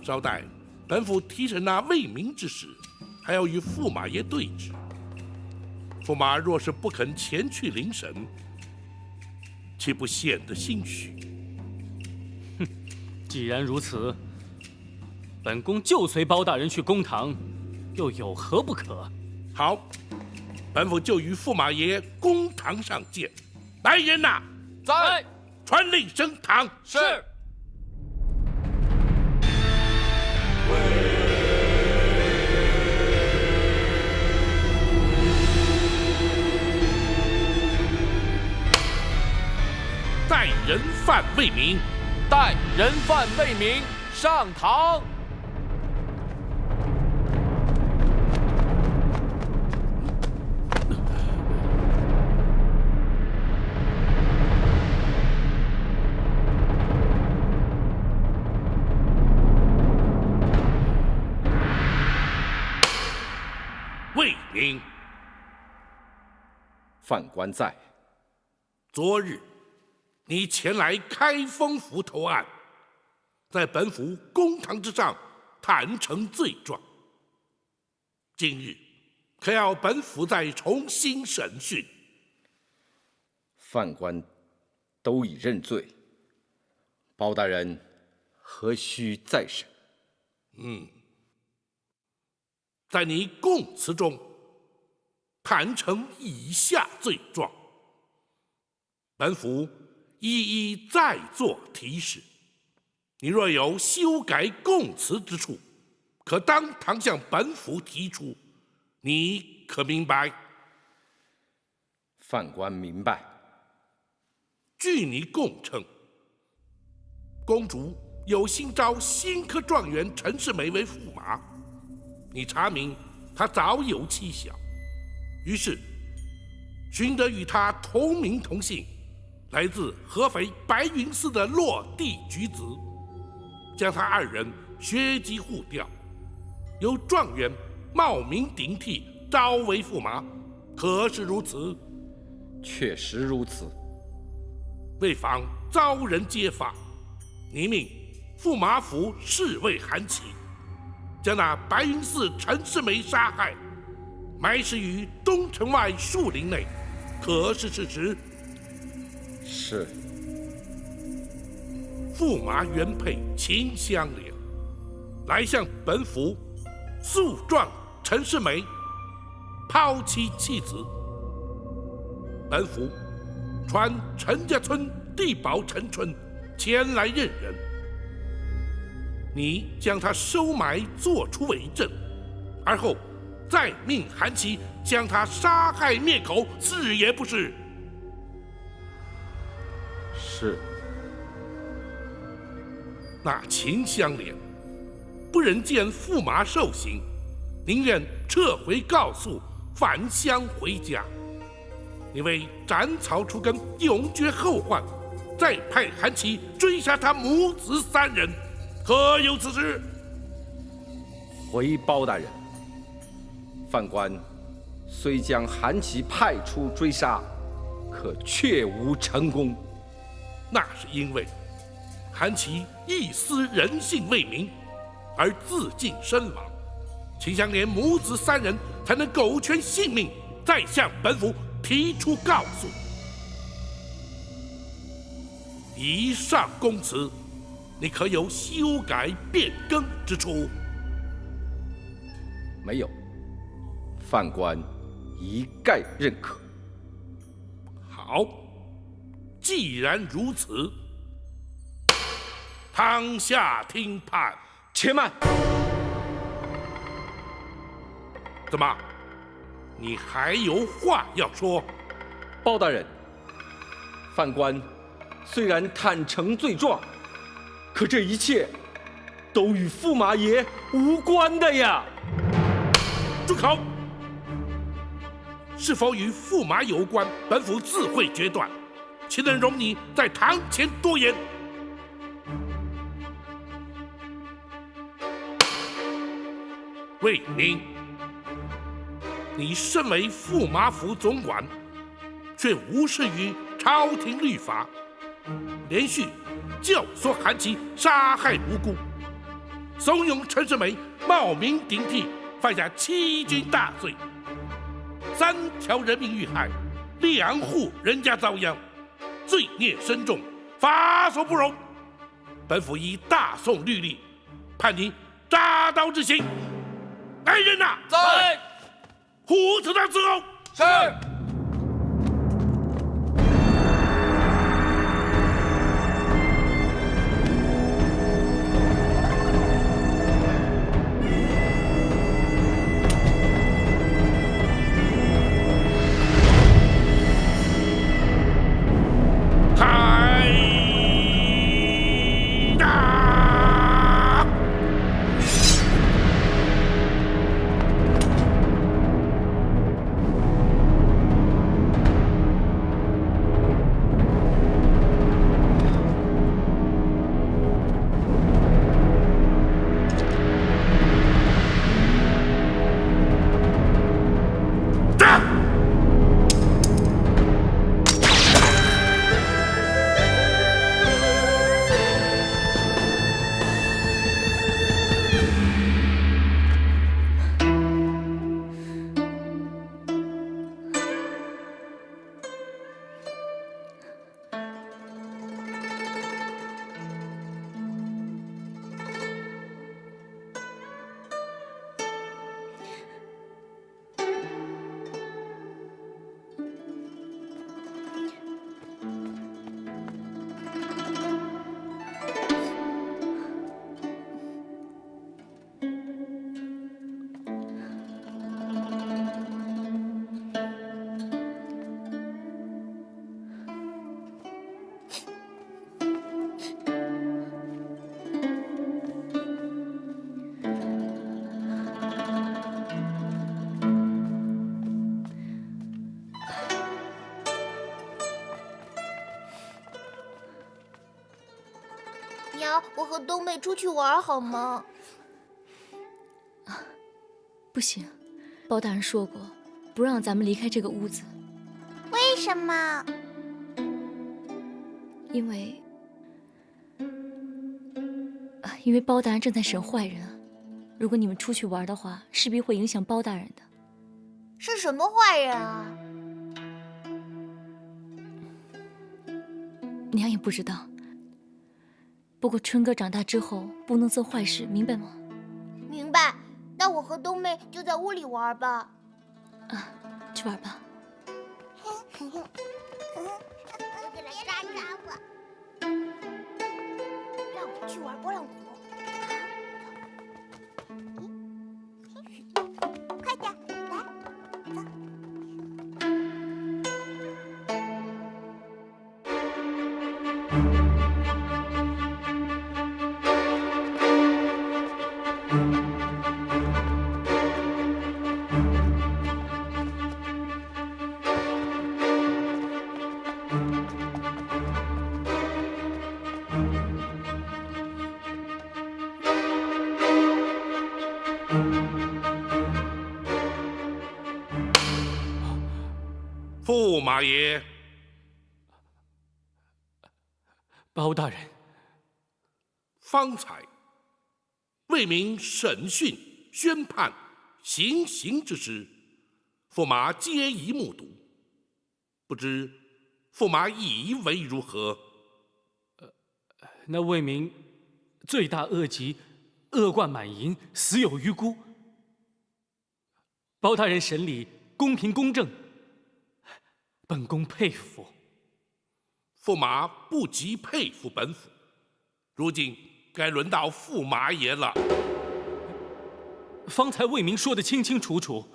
稍待本府提审那魏明之时，还要与驸马爷对质。驸马若是不肯前去领审，岂不显得心虚？哼，既然如此，本宫就随包大人去公堂，又有何不可？好，本府就与驸马爷公堂上见。来人呐！在。传令升堂。是。带人犯魏明，带人犯魏明上堂。魏明，犯官在。昨日你前来开封府投案，在本府公堂之上坦诚罪状，今日可要本府再重新审讯。犯官都已认罪，包大人何须再审？在你供词中谈成以下罪状，本府一一再作提示。你若有修改供词之处，可当堂向本府提出。你可明白？犯官明白。据你供称，公主有心招新科状元陈世美为驸马，你查明她早有妻小，于是寻得与她同名同姓、来自合肥白云寺的落地举子，将他二人学籍互调，由状元冒名顶替招为驸马，可是如此？确实如此。为防遭人揭发，你命驸马府侍卫韩琦将那白云寺陈世美杀害，埋尸于东城外树林内，可是事实？是。驸马原配秦香莲来向本府诉状陈世美抛妻弃子，本府传陈家村地保陈春前来认人，你将他收埋做出伪证，而后再命韩琦将他杀害灭口，是也不是？是。那秦香莲不忍见驸马受刑，宁愿撤回告诉，返乡回家。你为斩草除根，永绝后患，再派韩琦追杀他母子三人，可有此事？回包大人，犯官虽将韩琦派出追杀，可确无成功。那是因为韩琦一丝人性未明，而自尽身亡，秦香莲母子三人才能苟全性命，再向本府提出告诉。以上供词，你可有修改变更之处？没有，犯官一概认可。好，既然如此，当下听判。且慢！怎么？你还有话要说？包大人，犯官虽然坦诚罪状，可这一切都与驸马爷无关的呀！住口！是否与驸马有关，本府自会决断，岂能容你在堂前多言？魏明，你身为驸马府总管，却无视于朝廷律法，连续教唆韩琦杀害无辜，怂恿陈世美冒名顶替，犯下欺君大罪，3条人命遇害，2户人家遭殃，罪孽深重，法所不容。本府以大宋律例，判你扎刀之刑。来人呐！在。胡特大伺候。是。娘，我和冬妹出去玩好吗？不行，包大人说过，不让咱们离开这个屋子。为什么？因为包大人正在审坏人啊。如果你们出去玩的话，势必会影响包大人的。是什么坏人啊？娘也不知道。不过春哥长大之后不能做坏事，明白吗？明白。那我和冬妹就在屋里玩吧。啊，去玩吧。我得来抓我。让我去玩拨浪鼓。快点，来，走。驸马爷，包大人，方才为民审讯、宣判、行刑之时，驸马皆已目睹，不知驸马以为如何？那魏明罪大恶极，恶贯满盈，死有余辜。包大人审理公平公正，本宫佩服。驸马不及佩服本府，如今该轮到驸马爷了。方才魏明说得清清楚楚，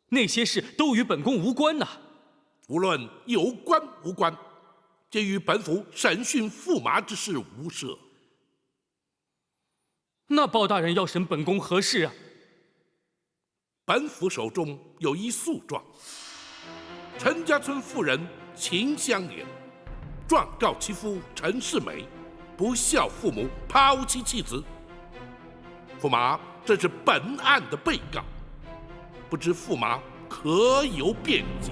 那些事都与本宫无关呐。无论有关无关，皆与本府审讯驸马之事无涉。那包大人要审本宫何事啊？本府手中有一诉状，陈家村妇人秦香莲状告其夫陈世美不孝父母，抛妻弃子。驸马正是本案的被告，不知驸马可有辩解？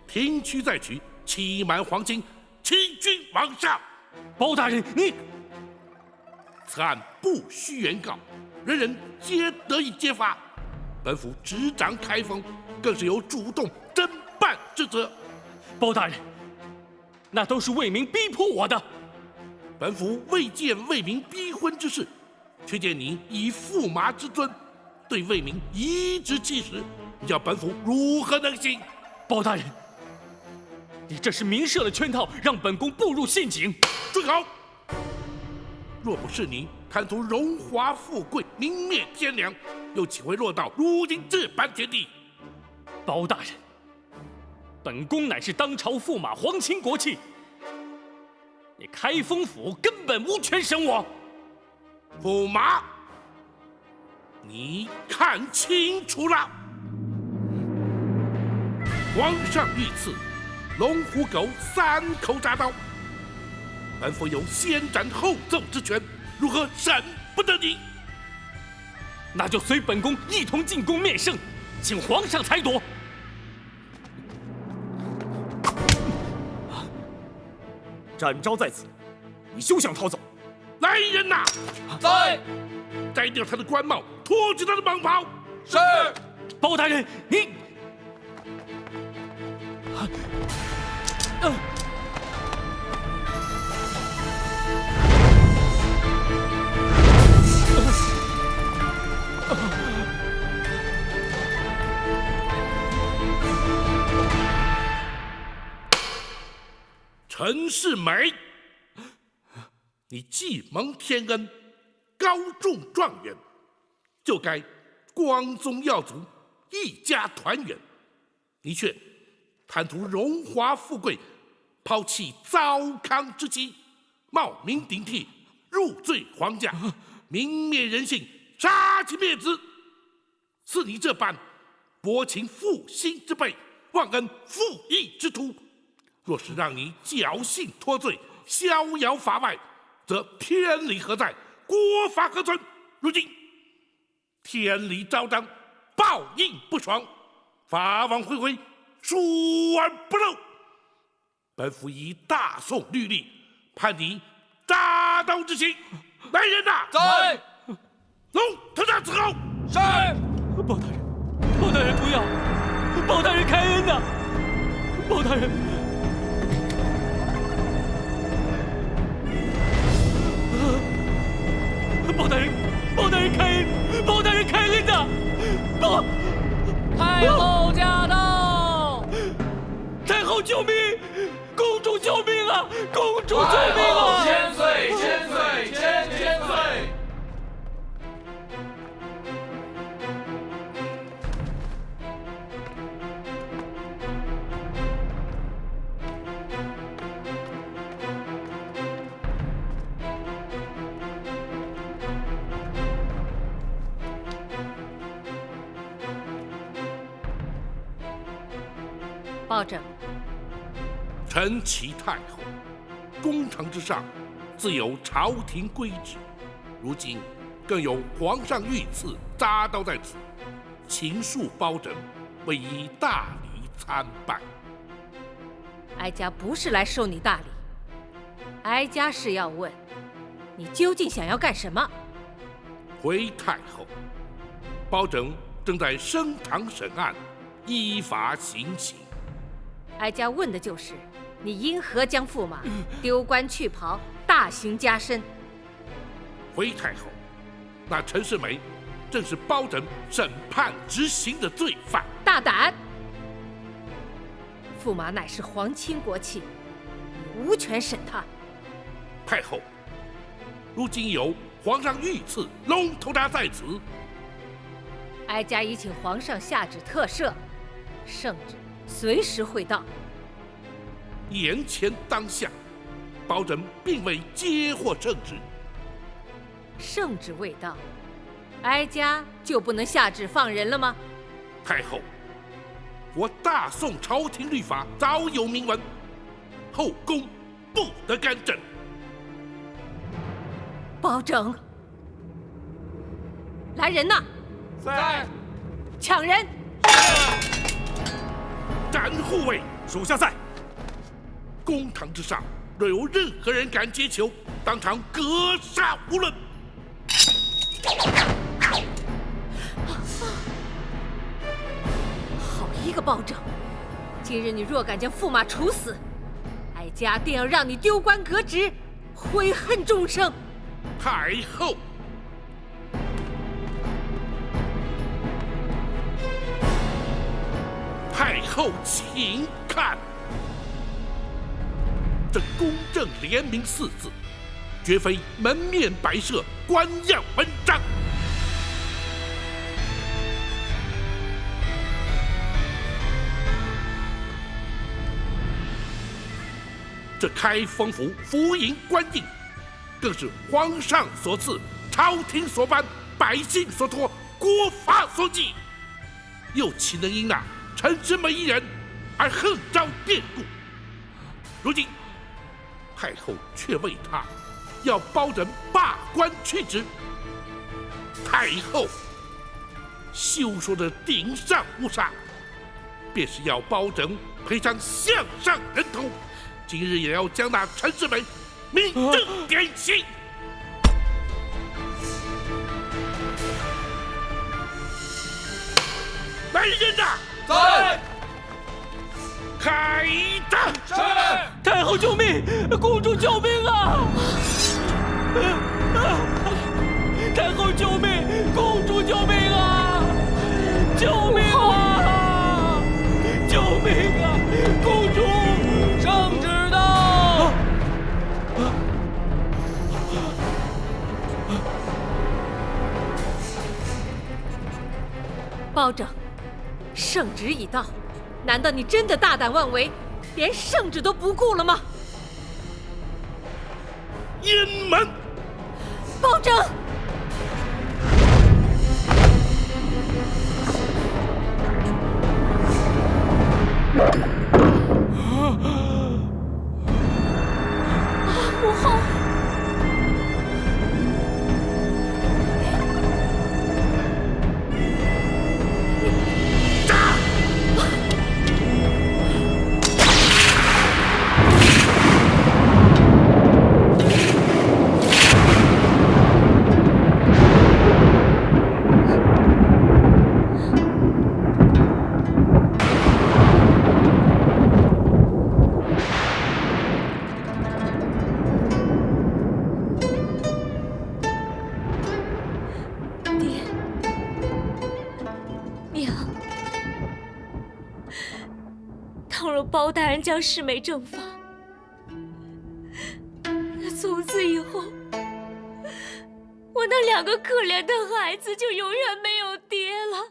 平屈再取，欺瞒皇亲，欺君罔上。包大人，你此案不需原告，人人皆得以揭发。本府执掌开封，更是有主动侦办之责。包大人，那都是魏明逼迫我的。本府未见魏明逼婚之事，却见你以驸马之尊对魏明颐指气使，你叫本府如何能行？包大人，你这是明设了圈套，让本宫步入陷阱。住口！若不是你贪图荣华富贵、明灭天良，又岂会落到如今这般田地？包大人，本宫乃是当朝驸马，皇亲国戚，你开封府根本无权审我。驸马，你看清楚了。皇上御赐龙虎狗3口铡刀，本府有先斩后奏之权，如何审不得你？那就随本宫一同进宫面圣，请皇上裁夺。展昭在此，你休想逃走！来人呐！在！摘掉他的官帽，脱去他的蟒袍。是。包大人，你。陈世美，你既蒙天恩，高中状元，就该光宗耀祖，一家团圆。你却贪图荣华富贵，抛弃糟糠之妻，冒名顶替，入赘皇家，泯灭人性，杀亲灭子。似你这般薄情负心之辈，忘恩负义之徒，若是让你侥幸脱罪，逍遥法外，则天理何在？国法何存？如今天理昭彰，报应不爽，法网恢恢，疏而不漏。本府以大宋律例判你铡刀之刑。来人呐！在！龙头铡伺候。是。包大人，包大人不要！包大人开恩呐！包大人。包大人，包大人开恩！包大人开恩呐！太后驾到！太后救命！公主救命啊！公主救命啊！千岁，千岁，千岁！包拯，臣启太后，宫城之上，自有朝廷规制，如今更有皇上御赐铡刀在此，请恕包拯未依大礼参拜。哀家不是来受你大礼，哀家是要问，你究竟想要干什么？回太后，包拯正在升堂审案，依法行刑。哀家问的就是你因何将驸马丢官去袍，大刑加身？回太后，那陈世美正是包拯审判执行的罪犯。大胆！驸马乃是皇亲国戚，你无权审他。太后，如今有皇上御赐龙头铡在此，哀家已请皇上下旨特赦，圣旨随时会到。眼前当下，包拯并未接获圣旨。圣旨未到，哀家就不能下旨放人了吗？太后，我大宋朝廷律法早有明文，后宫不得干政。包拯，来人呐！在。抢人！斩护卫！属下在。公堂之上，若有任何人敢接球，当场格杀无论。好一个包拯！今日你若敢将驸马处死，哀家定要让你丢官革职，悔恨终生。太后，太后，请看，这公正廉明4字，绝非门面摆设、官样文章。这开封府府尹官印，更是皇上所赐，朝廷所颁，百姓所托，国法所记，又岂能因那陈世美一人而横招变故。如今太后却为他要包拯罢官去职，太后休说的顶上无杀，便是要包拯赔偿项上人头，今日也要将那陈世美明正典刑。来人呐！在。开打！是。太后救命！公主救命啊！太后救命！公主救命啊！救命啊！救命啊！公主，圣旨到！包拯，圣旨已到，难道你真的大胆妄为，连圣旨都不顾了吗？阴门！包拯！母后。包大人将世美正法，从此以后，我那2个可怜的孩子就永远没有爹了。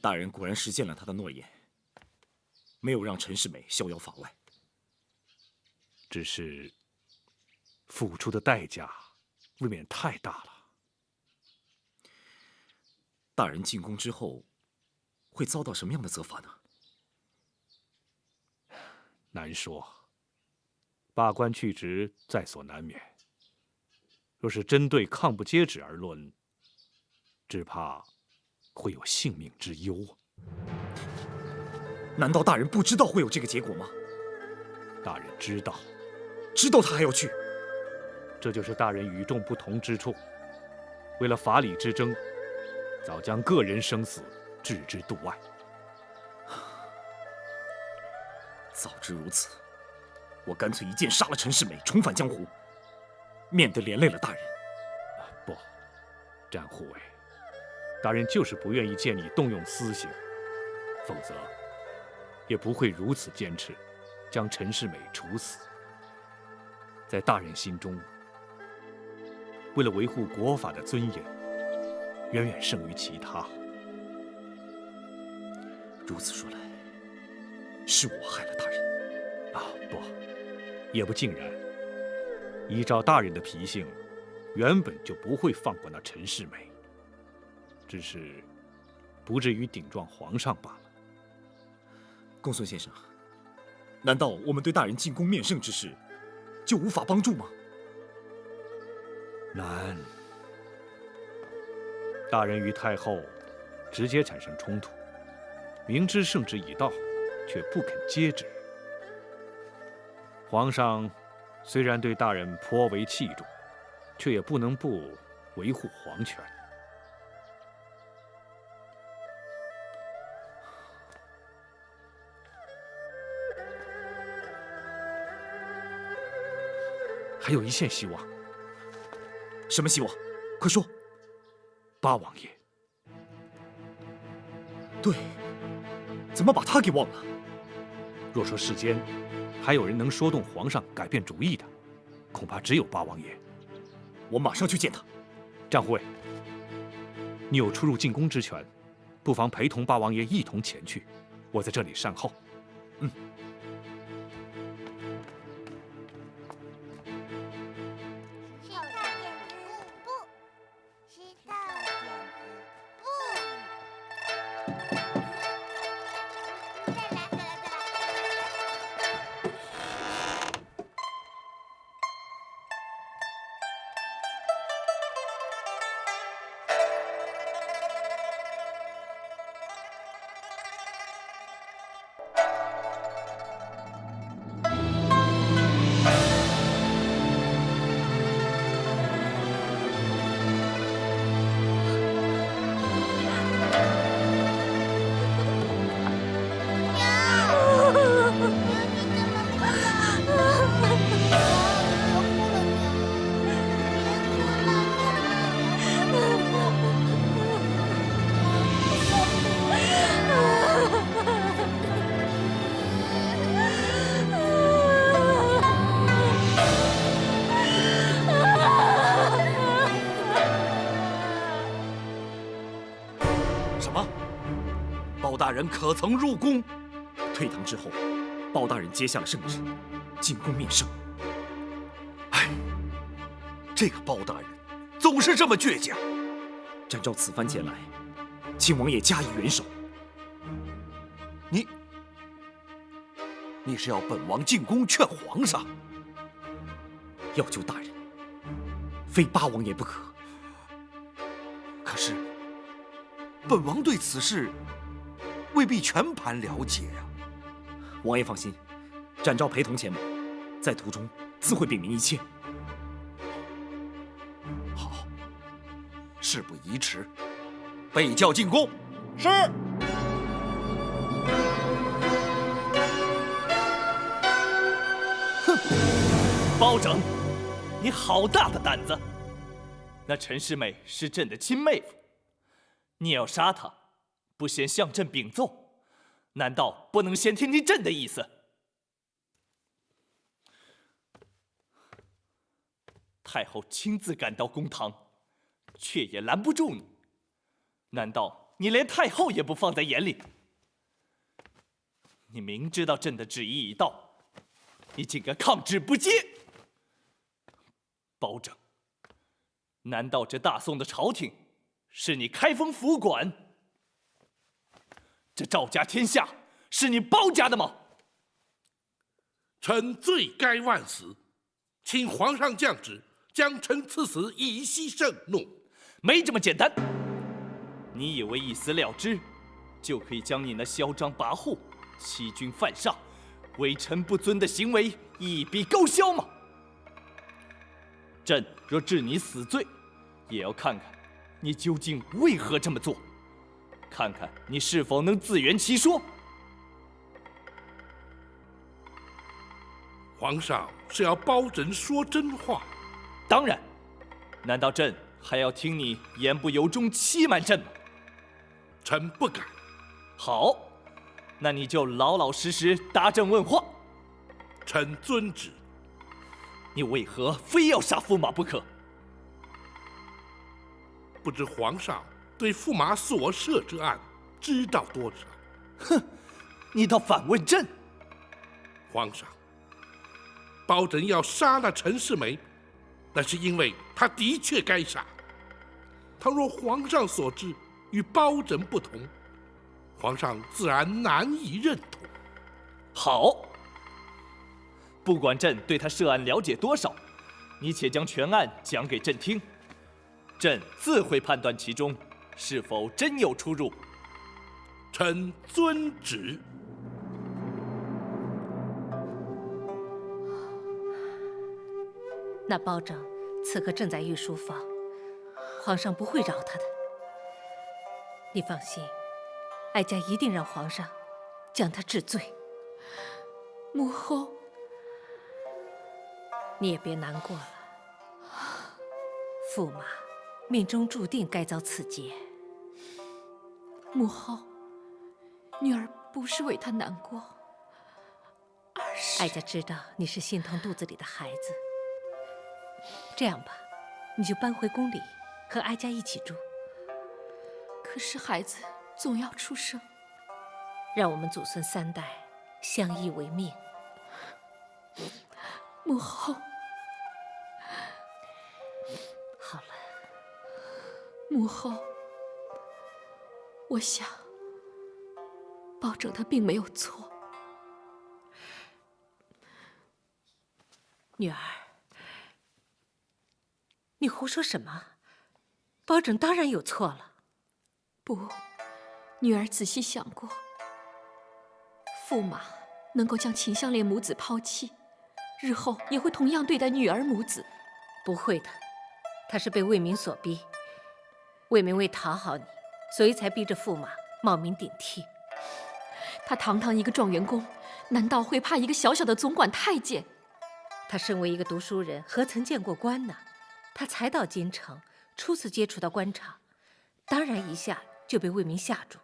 大人果然实现了他的诺言，没有让陈世美逍遥法外。只是付出的代价未免太大了。大人进宫之后，会遭到什么样的责罚呢？难说，罢官去职在所难免。若是针对抗不接旨而论，只怕会有性命之忧。难道大人不知道会有这个结果吗？大人知道，知道他还要去，这就是大人与众不同之处。为了法理之争，早将个人生死置之度外。早知如此，我干脆一剑杀了陈世美，重返江湖，免得连累了大人。不，詹护卫，大人就是不愿意见你动用私刑，否则也不会如此坚持，将陈世美处死。在大人心中，为了维护国法的尊严，远远胜于其他。如此说来，是我害了大人。不，也不尽然。依照大人的脾性，原本就不会放过那陈世美，只是不至于顶撞皇上罢了。公孙先生，难道我们对大人进宫面圣之事就无法帮助吗？难。大人与太后直接产生冲突，明知圣旨已到，却不肯接旨。皇上虽然对大人颇为器重，却也不能不维护皇权。还有一线希望。什么希望？快说。八王爷。对，怎么把他给忘了？若说世间还有人能说动皇上改变主意的，恐怕只有八王爷。我马上去见他。战护卫，你有出入进宫之权，不妨陪同八王爷一同前去，我在这里善后。嗯。大人可曾入宫？退堂之后，包大人接下了圣旨，进宫面圣。哎，这个包大人总是这么倔强。展昭此番前来，请王爷加以援手。你是要本王进宫劝皇上？要救大人，非八王爷不可。可是，本王对此事未必全盘了解呀。王爷放心，展昭陪同前往，在途中自会禀明一切。好，事不宜迟，备轿进宫。是。哼，包拯，你好大的胆子！那陈世美是朕的亲妹夫，你也要杀她，不先向朕禀奏，难道不能先听听朕的意思？太后亲自赶到公堂，却也拦不住你，难道你连太后也不放在眼里？你明知道朕的旨意已到，你竟敢抗旨不接！包拯，难道这大宋的朝廷是你开封府管？这赵家天下是你包家的吗？臣罪该万死，请皇上降旨，将臣赐死，以息盛怒。没这么简单！你以为一死了之，就可以将你那嚣张跋扈、欺君犯上、为臣不尊的行为一笔勾销吗？朕若治你死罪，也要看看你究竟为何这么做，看看你是否能自圆其说。皇上是要包拯说真话？当然，难道朕还要听你言不由衷欺瞒朕吗？臣不敢。好，那你就老老实实答朕问话。臣遵旨。你为何非要杀驸马不可？不知皇上对驸马所涉之案知道多少？哼，你倒反问朕。皇上，包拯要杀那陈世美，那是因为他的确该杀。倘若皇上所知与包拯不同，皇上自然难以认同。好，不管朕对他涉案了解多少，你且将全案讲给朕听，朕自会判断其中是否真有出入。臣遵旨。那包拯此刻正在御书房，皇上不会饶他的。你放心，哀家一定让皇上将他治罪。母后，你也别难过了，驸马命中注定该遭此劫。母后，女儿不是为他难过，而是哀家知道你是心疼肚子里的孩子。这样吧，你就搬回宫里，和哀家一起住。可是孩子总要出生，让我们祖孙3代相依为命。母后，好了，母后，我想保证他并没有错。女儿，你胡说什么？包拯当然有错了。不，女儿仔细想过，驸马能够将秦香莲母子抛弃，日后也会同样对待女儿母子。不会的，他是被魏明所逼。魏明为讨好你，所以才逼着驸马冒名顶替。他堂堂一个状元公，难道会怕一个小小的总管太监？他身为一个读书人，何曾见过官呢？他才到京城，初次接触到官场，当然一下就被魏明吓住，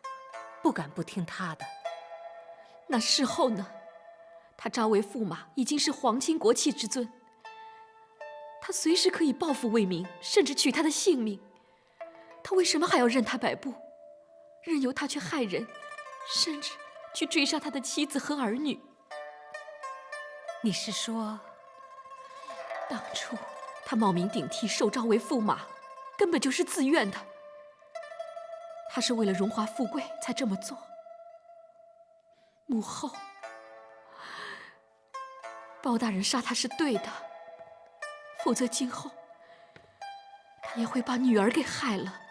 不敢不听他的。那事后呢？他召为驸马，已经是皇亲国戚之尊，他随时可以报复魏明，甚至取他的性命。他为什么还要任他摆布，任由他去害人，甚至去追杀他的妻子和儿女？你是说，当初他冒名顶替，受召为驸马，根本就是自愿的。他是为了荣华富贵才这么做。母后，包大人杀他是对的，否则今后他也会把女儿给害了。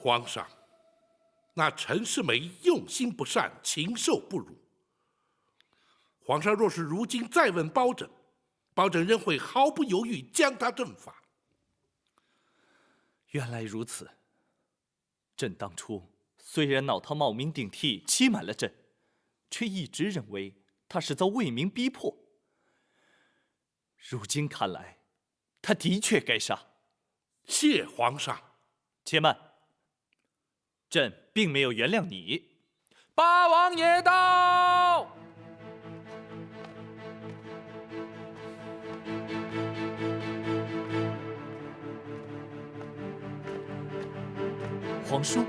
皇上，那陈世美用心不善，禽兽不如。皇上若是如今再问包拯，包拯仍会毫不犹豫将他正法。原来如此。朕当初虽然恼他冒名顶替，欺瞒了朕，却一直认为他是遭魏明逼迫。如今看来，他的确该杀。谢皇上。且慢，朕并没有原谅你。八王爷到！皇叔，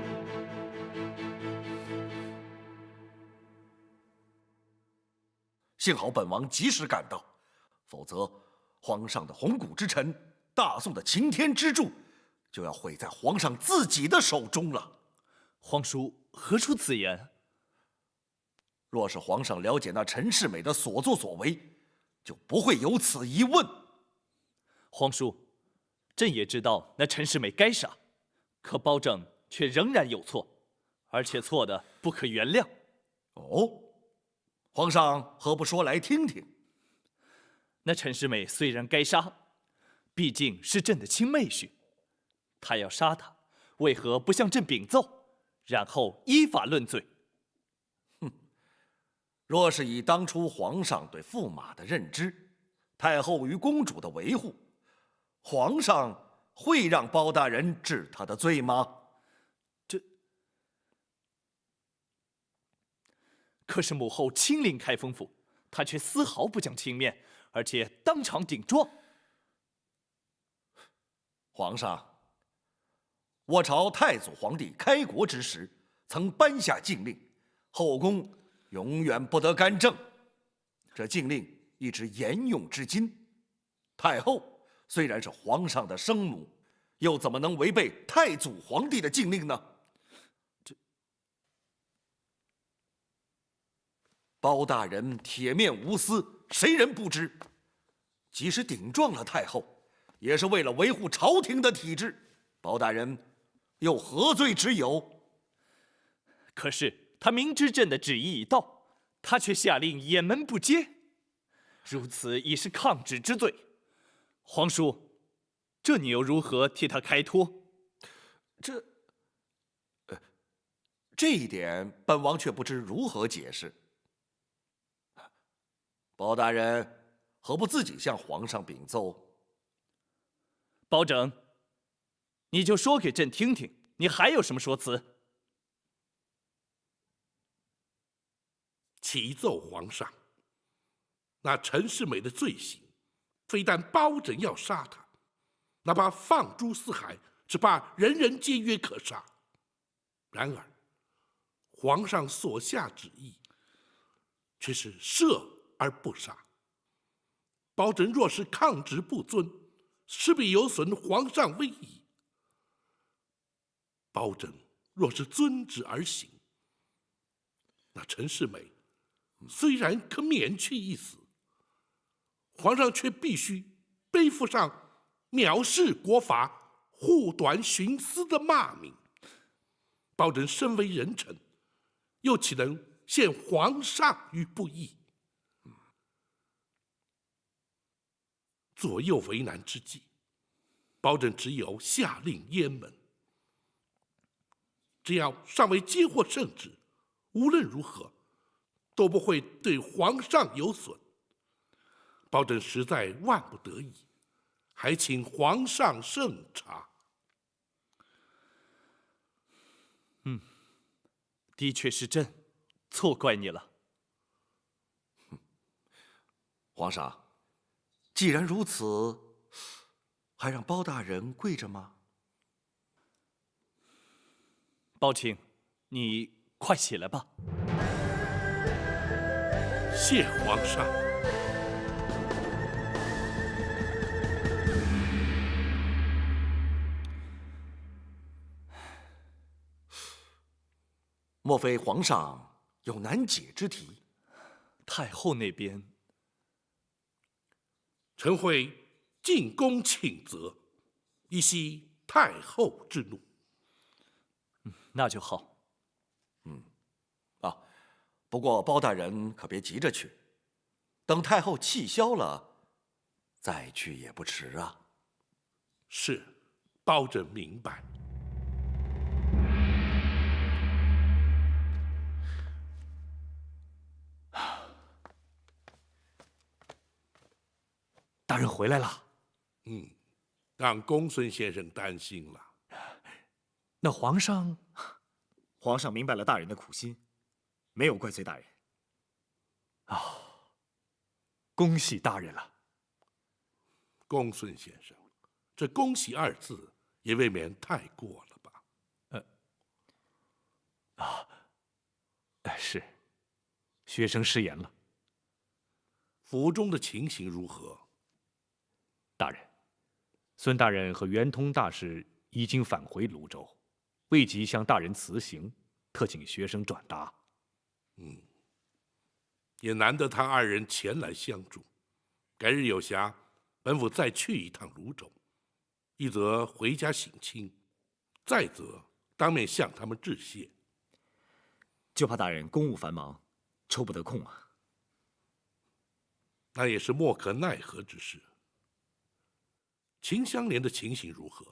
幸好本王及时赶到，否则皇上的红骨之臣，大宋的擎天之柱，就要毁在皇上自己的手中了。皇叔何出此言？若是皇上了解那陈世美的所作所为，就不会有此疑问。皇叔，朕也知道那陈世美该杀，可包拯却仍然有错，而且错的不可原谅。哦，皇上何不说来听听？那陈世美虽然该杀，毕竟是朕的亲妹婿，他要杀他，为何不向朕禀奏，然后依法论罪？若是以当初皇上对驸马的认知，太后与公主的维护，皇上会让包大人治他的罪吗？可是母后亲临开封府，他却丝毫不讲情面，而且当场顶撞。皇上，我朝太祖皇帝开国之时，曾颁下禁令，后宫永远不得干政。这禁令一直沿用至今。太后虽然是皇上的生母，又怎么能违背太祖皇帝的禁令呢？包大人铁面无私，谁人不知？即使顶撞了太后，也是为了维护朝廷的体制。包大人又何罪之有？可是他明知朕的旨意已到，他却下令掩门不接，如此已是抗旨之罪。皇叔，这你又如何替他开脱？这一点本王却不知如何解释。包大人何不自己向皇上禀奏？包拯，你就说给朕听听，你还有什么说辞？启奏皇上，那陈世美的罪行，非但包拯要杀他，哪怕放诸四海，只怕人人皆曰可杀。然而，皇上所下旨意，却是赦而不杀。包拯若是抗旨不遵，势必有损皇上威仪。包拯若是遵旨而行，那陈世美虽然可免去一死，皇上却必须背负上藐视国法、护短徇私的骂名。包拯身为人臣，又岂能陷皇上于不义？左右为难之际，包拯只有下令阉门。只要尚未接获圣旨，无论如何都不会对皇上有损。包拯实在万不得已，还请皇上圣察。的确是朕错怪你了。皇上，既然如此，还让包大人跪着吗？包卿，你快起来吧。谢皇上。莫非皇上有难解之题？太后那边，臣会进宫请责，以息太后之怒。那就好。不过包大人可别急着去，等太后气消了，再去也不迟啊。是，包拯明白。大人回来了。让公孙先生担心了。那皇上明白了大人的苦心，没有怪罪大人。恭喜大人了。公孙先生，这“恭喜”二字也未免太过了吧？是，学生失言了。府中的情形如何？大人，孙大人和圆通大师已经返回泸州，未及向大人辞行，特请学生转达。也难得他二人前来相助。改日有暇，本府再去一趟泸州，一则回家省亲，再则当面向他们致谢。就怕大人公务繁忙，抽不得空啊。那也是莫可奈何之事。秦香莲的情形如何？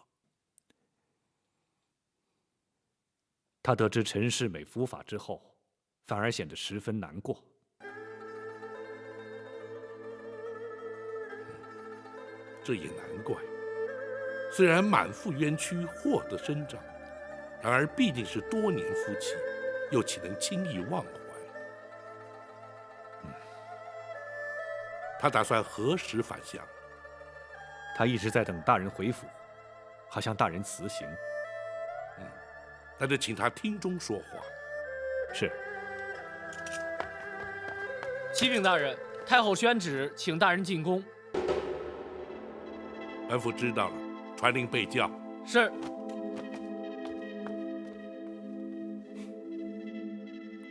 他得知陈世美伏法之后，反而显得十分难过。这也难怪。虽然满腹冤屈，获得伸张，然而毕竟是多年夫妻，又岂能轻易忘怀？他打算何时返乡？他一直在等大人回府，好向大人辞行。那就请他厅中说话。是。启禀大人，太后宣旨，请大人进宫。本府知道了，传令备轿。是。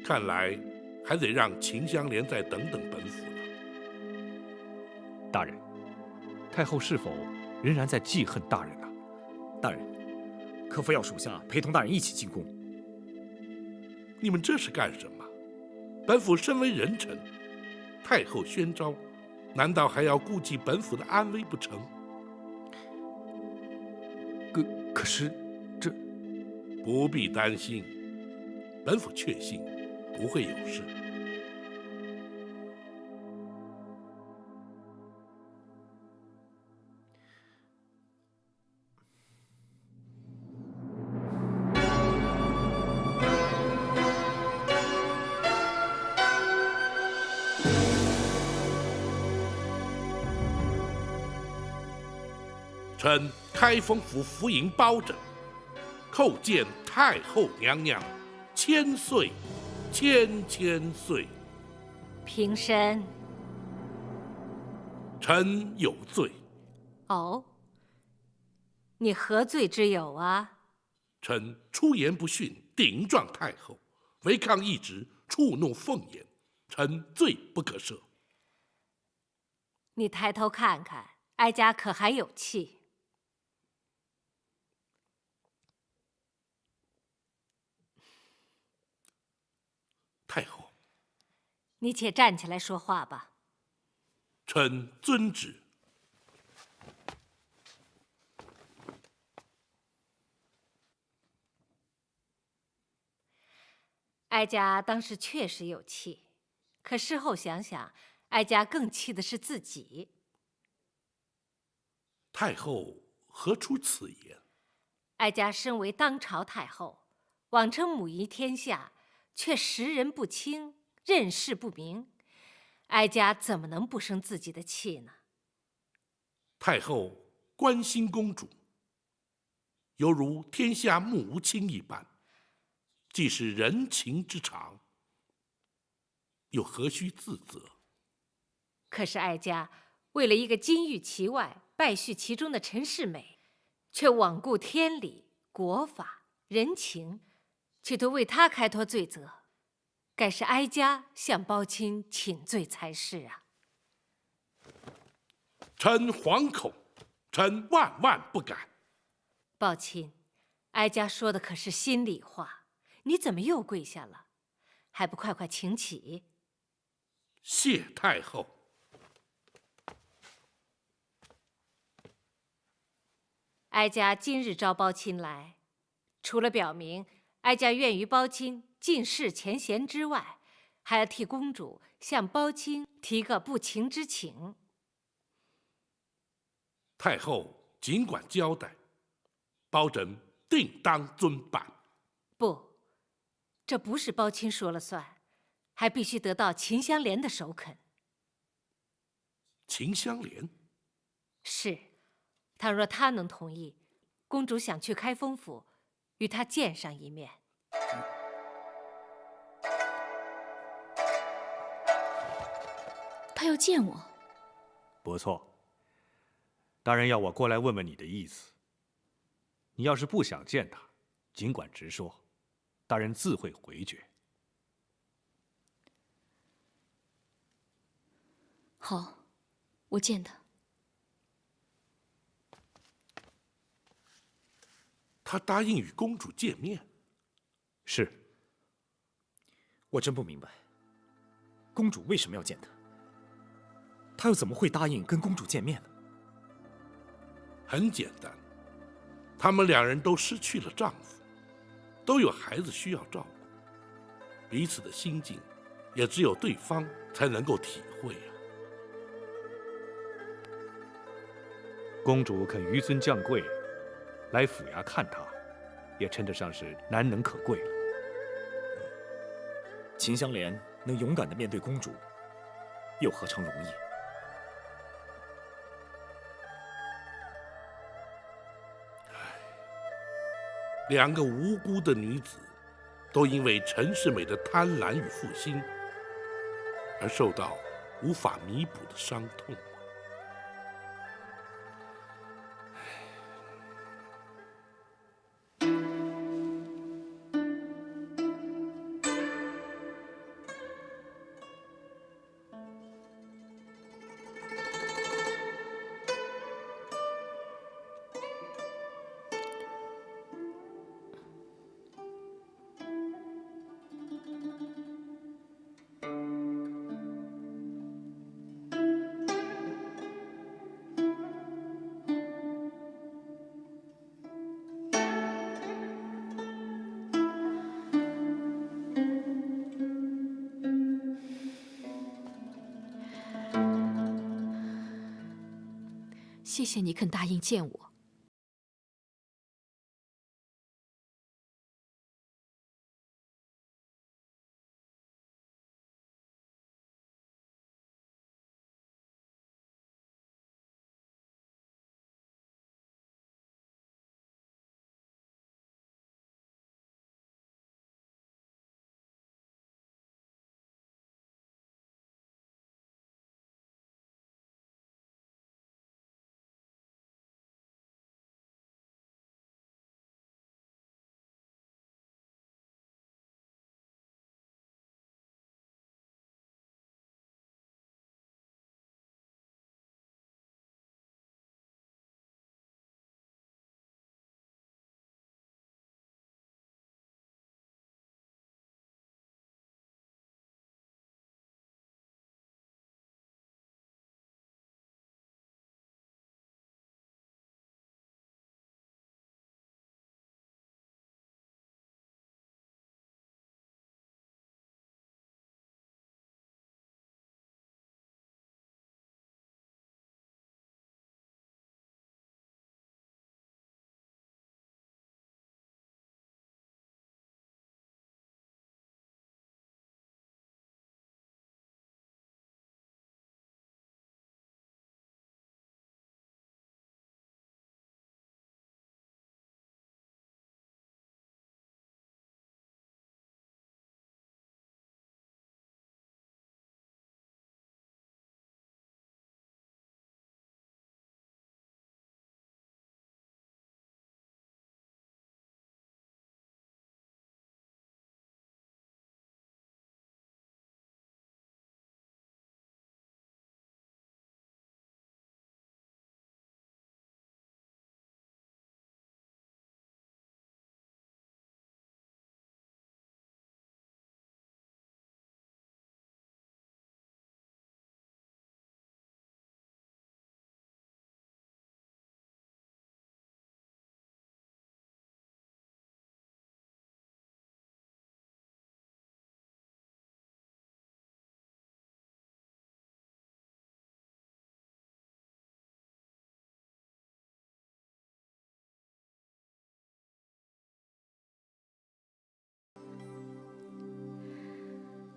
看来还得让秦香莲再等等本府了。大人，太后是否仍然在记恨大人呢？大人，可否要属下陪同大人一起进宫？你们这是干什么？本府身为人臣，太后宣召，难道还要顾及本府的安危不成？可是这不必担心，本府确信不会有事。臣开封府福营包拯，叩见太后娘娘，千岁，千岁。平身。臣有罪。哦，你何罪之有啊？臣出言不逊，顶撞太后，违抗懿旨，触怒凤颜，臣罪不可赦。你抬头看看，哀家可还有气？太后，你且站起来说话吧。臣遵旨。哀家当时确实有气，可事后想想，哀家更气的是自己。太后何出此言？哀家身为当朝太后，妄称母仪天下，却识人不清，认事不明，哀家怎么能不生自己的气呢？太后关心公主，犹如天下目无亲一般，既是人情之常，又何须自责？可是哀家为了一个金玉其外，败絮其中的陈世美，却罔顾天理、国法、人情，企图为他开脱罪责，该是哀家向胞亲请罪才是啊！臣惶恐，臣万不敢。胞亲，哀家说的可是心里话，你怎么又跪下了？还不快快请起！谢太后。哀家今日召胞亲来，除了表明哀家愿于胞亲尽释前嫌之外，还要替公主向胞亲提个不情之请。太后尽管交代，包拯定当遵办。不，这不是胞亲说了算，还必须得到秦香莲的首肯。秦香莲？是，倘若她能同意，公主想去开封府与她见上一面。他要见我？不错。大人要我过来问问你的意思。你要是不想见他，尽管直说，大人自会回绝。好，我见他。他答应与公主见面。是。我真不明白，公主为什么要见他？他又怎么会答应跟公主见面呢？很简单，他们两人都失去了丈夫，都有孩子需要照顾，彼此的心境也只有对方才能够体会啊。公主肯纡尊降贵，来府衙看他，也称得上是难能可贵了。秦香莲能勇敢地面对公主，又何尝容易？两个无辜的女子，都因为陈世美的贪婪与负心，而受到无法弥补的伤痛。谢谢你肯答应见我。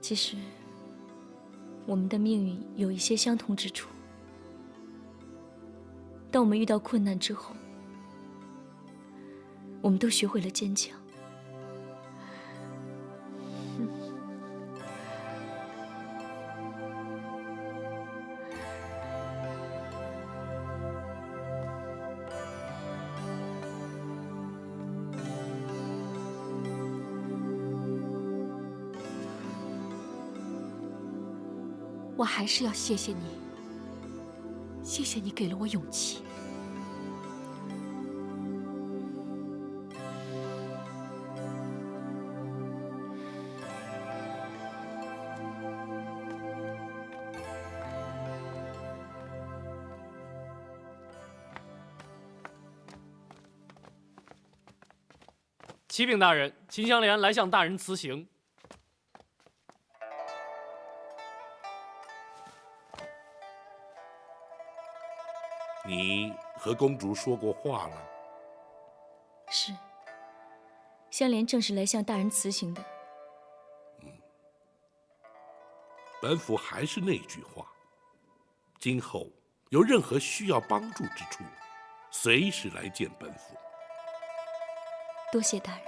其实，我们的命运有一些相同之处。当我们遇到困难之后，我们都学会了坚强。我还是要谢谢你，谢谢你给了我勇气。启禀大人，秦香莲来向大人辞行。你和公主说过话了？是，香莲正是来向大人辞行的。本府还是那句话，今后有任何需要帮助之处，随时来见本府。多谢大人，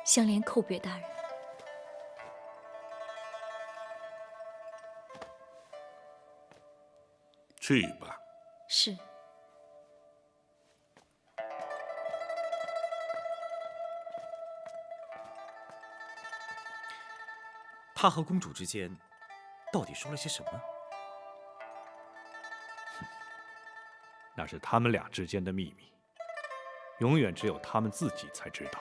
香莲叩别大人。去吧。是。他和公主之间到底说了些什么？那是他们俩之间的秘密，永远只有他们自己才知道。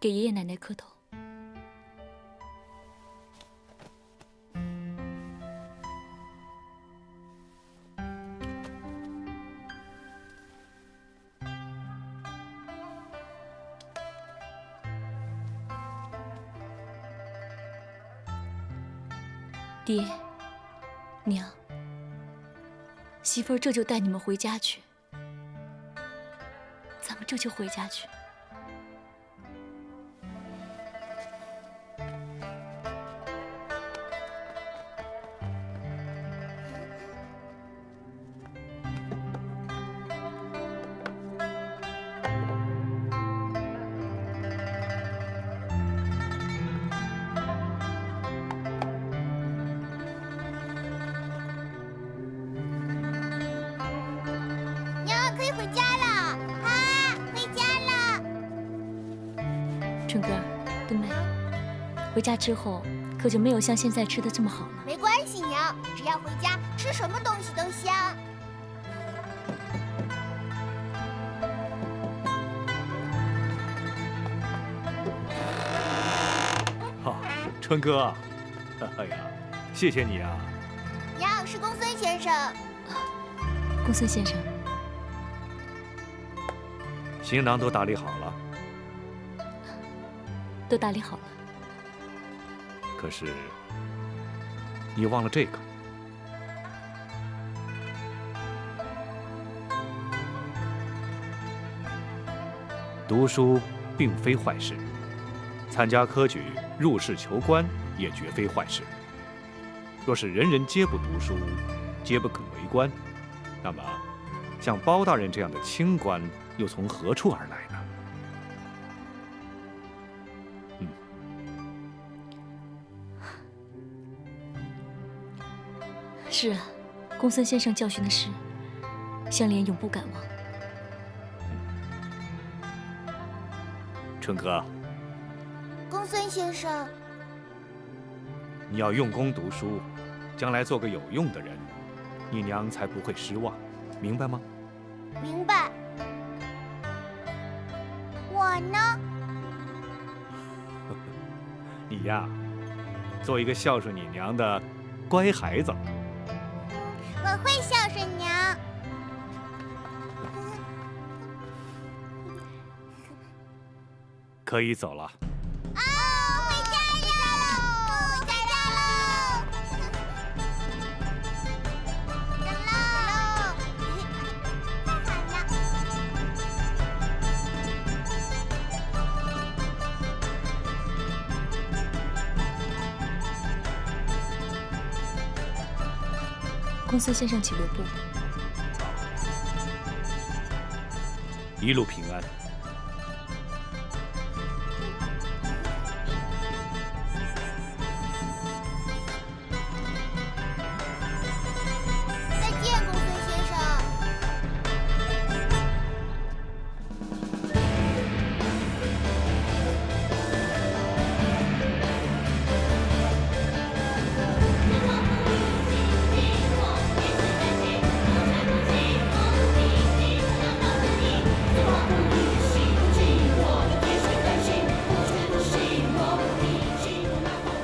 给爷爷奶奶磕头。爹，娘，媳妇儿这就带你们回家去，咱们这就回家去。可以回家了，啊，回家了。春哥，冬梅，回家之后可就没有像现在吃的这么好了。没关系，娘，只要回家，吃什么东西都香。春哥，哎呀，谢谢你啊。娘，是公孙先生。公孙先生。行囊都打理好了，都打理好了。可是你忘了这个。读书并非坏事，参加科举、入仕求官也绝非坏事。若是人人皆不读书，皆不肯为官，那么像包大人这样的清官又从何处而来呢？是啊，公孙先生教训的事，香莲永不敢忘。春哥，公孙先生，你要用功读书，将来做个有用的人，你娘才不会失望，明白吗？明白。我呢？你呀，做一个孝顺你娘的乖孩子。我会孝顺娘。可以走了。公孙先生，请留步。一路平安。再见，公孙先生。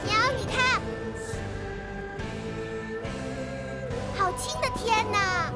娘，你看，好清的天呐！